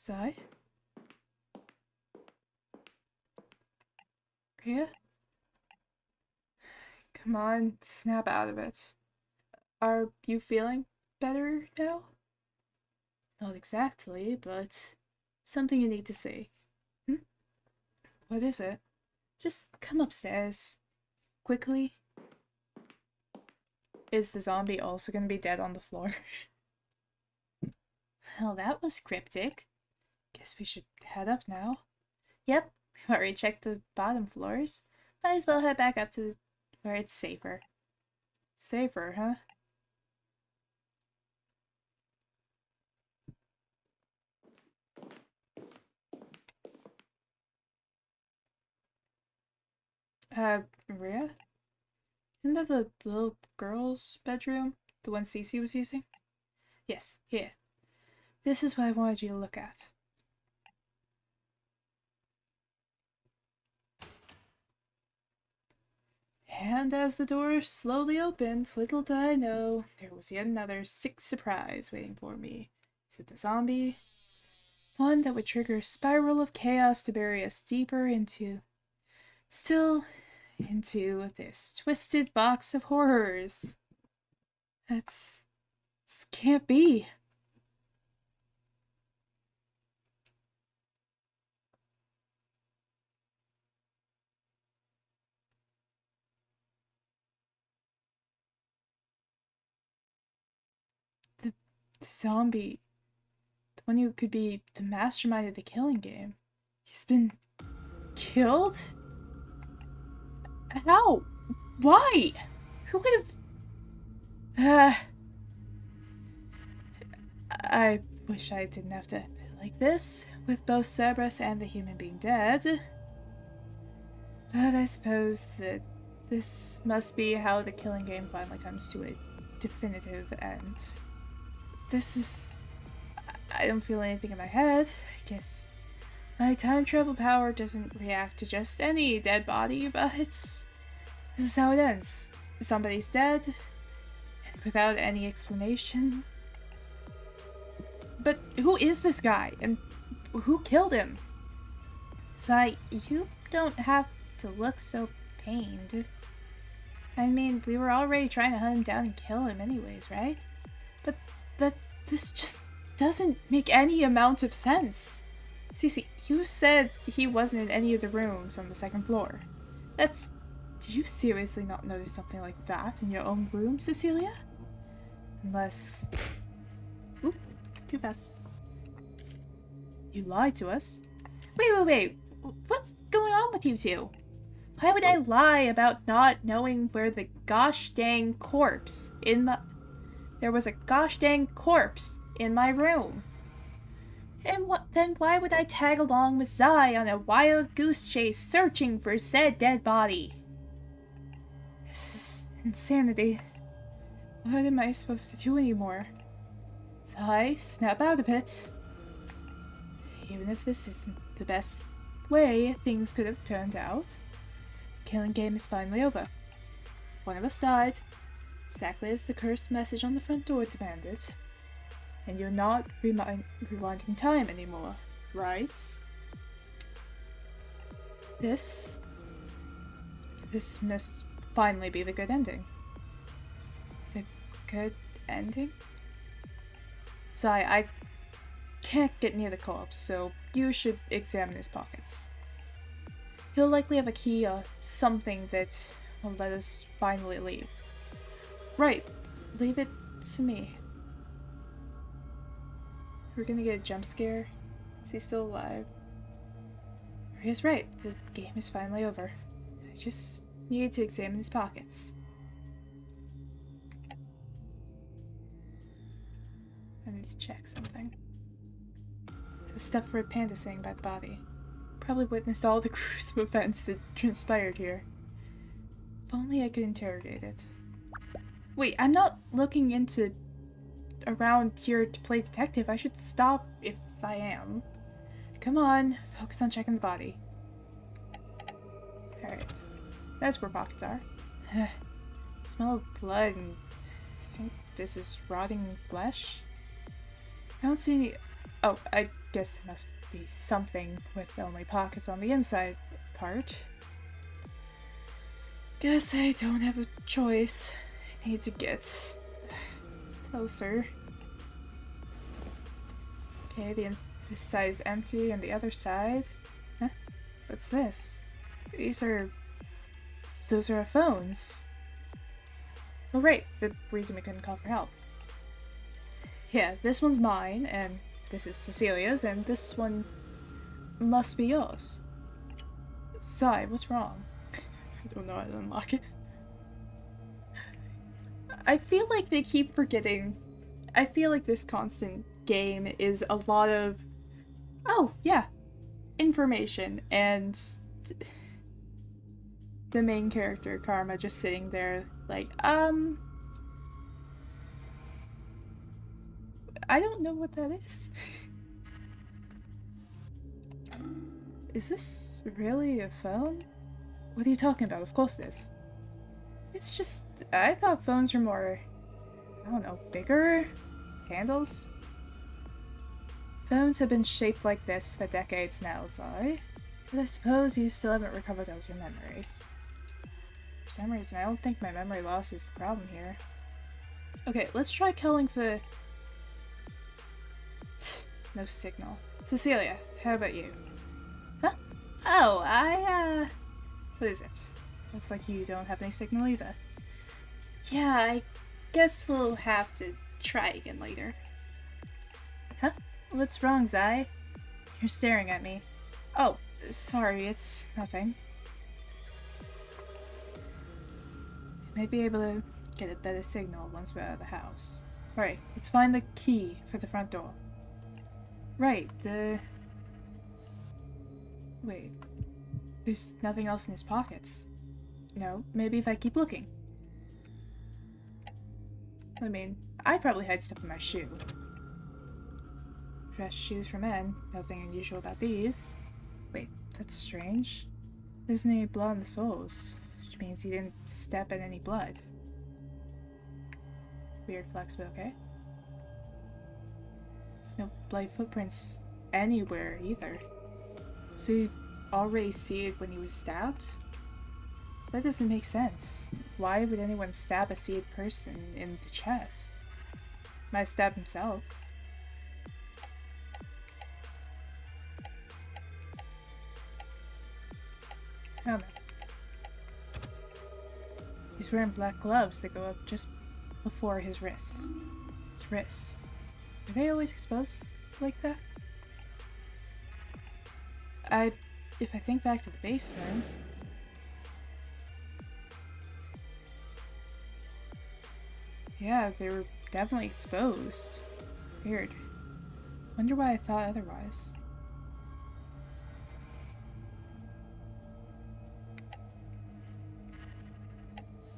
Zai? Rhea? Come on, snap out of it. Are you feeling better now? Not exactly, but something you need to see. What is it? Just come upstairs. Quickly. Is the zombie also gonna be dead on the floor? Well, that was cryptic. Guess we should head up now. Yep, we already checked the bottom floors. Might as well head back up to where it's safer. Safer, huh? Rhea? Isn't that the little girl's bedroom? The one Cece was using? Yes, here. This is what I wanted you to look at. And as the door slowly opened, little did I know, there was yet another sick surprise waiting for me. Is it the zombie? One that would trigger a spiral of chaos to bury us deeper into this twisted box of horrors. This can't be. The zombie, the one who could be the mastermind of the killing game, he's been killed? How? Why? Who could have... I wish I didn't have to like this, with both Cerberus and the human being dead. But I suppose that this must be how the killing game finally comes to a definitive end. This is... I don't feel anything in my head. I guess my time travel power doesn't react to just any dead body, but this is how it ends. Somebody's dead, and without any explanation. But who is this guy, and who killed him? Sai, you don't have to look so pained. I mean, we were already trying to hunt him down and kill him anyways, right? But this just doesn't make any amount of sense. Cece, you said he wasn't in any of the rooms on the second floor. Did you seriously not notice something like that in your own room, Cecilia? Unless... Oop, too fast. You lied to us? Wait. What's going on with you two? Why would I lie about not knowing where the gosh dang corpse in my... There was a gosh dang corpse in my room. And then why would I tag along with Zai on a wild goose chase searching for said dead body? This is insanity. What am I supposed to do anymore? Zai, snap out of it. Even if this isn't the best way things could have turned out, the killing game is finally over. One of us died, exactly as the cursed message on the front door demanded. And you're not rewinding time anymore, right? This must finally be the good ending. The good ending? Sorry, I can't get near the corpse, so you should examine his pockets. He'll likely have a key or something that will let us finally leave. Right, leave it to me. We're gonna get a jump scare. Is he still alive? He's right, the game is finally over. I just need to examine his pockets. I need to check something. The stuff for a panda saying about the body. Probably witnessed all the gruesome events that transpired here. If only I could interrogate it. Wait, I'm not looking into around here to play detective. I should stop if I am. Come on, focus on checking the body. Alright. That's where pockets are. Smell of blood and I think this is rotting flesh. I don't see any... Oh, I guess there must be something with only pockets on the inside part. Guess I don't have a choice. I need to get closer. Okay, this side is empty and the other side... Huh? What's this? Those are our phones. Oh right, the reason we couldn't call for help. Yeah, this one's mine, and this is Cecilia's, and this one must be yours. Sai, what's wrong? I don't know how to unlock it. I feel like they keep forgetting. I feel like this constant game is a lot of, oh yeah, information, and the main character, Karma, just sitting there like, I don't know what that is. Is this really a phone? What are you talking about? Of course it is. It's just, I thought phones were more, I don't know, bigger? Handles? Phones have been shaped like this for decades now, Zai. But I suppose you still haven't recovered all your memories. For some reason, I don't think my memory loss is the problem here. Okay, let's try calling for... No signal. Cecilia, how about you? Huh? Oh, what is it? Looks like you don't have any signal either. Yeah, I guess we'll have to try again later. Huh? What's wrong, Zai? You're staring at me. Oh, sorry, it's nothing. We may be able to get a better signal once we're out of the house. Alright, let's find the key for the front door. Right, Wait. There's nothing else in his pockets. No, maybe if I keep looking. I mean, I probably hide stuff in my shoe. Dress shoes for men. Nothing unusual about these. Wait, that's strange. There isn't any blood on the soles, which means he didn't step in any blood. Weird flex, but okay. There's no bloody footprints anywhere either. So you already see it when he was stabbed? That doesn't make sense. Why would anyone stab a seated person in the chest? Might stab himself. Helmet. He's wearing black gloves that go up just before his wrists. His wrists. Are they always exposed like that? If I think back to the basement... Yeah, they were definitely exposed. Weird. Wonder why I thought otherwise.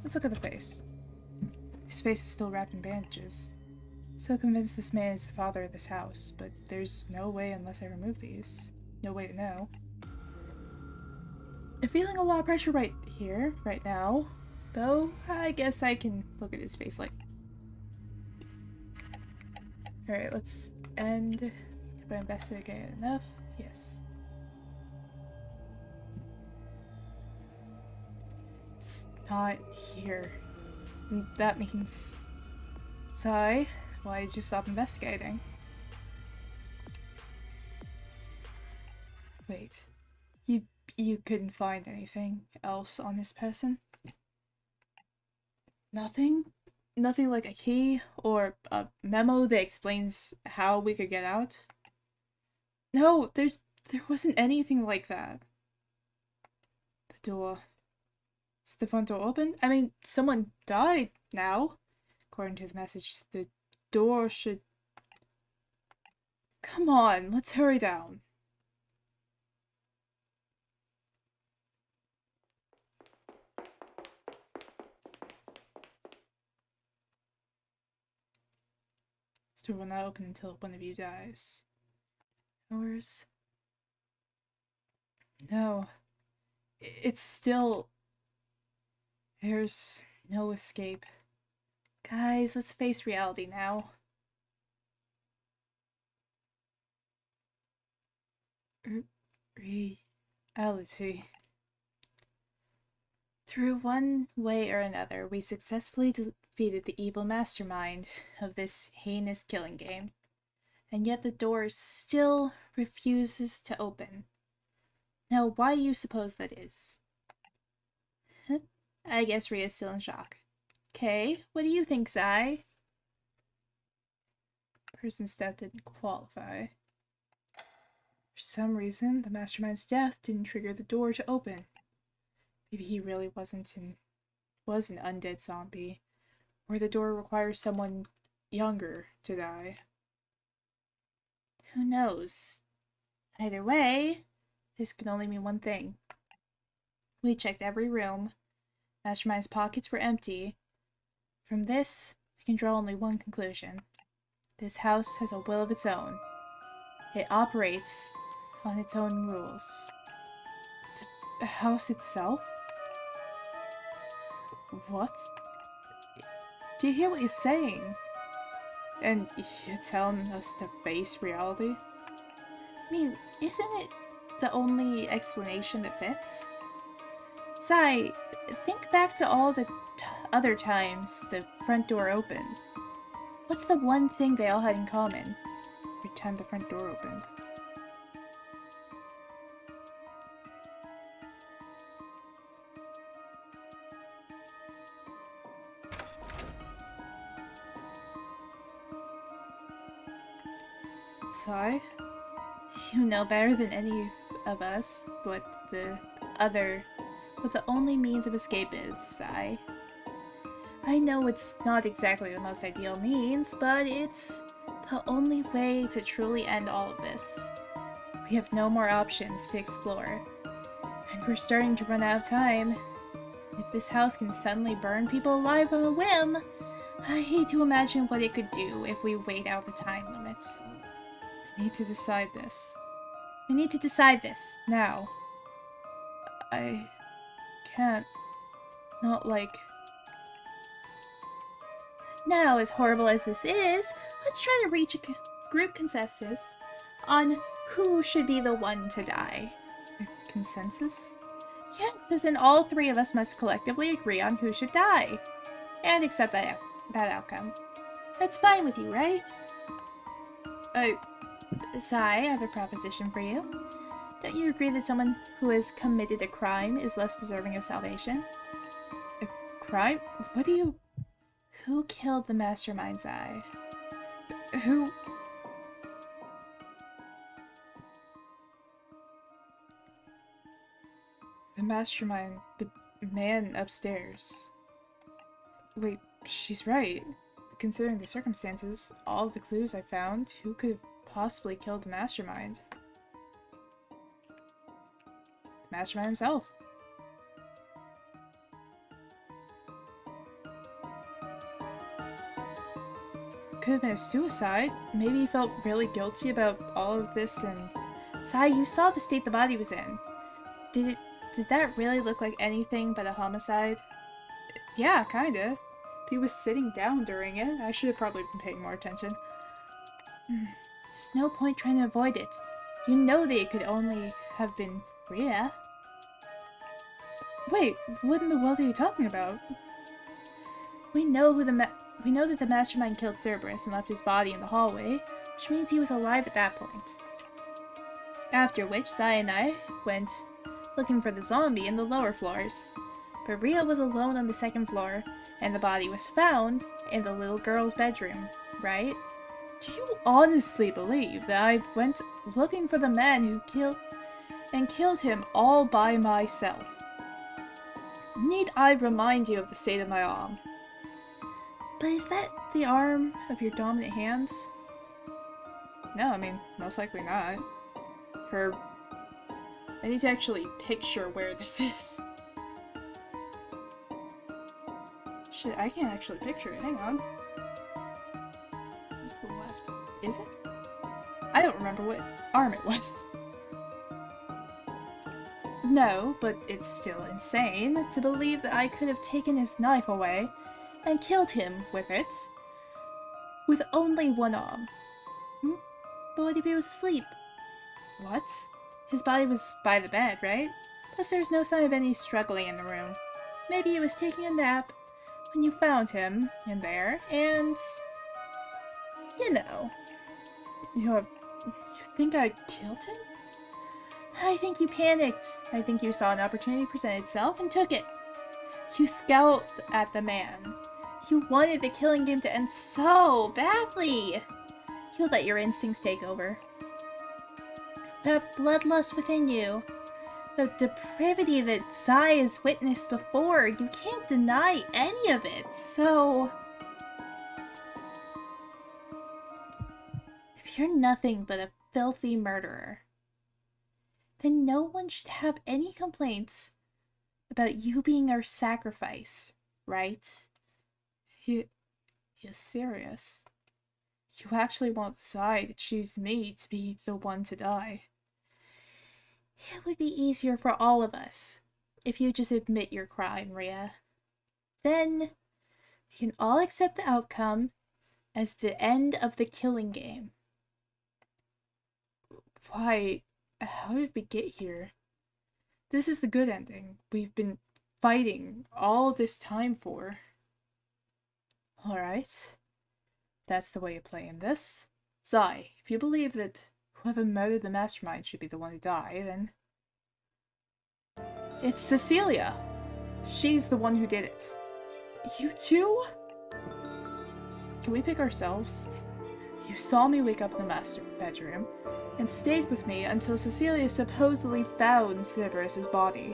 Let's look at the face. His face is still wrapped in bandages. So convinced this man is the father of this house, but there's no way unless I remove these. No way to know. I'm feeling a lot of pressure right here, right now. Though, I guess I can look at his face like... Alright, let's end. Have I investigated enough? Yes. It's not here. That means... Sai, why did you stop investigating? Wait. You couldn't find anything else on this person? Nothing? Nothing like a key or a memo that explains how we could get out? No, there wasn't anything like that. The door. Is the front door open? I mean, someone died now. According to the message, the door should... Come on, let's hurry down. This door will not open until one of you dies. Hours? No. It's still... There's no escape. Guys, let's face reality now. Reality. Through one way or another, we successfully defeated the evil mastermind of this heinous killing game. And yet the door still refuses to open. Now, why do you suppose that is? I guess Ria's still in shock. Okay, what do you think, Sai? Person's death didn't qualify. For some reason, the mastermind's death didn't trigger the door to open. Maybe he really was an undead zombie, or the door requires someone younger to die. Who knows? Either way, this can only mean one thing. We checked every room. Mastermind's pockets were empty. From this, we can draw only one conclusion. This house has a will of its own. It operates on its own rules. The house itself? What? Do you hear what he's saying? And you're telling us to face reality? I mean, isn't it the only explanation that fits? Sai, think back to all the other times the front door opened. What's the one thing they all had in common? Every time the front door opened. Sai? You know better than any of us what the only means of escape is, Sai. I know it's not exactly the most ideal means, but it's The only way to truly end all of this. We have no more options to explore. And we're starting to run out of time. If this house can suddenly burn people alive on a whim, I hate to imagine what it could do if we wait out the time limit. We need to decide this. We need to decide this, now. I can't. Not like... Now, as horrible as this is, let's try to reach a group consensus on who should be the one to die. A consensus? Yes, as in all three of us must collectively agree on who should die. And accept that outcome. That's fine with you, right? Sai, I have a proposition for you. Don't you agree that someone who has committed a crime is less deserving of salvation? A crime? What do you... Who killed the mastermind, Sai? Who... The mastermind. The man upstairs. Wait, she's right. Considering the circumstances, all of the clues I found, who could have possibly killed the mastermind? Mastermind himself. Could have been a suicide. Maybe he felt really guilty about all of this and... Sai, you saw the state the body was in. Did that really look like anything but a homicide? Yeah, kinda. He was sitting down during it. I should have probably been paying more attention. There's no point trying to avoid it. You know that it could only have been Rhea. Wait, what in the world are you talking about? We know that the mastermind killed Cerberus and left his body in the hallway, which means he was alive at that point. After which, Sai and I went looking for the zombie in the lower floors. But Rhea was alone on the second floor, and the body was found in the little girl's bedroom, right? Do you honestly believe that I went looking for the man who killed him all by myself? Need I remind you of the state of my arm? But is that the arm of your dominant hand? No, I mean, most likely not. I need to actually picture where this is. Shit, I can't actually picture it. Hang on. What's the left? Is it? I don't remember what arm it was. No, but it's still insane to believe that I could have taken his knife away and killed him with it with only one arm. But what if he was asleep? What? His body was by the bed, right? Plus there's no sign of any struggling in the room. Maybe he was taking a nap when you found him in there, and... you know. You think I killed him? I think you panicked. I think you saw an opportunity present itself and took it. You scowled at the man. You wanted the killing game to end so badly. You let your instincts take over. That bloodlust within you, the depravity that Sai has witnessed before, you can't deny any of it, so... If you're nothing but a filthy murderer, then no one should have any complaints about you being our sacrifice, right? You're serious? You actually want Sai to choose me to be the one to die? It would be easier for all of us if you just admit your crime, Rhea. Then we can all accept the outcome as the end of the killing game. Why? How did we get here? This is the good ending we've been fighting all this time for. Alright. That's the way you play in this. Sai, if you believe that whoever murdered the mastermind should be the one to die, then... It's Cecilia! She's the one who did it. You too? Can we pick ourselves? You saw me wake up in the master bedroom, and stayed with me until Cecilia supposedly found Cerberus's body.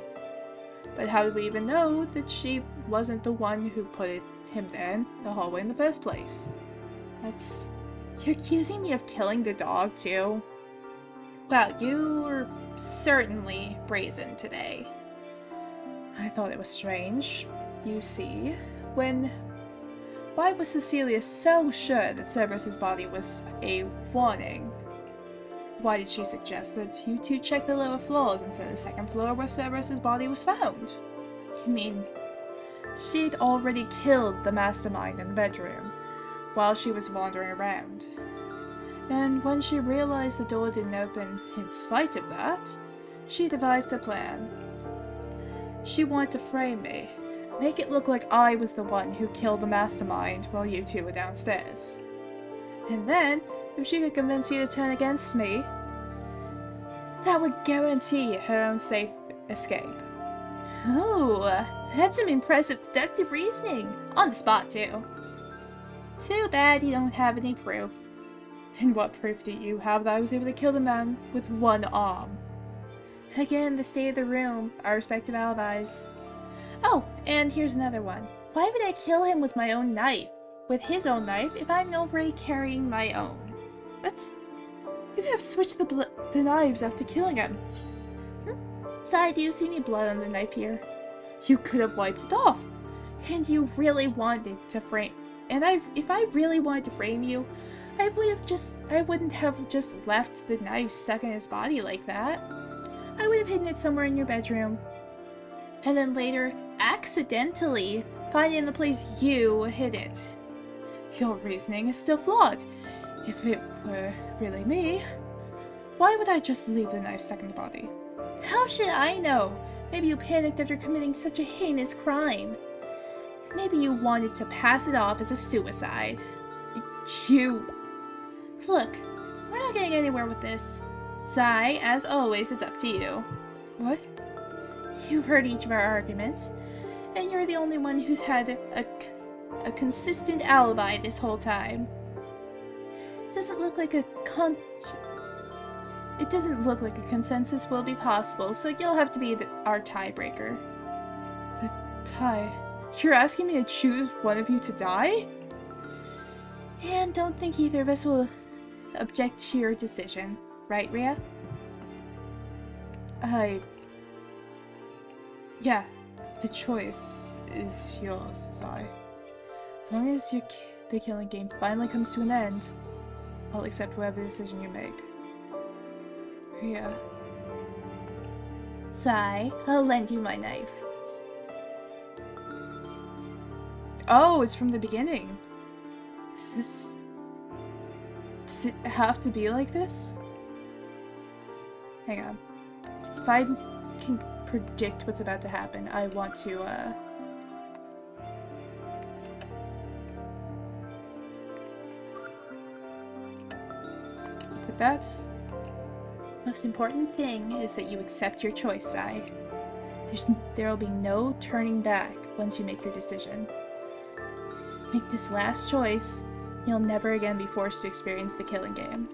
But how did we even know that she wasn't the one who put him there in the hallway in the first place? That's You're accusing me of killing the dog, too? Wow, you were certainly brazen today. I thought it was strange. You see, why was Cecilia so sure that Cerberus's body was a warning? Why did she suggest that you two check the lower floors instead of the second floor where Cerberus's body was found? You mean she'd already killed the mastermind in the bedroom while she was wandering around. And when she realized the door didn't open in spite of that, she devised a plan. She wanted to frame me, make it look like I was the one who killed the mastermind while you two were downstairs. And then, if she could convince you to turn against me, that would guarantee her own safe escape. Oh, that's some impressive deductive reasoning. On the spot, too. Too bad you don't have any proof. And what proof do you have that I was able to kill the man with one arm? Again, the state of the room, our respective alibis. Oh, and here's another one. Why would I kill him with my own knife? With his own knife, if I'm already carrying my own? You have switched the knives after killing him. Sai, do you see any blood on the knife here? You could have wiped it off. And you really wanted to frame... if I really wanted to frame you, I wouldn't have just left the knife stuck in his body like that. I would have hidden it somewhere in your bedroom. And then later, accidentally, find it in the place you hid it. Your reasoning is still flawed. If it were really me, why would I just leave the knife stuck in the body? How should I know? Maybe you panicked after committing such a heinous crime. Maybe you wanted to pass it off as a suicide. Look, we're not getting anywhere with this. Sai, as always, it's up to you. What? You've heard each of our arguments, and you're the only one who's had a consistent alibi this whole time. It doesn't look like a consensus will be possible, so you'll have to be our tiebreaker. The tie? You're asking me to choose one of you to die? And don't think either of us will object to your decision. Right, Rhea? Yeah, the choice is yours, Sai. As long as the killing game finally comes to an end, I'll accept whatever decision you make. Rhea. Sai, I'll lend you my knife. Oh, it's from the beginning. Does it have to be like this? Hang on. If I can predict what's about to happen, I want to, put that. Most important thing is that you accept your choice, Sai. There'll be no turning back once you make your decision. Make this last choice, you'll never again be forced to experience the killing game.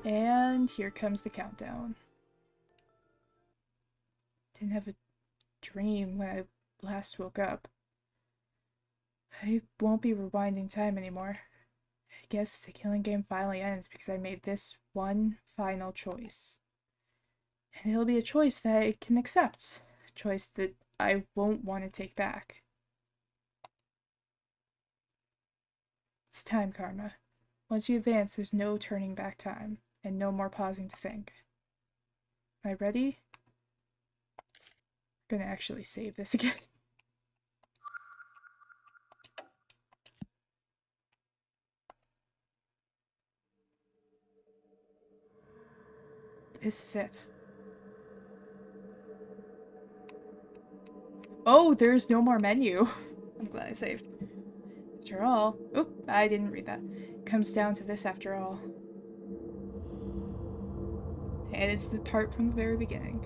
And here comes the countdown. Didn't have a dream when I last woke up. I won't be rewinding time anymore. I guess the killing game finally ends because I made this one final choice. And it'll be a choice that I can accept. A choice that I won't want to take back. It's time, Karma. Once you advance, there's no turning back time, and no more pausing to think. Am I ready? I'm gonna actually save this again. This is it. Oh, there's no more menu. I'm glad I saved. After all, oop, I didn't read that. It comes down to this after all. And it's the part from the very beginning.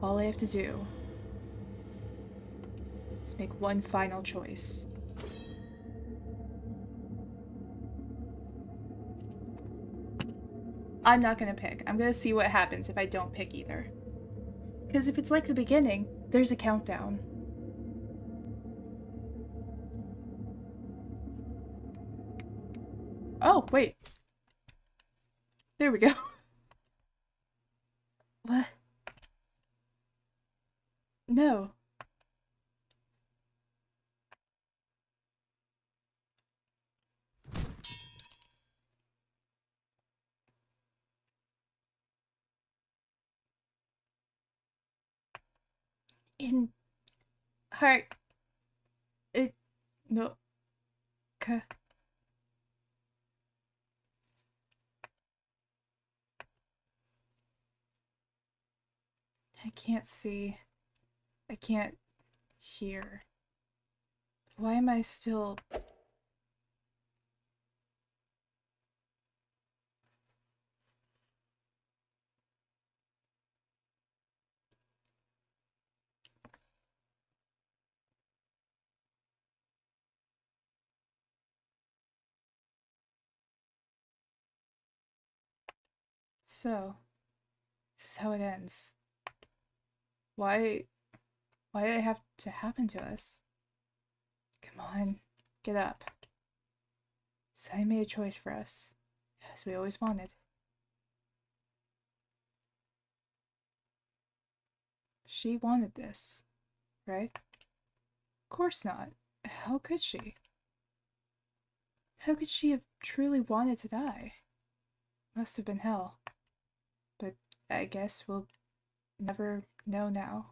All I have to do is make one final choice. I'm not gonna pick. I'm gonna see what happens if I don't pick either. Because if it's like the beginning, there's a countdown. Oh, wait. There we go. What? No. In heart. It. No. Ka. I can't see. I can't hear. Why am I still... So, this is how it ends. Why did it have to happen to us? Come on, get up. Sai made a choice for us, as we always wanted. She wanted this, right? Of course not. How could she? How could she have truly wanted to die? Must have been hell. But I guess we'll never know now.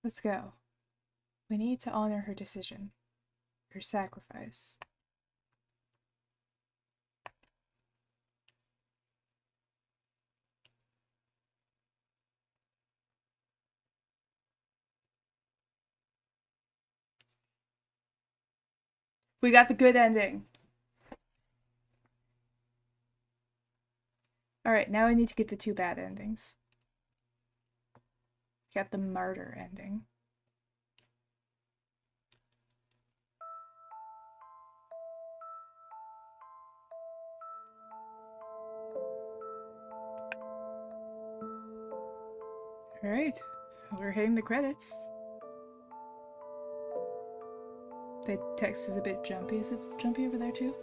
Let's go. We need to honor her decision. Her sacrifice. We got the good ending. Alright, now I need to get the two bad endings. We got the martyr ending. Alright, we're hitting the credits. The text is a bit jumpy. Is it jumpy over there too?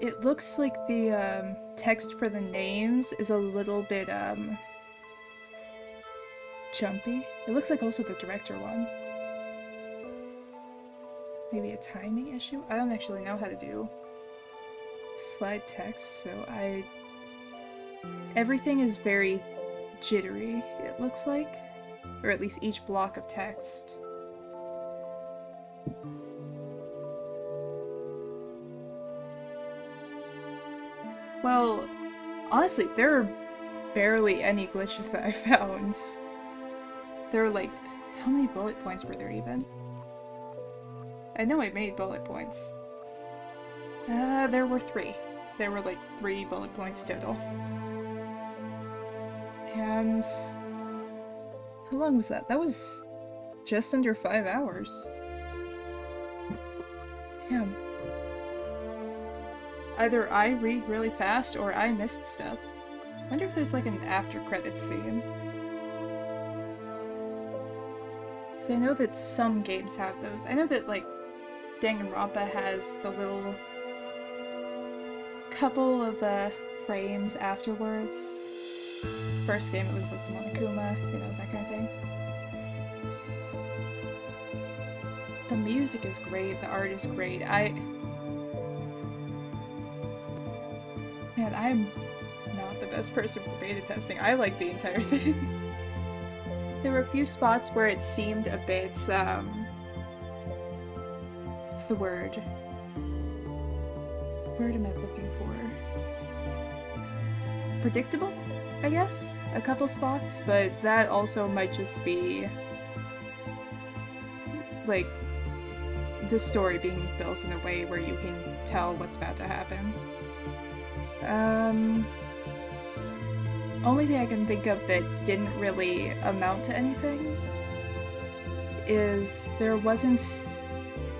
It looks like the text for the names is a little bit jumpy. It looks like also the director one. Maybe a timing issue? I don't actually know how to do slide text, so everything is very jittery, it looks like. Or at least each block of text. Well, honestly, there are barely any glitches that I found. There are like, how many bullet points were there even? I know I made bullet points. There were 3. There were like 3 bullet points total. And how long was that? That was just under 5 hours. Damn. Either I read really fast or I missed stuff. Wonder if there's like an after credits scene. Because I know that some games have those. I know that like Danganronpa has the little couple of frames afterwards. First game it was like the Monokuma, you know, that kind of thing. The music is great, the art is great. Man, I'm not the best person for beta testing. I like the entire thing. There were a few spots where it seemed a bit, what's the word? What word am I looking for? Predictable, I guess? A couple spots, but that also might just be like the story being built in a way where you can tell what's about to happen. Only thing I can think of that didn't really amount to anything is there wasn't...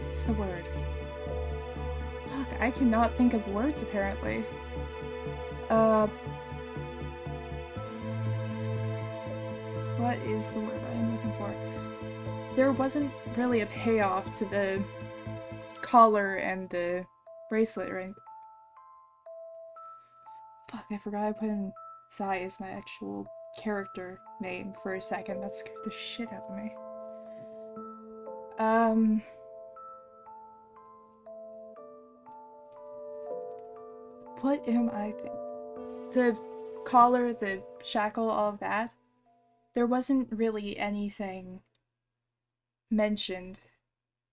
What's the word? Fuck, I cannot think of words apparently. What is the word I'm looking for? there wasn't really a payoff to the collar and the bracelet, right? Fuck, I forgot I put in Sai as my actual character name for a second. That scared the shit out of me. What am I the collar, the shackle, all of that, there wasn't really anything mentioned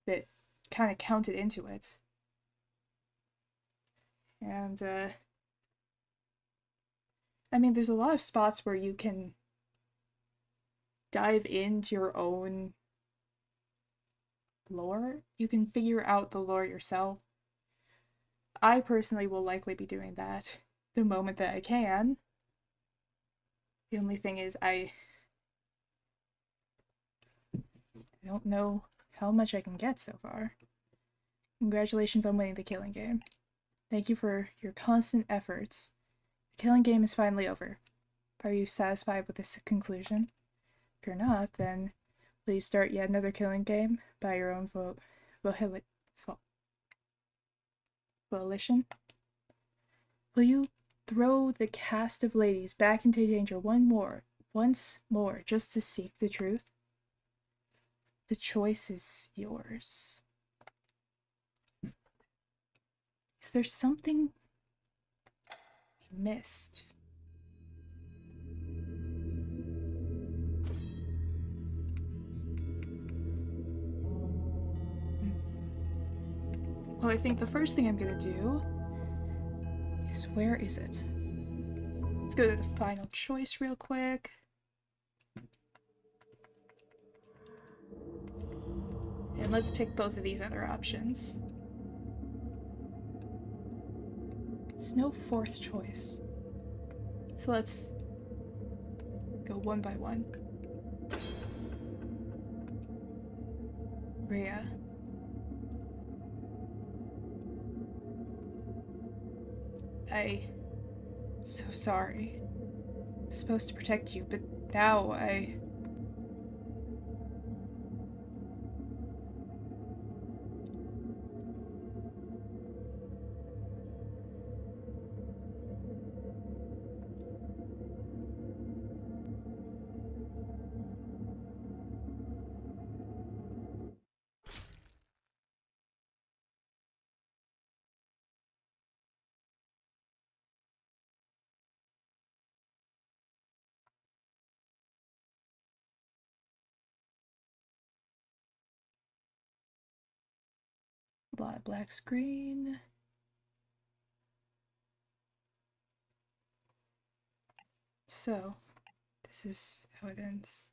that kind of counted into it. And, I mean, there's a lot of spots where you can dive into your own lore. You can figure out the lore yourself. I personally will likely be doing that the moment that I can. The only thing is I don't know how much I can get so far. Congratulations on winning the killing game. Thank you for your constant efforts. The killing game is finally over. Are you satisfied with this conclusion? If you're not, then will you start yet another killing game by your own volition? Will you throw the cast of ladies back into danger once more, just to seek the truth? The choice is yours. Is there something we missed? Well, I think the first thing I'm gonna do is, where is it? Let's go to the final choice real quick. And let's pick both of these other options. There's no fourth choice. So let's go one by one. Rhea. I'm so sorry. I'm supposed to protect you, but now a lot of black screen. So, this is how it ends.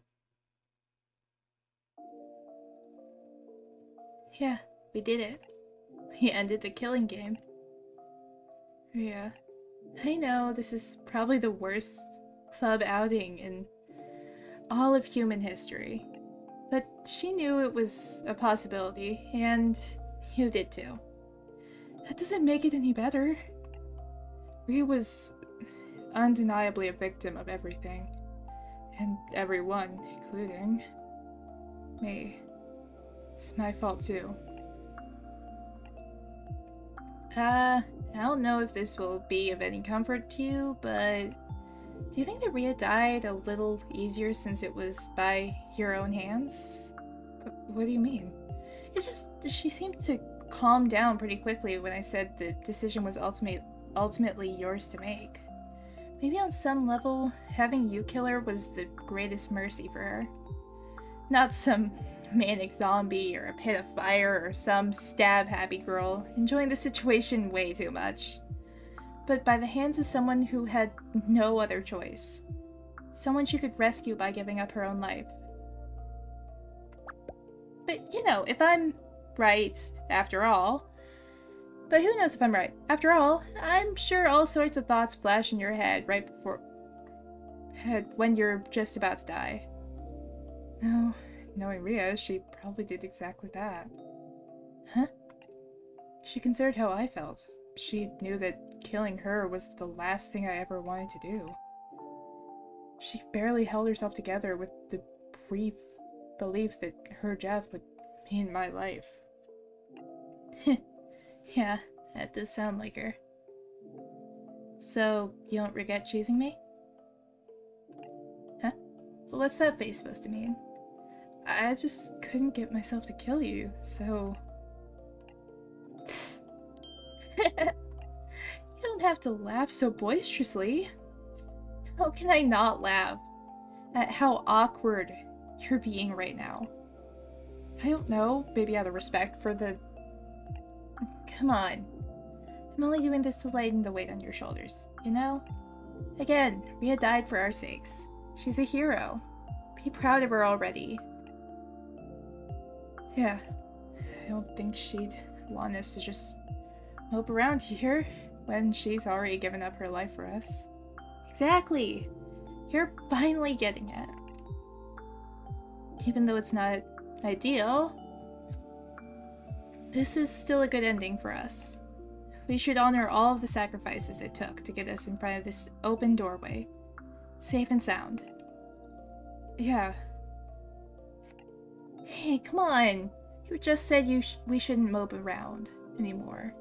Yeah, we did it. We ended the killing game. Yeah. I know this is probably the worst club outing in all of human history. But she knew it was a possibility, and you did too. That doesn't make it any better. Rhea was undeniably a victim of everything. And everyone, including me. It's my fault too. I don't know if this will be of any comfort to you, but do you think that Rhea died a little easier since it was by your own hands? What do you mean? It's just, she seemed to calm down pretty quickly when I said the decision was ultimately yours to make. Maybe on some level, having you kill her was the greatest mercy for her. Not some manic zombie or a pit of fire or some stab-happy girl enjoying the situation way too much. But by the hands of someone who had no other choice. Someone she could rescue by giving up her own life. But, you know, if I'm right, after all... But who knows if I'm right? After all, I'm sure all sorts of thoughts flash in your head right before... when you're just about to die. No, knowing Rhea, she probably did exactly that. Huh? She considered how I felt. She knew that killing her was the last thing I ever wanted to do. She barely held herself together with the brief belief that her death would mean my life. Yeah, that does sound like her. So, you don't regret choosing me? Huh? What's that face supposed to mean? I just couldn't get myself to kill you, so... You don't have to laugh so boisterously. How can I not laugh at how awkward you're being right now? I don't know, maybe out of respect for the... Come on. I'm only doing this to lighten the weight on your shoulders, you know? Again, Rhea died for our sakes. She's a hero. Be proud of her already. Yeah, I don't think she'd want us to just mope around here when she's already given up her life for us. Exactly. You're finally getting it. Even though it's not ideal, this is still a good ending for us. We should honor all of the sacrifices it took to get us in front of this open doorway, safe and sound. Yeah. Hey, come on. You just said we shouldn't mope around anymore.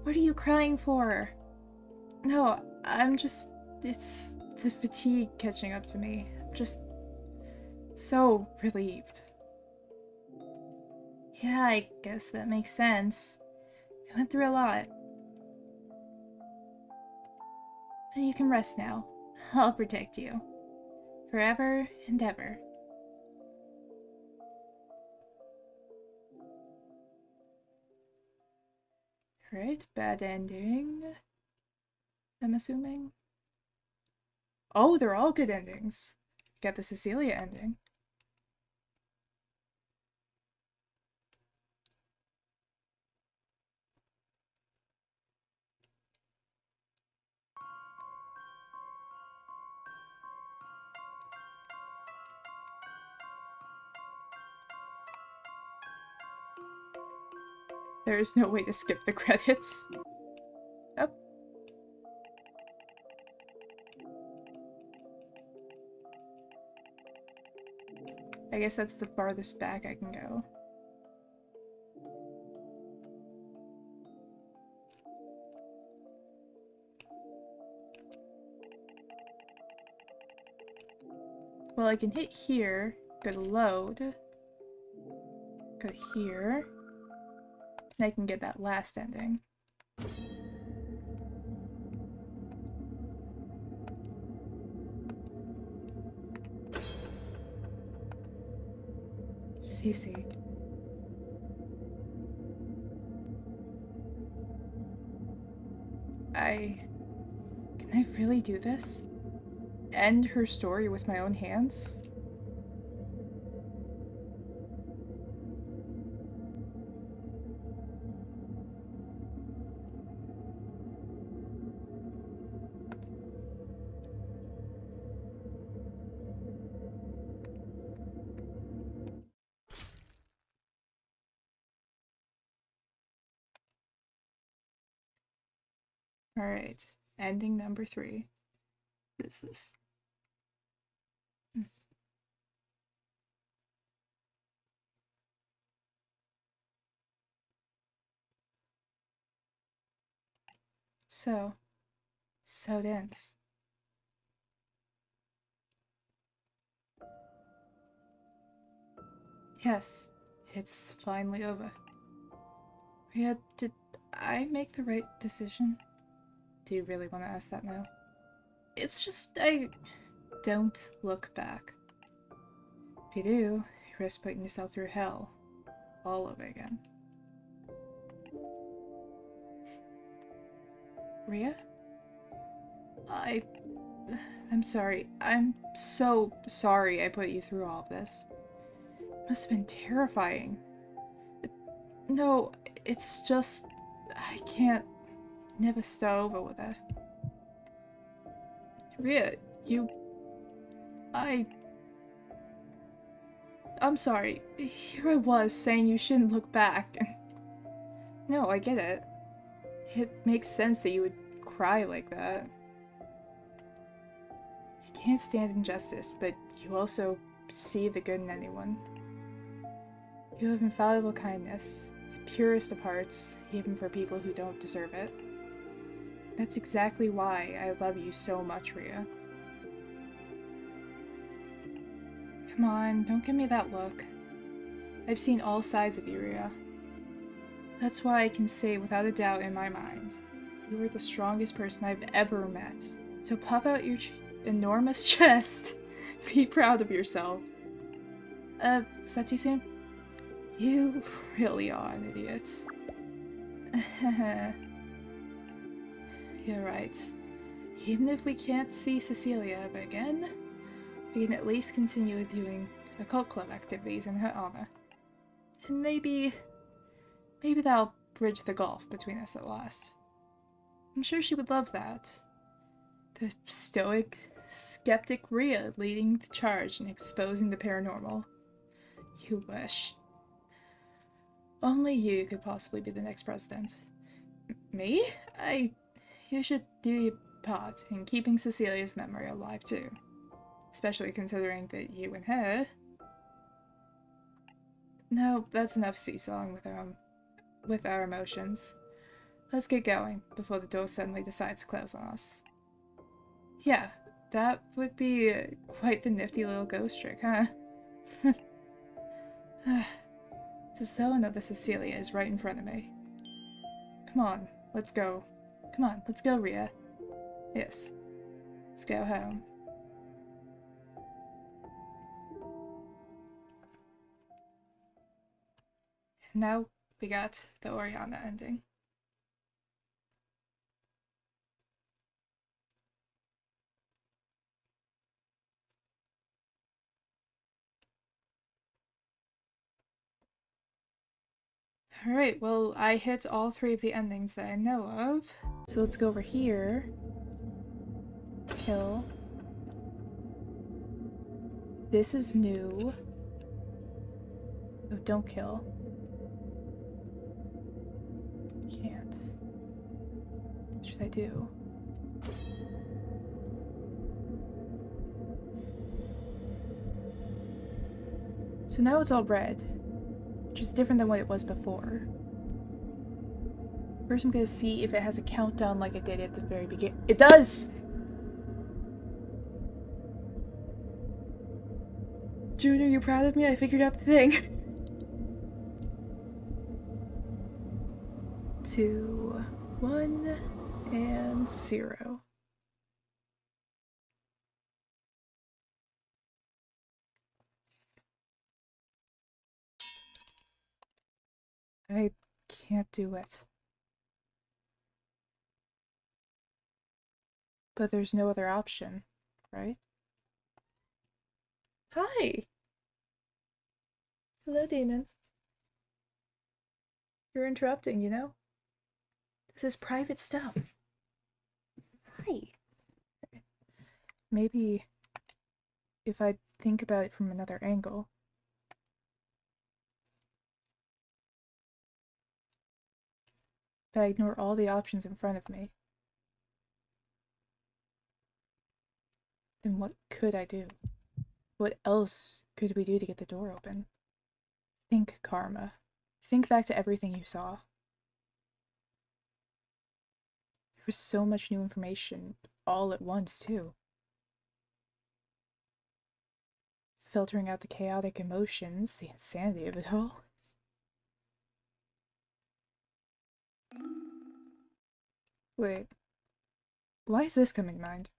What are you crying for? No, I'm just... It's the fatigue catching up to me. I'm just so relieved. Yeah, I guess that makes sense. We went through a lot. But you can rest now. I'll protect you. Forever and ever. Right, bad ending. I'm assuming. Oh, they're all good endings. Get the Cecilia ending. There is no way to skip the credits. Oh. I guess that's the farthest back I can go. Well, I can hit here, go to load, go to here, and I can get that last ending. Cece. Can I really do this? End her story with my own hands? Alright, ending number 3. What is this? So dense. Yes, it's finally over. Rhea, did I make the right decision? Do you really want to ask that now? It's just, I don't look back. If you do, you risk putting yourself through hell all over again. Rhea? I'm sorry. I'm so sorry I put you through all of this. It must have been terrifying. No, it's just... I can't never start over with it. Rhea, I'm sorry. Here I was saying you shouldn't look back. No, I get it. It makes sense that you would cry like that. You can't stand injustice, but you also see the good in anyone. You have infallible kindness, the purest of hearts, even for people who don't deserve it. That's exactly why I love you so much, Ria. Come on, don't give me that look. I've seen all sides of you, Ria. That's why I can say without a doubt in my mind, you are the strongest person I've ever met. So pop out your enormous chest. Be proud of yourself. Was that too soon? You really are an idiot. You're right. Even if we can't see Cecilia ever again, we can at least continue doing occult club activities in her honor. And maybe that'll bridge the gulf between us at last. I'm sure she would love that. The stoic, skeptic Ria leading the charge and exposing the paranormal. You wish. Only you could possibly be the next president. Me? You should do your part in keeping Cecilia's memory alive too. Especially considering that you and her... No, that's enough seesawing with our emotions. Let's get going, before the door suddenly decides to close on us. Yeah, that would be quite the nifty little ghost trick, huh? It's as though another Cecilia is right in front of me. Come on, let's go. Come on, let's go, Ria. Yes, let's go home. And now we got the Oriana ending. Alright, well, I hit all 3 of the endings that I know of. So let's go over here. Kill. This is new. Oh, don't kill. Can't. What should I do? So now it's all red, which is different than what it was before. First I'm gonna see if it has a countdown like it did at the very beginning. It does! June, are you proud of me? I figured out the thing. 2, 1, and 0. I can't do it. But there's no other option, right? Hi! Hello, Damon. You're interrupting, you know? This is private stuff. Hi. Maybe if I think about it from another angle. If I ignore all the options in front of me. Then what could I do? What else could we do to get the door open? Think, Karma. Think back to everything you saw. There was so much new information all at once, too. Filtering out the chaotic emotions, the insanity of it all. Wait. Why is this coming to mind?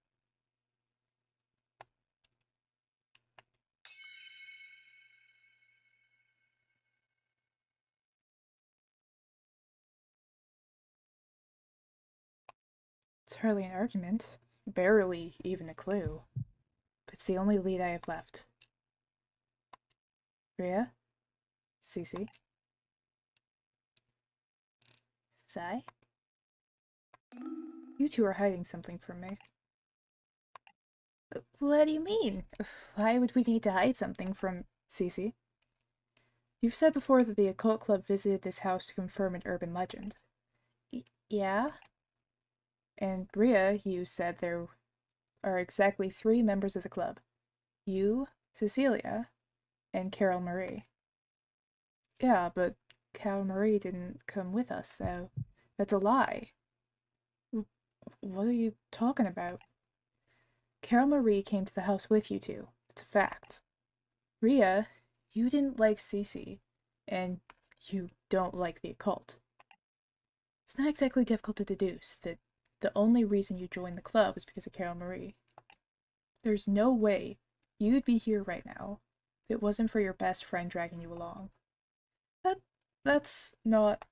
It's hardly an argument. Barely even a clue. But it's the only lead I have left. Rhea? Cece? Sai? You two are hiding something from me. What do you mean? Why would we need to hide something from Cece? You've said before that the occult club visited this house to confirm an urban legend. Yeah? And Bria, you said there are exactly 3 members of the club. You, Cecilia and Carol Marie. Yeah, but Carol Marie didn't come with us, so that's a lie. What are you talking about? Carol Marie came to the house with you two. It's a fact. Rhea, you didn't like Cece, and you don't like the occult. It's not exactly difficult to deduce that the only reason you joined the club was because of Carol Marie. There's no way you'd be here right now if it wasn't for your best friend dragging you along. That's not...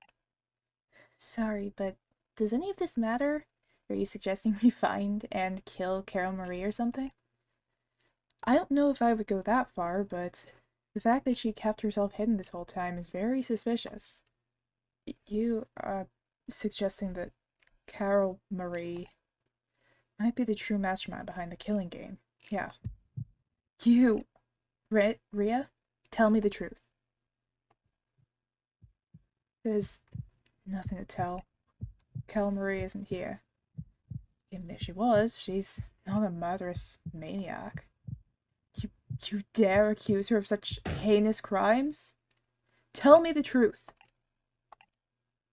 Sorry, but does any of this matter? Are you suggesting we find and kill Carol Marie or something? I don't know if I would go that far, but the fact that she kept herself hidden this whole time is very suspicious. You are suggesting that Carol Marie might be the true mastermind behind the killing game. Yeah. You, Rhea, tell me the truth. There's nothing to tell. Carol Marie isn't here. Even if she was, she's not a murderous maniac. You dare accuse her of such heinous crimes? Tell me the truth.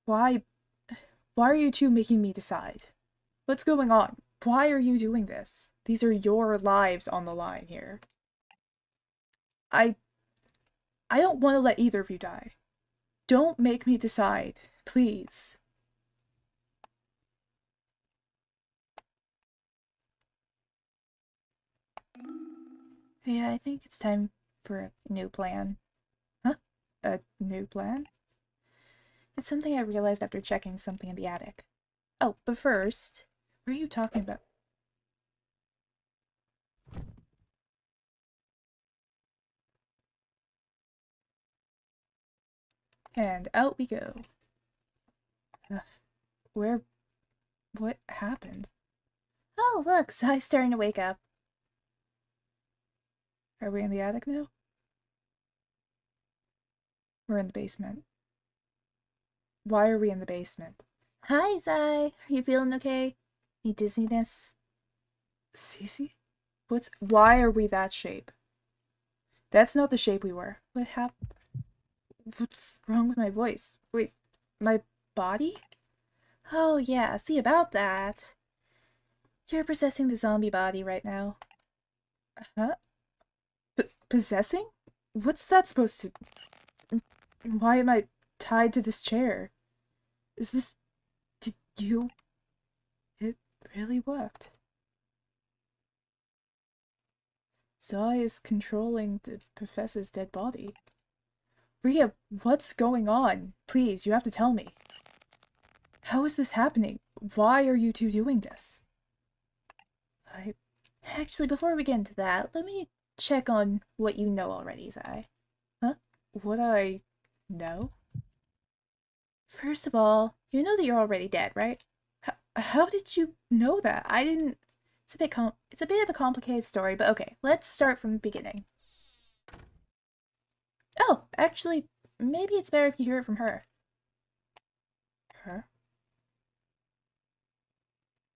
Why are you two making me decide? What's going on? Why are you doing this? These are your lives on the line here. I don't want to let either of you die. Don't make me decide, please. Yeah, I think it's time for a new plan. Huh? A new plan? It's something I realized after checking something in the attic. Oh, but first, what are you talking about? And out we go. Ugh, where... what happened? Oh, look, Zai's starting to wake up. Are we in the attic now? We're in the basement. Why are we in the basement? Hi, Zai. Are you feeling okay? Any dizziness? Cece? Why are we that shape? That's not the shape we were. What happened? What's wrong with my voice? Wait, my body? Oh yeah, see about that. You're possessing the zombie body right now. Huh? Possessing? What's that supposed to... Why am I tied to this chair? Is this... Did you... It really worked. Zai is controlling the professor's dead body. Rhea, what's going on? Please, you have to tell me. How is this happening? Why are you two doing this? Actually, before we get into that, let me check on what you know already, Zai. Huh? What I know? First of all, you know that you're already dead, right? How did you know that? I didn't... It's a bit of a complicated story, but okay, let's start from the beginning. Oh, actually, maybe it's better if you hear it from her. Her?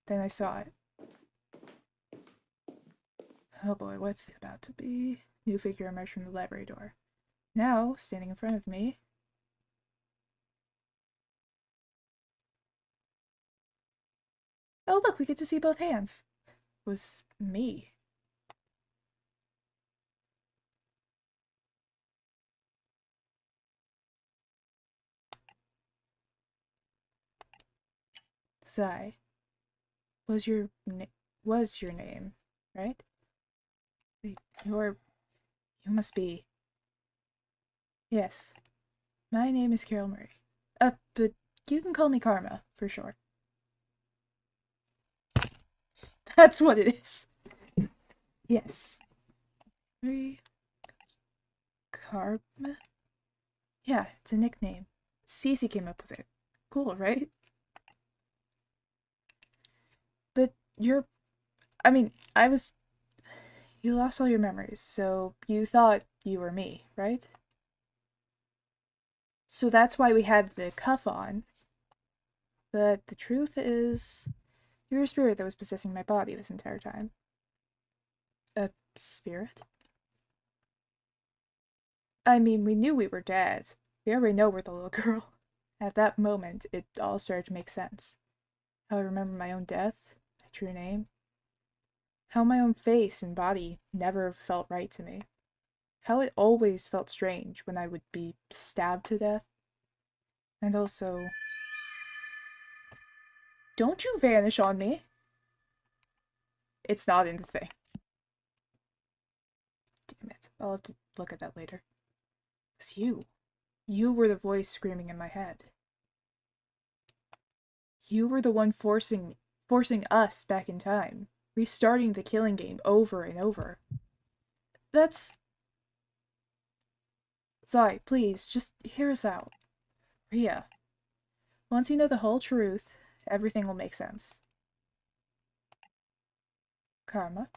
Then I saw it. Oh boy, what's it about to be? New figure emerged from the library door. Now, standing in front of me... Oh look, we get to see both hands. It was me. Zai. Was your name, right? Wait, you must be... Yes. My name is Carol Murray. But you can call me Karma, for short. That's what it is. Yes. Murray... Karma? Yeah, it's a nickname. Cece came up with it. Cool, right? But you're... I mean, You lost all your memories, so you thought you were me, right? So that's why we had the cuff on. But the truth is, you're a spirit that was possessing my body this entire time. A spirit? I mean, we knew we were dead. We already know we're the little girl. At that moment, it all started to make sense. How I remember my own death, my true name. How my own face and body never felt right to me. How it always felt strange when I would be stabbed to death. And also... Don't you vanish on me! It's not in the thing. Damn it. I'll have to look at that later. It's you. You were the voice screaming in my head. You were the one forcing us back in time. Restarting the killing game over and over. That's... Zai, please, just hear us out. Ria. Once you know the whole truth, everything will make sense. Karma.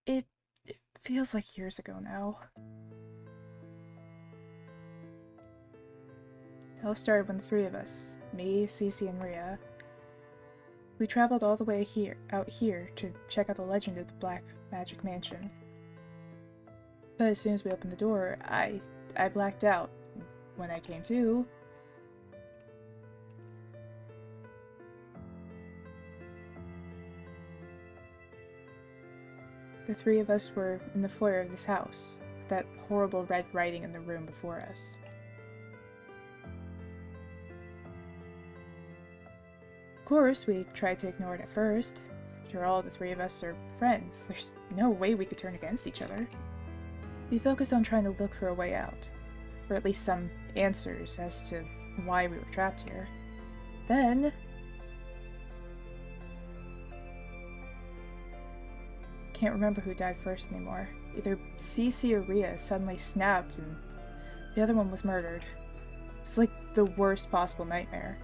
It feels like years ago now. It all started when the three of us, me, Cece, and Ria, we traveled all the way out here to check out the legend of the Black Magic Mansion. But as soon as we opened the door, I blacked out. When I came to, the three of us were in the foyer of this house, with that horrible red writing in the room before us. Of course, we tried to ignore it at first. After all, the three of us are friends. There's no way we could turn against each other. We focused on trying to look for a way out, or at least some answers as to why we were trapped here. Then... can't remember who died first anymore. Either Cece or Ria suddenly snapped and the other one was murdered. It's like the worst possible nightmare.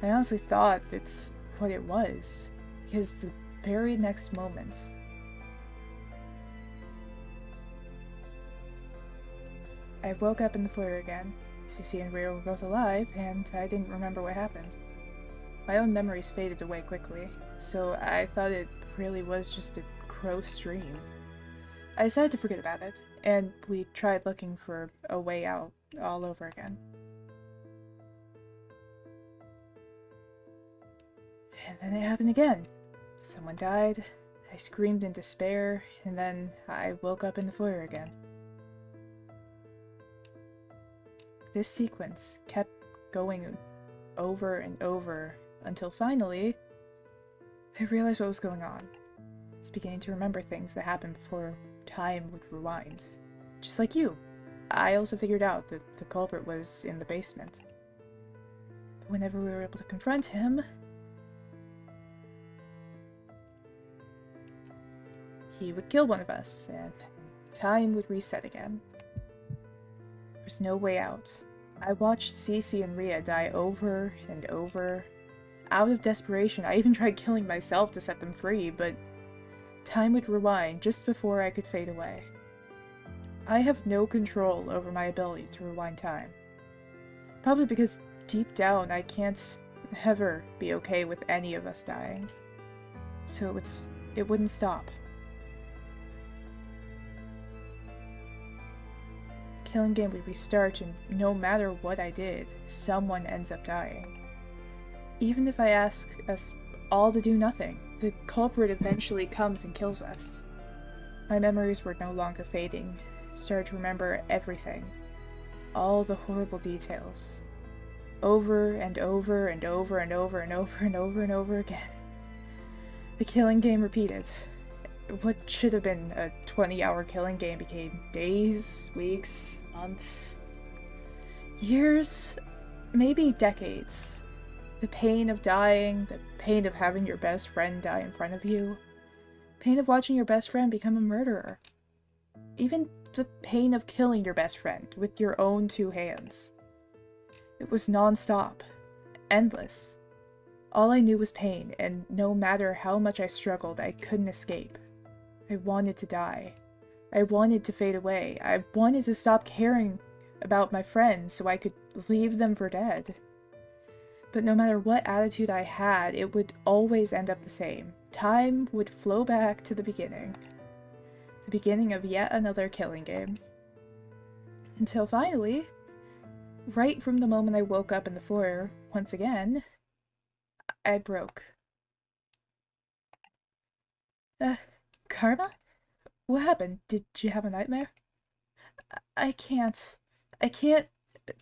I honestly thought it's what it was, because the very next moment... I woke up in the foyer again. Cece and Ria were both alive, and I didn't remember what happened. My own memories faded away quickly, so I thought it really was just a gross dream. I decided to forget about it, and we tried looking for a way out all over again. And then it happened again. Someone died, I screamed in despair, and then I woke up in the foyer again. This sequence kept going over and over until finally, I realized what was going on. I was beginning to remember things that happened before time would rewind. Just like you. I also figured out that the culprit was in the basement. But whenever we were able to confront him, he would kill one of us, and time would reset again. There was no way out. I watched Cece and Ria die over and over. Out of desperation, I even tried killing myself to set them free, but time would rewind just before I could fade away. I have no control over my ability to rewind time. Probably because deep down I can't ever be okay with any of us dying. So it wouldn't stop. Killing game would restart, and no matter what I did, someone ends up dying. Even if I ask us all to do nothing, the culprit eventually comes and kills us. My memories were no longer fading. I started to remember everything. All the horrible details. Over and over and over and over and over and over and over again. The killing game repeated. What should have been a 20-hour killing game became days, weeks, months, years, maybe decades. The pain of dying, the pain of having your best friend die in front of you, pain of watching your best friend become a murderer, even the pain of killing your best friend with your own two hands. It was non-stop, endless. All I knew was pain, and no matter how much I struggled, I couldn't escape. I wanted to die. I wanted to fade away. I wanted to stop caring about my friends so I could leave them for dead. But no matter what attitude I had, it would always end up the same. Time would flow back to the beginning. The beginning of yet another killing game. Until finally, right from the moment I woke up in the foyer, once again, I broke. Karma? What happened? Did you have a nightmare? I can't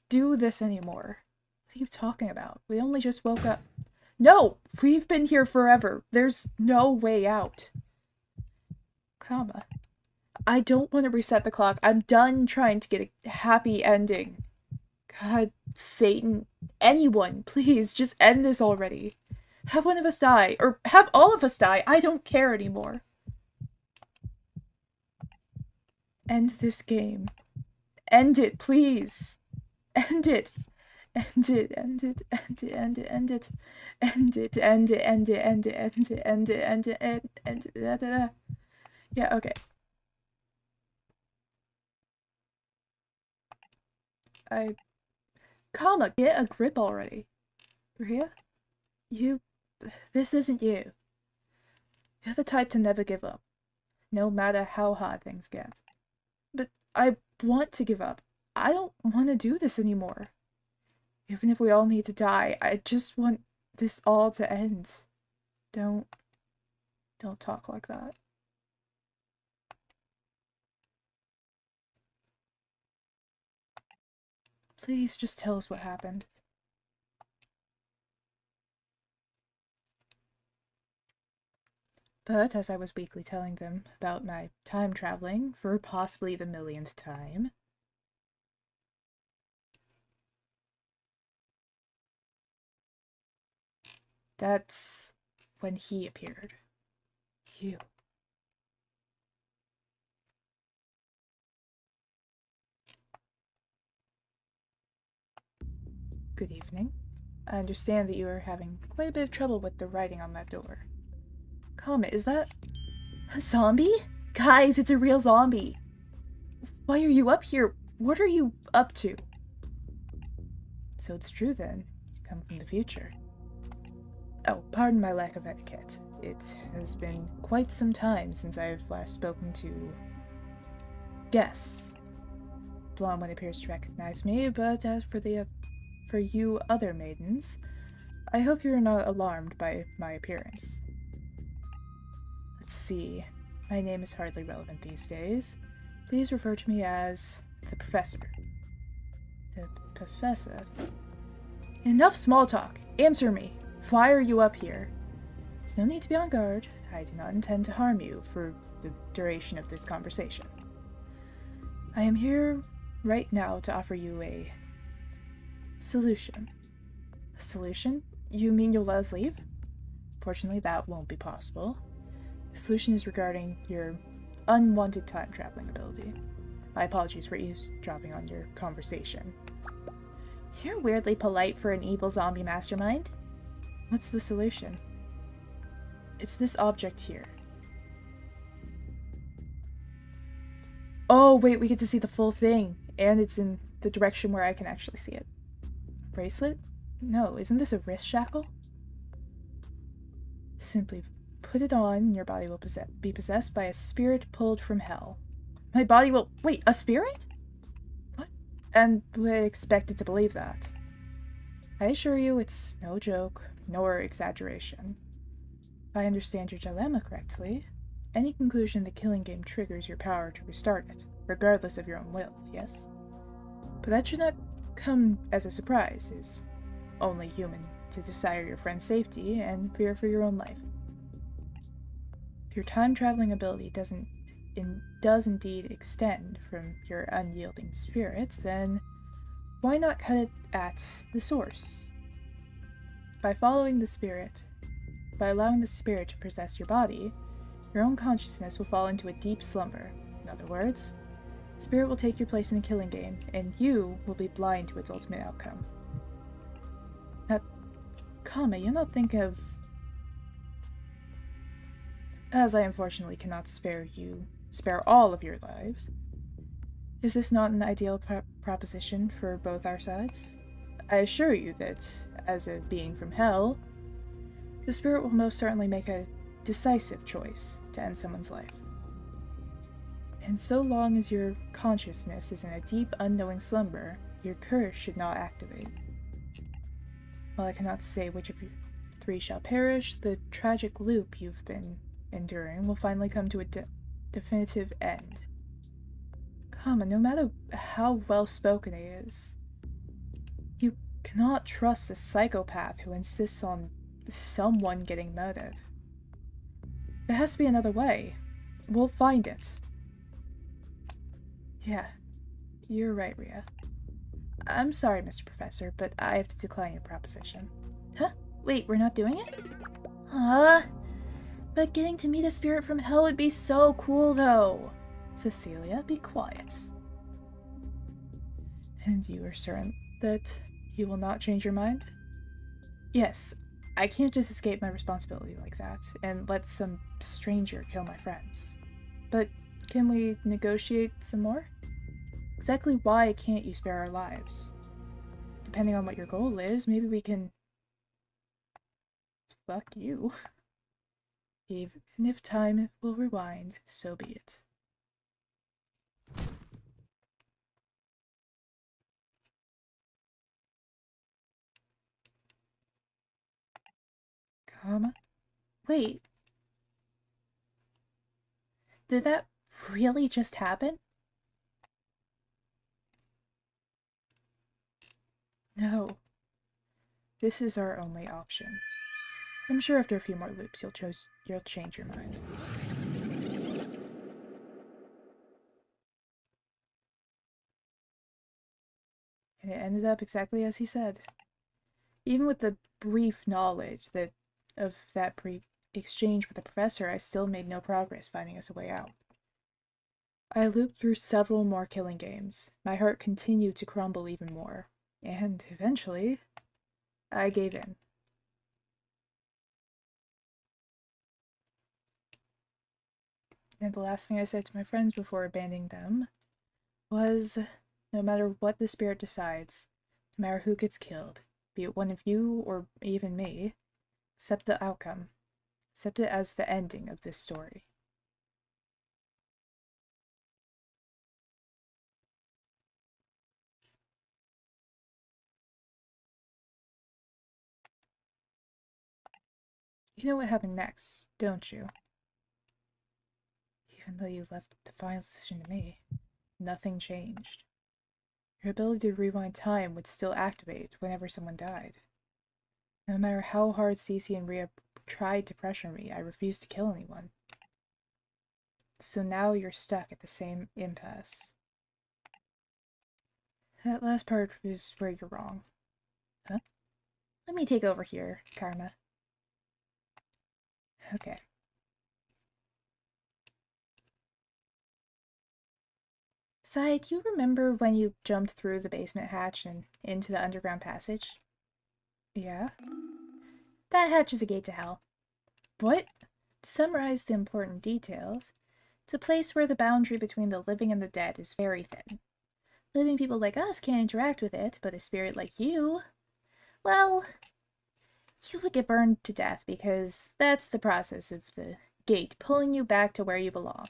do this anymore. What are you talking about? We only just woke up. No! We've been here forever. There's no way out. Karma. I don't want to reset the clock. I'm done trying to get a happy ending. God, Satan, anyone, please, just end this already. Have one of us die, or have all of us die. I don't care anymore. End this game. End it, please. End it. End it, end it, end it, end it, end it. End it, end it, end it, end it, end it, end it, end it, end it, da da da. Yeah, okay. Karma, get a grip already. Ria? This isn't you. You're the type to never give up, no matter how hard things get. But I want to give up. I don't want to do this anymore. Even if we all need to die, I just want this all to end. Don't talk like that. Please just tell us what happened. But as I was weakly telling them about my time traveling for possibly the millionth time, that's when he appeared. You. Good evening. I understand that you are having quite a bit of trouble with the writing on that door. Comment, is that a zombie? Guys, it's a real zombie. Why are you up here? What are you up to? So it's true then. You come from the future. Oh, pardon my lack of etiquette. It has been quite some time since I've last spoken to guests. Blonde one appears to recognize me, but as for you other maidens, I hope you're not alarmed by my appearance. Let's see. My name is hardly relevant these days. Please refer to me as the Professor. The Professor? Enough small talk! Answer me! Why are you up here? There's no need to be on guard. I do not intend to harm you for the duration of this conversation. I am here right now to offer you a solution. A solution? You mean you'll let us leave? Fortunately, that won't be possible. The solution is regarding your unwanted time traveling ability. My apologies for eavesdropping on your conversation. You're weirdly polite for an evil zombie mastermind. What's the solution? It's this object here. Oh, wait, we get to see the full thing. And it's in the direction where I can actually see it. Bracelet? No, isn't this a wrist shackle? Simply put it on and your body will be possessed by a spirit pulled from hell. My body will— wait, a spirit? What? And we're expected to believe that. I assure you it's no joke, nor exaggeration. If I understand your dilemma correctly, any conclusion the killing game triggers your power to restart it, regardless of your own will, yes? But that should not come as a surprise, is only human to desire your friend's safety and fear for your own life. If your time-traveling ability does indeed extend from your unyielding spirit, then why not cut it at the source? By allowing the spirit to possess your body, your own consciousness will fall into a deep slumber. In other words, spirit will take your place in the killing game, and you will be blind to its ultimate outcome. Now, Kame, you're not thinking of— as I unfortunately cannot spare all of your lives. Is this not an ideal proposition for both our sides? I assure you that, as a being from hell, the spirit will most certainly make a decisive choice to end someone's life. And so long as your consciousness is in a deep, unknowing slumber, your curse should not activate. While I cannot say which of you three shall perish, the tragic loop you've been enduring will finally come to a definitive end. Kama, no matter how well spoken he is, you cannot trust a psychopath who insists on someone getting murdered. There has to be another way. We'll find it. Yeah, you're right, Rhea. I'm sorry, Mr. Professor, but I have to decline your proposition. Huh? Wait, we're not doing it? Huh? But getting to meet a spirit from hell would be so cool, though. Cecilia, be quiet. And you are certain that you will not change your mind? Yes, I can't just escape my responsibility like that and let some stranger kill my friends. But can we negotiate some more? Exactly why can't you spare our lives? Depending on what your goal is, maybe we can... Fuck you. Even if time will rewind, so be it. Comma? Wait. Did that really just happen? No. This is our only option. I'm sure after a few more loops you'll change your mind. And it ended up exactly as he said. Even with the brief knowledge of that exchange with the professor, I still made no progress finding us a way out. I looped through several more killing games. My heart continued to crumble even more. And eventually, I gave in. And the last thing I said to my friends before abandoning them was, no matter what the spirit decides, no matter who gets killed, be it one of you or even me, accept the outcome. Accept it as the ending of this story. You know what happened next, don't you? Even though you left the final decision to me, nothing changed. Your ability to rewind time would still activate whenever someone died. No matter how hard Cece and Rhea tried to pressure me, I refused to kill anyone. So now you're stuck at the same impasse. That last part is where you're wrong. Huh? Let me take over here, Karma. Okay. Sai, do you remember when you jumped through the basement hatch and into the underground passage? Yeah? That hatch is a gate to hell. What? To summarize the important details, it's a place where the boundary between the living and the dead is very thin. Living people like us can't interact with it, but a spirit like you, well, you would get burned to death because that's the process of the gate pulling you back to where you belong.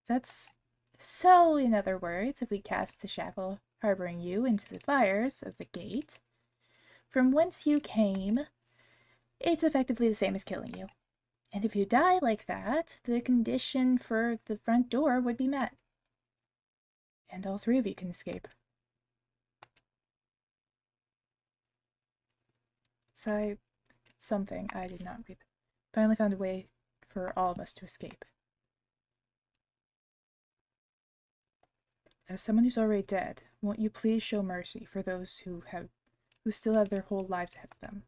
That's so, in other words, if we cast the shackle harboring you into the fires of the gate, from whence you came, it's effectively the same as killing you. And if you die like that, the condition for the front door would be met. And all three of you can escape. Sigh, something I did not read. Finally found a way for all of us to escape. As someone who's already dead, won't you please show mercy for those who still have their whole lives ahead of them?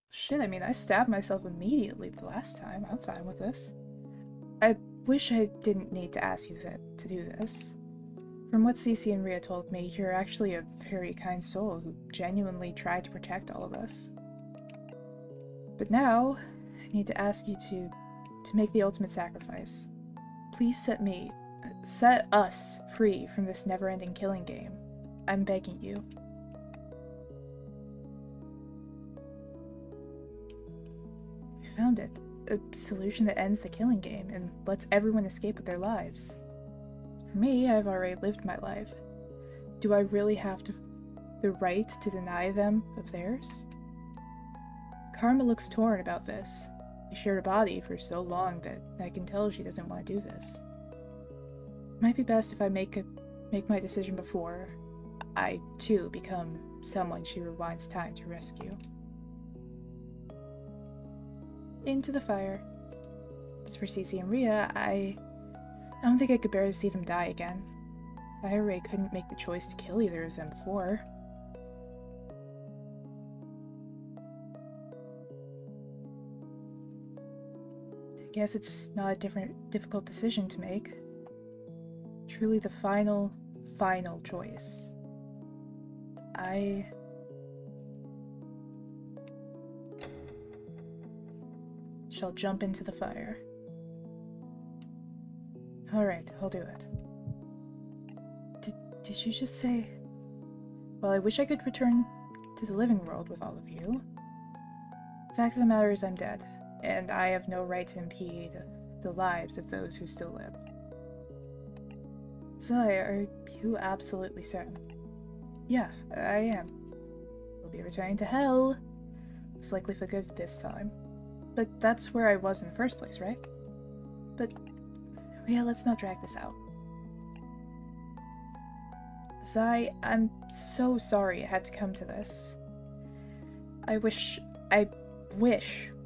Shit, I mean, I stabbed myself immediately the last time. I'm fine with this. I wish I didn't need to ask you to do this. From what Cece and Rhea told me, you're actually a very kind soul who genuinely tried to protect all of us. But now, I need to ask you to make the ultimate sacrifice. Please set us free from this never-ending killing game. I'm begging you. We found it. a solution that ends the killing game and lets everyone escape with their lives. For me, I've already lived my life. Do I really have the right to deny them of theirs? Karma looks torn about this. We shared a body for so long that I can tell she doesn't want to do this. It might be best if I make my decision before I, too, become someone she rewinds time to rescue. Into the fire. As for Cece and Rhea, I don't think I could bear to see them die again. I already couldn't make the choice to kill either of them before. I guess it's not a difficult decision to make. Truly the final choice. I shall jump into the fire. Alright, I'll do it. Did you just say... Well, I wish I could return to the living world with all of you. The fact of the matter is I'm dead, and I have no right to impede the lives of those who still live. Zai, are you absolutely certain? Yeah, I am. We'll be returning to hell. Most likely for good this time. But that's where I was in the first place, right? But, yeah, let's not drag this out. Zai, I'm so sorry it had to come to this. I wish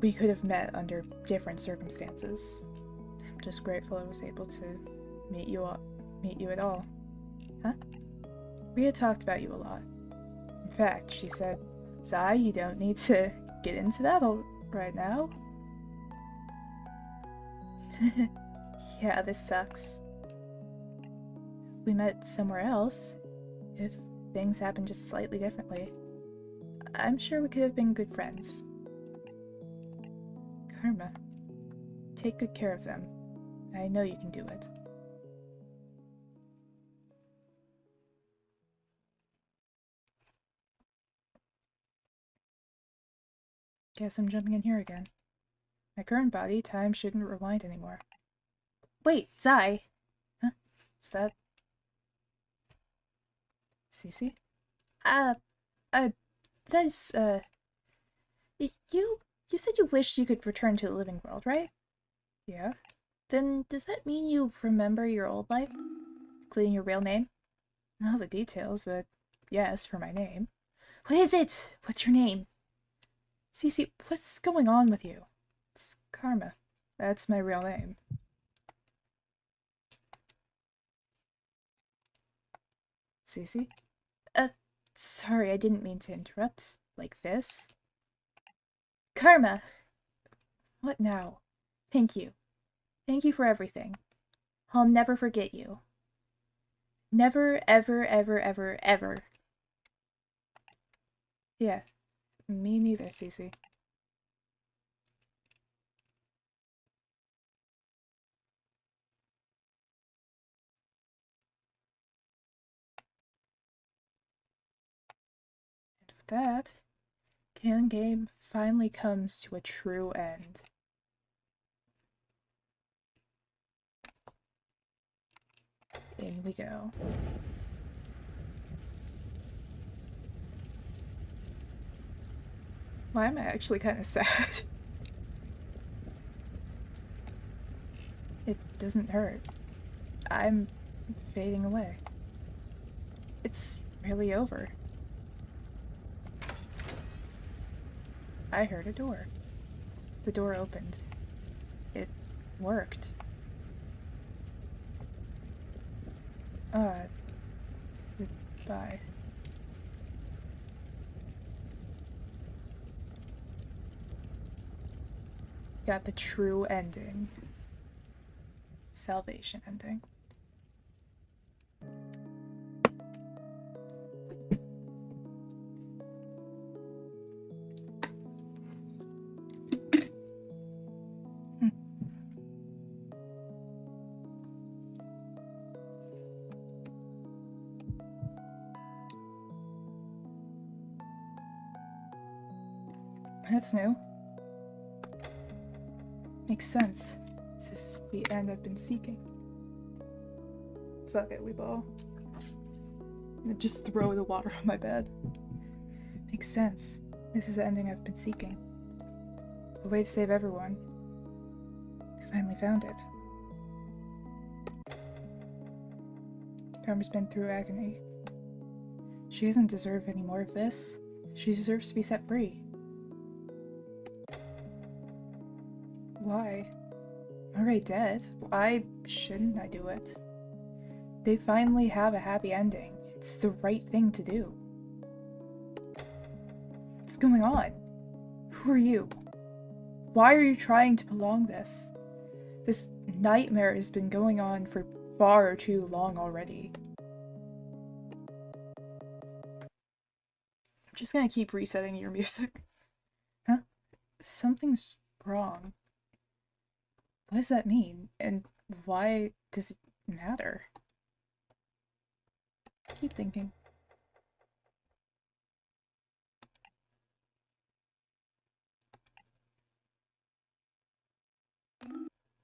we could have met under different circumstances. I'm just grateful I was able to meet you at all. Huh? Rhea talked about you a lot. In fact, she said, Zai, you don't need to get into that right now. Yeah, this sucks. If we met somewhere else, if things happened just slightly differently, I'm sure we could have been good friends. Karma, take good care of them. I know you can do it. Guess I'm jumping in here again. My current body, time shouldn't rewind anymore. Wait, Zai! Huh? Is that... Cece? That's, you said you wished you could return to the living world, right? Yeah. Then does that mean you remember your old life? Including your real name? Not all the details, but yes, for my name. What is it? What's your name? Cece, what's going on with you? It's Karma. That's my real name. Cece? Sorry, I didn't mean to interrupt. Like this. Karma! What now? Thank you. Thank you for everything. I'll never forget you. Never, ever, ever, ever, ever. Yeah, me neither, Cece. And with that, Can Game finally comes to a true end. In we go. Why am I actually kind of sad? It doesn't hurt. I'm fading away. It's really over. I heard a door. The door opened. It worked. Goodbye. Got the true ending. Salvation ending. That's new. Makes sense. This is the end I've been seeking. Fuck it, we ball. And just throw the water on my bed. Makes sense. This is the ending I've been seeking. A way to save everyone. I finally found it. Karma's been through agony. She doesn't deserve any more of this. She deserves to be set free. Why? I'm already dead. Why shouldn't I do it? They finally have a happy ending. It's the right thing to do. What's going on? Who are you? Why are you trying to prolong this? This nightmare has been going on for far too long already. I'm just gonna keep resetting your music. Huh? Something's wrong. What does that mean? And why does it matter? Keep thinking.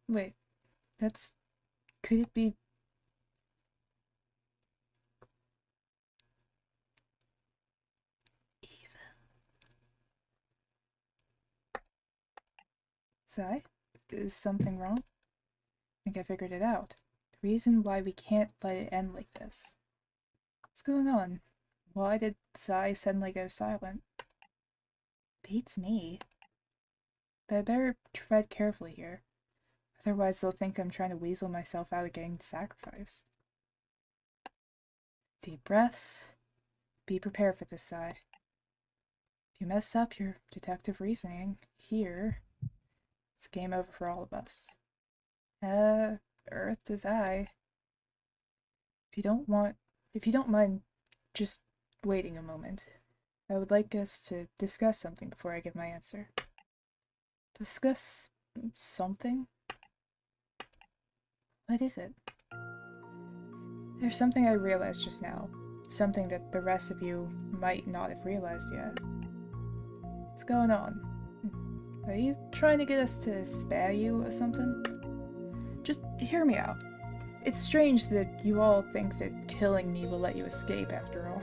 Wait, that's... could it be... Eva? Sai? Is something wrong? I think I figured it out. The reason why we can't let it end like this. What's going on? Why did Sai suddenly go silent? Beats me. But I better tread carefully here. Otherwise they'll think I'm trying to weasel myself out of getting sacrificed. Deep breaths. Be prepared for this, Sai. If you mess up your deductive reasoning here, it's game over for all of us. Earth to Sai. If you don't mind just waiting a moment, I would like us to discuss something before I give my answer. Discuss something? What is it? There's something I realized just now. Something that the rest of you might not have realized yet. What's going on? Are you trying to get us to spare you or something? Just hear me out. It's strange that you all think that killing me will let you escape after all.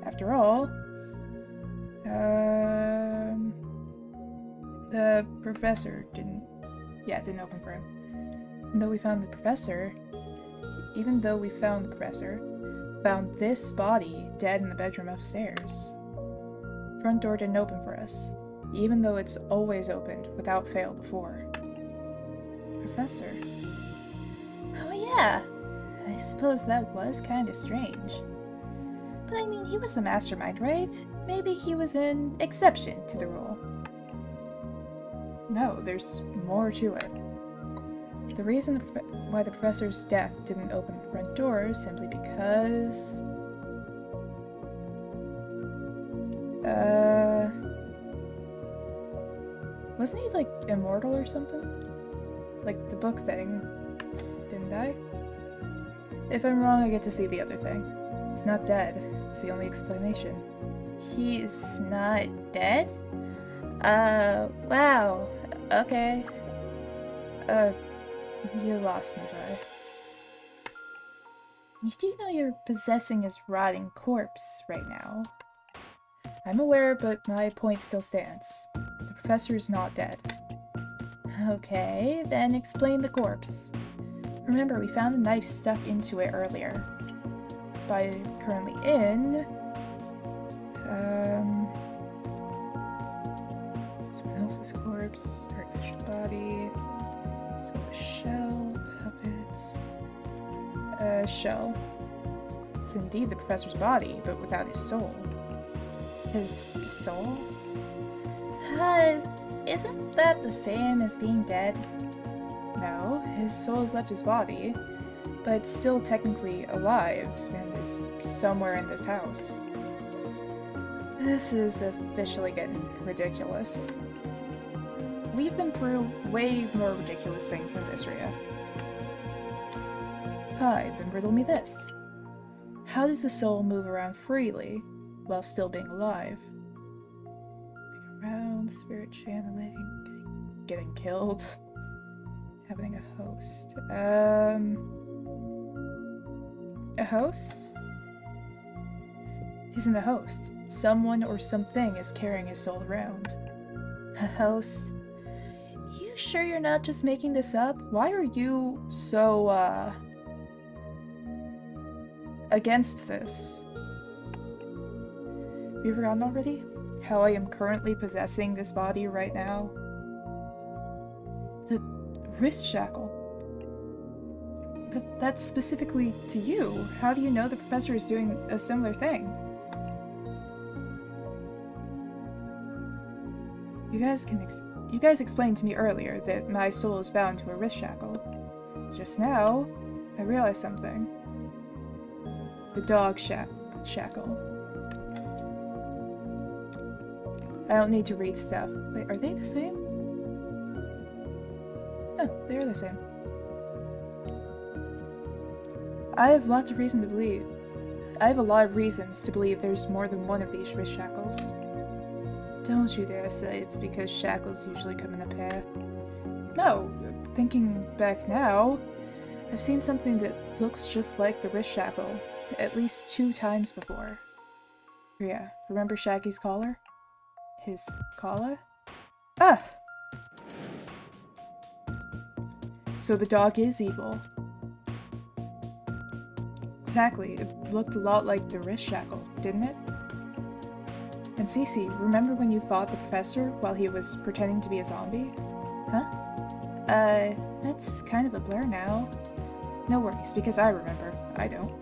After all, the professor didn't open for him. Even though we found the professor, found this body dead in the bedroom upstairs. Front door didn't open for us, even though it's always opened without fail before. Professor. Oh yeah, I suppose that was kinda strange. But I mean, he was the mastermind, right? Maybe he was an exception to the rule. No, there's more to it. The reason why the professor's death didn't open the front door is simply because... wasn't he, like, immortal or something? Like, the book thing didn't die? If I'm wrong, I get to see the other thing. He's not dead. It's the only explanation. He's not dead? Wow. Okay. You lost me, Zai. You do know you're possessing his rotting corpse right now. I'm aware, but my point still stands. The professor's not dead. Okay, then explain the corpse. Remember, we found a knife stuck into it earlier. The spy currently in... someone else's corpse, artificial body... Shell, puppets... shell. It's indeed the professor's body, but without his soul. His soul? Isn't that the same as being dead? No, his soul has left his body, but it's still technically alive and is somewhere in this house. This is officially getting ridiculous. We've been through way more ridiculous things than this, Rhea. Fine, then riddle me this. How does the soul move around freely while still being alive? Around, spirit channeling, getting killed. Inhabiting a host. A host? Isn't a host. Someone or something is carrying his soul around. A host? You sure you're not just making this up? Why are you so, against this? Have you forgotten already? How I am currently possessing this body right now? The wrist shackle. But that's specifically to you. How do you know the professor is doing a similar thing? You guys explained to me earlier that my soul is bound to a wrist shackle. Just now, I realized something. The dog shackle. I don't need to read stuff. Wait, are they the same? Oh, they are the same. I have a lot of reasons to believe there's more than one of these wrist shackles. Don't you dare say it's because shackles usually come in a pair. No, thinking back now, I've seen something that looks just like the wrist shackle at least 2 times before. Yeah, remember Shaggy's collar? His collar? Ah! So the dog is evil. Exactly, it looked a lot like the wrist shackle, didn't it? And Cece, remember when you fought the professor while he was pretending to be a zombie? Huh? That's kind of a blur now. No worries, because I remember. I don't.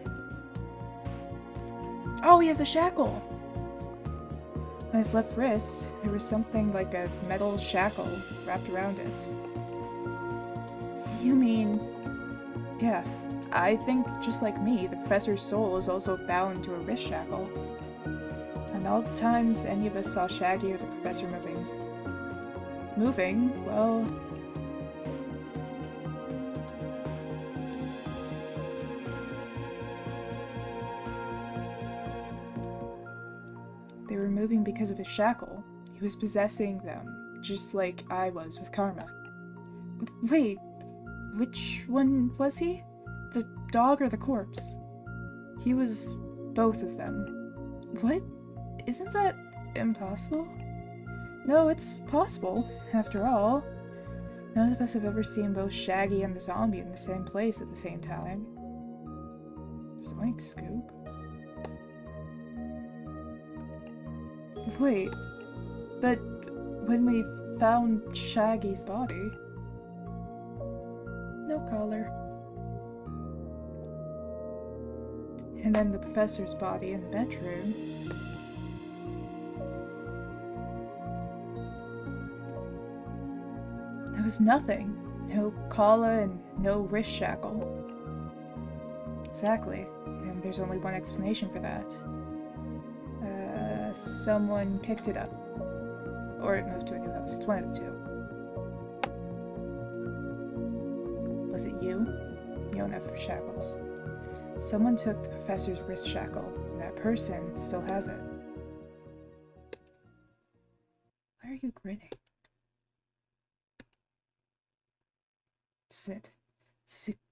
Oh, he has a shackle! On his left wrist, there was something like a metal shackle wrapped around it. You mean... Yeah, I think, just like me, the professor's soul is also bound to a wrist shackle. And all the times any of us saw Shaggy or the professor moving, well... They were moving because of his shackle. He was possessing them, just like I was with Karma. Wait, which one was he? The dog or the corpse? He was both of them. What? Isn't that impossible? No, it's possible, after all. None of us have ever seen both Shaggy and the zombie in the same place at the same time. Zoink scoop. Wait, but when we found Shaggy's body... No collar. And then the professor's body in the bedroom. There was nothing. No collar and no wrist shackle. Exactly. And there's only one explanation for that. Someone picked it up. Or it moved to a new house. It's one of the two. Was it you? You don't have shackles. Someone took the professor's wrist shackle, and that person still has it. Why are you grinning? Sit.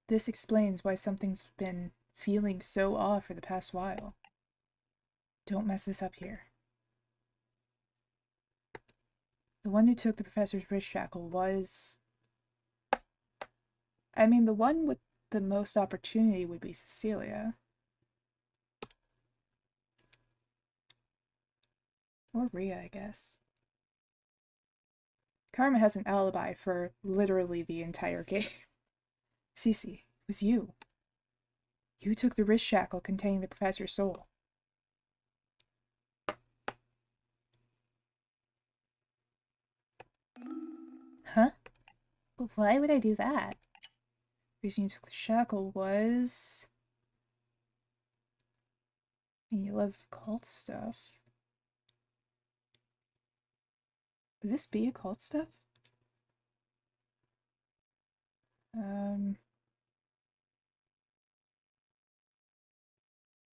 This explains why something's been feeling so off for the past while. Don't mess this up here. The one who took the professor's wrist shackle was... I mean, the one with the most opportunity would be Cecilia. Or Rhea, I guess. Karma has an alibi for literally the entire game. Cece, it was you. You took the wrist shackle containing the professor's soul. Huh? Why would I do that? The reason you took the shackle was... You love cult stuff. Would this be a cult stuff? And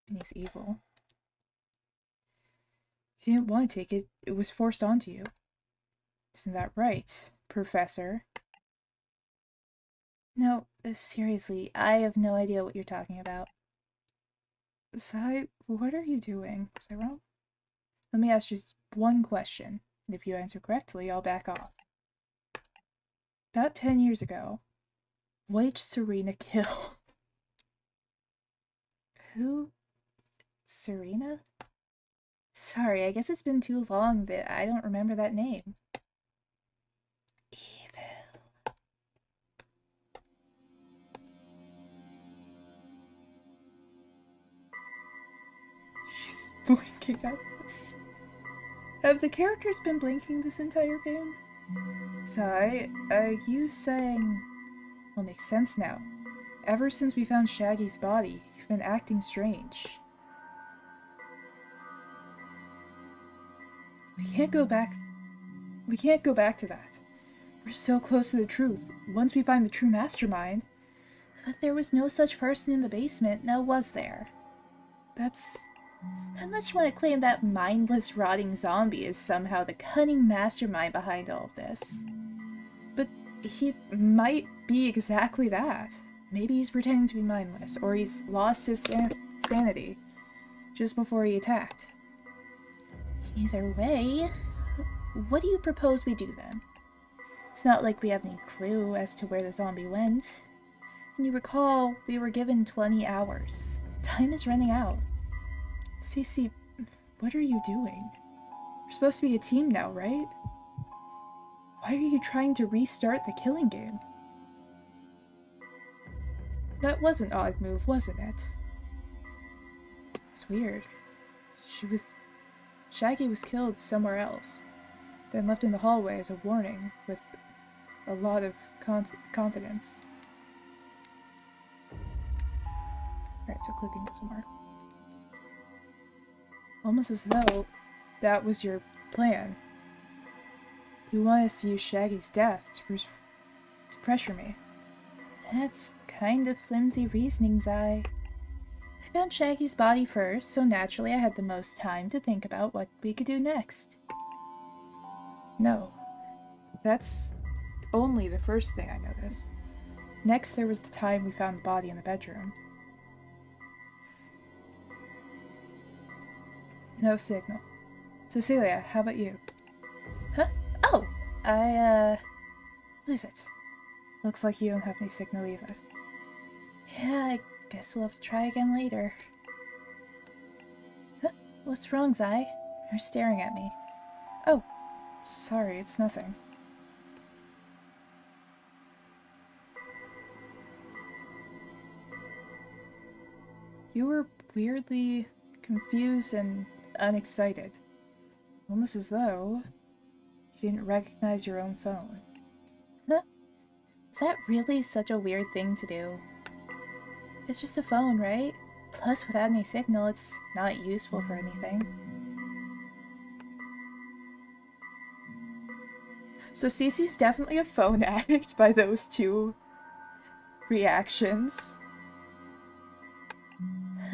he's evil. If you didn't want to take it, it was forced onto you. Isn't that right, Professor? No, seriously, I have no idea what you're talking about. Sai, what are you doing? Was I wrong? Let me ask just one question, and if you answer correctly, I'll back off. About 10 years ago, what did Serena kill? Who? Serena? Sorry, I guess it's been too long that I don't remember that name. Evil. She's blinking at us. Have the characters been blinking this entire game? Sai, you saying... Well, makes sense now. Ever since we found Shaggy's body, you've been acting strange. We can't go back to that. We're so close to the truth. Once we find the true mastermind... But there was no such person in the basement, now was there? That's... Unless you want to claim that mindless, rotting zombie is somehow the cunning mastermind behind all of this. But he might be exactly that. Maybe he's pretending to be mindless, or he's lost his sanity just before he attacked. Either way, what do you propose we do then? It's not like we have any clue as to where the zombie went. And you recall, we were given 20 hours. Time is running out. Cece, what are you doing? We're supposed to be a team now, right? Why are you trying to restart the killing game? That was an odd move, wasn't it? It's weird. Shaggy was killed somewhere else, then left in the hallway as a warning with a lot of confidence. Alright, so clicking doesn't work. Almost as though that was your plan. You want us to use Shaggy's death to pressure me. That's kind of flimsy reasoning, Zai. I found Shaggy's body first, so naturally I had the most time to think about what we could do next. No. That's only the first thing I noticed. Next, there was the time we found the body in the bedroom. No signal. Cecilia, how about you? Huh? Oh! What is it? Looks like you don't have any signal either. Yeah, I guess we'll have to try again later. Huh? What's wrong, Zai? You're staring at me. Oh, sorry, it's nothing. You were weirdly confused and unexcited. Almost as though you didn't recognize your own phone. Huh? Is that really such a weird thing to do? It's just a phone, right? Plus, without any signal, it's not useful for anything. So Cece's definitely a phone addict by those two reactions.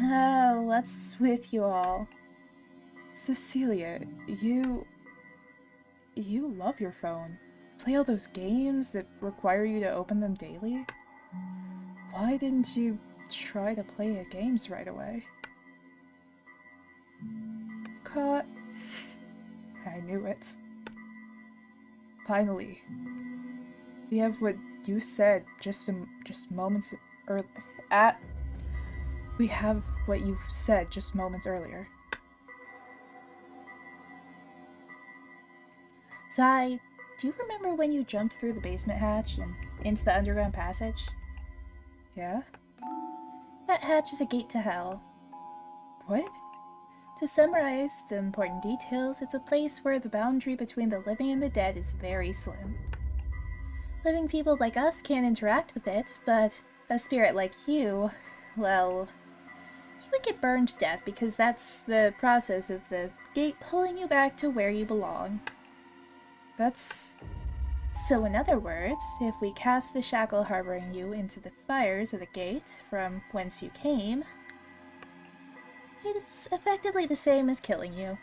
Oh, what's with you all? Cecilia, you love your phone. Play all those games that require you to open them daily. Why didn't you try to play the games right away? Caught. I knew it. Finally. We have what you said just moments we have what you've said just moments earlier. Zai, do you remember when you jumped through the basement hatch and into the underground passage? Yeah? That hatch is a gate to hell. What? To summarize the important details, it's a place where the boundary between the living and the dead is very slim. Living people like us can't interact with it, but a spirit like you, well, you would get burned to death because that's the process of the gate pulling you back to where you belong. That's... So in other words, if we cast the shackle harboring you into the fires of the gate from whence you came, it's effectively the same as killing you.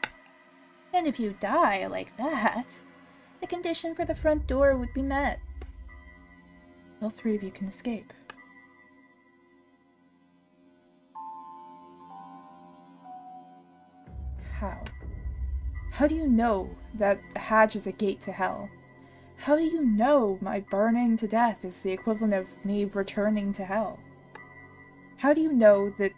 And if you die like that, the condition for the front door would be met. all three of you can escape. How? How do you know that the hatch is a gate to hell? How do you know my burning to death is the equivalent of me returning to hell? How do you know that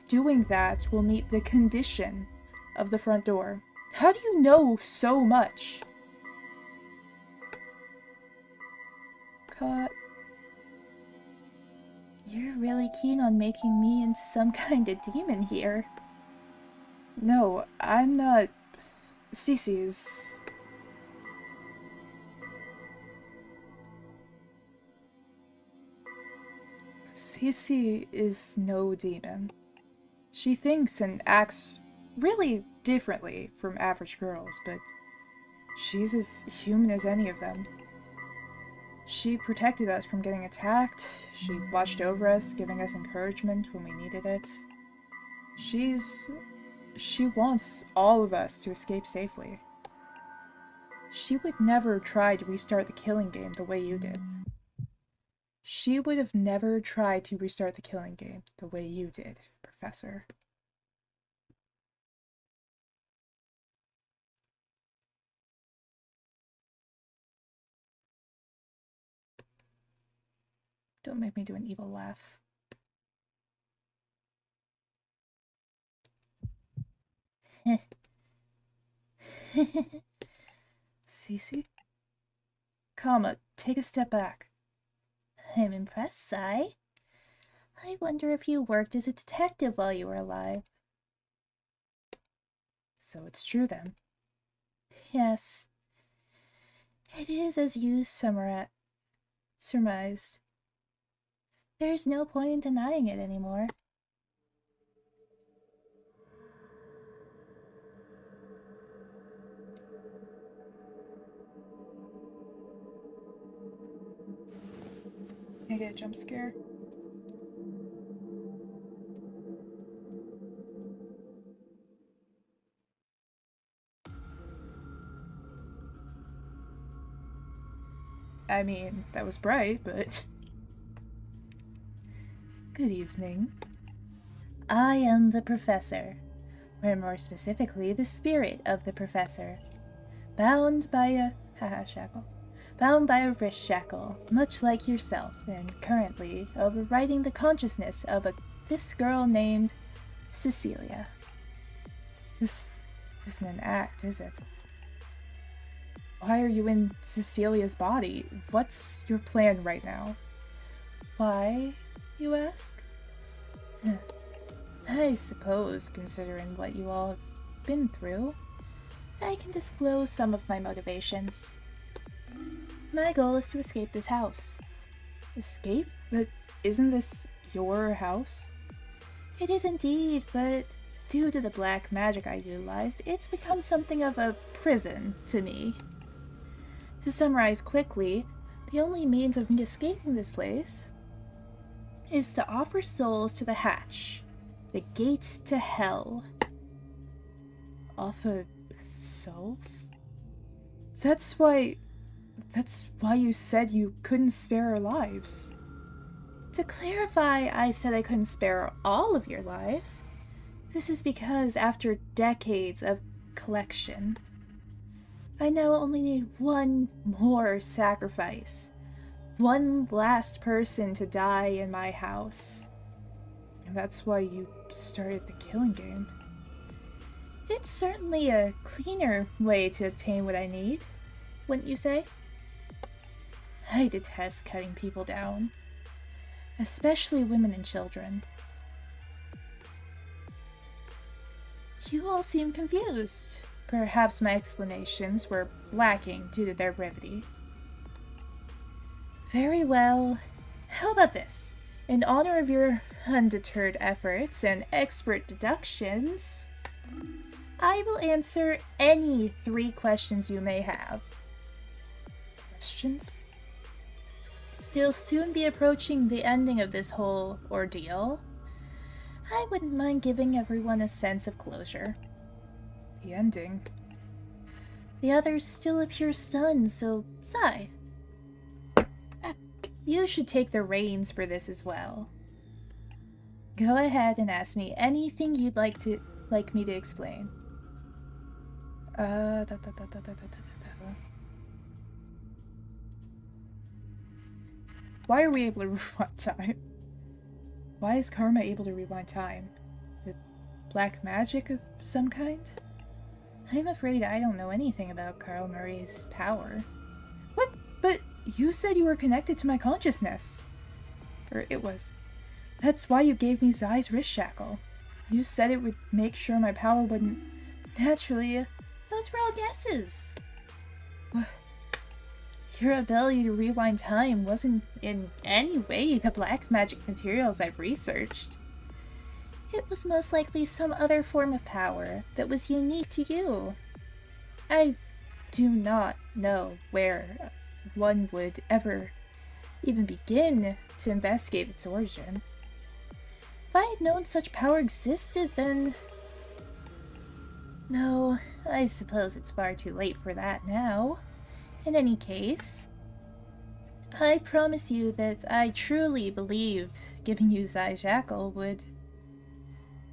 doing that will meet the condition of the front door? How do you know so much? Cut. You're really keen on making me into some kind of demon here. No, I'm not. Cece is... Cece is no demon. She thinks and acts really differently from average girls, but she's as human as any of them. She protected us from getting attacked, she watched over us, giving us encouragement when we needed it. She wants all of us to escape safely. She would never try to restart the killing game the way you did. She would have never tried to restart the killing game the way you did, Professor. Don't make me do an evil laugh. Cece? Comma, take a step back. I'm impressed, Sai. I wonder if you worked as a detective while you were alive. So it's true then. Yes. It is as you surmised. There's no point in denying it anymore. Can I get a jump scare? I mean, that was bright, but... Good evening. I am the Professor, or more specifically, the spirit of the Professor, bound by a wrist shackle, much like yourself, and currently overriding the consciousness of this girl named Cecilia. This isn't an act, is it? Why are you in Cecilia's body? What's your plan right now? Why, you ask? I suppose, considering what you all have been through, I can disclose some of my motivations. My goal is to escape this house. Escape? But isn't this your house? It is indeed, but due to the black magic I utilized, it's become something of a prison to me. To summarize quickly, the only means of me escaping this place is to offer souls to the hatch, the gates to hell. Offer souls? That's why you said you couldn't spare our lives. To clarify, I said I couldn't spare all of your lives. This is because after decades of collection, I now only need one more sacrifice. One last person to die in my house. And that's why you started the killing game. It's certainly a cleaner way to obtain what I need, wouldn't you say? I detest cutting people down, especially women and children. You all seem confused. Perhaps my explanations were lacking due to their brevity. Very well. How about this? In honor of your undeterred efforts and expert deductions, I will answer any 3 questions you may have. Questions? We'll soon be approaching the ending of this whole ordeal. I wouldn't mind giving everyone a sense of closure. The ending? The others still appear stunned, so sigh. You should take the reins for this as well. Go ahead and ask me anything you'd like me to explain. Why are we able to rewind time? Why is Karma able to rewind time? Is it black magic of some kind? I'm afraid I don't know anything about Carl Murray's power. What? But you said you were connected to my consciousness. Or it was. That's why you gave me Zai's wrist shackle. You said it would make sure my power wouldn't... Naturally, those were all guesses. What? Your ability to rewind time wasn't in any way the black magic materials I've researched. It was most likely some other form of power that was unique to you. I do not know where one would ever even begin to investigate its origin. If I had known such power existed, then... No, I suppose it's far too late for that now. In any case, I promise you that I truly believed giving you Zai's shackle would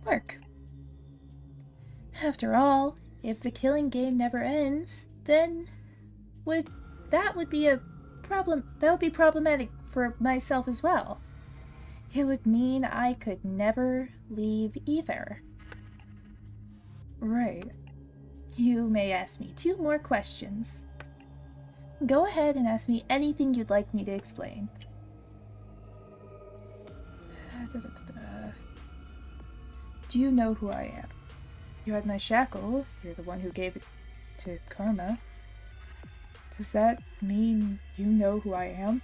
work. After all, if the killing game never ends, then that would be problematic for myself as well. It would mean I could never leave either. Right. You may ask me 2 more questions. Go ahead and ask me anything you'd like me to explain. Do you know who I am? You had my shackle. You're the one who gave it to Karma. Does that mean you know who I am?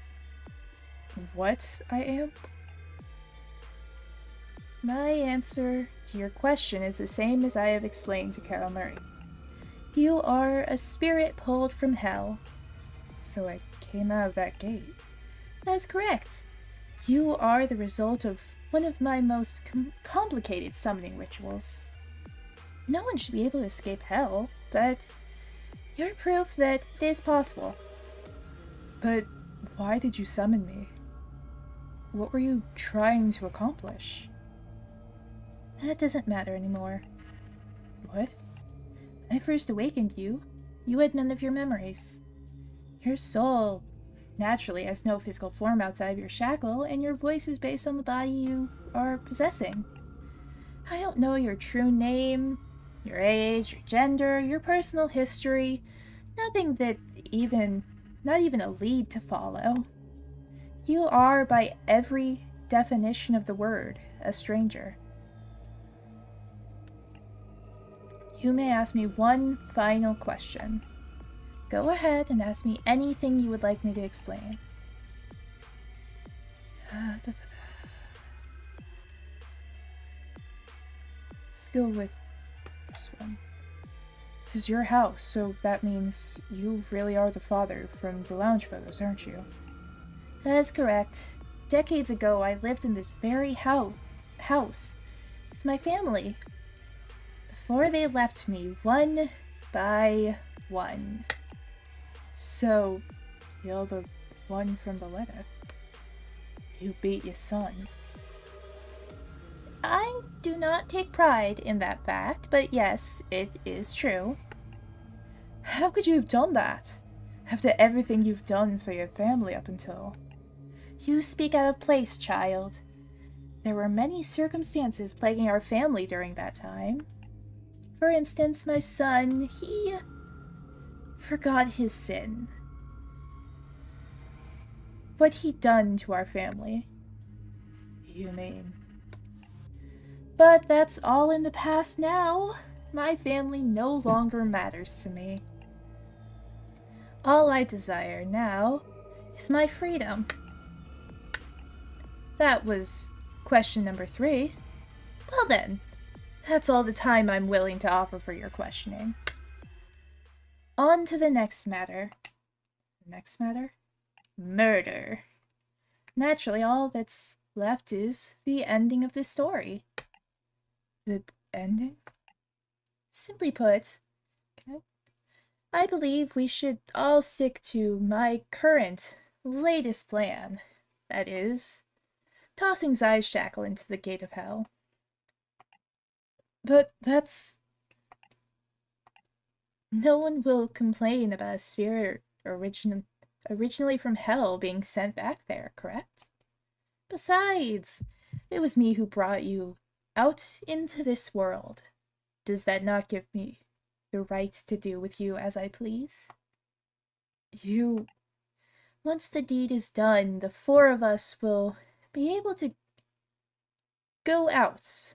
What I am? My answer to your question is the same as I have explained to Carol Murray. You are a spirit pulled from hell. So I came out of that gate. That's correct. You are the result of one of my most complicated summoning rituals. No one should be able to escape hell, but you're proof that it is possible. But why did you summon me? What were you trying to accomplish? That doesn't matter anymore. What? When I first awakened you, you had none of your memories. Your soul naturally has no physical form outside of your shackle, and your voice is based on the body you are possessing. I don't know your true name, your age, your gender, your personal history, nothing that not even a lead to follow. You are, by every definition of the word, a stranger. You may ask me one final question. Go ahead and ask me anything you would like me to explain. Let's go with this one. This is your house, so that means you really are the father from the lounge photos, aren't you? That is correct. Decades ago, I lived in this very house with my family. Before they left me, one by one. So, you're the one from the letter. You beat your son. I do not take pride in that fact, but yes, it is true. How could you have done that? After everything you've done for your family up until... You speak out of place, child. There were many circumstances plaguing our family during that time. For instance, my son, he forgot his sin. What he'd done to our family. You mean? But that's all in the past now. My family no longer matters to me. All I desire now is my freedom. That was question number 3. Well then, that's all the time I'm willing to offer for your questioning. On to the next matter. The next matter? Murder. Naturally, all that's left is the ending of this story. The ending? Simply put, Okay. I believe we should all stick to my current, latest plan. that is, tossing Zai's shackle into the gate of hell. But that's... No one will complain about a spirit originally from hell being sent back there, correct? Besides, it was me who brought you out into this world. Does that not give me the right to do with you as I please? Once the deed is done, the four of us will be able to go out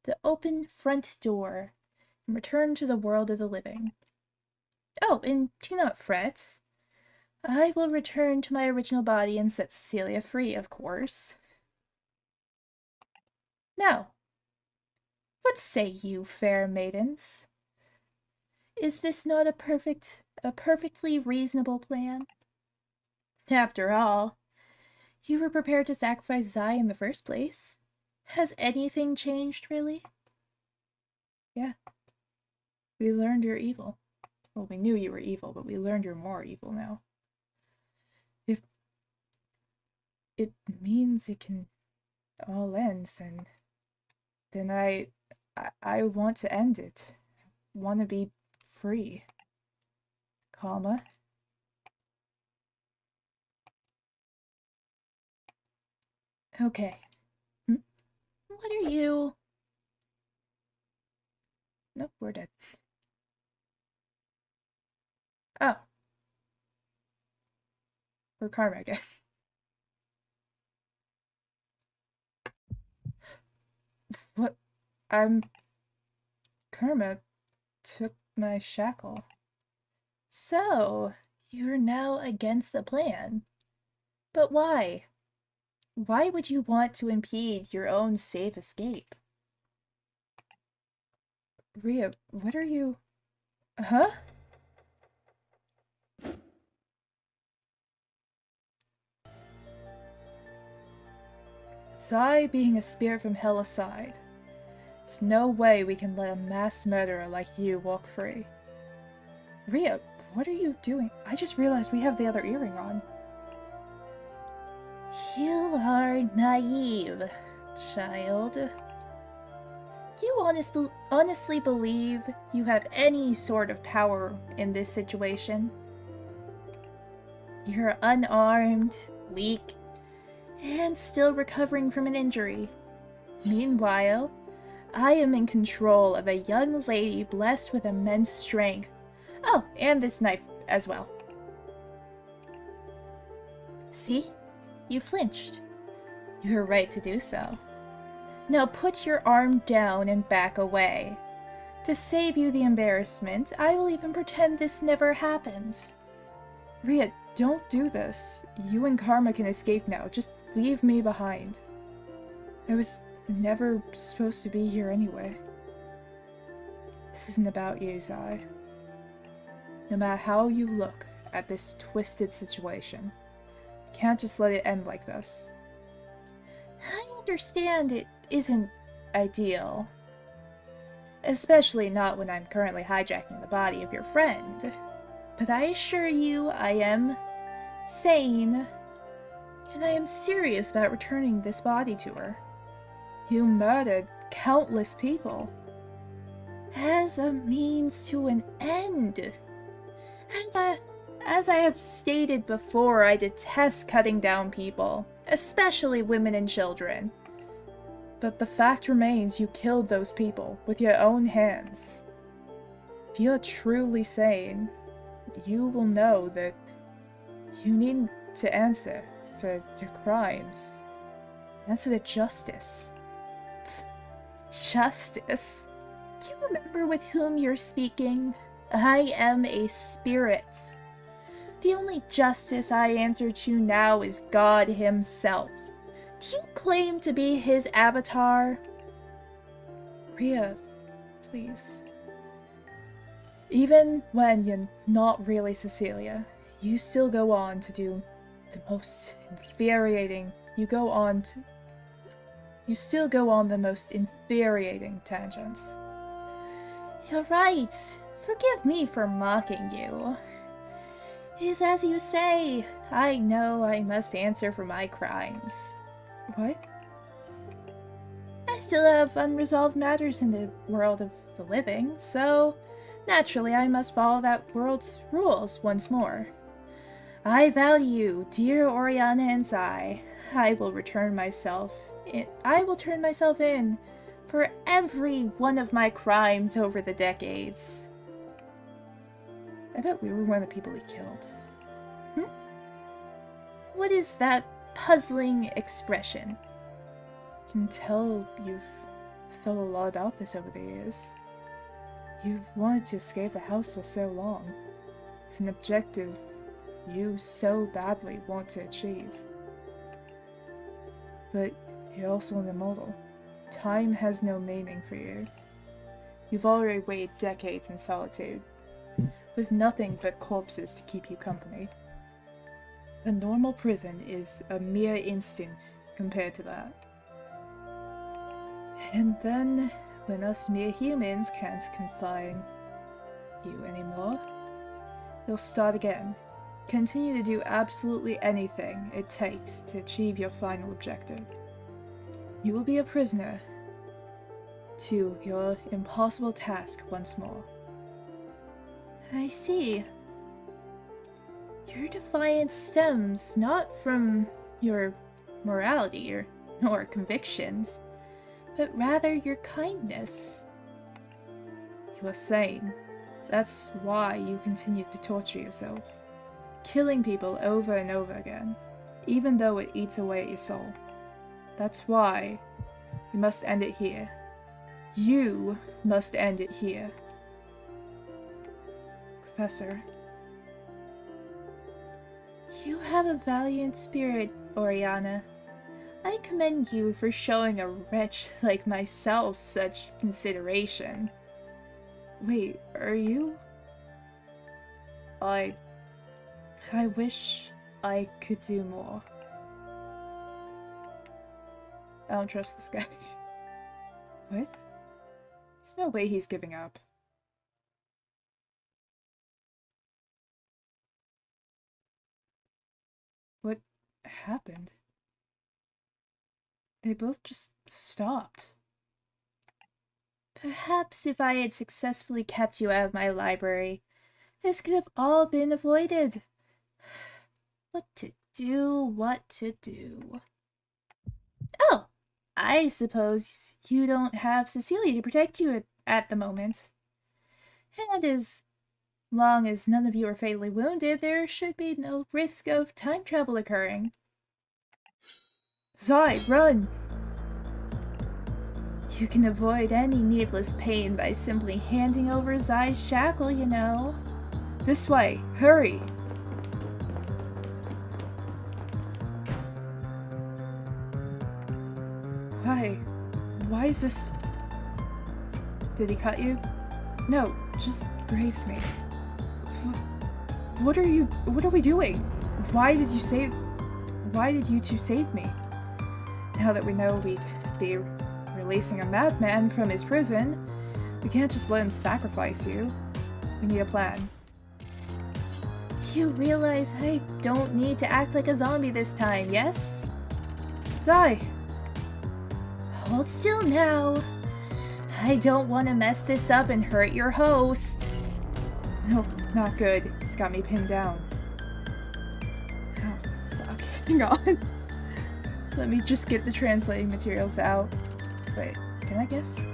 the open front door and return to the world of the living. Oh, and do not fret. I will return to my original body and set Cecilia free, of course. Now, what say you, fair maidens? Is this not a perfectly reasonable plan? After all, you were prepared to sacrifice Zai in the first place. Has anything changed, really? Yeah. We learned you're evil. Well, we knew you were evil, but we learned you're more evil now. If it means it can all end, then I want to end it. I want to be free. Comma. Okay. What are you? Nope, we're dead. Oh. We're karma again. What? Karma took my shackle. So, you're now against the plan. But why? Why would you want to impede your own safe escape? Ria, what are you... Huh? Zai being a spirit from hell aside, there's no way we can let a mass murderer like you walk free. Ria, what are you doing? I just realized we have the other earring on. You are naive, child. Do you honestly believe you have any sort of power in this situation? You're unarmed, weak, and still recovering from an injury. Meanwhile, I am in control of a young lady blessed with immense strength. Oh, and this knife as well. See? You flinched. You were right to do so. Now put your arm down and back away. To save you the embarrassment, I will even pretend this never happened. Ria, don't do this. You and Karma can escape now. Just leave me behind. I was never supposed to be here anyway. This isn't about you, Zai. No matter how you look at this twisted situation, you can't just let it end like this. I understand it isn't ideal. Especially not when I'm currently hijacking the body of your friend. But I assure you I am sane, and I am serious about returning this body to her. You murdered countless people. As a means to an end. As I have stated before, I detest cutting down people, especially women and children. But the fact remains you killed those people with your own hands. If you're truly sane, you will know that you need to answer for your crimes. Answer to justice. Justice? Do you remember with whom you're speaking? I am a spirit. The only justice I answer to now is God himself. Do you claim to be his avatar? Ria, please. Even when you're not really Cecilia, you still go on to do the most infuriating. You still go on the most infuriating tangents. You're right. Forgive me for mocking you. It is as you say, I know I must answer for my crimes. What? I still have unresolved matters in the world of the living, so naturally I must follow that world's rules once more. I vow to you, dear Oriana and Zai, I will turn myself in for every one of my crimes over the decades. I bet we were one of the people he killed. What is that puzzling expression? I can tell you've thought a lot about this over the years. You've wanted to escape the house for so long. It's an objective you so badly want to achieve. But you're also an immortal. Time has no meaning for you. You've already waited decades in solitude, with nothing but corpses to keep you company. A normal prison is a mere instant compared to that. And then, when us mere humans can't confine you anymore, you'll start again. Continue to do absolutely anything it takes to achieve your final objective. You will be a prisoner to your impossible task once more. I see. Your defiance stems not from your morality or convictions, but rather your kindness. You are sane. That's why you continue to torture yourself, killing people over and over again, even though it eats away at your soul. That's why you must end it here. You must end it here. Professor. You have a valiant spirit, Oriana. I commend you for showing a wretch like myself such consideration. Wait, are you? I wish I could do more. I don't trust this guy. What? There's no way he's giving up. What happened? They both just stopped. Perhaps if I had successfully kept you out of my library, this could have all been avoided. What to do. Oh, I suppose you don't have Cecilia to protect you at the moment. And as long as none of you are fatally wounded, there should be no risk of time travel occurring. Zai, run! You can avoid any needless pain by simply handing over Zai's shackle, you know. This way, hurry! Why is this... Did he cut you? No, just grace me. What are we doing? Why did you two save me? Now that we know we'd be releasing a madman from his prison, we can't just let him sacrifice you. We need a plan. You realize I don't need to act like a zombie this time, yes? Zai! Hold still now. I don't want to mess this up and hurt your host. No, not good. He's got me pinned down. Oh, fuck. Hang on. Let me just get the translating materials out. Wait, can I guess?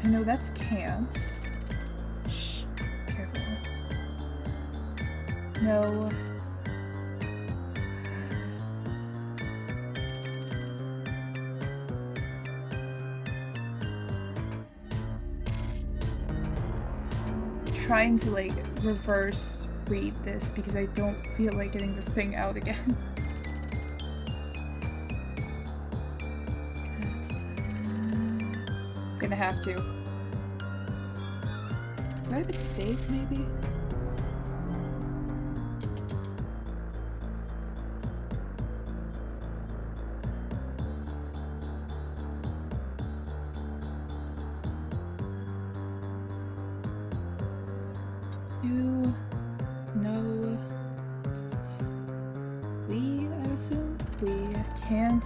No, that's can't. Shh, careful. No. Trying to like reverse read this because I don't feel like getting the thing out again. Gonna have to. Do I have it saved maybe? You know... We, I assume? We can't...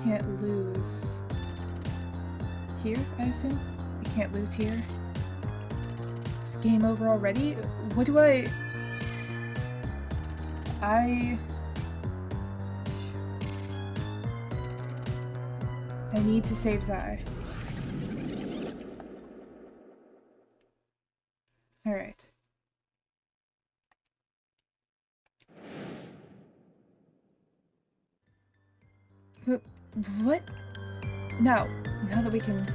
Can't lose here, I assume? We can't lose here. It's game over already? What do I need to save Zai. Alright. What? No. Now that we can...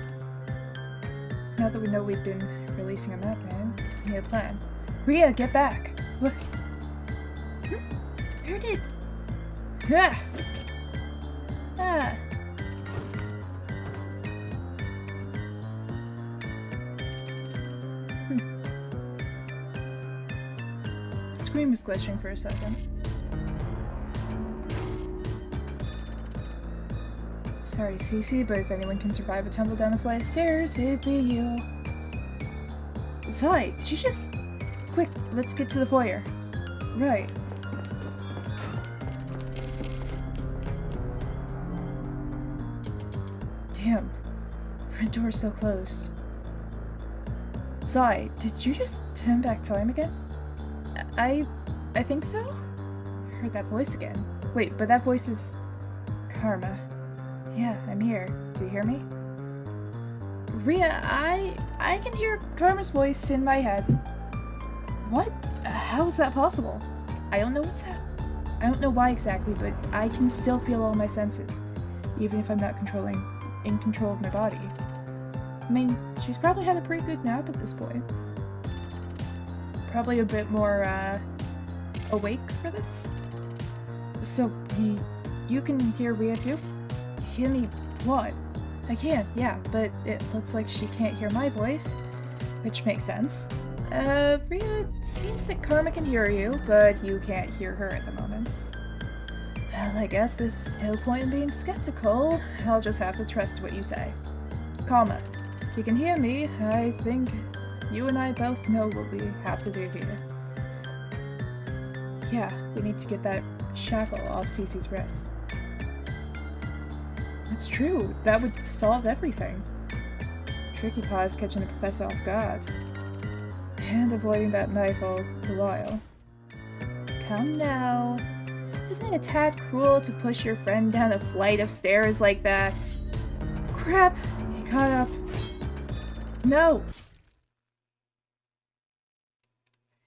Now that we know we've been releasing a map, man, we need a plan. Rhea, get back! What? Where did... Ah! Ah! The screen was glitching for a second. Sorry, Cece, but if anyone can survive a tumble down a flight of stairs, it'd be you. Zai, did you just... Quick, let's get to the foyer. Right. Damn. Front door's so close. Zai, did you just turn back time again? I think so? I heard that voice again. Wait, but that voice is... Karma. Yeah, I'm here. Do you hear me? Rhea, I can hear Karma's voice in my head. What? How is that possible? I don't know what's I don't know why exactly, but I can still feel all my senses, even if I'm not in control of my body. I mean, she's probably had a pretty good nap at this point. Probably a bit more, awake for this. So, you can hear Rhea too? Hear me what? I can, yeah, but it looks like she can't hear my voice, which makes sense. Rhea, it seems that Karma can hear you, but you can't hear her at the moment. Well, I guess there's no point in being skeptical. I'll just have to trust what you say. Karma, if you can hear me, I think you and I both know what we have to do here. Yeah, we need to get that shackle off Cece's wrist. That's true. That would solve everything. Tricky part is catching the professor off guard. And avoiding that knife all the while. Come now. Isn't it a tad cruel to push your friend down a flight of stairs like that? Crap! He caught up. No!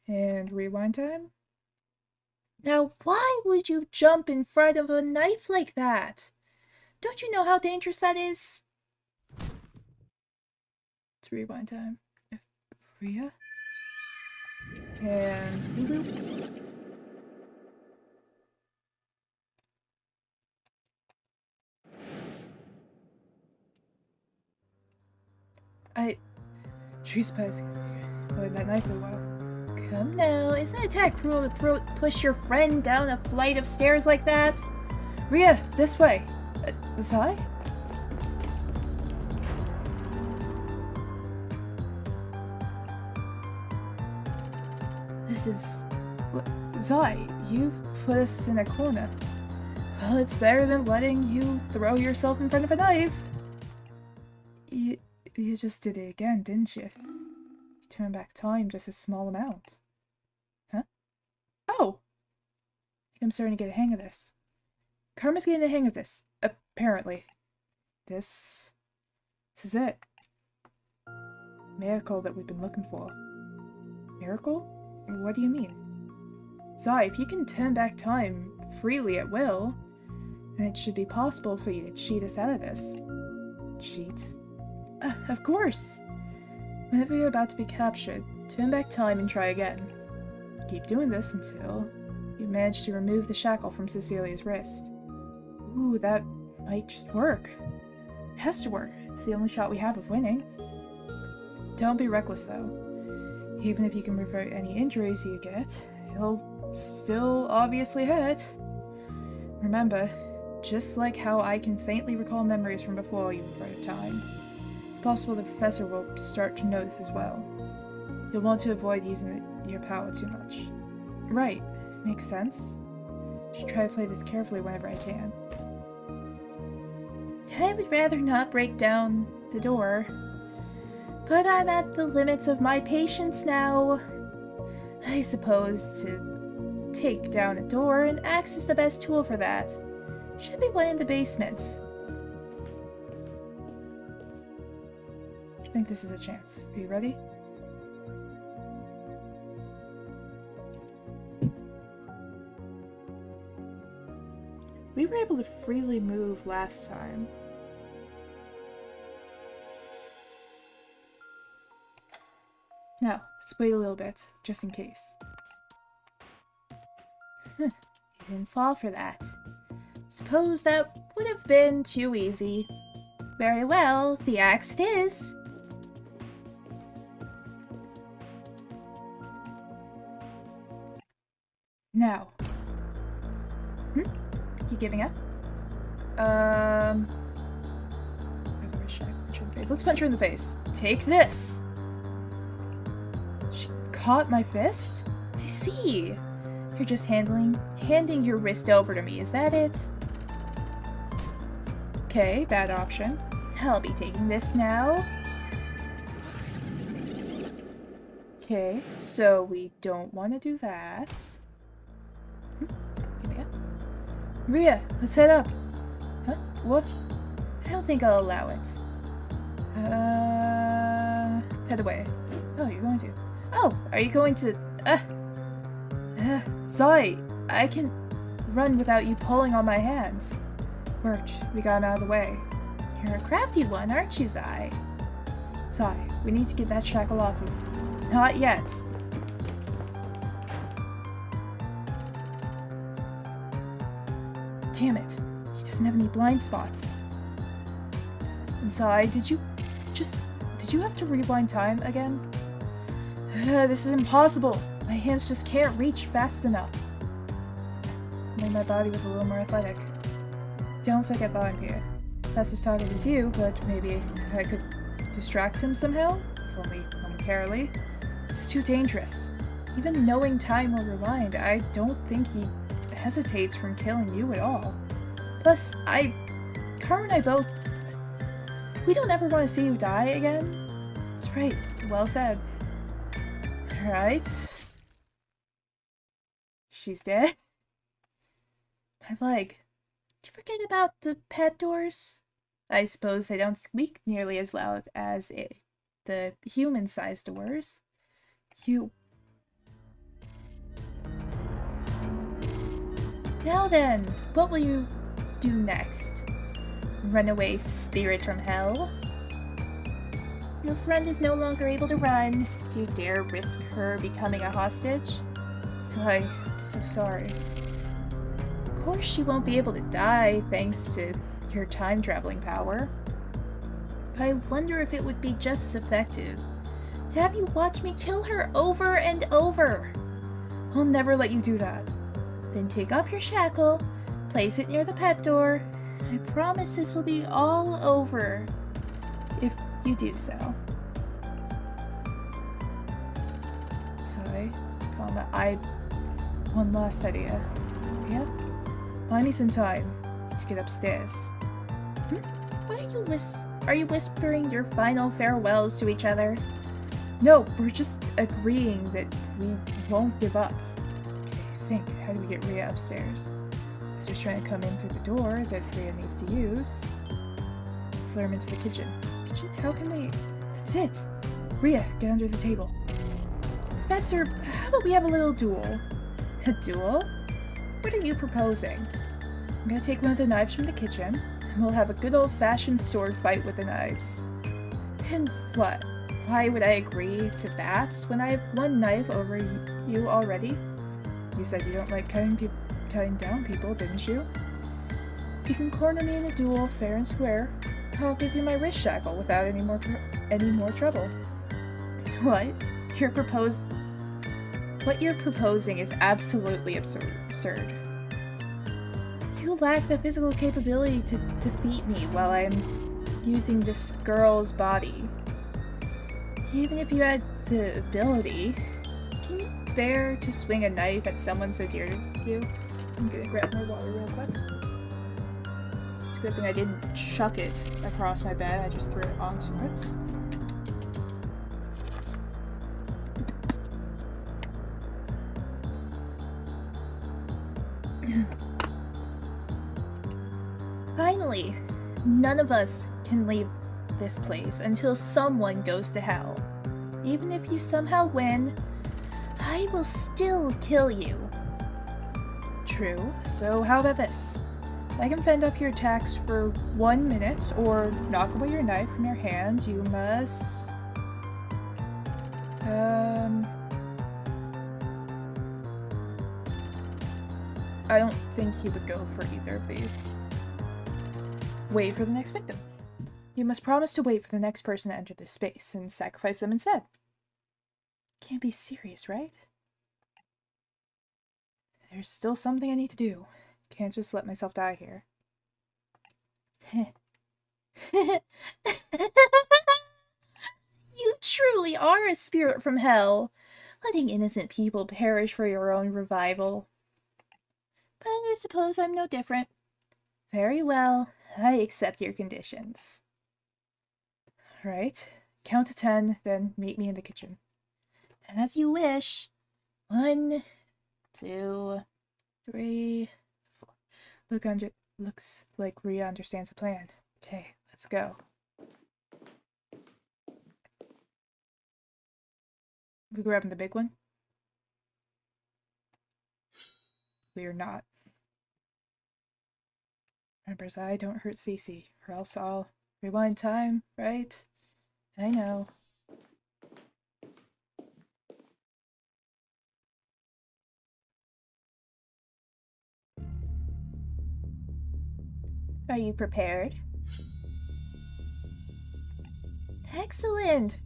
And rewind time? Now why would you jump in front of a knife like that? Don't you know how dangerous that is? It's rewind time. Rhea? And loop. Tree's passing. Oh, that knife for a while. Come now, isn't it that cruel to push your friend down a flight of stairs like that? Rhea, this way. Zai? This is... Zai, you've put us in a corner. Well, it's better than letting you throw yourself in front of a knife. You just did it again, didn't you? You turned back time just a small amount. Huh? Oh! I'm starting to get a hang of this. Karma's getting the hang of this. Apparently. This is it. Miracle that we've been looking for. Miracle? What do you mean? Zai, if you can turn back time freely at will, then it should be possible for you to cheat us out of this. Cheat? Of course! Whenever you're about to be captured, turn back time and try again. Keep doing this until you manage to remove the shackle from Cecilia's wrist. Ooh, that might just work. It has to work. It's the only shot we have of winning. Don't be reckless, though. Even if you can revert any injuries you get, it'll still obviously hurt. Remember, just like how I can faintly recall memories from before you revert time, it's possible the professor will start to notice as well. You'll want to avoid using your power too much. Right, makes sense. Should try to play this carefully whenever I can. I would rather not break down the door, but I'm at the limits of my patience now. I suppose to take down a door, an axe is the best tool for that. Should be one in the basement. I think this is a chance. Are you ready? We were able to freely move last time. Now, let's wait a little bit, just in case. You didn't fall for that. Suppose that would have been too easy. Very well, the axe it is. Now. You giving up? Let's punch her in the face. Take this! She caught my fist? I see. You're just handing your wrist over to me, is that it? Okay, bad option. I'll be taking this now. Okay, so we don't want to do that. Give me up. Ria, let's head up. Huh? Whoops. I don't think I'll allow it. Head away. Oh, you're going to. Oh, are you going to... Zai, I can run without you pulling on my hands. Worked. We got him out of the way. You're a crafty one, aren't you, Zai? Zai, we need to get that shackle off of you. Not yet. Damn it. He doesn't have any blind spots. Zai, did you have to rewind time again? This is impossible. My hands just can't reach fast enough. Maybe my body was a little more athletic. Don't forget that I'm here. Fastest target is you, but maybe I could distract him somehow? If only momentarily. It's too dangerous. Even knowing time will rewind, I don't think he hesitates from killing you at all. Plus, Karu and I both... We don't ever want to see you die again. That's right. Well said. Alright. She's dead. My leg. Did you forget about the pet doors? I suppose they don't squeak nearly as loud as the human-sized doors. Now then, what will you do next? Runaway spirit from hell? Your friend is no longer able to run. Do you dare risk her becoming a hostage? I'm so sorry. Of course she won't be able to die thanks to your time-traveling power. I wonder if it would be just as effective to have you watch me kill her over and over. I'll never let you do that. Then take off your shackle, place it near the pet door. I promise this will be all over if you do so. Sorry, one last idea. Yeah? Buy me some time to get upstairs. What are you whispering your final farewells to each other? No, we're just agreeing that we won't give up. Okay, how do we get Ria upstairs? He's trying to come in through the door that Ria needs to use. Let's lure him into the kitchen. How can we... That's it! Ria, get under the table. Professor, how about we have a little duel? A duel? What are you proposing? I'm gonna take one of the knives from the kitchen, and we'll have a good old-fashioned sword fight with the knives. And what? Why would I agree to that when I have one knife over you already? You said you don't like cutting down people, didn't you? If you can corner me in a duel fair and square, I'll give you my wrist shackle without any more trouble. What? What you're proposing is absolutely absurd. You lack the physical capability to defeat me while I'm using this girl's body. Even if you had the ability, can you bear to swing a knife at someone so dear to you? I'm gonna grab my water real quick. It's a good thing I didn't chuck it across my bed, I just threw it onto it. Finally, none of us can leave this place until someone goes to hell. Even if you somehow win, I will still kill you. True, so how about this? I can fend off your attacks for 1 minute, or knock away your knife from your hand. You must... I don't think he would go for either of these. Wait for the next victim. You must promise to wait for the next person to enter this space and sacrifice them instead. Can't be serious, right? There's still something I need to do. Can't just let myself die here. You truly are a spirit from hell, letting innocent people perish for your own revival. But I suppose I'm no different. Very well, I accept your conditions. Right, count to 10, then meet me in the kitchen. As you wish. 1, 2, 3, 4. Looks like Rhea understands the plan. Okay, let's go. We grabbing the big one? We are not. Remember, I don't hurt Cece, or else I'll rewind time, right? I know. Are you prepared? Excellent!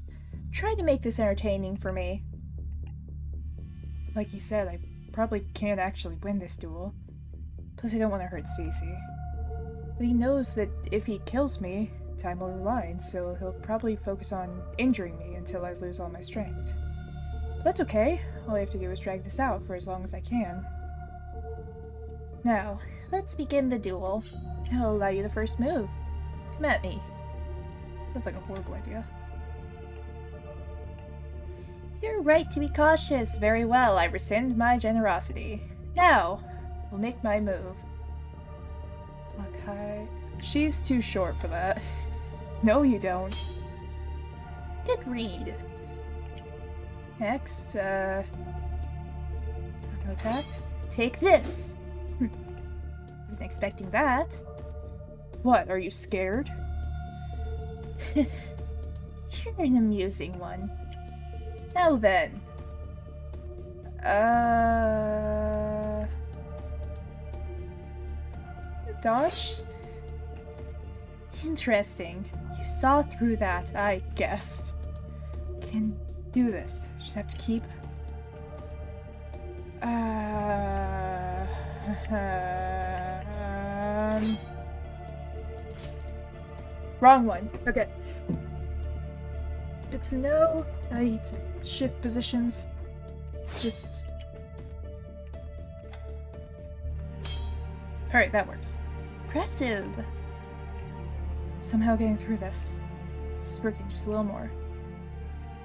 Try to make this entertaining for me. Like you said, I probably can't actually win this duel. Plus I don't want to hurt Cece. But he knows that if he kills me, time will rewind, so he'll probably focus on injuring me until I lose all my strength. But that's okay. All I have to do is drag this out for as long as I can. Now, let's begin the duel. I'll allow you the first move. Come at me. Sounds like a horrible idea. You're right to be cautious. Very well, I rescind my generosity. Now, we'll make my move. Block high. She's too short for that. No, you don't. Good read. Next, no attack. Take this! Wasn't expecting that. What, are you scared? You're an amusing one. Now then. Dodge? Interesting. You saw through that, I guessed. Can do this. Just have to keep... Wrong one. Okay. Good to know. I need to shift positions. It's just... Alright, that works. Impressive. Somehow getting through this. This is working just a little more.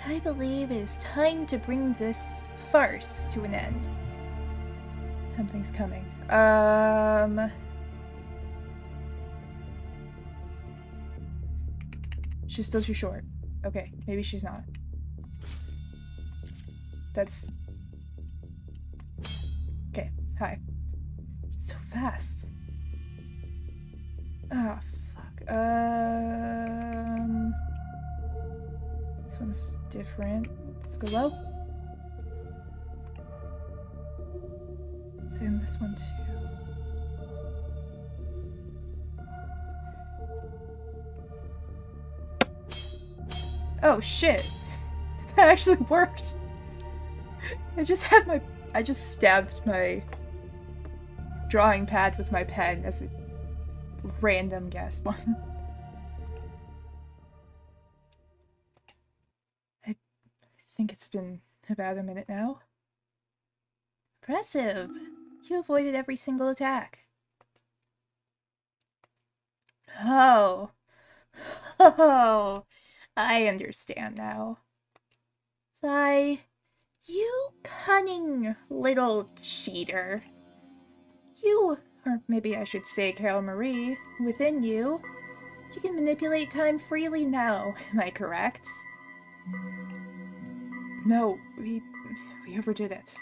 I believe it is time to bring this farce to an end. Something's coming. She's still too short. Okay, maybe she's not. That's... Okay, hi. So fast. Ah, fuck. This one's different. Let's go low. Same this one too. Oh shit! That actually worked! I just stabbed my drawing pad with my pen as a random guess one. I think it's been about a minute now. Impressive. You avoided every single attack. Oh. Oh. I understand now. Sigh. You cunning little cheater. You, or maybe I should say Carol Marie, within you, you can manipulate time freely now, am I correct? No, we overdid it.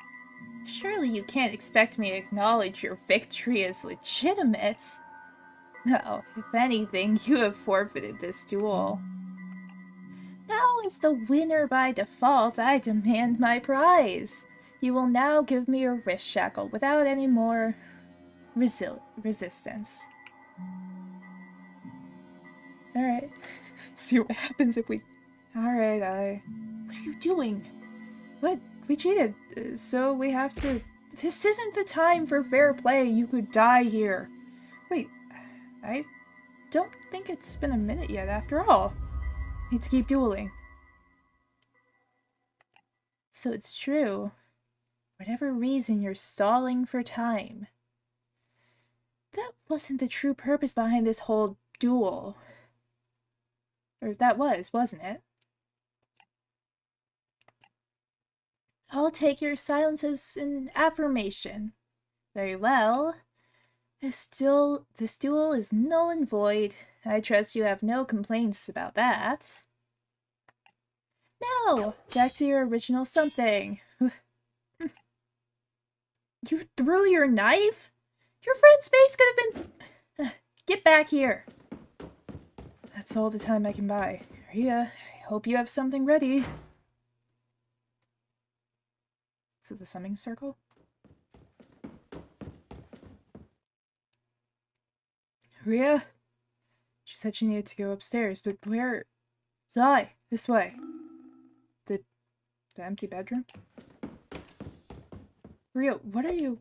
Surely you can't expect me to acknowledge your victory as legitimate. No, if anything, you have forfeited this duel. Now, as the winner by default, I demand my prize. You will now give me your wrist shackle without any more resistance. Alright. Let's see what happens if we... Alright, What are you doing? What? We cheated, so we have to... This isn't the time for fair play. You could die here. Wait, I don't think it's been a minute yet after all. Need to keep dueling. So it's true. Whatever reason, you're stalling for time. That wasn't the true purpose behind this whole duel. Or that was, wasn't it? I'll take your silence as an affirmation. Very well. This duel is null and void. I trust you have no complaints about that. Now, back to your original something. You threw your knife? Your friend's face could have been... Get back here. That's all the time I can buy. Rhea, I hope you have something ready. Is it the summoning circle? Rhea? She said she needed to go upstairs, but where? Zai, this way. The empty bedroom? Rhea, what are you...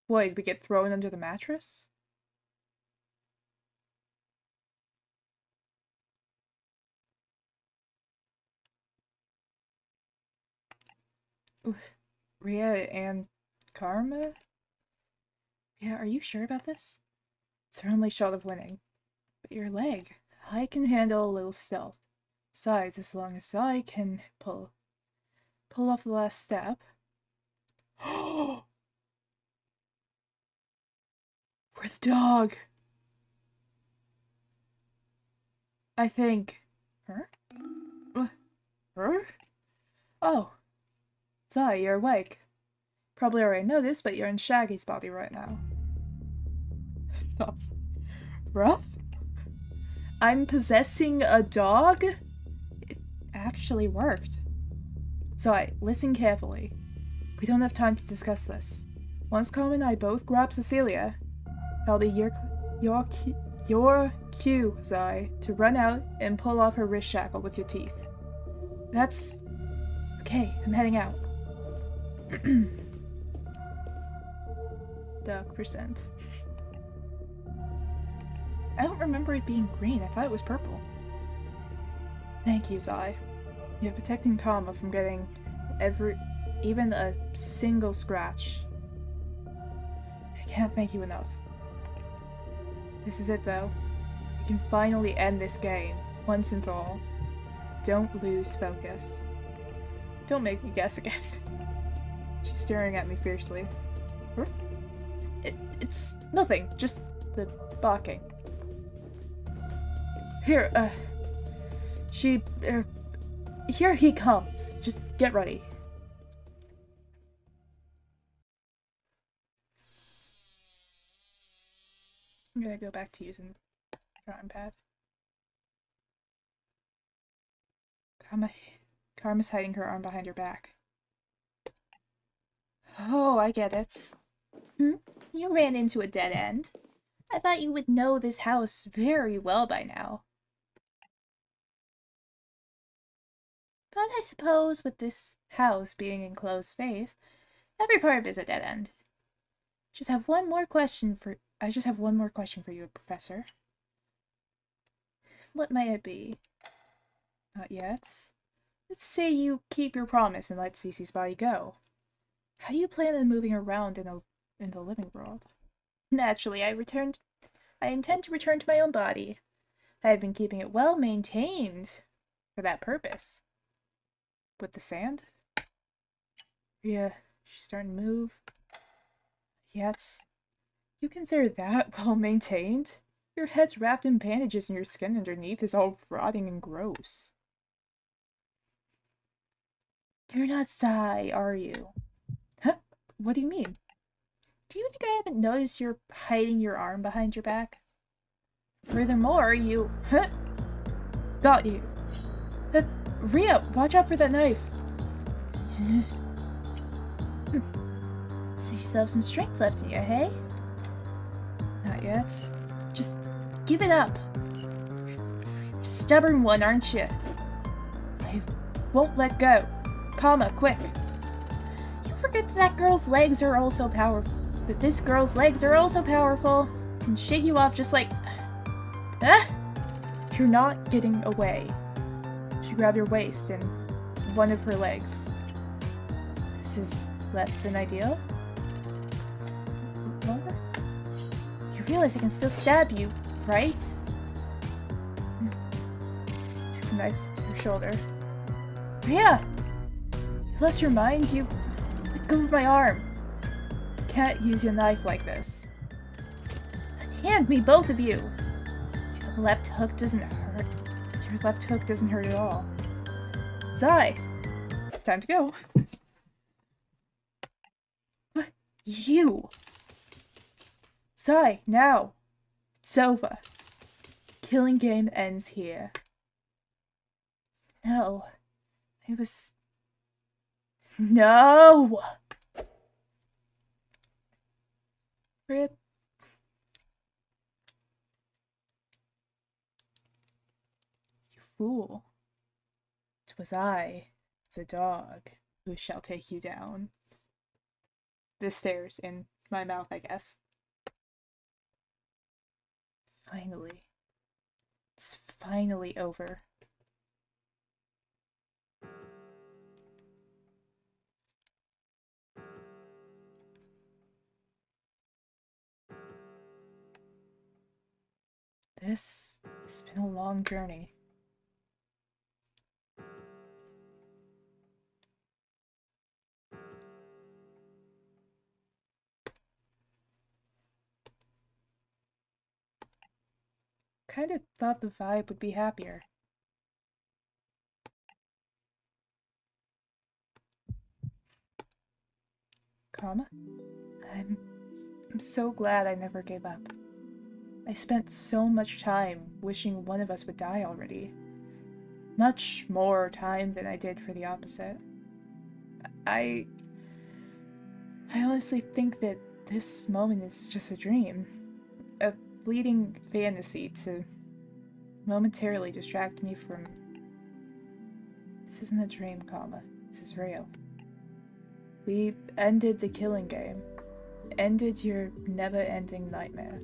What, we get thrown under the mattress? Oof. Rhea and Karma? Yeah, are you sure about this? It's her only shot of winning. But your leg, I can handle a little stealth. Besides, as long as I can pull off the last step. We're the dog! I think. Her? Her? Oh. Zai, you're awake. Probably already noticed, but you're in Shaggy's body right now. Rough? Rough? I'm possessing a dog? It actually worked. Zai, listen carefully. We don't have time to discuss this. Once Carmen and I both grab Cecilia, that'll be your cue, Zai, to run out and pull off her wrist shackle with your teeth. That's... Okay, I'm heading out. Duck percent. I don't remember it being green. I thought it was purple. Thank you, Zai. You're protecting Karma from getting even a single scratch. I can't thank you enough. This is it, though. We can finally end this game, once and for all. Don't lose focus. Don't make me guess again. She's staring at me fiercely. It's nothing, just the barking. Here, here he comes. Just get ready. I'm gonna go back to using the drawing pad. Karma's hiding her arm behind her back. Oh, I get it. You ran into a dead end. I thought you would know this house very well by now. But I suppose with this house being enclosed space, every part of it is a dead end. I just have one more question for you, Professor. What might it be? Not yet. Let's say you keep your promise and let Cece's body go. How do you plan on moving around in the living world? Naturally, I intend to return to my own body. I have been keeping it well maintained for that purpose. With the sand? Yeah, she's starting to move. Yet, you consider that well maintained? Your head's wrapped in bandages and your skin underneath is all rotting and gross. You're not Sai, are you? Huh? What do you mean? Do you think I haven't noticed you're hiding your arm behind your back? Furthermore, you... Huh? Got you. Rhea, watch out for that knife. So you still have some strength left in you, hey? Not yet. Just give it up. You're a stubborn one, aren't you? I won't let go. Calma, quick. You forget that girl's legs are also powerful. That this girl's legs are also powerful. Can shake you off just like... Ah! You're not getting away. She grabbed your waist and one of her legs. This is less than ideal. What? You realize I can still stab you, right? Took the knife to her shoulder. Rhea! You lost your mind? You let go of my arm. Can't use your knife like this. Hand me, both of you! Your left hook doesn't hurt. Your left hook doesn't hurt at all. Zai! Time to go. What? You! Zai, now! It's over. Killing game ends here. No. It was... No! Rip. You fool. 'Twas I, the dog, who shall take you down. The stairs in my mouth, I guess. Finally. It's finally over. This has been a long journey. Kinda thought the vibe would be happier. Karma? I'm so glad I never gave up. I spent so much time wishing one of us would die already. Much more time than I did for the opposite. I honestly think that this moment is just a dream. A fleeting fantasy to momentarily distract me from... This isn't a dream, Kama. This is real. We ended the killing game. Ended your never-ending nightmare.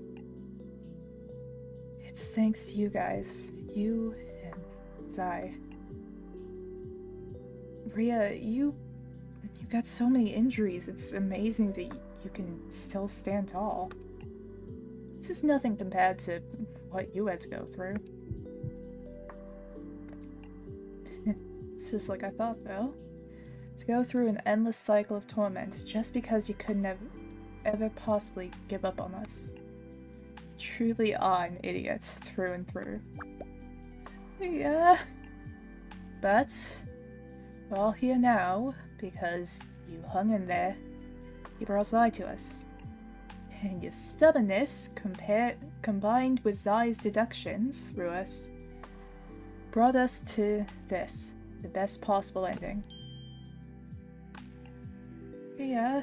It's thanks to you guys. You and Zai. Rhea, you got so many injuries. It's amazing that you can still stand tall. This is nothing compared to what you had to go through. It's just like I thought, though. To go through an endless cycle of torment just because you couldn't ever possibly give up on us. You truly are an idiot through and through. Yeah. But we're all here now because you hung in there. You brought Zai to us. And your stubbornness, combined with Zai's deductions through us, brought us to this, the best possible ending. Yeah.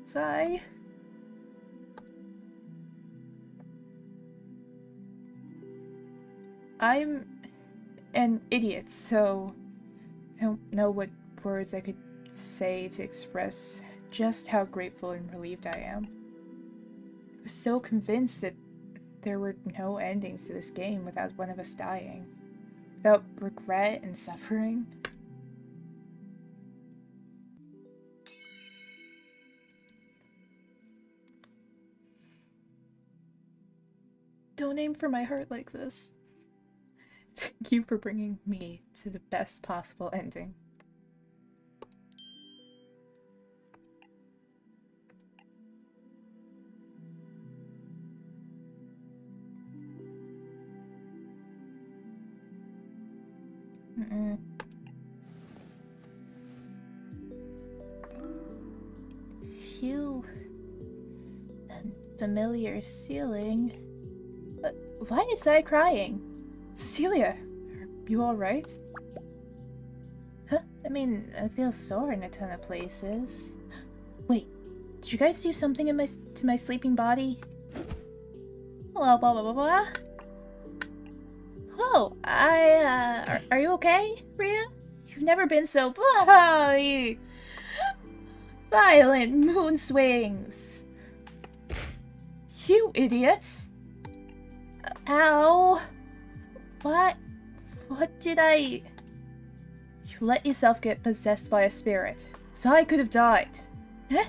Zai. I'm an idiot, so I don't know what words I could say to express just how grateful and relieved I am. I was so convinced that there were no endings to this game without one of us dying. Without regret and suffering. Don't aim for my heart like this. Thank you for bringing me to the best possible ending. Phew. Familiar ceiling. Why is I crying? Cecilia, are you alright? Huh? I mean, I feel sore in a ton of places. Wait, did you guys do something to my sleeping body? Blah blah blah blah blah. Whoa, are you okay, Rhea? You've never been so violent moon swings. You idiot! Ow! What did I... You let yourself get possessed by a spirit. So I could have died. Huh?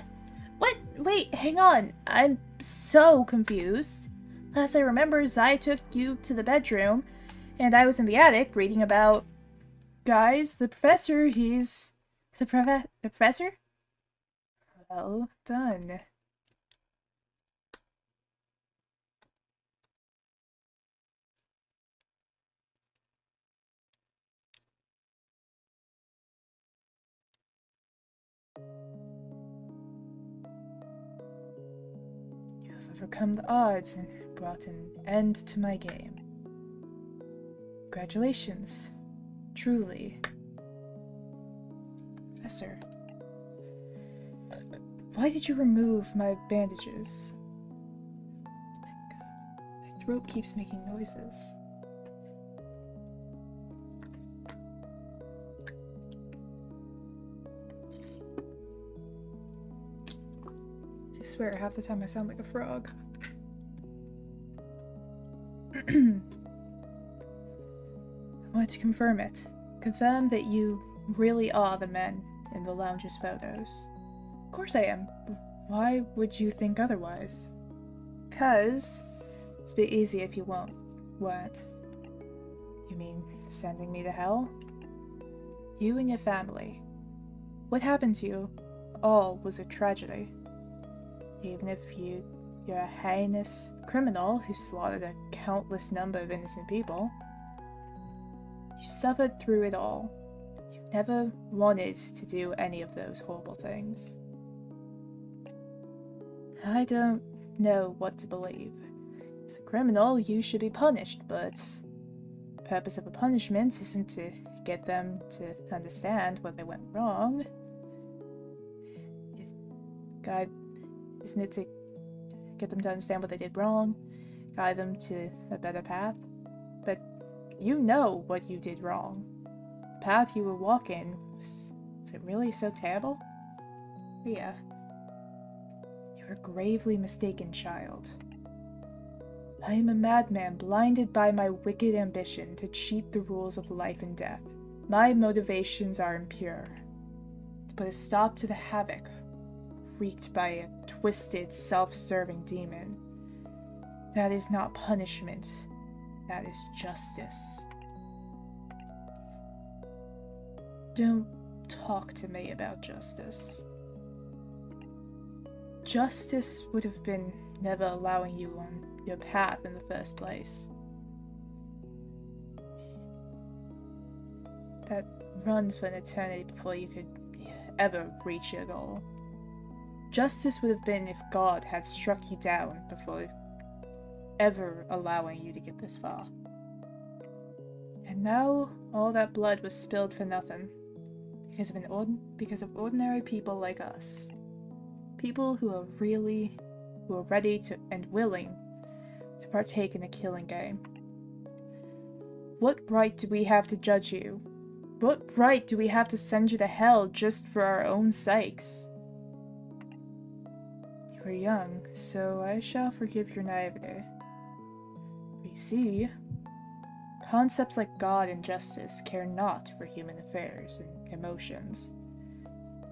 What? Wait, hang on. I'm so confused. Last I remember, Zai took you to the bedroom, and I was in the attic reading about... Guys, the professor, he's... The professor? Well done. You have overcome the odds and brought an end to my game. Congratulations. Truly. Professor. Why did you remove my bandages? Oh my god. My throat keeps making noises. I swear, half the time I sound like a frog. I want to confirm it. Confirm that you really are the men in the lounge's photos. Of course I am. Why would you think otherwise? 'Cause it's a bit easy if you weren't. You mean sending me to hell? You and your family. What happened to you all was a tragedy. Even if you're a heinous criminal who slaughtered a countless number of innocent people. You suffered through it all. You never wanted to do any of those horrible things. I don't know what to believe. As a criminal, you should be punished, but the purpose of a punishment isn't to get them to understand what they went wrong. Isn't it to get them to understand what they did wrong, guide them to a better path? But you know what you did wrong. The path you were walking, was it really so terrible? Yeah. You're a gravely mistaken child. I am a madman blinded by my wicked ambition to cheat the rules of life and death. My motivations are impure. To put a stop to the havoc wreaked by a twisted, self-serving demon. That is not punishment. That is justice. Don't talk to me about justice. Justice would have been never allowing you on your path in the first place. That runs for an eternity before you could ever reach your goal. Justice would have been if God had struck you down before ever allowing you to get this far. And now all that blood was spilled for nothing. Because of ordinary people like us. People who are ready to and willing to partake in a killing game. What right do we have to judge you? What right do we have to send you to hell just for our own sakes? You are young, so I shall forgive your naivete. You see, concepts like God and justice care not for human affairs and emotions.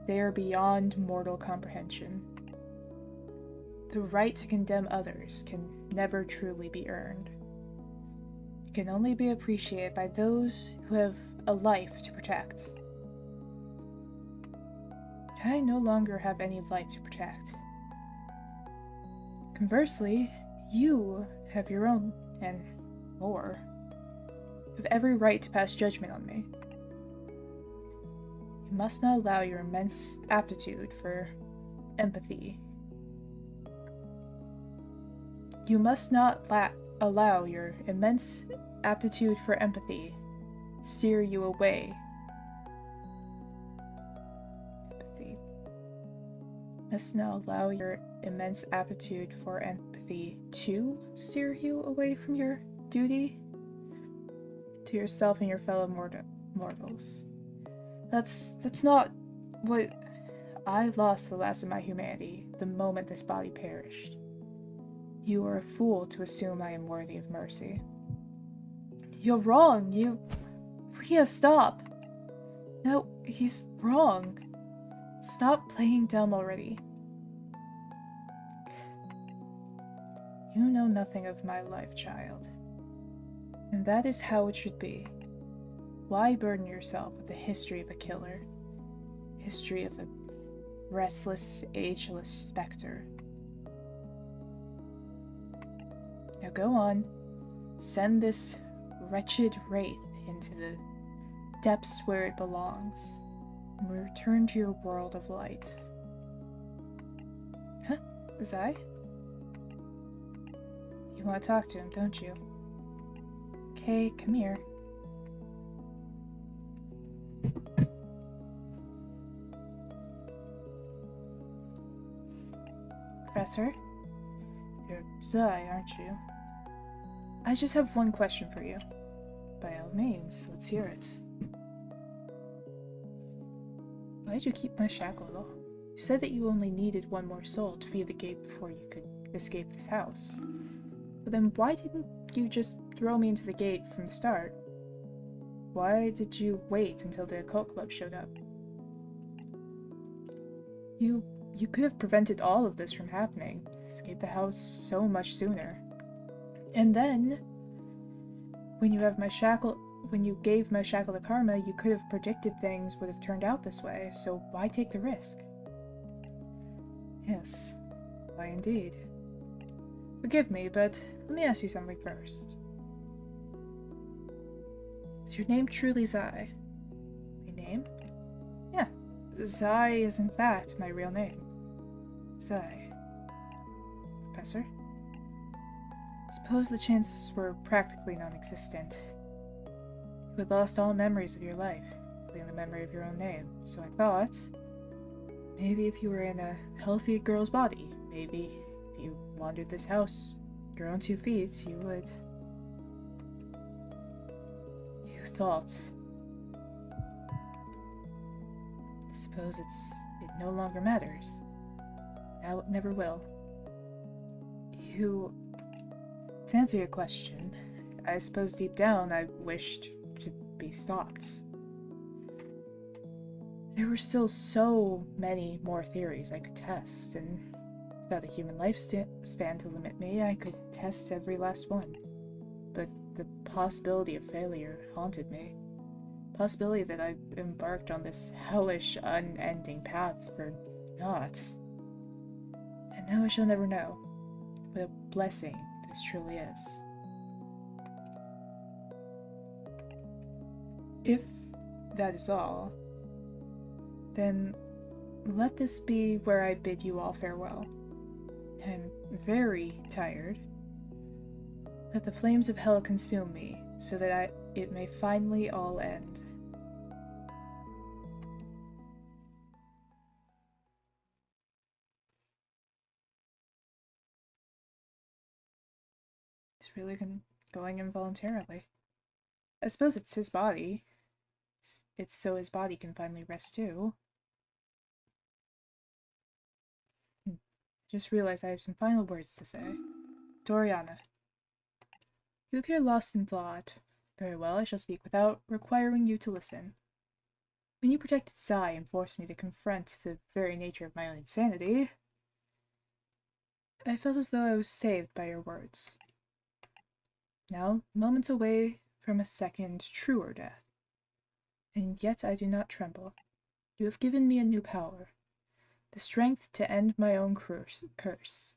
They are beyond mortal comprehension. The right to condemn others can never truly be earned. It can only be appreciated by those who have a life to protect. I no longer have any life to protect. Conversely, you have your own, and more. You have every right to pass judgment on me. You must not allow your immense aptitude for empathy. You must not allow your immense aptitude for empathy steer you away. Empathy. Must not allow your immense aptitude for empathy to steer you away from your duty to yourself and your fellow mortals. That's not what... I lost the last of my humanity the moment this body perished. You are a fool to assume I am worthy of mercy. You're wrong, Rhea, stop! No, he's wrong. Stop playing dumb already. You know nothing of my life, child. And that is how it should be. Why burden yourself with the history of a killer? History of a restless, ageless specter. Now go on. Send this wretched wraith into the depths where it belongs, and return to your world of light. Huh? Zai? You want to talk to him, don't you? Okay, come here. Professor? You're Zai, aren't you? I just have one question for you. By all means, let's hear it. Why did you keep my shackle, though? You said that you only needed one more soul to feed the gate before you could escape this house. But then why didn't you just throw me into the gate from the start? Why did you wait until the occult club showed up? You could have prevented all of this from happening. Escaped the house so much sooner. And then, when you gave my shackle to Karma, you could have predicted things would have turned out this way, so why take the risk? Yes, why indeed. Forgive me, but let me ask you something first. Is your name truly Zai? My name? Yeah, Zai is in fact my real name. Zai. Professor? Suppose the chances were practically non-existent. You had lost all memories of your life, including the memory of your own name, so I thought, maybe if you were in a healthy girl's body, maybe if you wandered this house, your own 2 feet, you would... You thought... Suppose it no longer matters. Now it never will. To answer your question, I suppose deep down I wished to be stopped. There were still so many more theories I could test, and without a human lifespan to limit me, I could test every last one. But the possibility of failure haunted me. Possibility that I embarked on this hellish, unending path for naught. And now I shall never know what a blessing this truly is. If that is all, then let this be where I bid you all farewell. I'm very tired. Let the flames of hell consume me, so that it may finally all end. He's really going involuntarily. I suppose it's his body. It's so his body can finally rest too. Just realized I have some final words to say. Doriana. You appear lost in thought. Very well, I shall speak without requiring you to listen. When you protected Sai and forced me to confront the very nature of my own insanity, I felt as though I was saved by your words. Now, moments away from a second, truer death. And yet I do not tremble. You have given me a new power. The strength to end my own curse.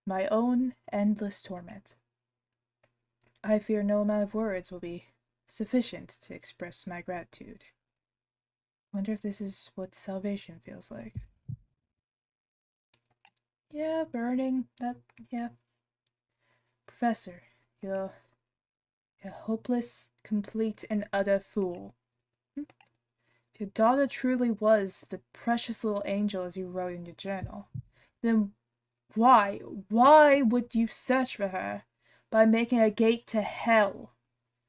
My own endless torment. I fear no amount of words will be sufficient to express my gratitude. Wonder if this is what salvation feels like. Yeah, burning. Yeah. Professor, you're a hopeless, complete, and utter fool. If your daughter truly was the precious little angel as you wrote in your journal, then why would you search for her by making a gate to hell?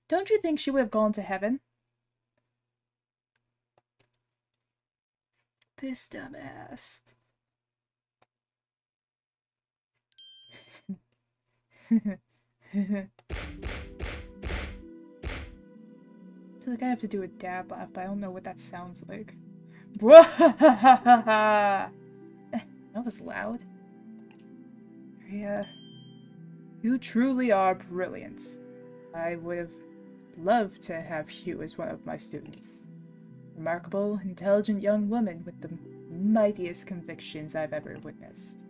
Don't you think she would have gone to heaven? This dumbass. I feel like I have to do a dab laugh, but I don't know what that sounds like. That was loud. Yeah. You truly are brilliant. I would have loved to have you as one of my students. Remarkable, intelligent young woman with the mightiest convictions I've ever witnessed.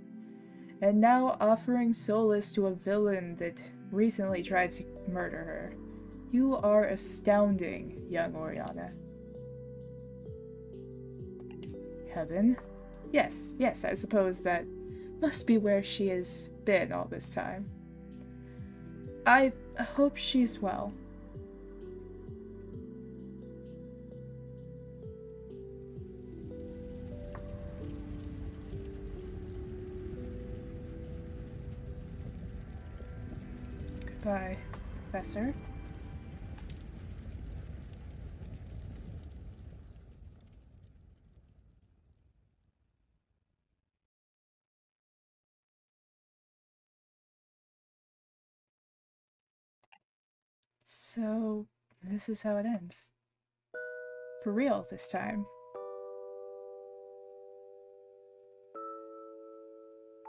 And now offering solace to a villain that recently tried to murder her. You are astounding, young Oriana. Heaven? Yes, I suppose that must be where she has been all this time. I hope she's well. Goodbye, Professor. So, this is how it ends. For real this time.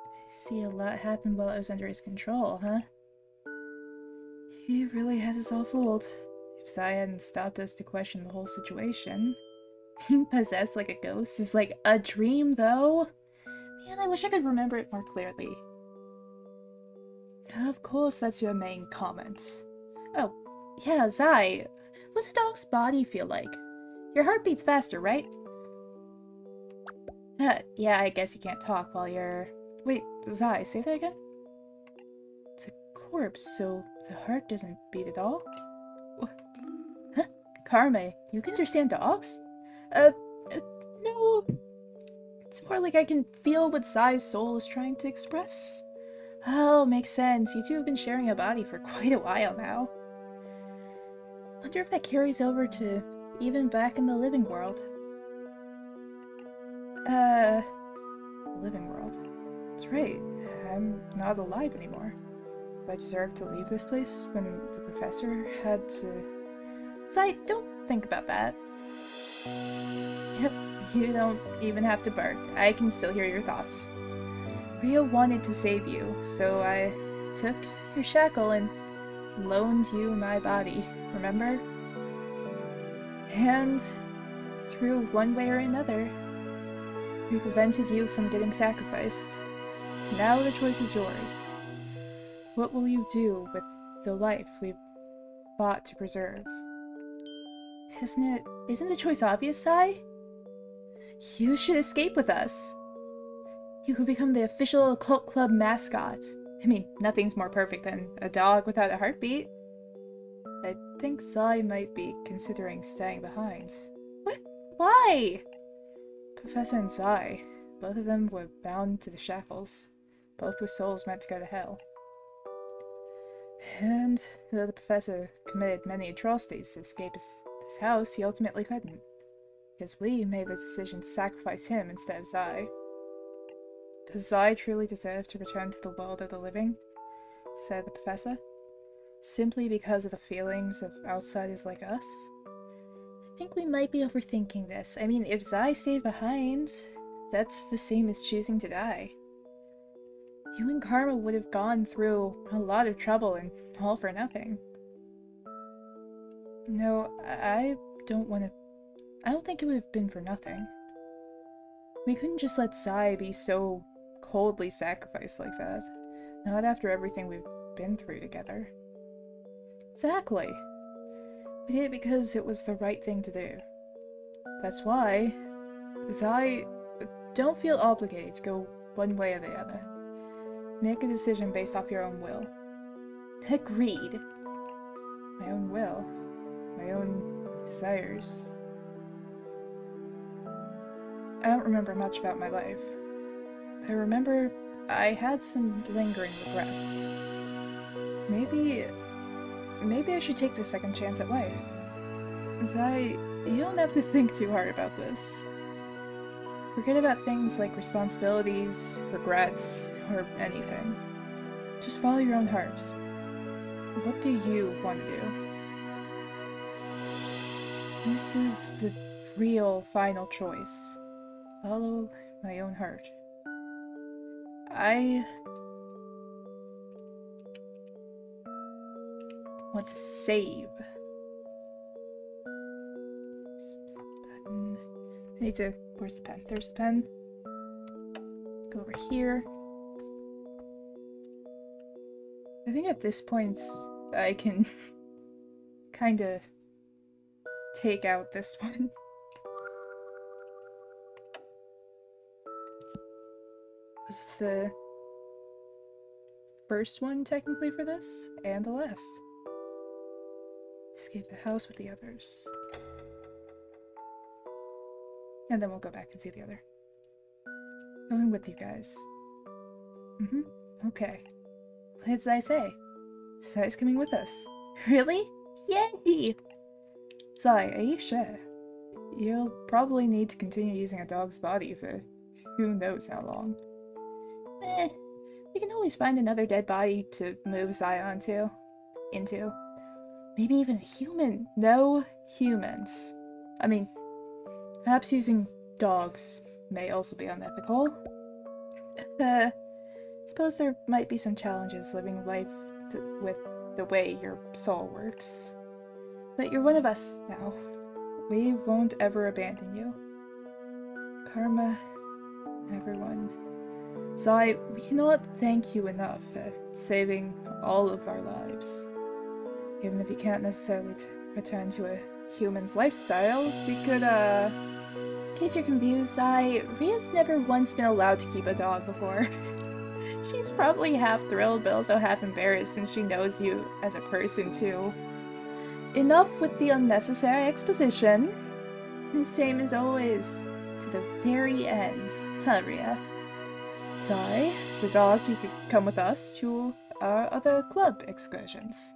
I see a lot happened while it was under his control, huh? He really has us all fooled. If Zai hadn't stopped us to question the whole situation. Being possessed like a ghost is like a dream, though. Man, I wish I could remember it more clearly. Of course, that's your main comment. Oh, yeah, Zai. What's a dog's body feel like? Your heart beats faster, right? Yeah, I guess you can't talk while you're... Wait, Zai, say that again? It's a corpse, so the heart doesn't beat at all? Huh? Karme, you can understand dogs? No. It's more like I can feel what Zai's soul is trying to express. Oh, makes sense. You two have been sharing a body for quite a while now. Wonder if that carries over to even back in the living world. Living world. That's right. I'm not alive anymore. Do I deserve to leave this place when the professor had to... Zai, don't think about that. Yep, you don't even have to bark. I can still hear your thoughts. Rio wanted to save you, so I took your shackle and loaned you my body, remember? And through one way or another, we prevented you from getting sacrificed. Now the choice is yours. What will you do with the life we fought to preserve? Isn't the choice obvious, Sai? You should escape with us. You could become the official occult club mascot. I mean, nothing's more perfect than a dog without a heartbeat. I think Sai might be considering staying behind. What? Why? Professor and Sai, both of them were bound to the shackles. Both were souls meant to go to hell. And though the professor committed many atrocities to escape his house, he ultimately couldn't. Because we made the decision to sacrifice him instead of Zai. Does Zai truly deserve to return to the world of the living? Said the professor. Simply because of the feelings of outsiders like us? I think we might be overthinking this. I mean, if Zai stays behind, that's the same as choosing to die. You and Karma would have gone through a lot of trouble and all for nothing. No, I don't think it would have been for nothing. We couldn't just let Zai be so coldly sacrificed like that. Not after everything we've been through together. Exactly. We did it because it was the right thing to do. That's why, Zai, don't feel obligated to go one way or the other. Make a decision based off your own will. Agreed. My own will. My own desires. I don't remember much about my life. I remember I had some lingering regrets. Maybe I should take the second chance at life. Zai, you don't have to think too hard about this. Forget about things like responsibilities, regrets, or anything. Just follow your own heart. What do you want to do? This is the real final choice. Follow my own heart. I want to save. Button. I need to... Where's the pen? There's the pen. Go over here. I think at this point I can kinda take out this one. Was the first one technically for this, and the last. Escape the house with the others. And then we'll go back and see the other. Going with you guys. Okay. What did Zai say? Zai's coming with us. Really? Yay! Zai, are you sure? You'll probably need to continue using a dog's body for who knows how long. We can always find another dead body to move Zai into. Maybe even a human. No humans. I mean, perhaps using dogs may also be unethical. Suppose there might be some challenges living life with the way your soul works. But you're one of us now. We won't ever abandon you. Karma, everyone. Zai, we cannot thank you enough for saving all of our lives. Even if you can't necessarily return to a human's lifestyle, we could, In case you're confused, Zai, Ria's never once been allowed to keep a dog before. She's probably half thrilled, but also half embarrassed since she knows you as a person, too. Enough with the unnecessary exposition. And same as always, to the very end, huh, Ria? Zai, as a dog, you could come with us to our other club excursions.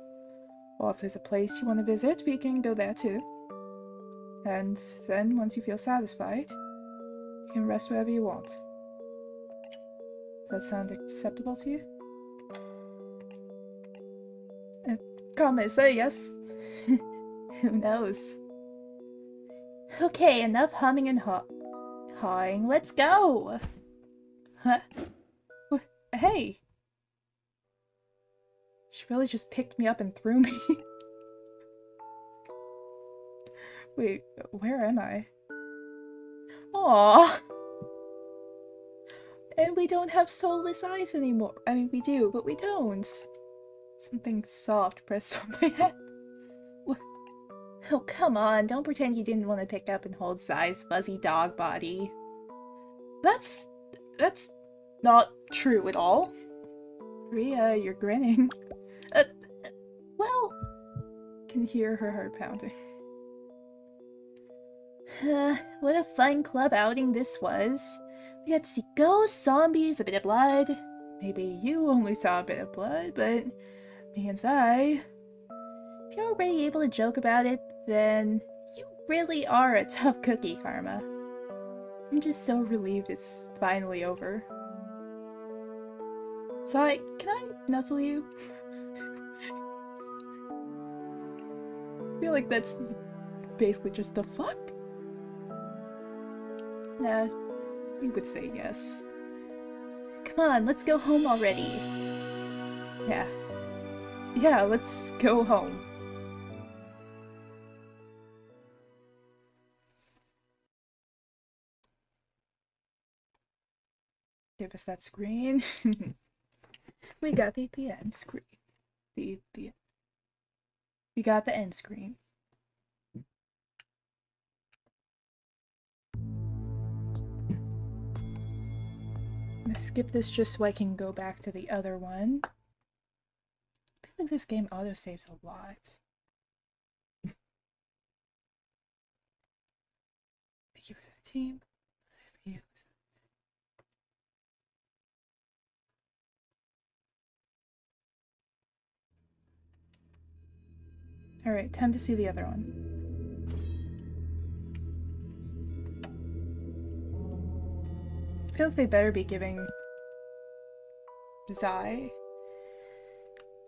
Or if there's a place you want to visit, we can go there too. And then, once you feel satisfied, you can rest wherever you want. Does that sound acceptable to you? Karma, is that a yes? Who knows? Okay, enough humming and hawing. Let's go! Huh? Hey! She really just picked me up and threw me. Wait, where am I? Aww! And we don't have soulless eyes anymore. I mean, we do, but we don't. Something soft pressed on my head. Oh, come on. Don't pretend you didn't want to pick up and hold Zai's fuzzy dog body. That's not true at all. Ria, you're grinning. Well, can hear her heart pounding. What a fun club outing this was. We got to see ghosts, zombies, a bit of blood. Maybe you only saw a bit of blood, but Me and Zai. If you're already able to joke about it, then you really are a tough cookie, Karma. I'm just so relieved it's finally over. Zai, can I nuzzle you? I feel like that's basically just the fuck? Nah, he would say yes. Come on, let's go home already. Yeah. Yeah, let's go home. Give us that screen. We got the end screen. We got the end screen. I'm gonna skip this just so I can go back to the other one. I feel like this game autosaves a lot. Thank you for the team. Alright, time to see the other one. I feel like they better be giving Zai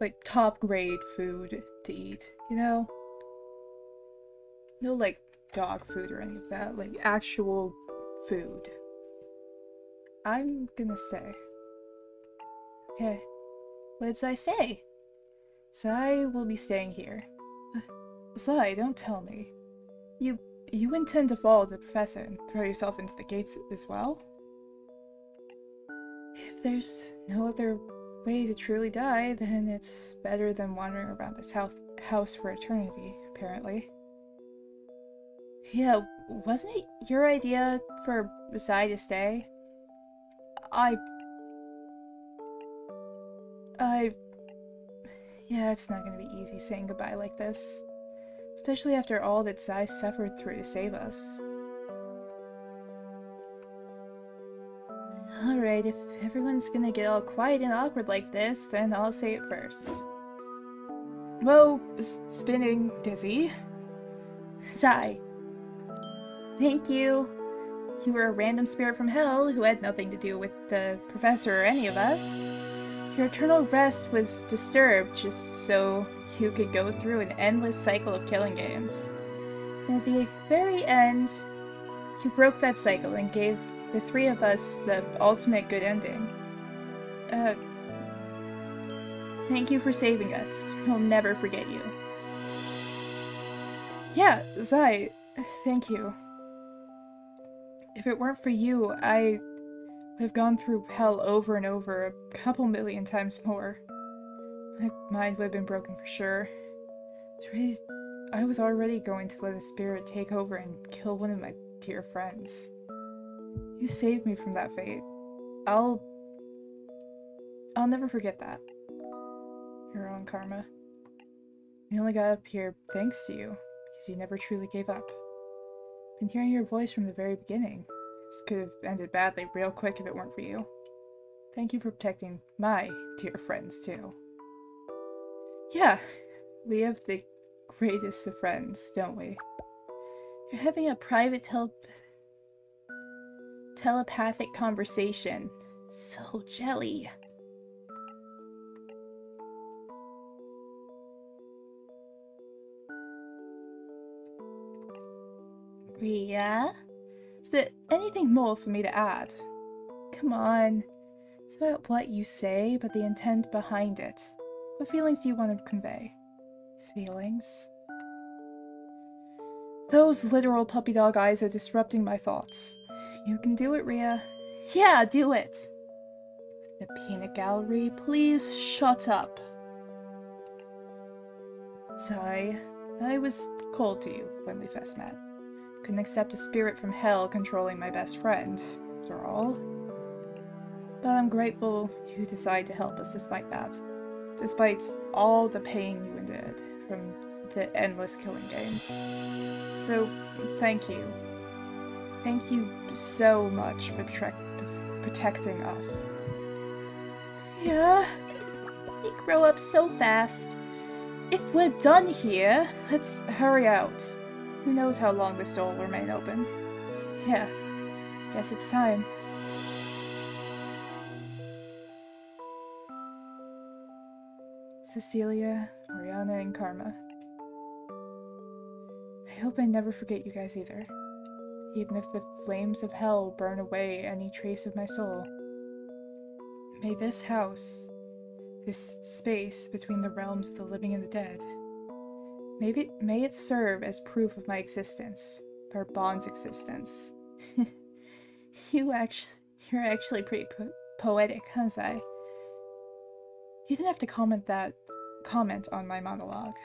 like top grade food to eat, you know? No like dog food or any of that, like actual food. I'm gonna say. Okay. What did Zai say? Zai will be staying here. Zai, don't tell me. You intend to follow the professor and throw yourself into the gates as well? If there's no other way to truly die, then it's better than wandering around this house for eternity, apparently. Yeah, wasn't it your idea for Zai to stay? Yeah, it's not gonna be easy saying goodbye like this. Especially after all that Zai suffered through to save us. Alright, if everyone's gonna get all quiet and awkward like this, then I'll say it first. Whoa, spinning dizzy. Zai. Thank you. You were a random spirit from hell who had nothing to do with the professor or any of us. Your eternal rest was disturbed just so you could go through an endless cycle of killing games. And at the very end, you broke that cycle and gave the three of us the ultimate good ending. Thank you for saving us. We'll never forget you. Yeah, Zai, thank you. If it weren't for you, I would have gone through hell over and over a couple million times more. My mind would have been broken for sure. I was already going to let a spirit take over and kill one of my dear friends. You saved me from that fate. I'll never forget that. Your own karma. We only got up here thanks to you, because you never truly gave up. Been hearing your voice from the very beginning. This could have ended badly real quick if it weren't for you. Thank you for protecting my dear friends, too. Yeah, we have the greatest of friends, don't we? You're having a private telepathic conversation. So jelly. Ria? Is there anything more for me to add? Come on. It's about what you say, but the intent behind it. What feelings do you want to convey? Feelings? Those literal puppy dog eyes are disrupting my thoughts. You can do it, Ria. Yeah, do it! The peanut gallery, please shut up. Sigh. I was cold to you when we first met. Couldn't accept a spirit from hell controlling my best friend, after all. But I'm grateful you decided to help us despite that. Despite all the pain you endured from the endless killing games. So, thank you. Thank you so much for protecting us. Yeah? We grow up so fast. If we're done here, Let's hurry out. Who knows how long this door will remain open. Yeah, guess it's time. Cecilia, Oriana, and Karma. I hope I never forget you guys either. Even if the flames of hell burn away any trace of my soul. May this house, this space between the realms of the living and the dead, may it serve as proof of my existence, of our bond's existence. You're actually pretty poetic, huh, Zai? You didn't have to comment on my monologue.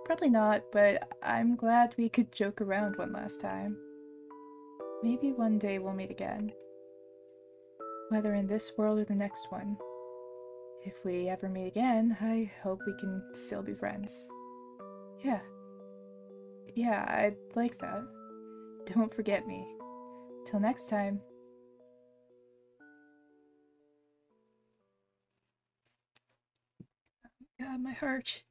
Probably not, but I'm glad we could joke around one last time. Maybe one day we'll meet again. Whether in this world or the next one. If we ever meet again, I hope we can still be friends. Yeah. Yeah, I'd like that. Don't forget me. Till next time. God, my heart.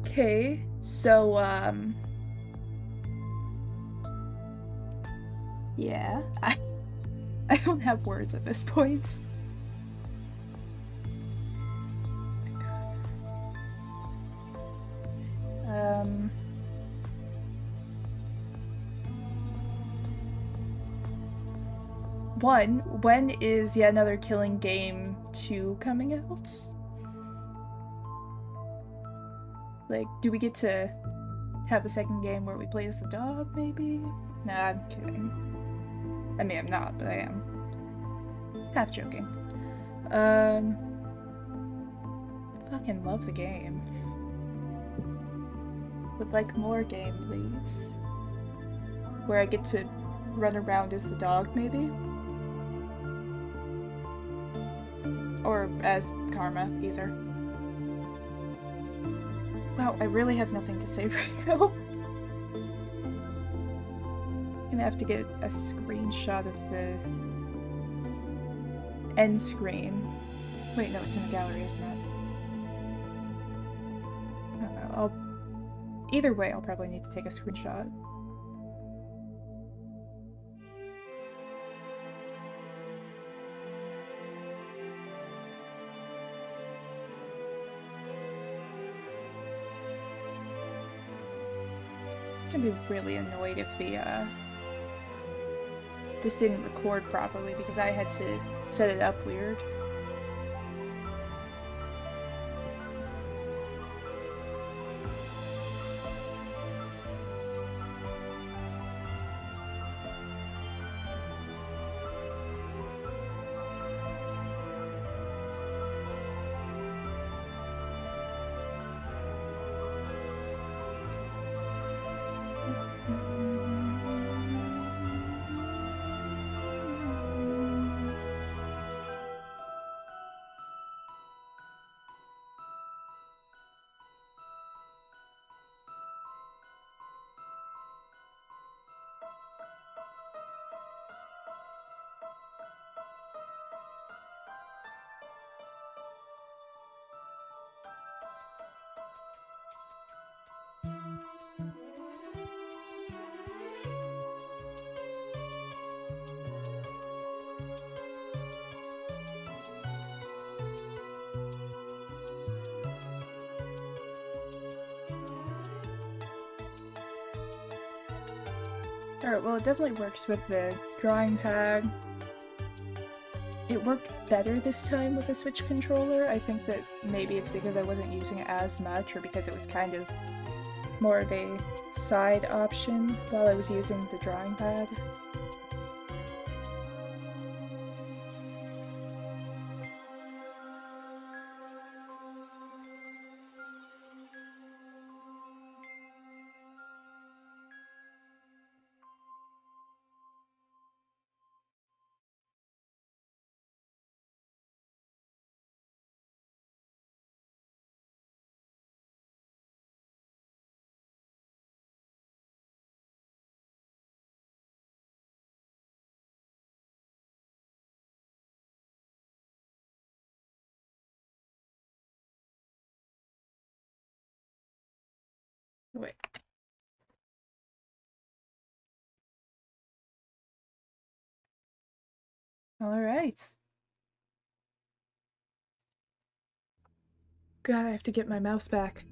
Okay, so, yeah, I don't have words at this point. When is yet another Killing Game 2 coming out? Like, do we get to have a second game where we play as the dog, maybe? Nah, I'm kidding. I mean, I'm not, but I am. Half joking. Fucking love the game. Would like more game, please. Where I get to run around as the dog, maybe? Or as Karma, either. Wow, I really have nothing to say right now. Gonna have to get a screenshot of the end screen. Wait, no, it's in the gallery, isn't it? I don't know. Either way, I'll probably need to take a screenshot. I'm gonna be really annoyed if this didn't record properly because I had to set it up weird. Alright, well it definitely works with the drawing pad. It worked better this time with the Switch controller. I think that maybe it's because I wasn't using it as much, or because it was kind of more of a side option while I was using the drawing pad. Wait. Alright. God, I have to get my mouse back.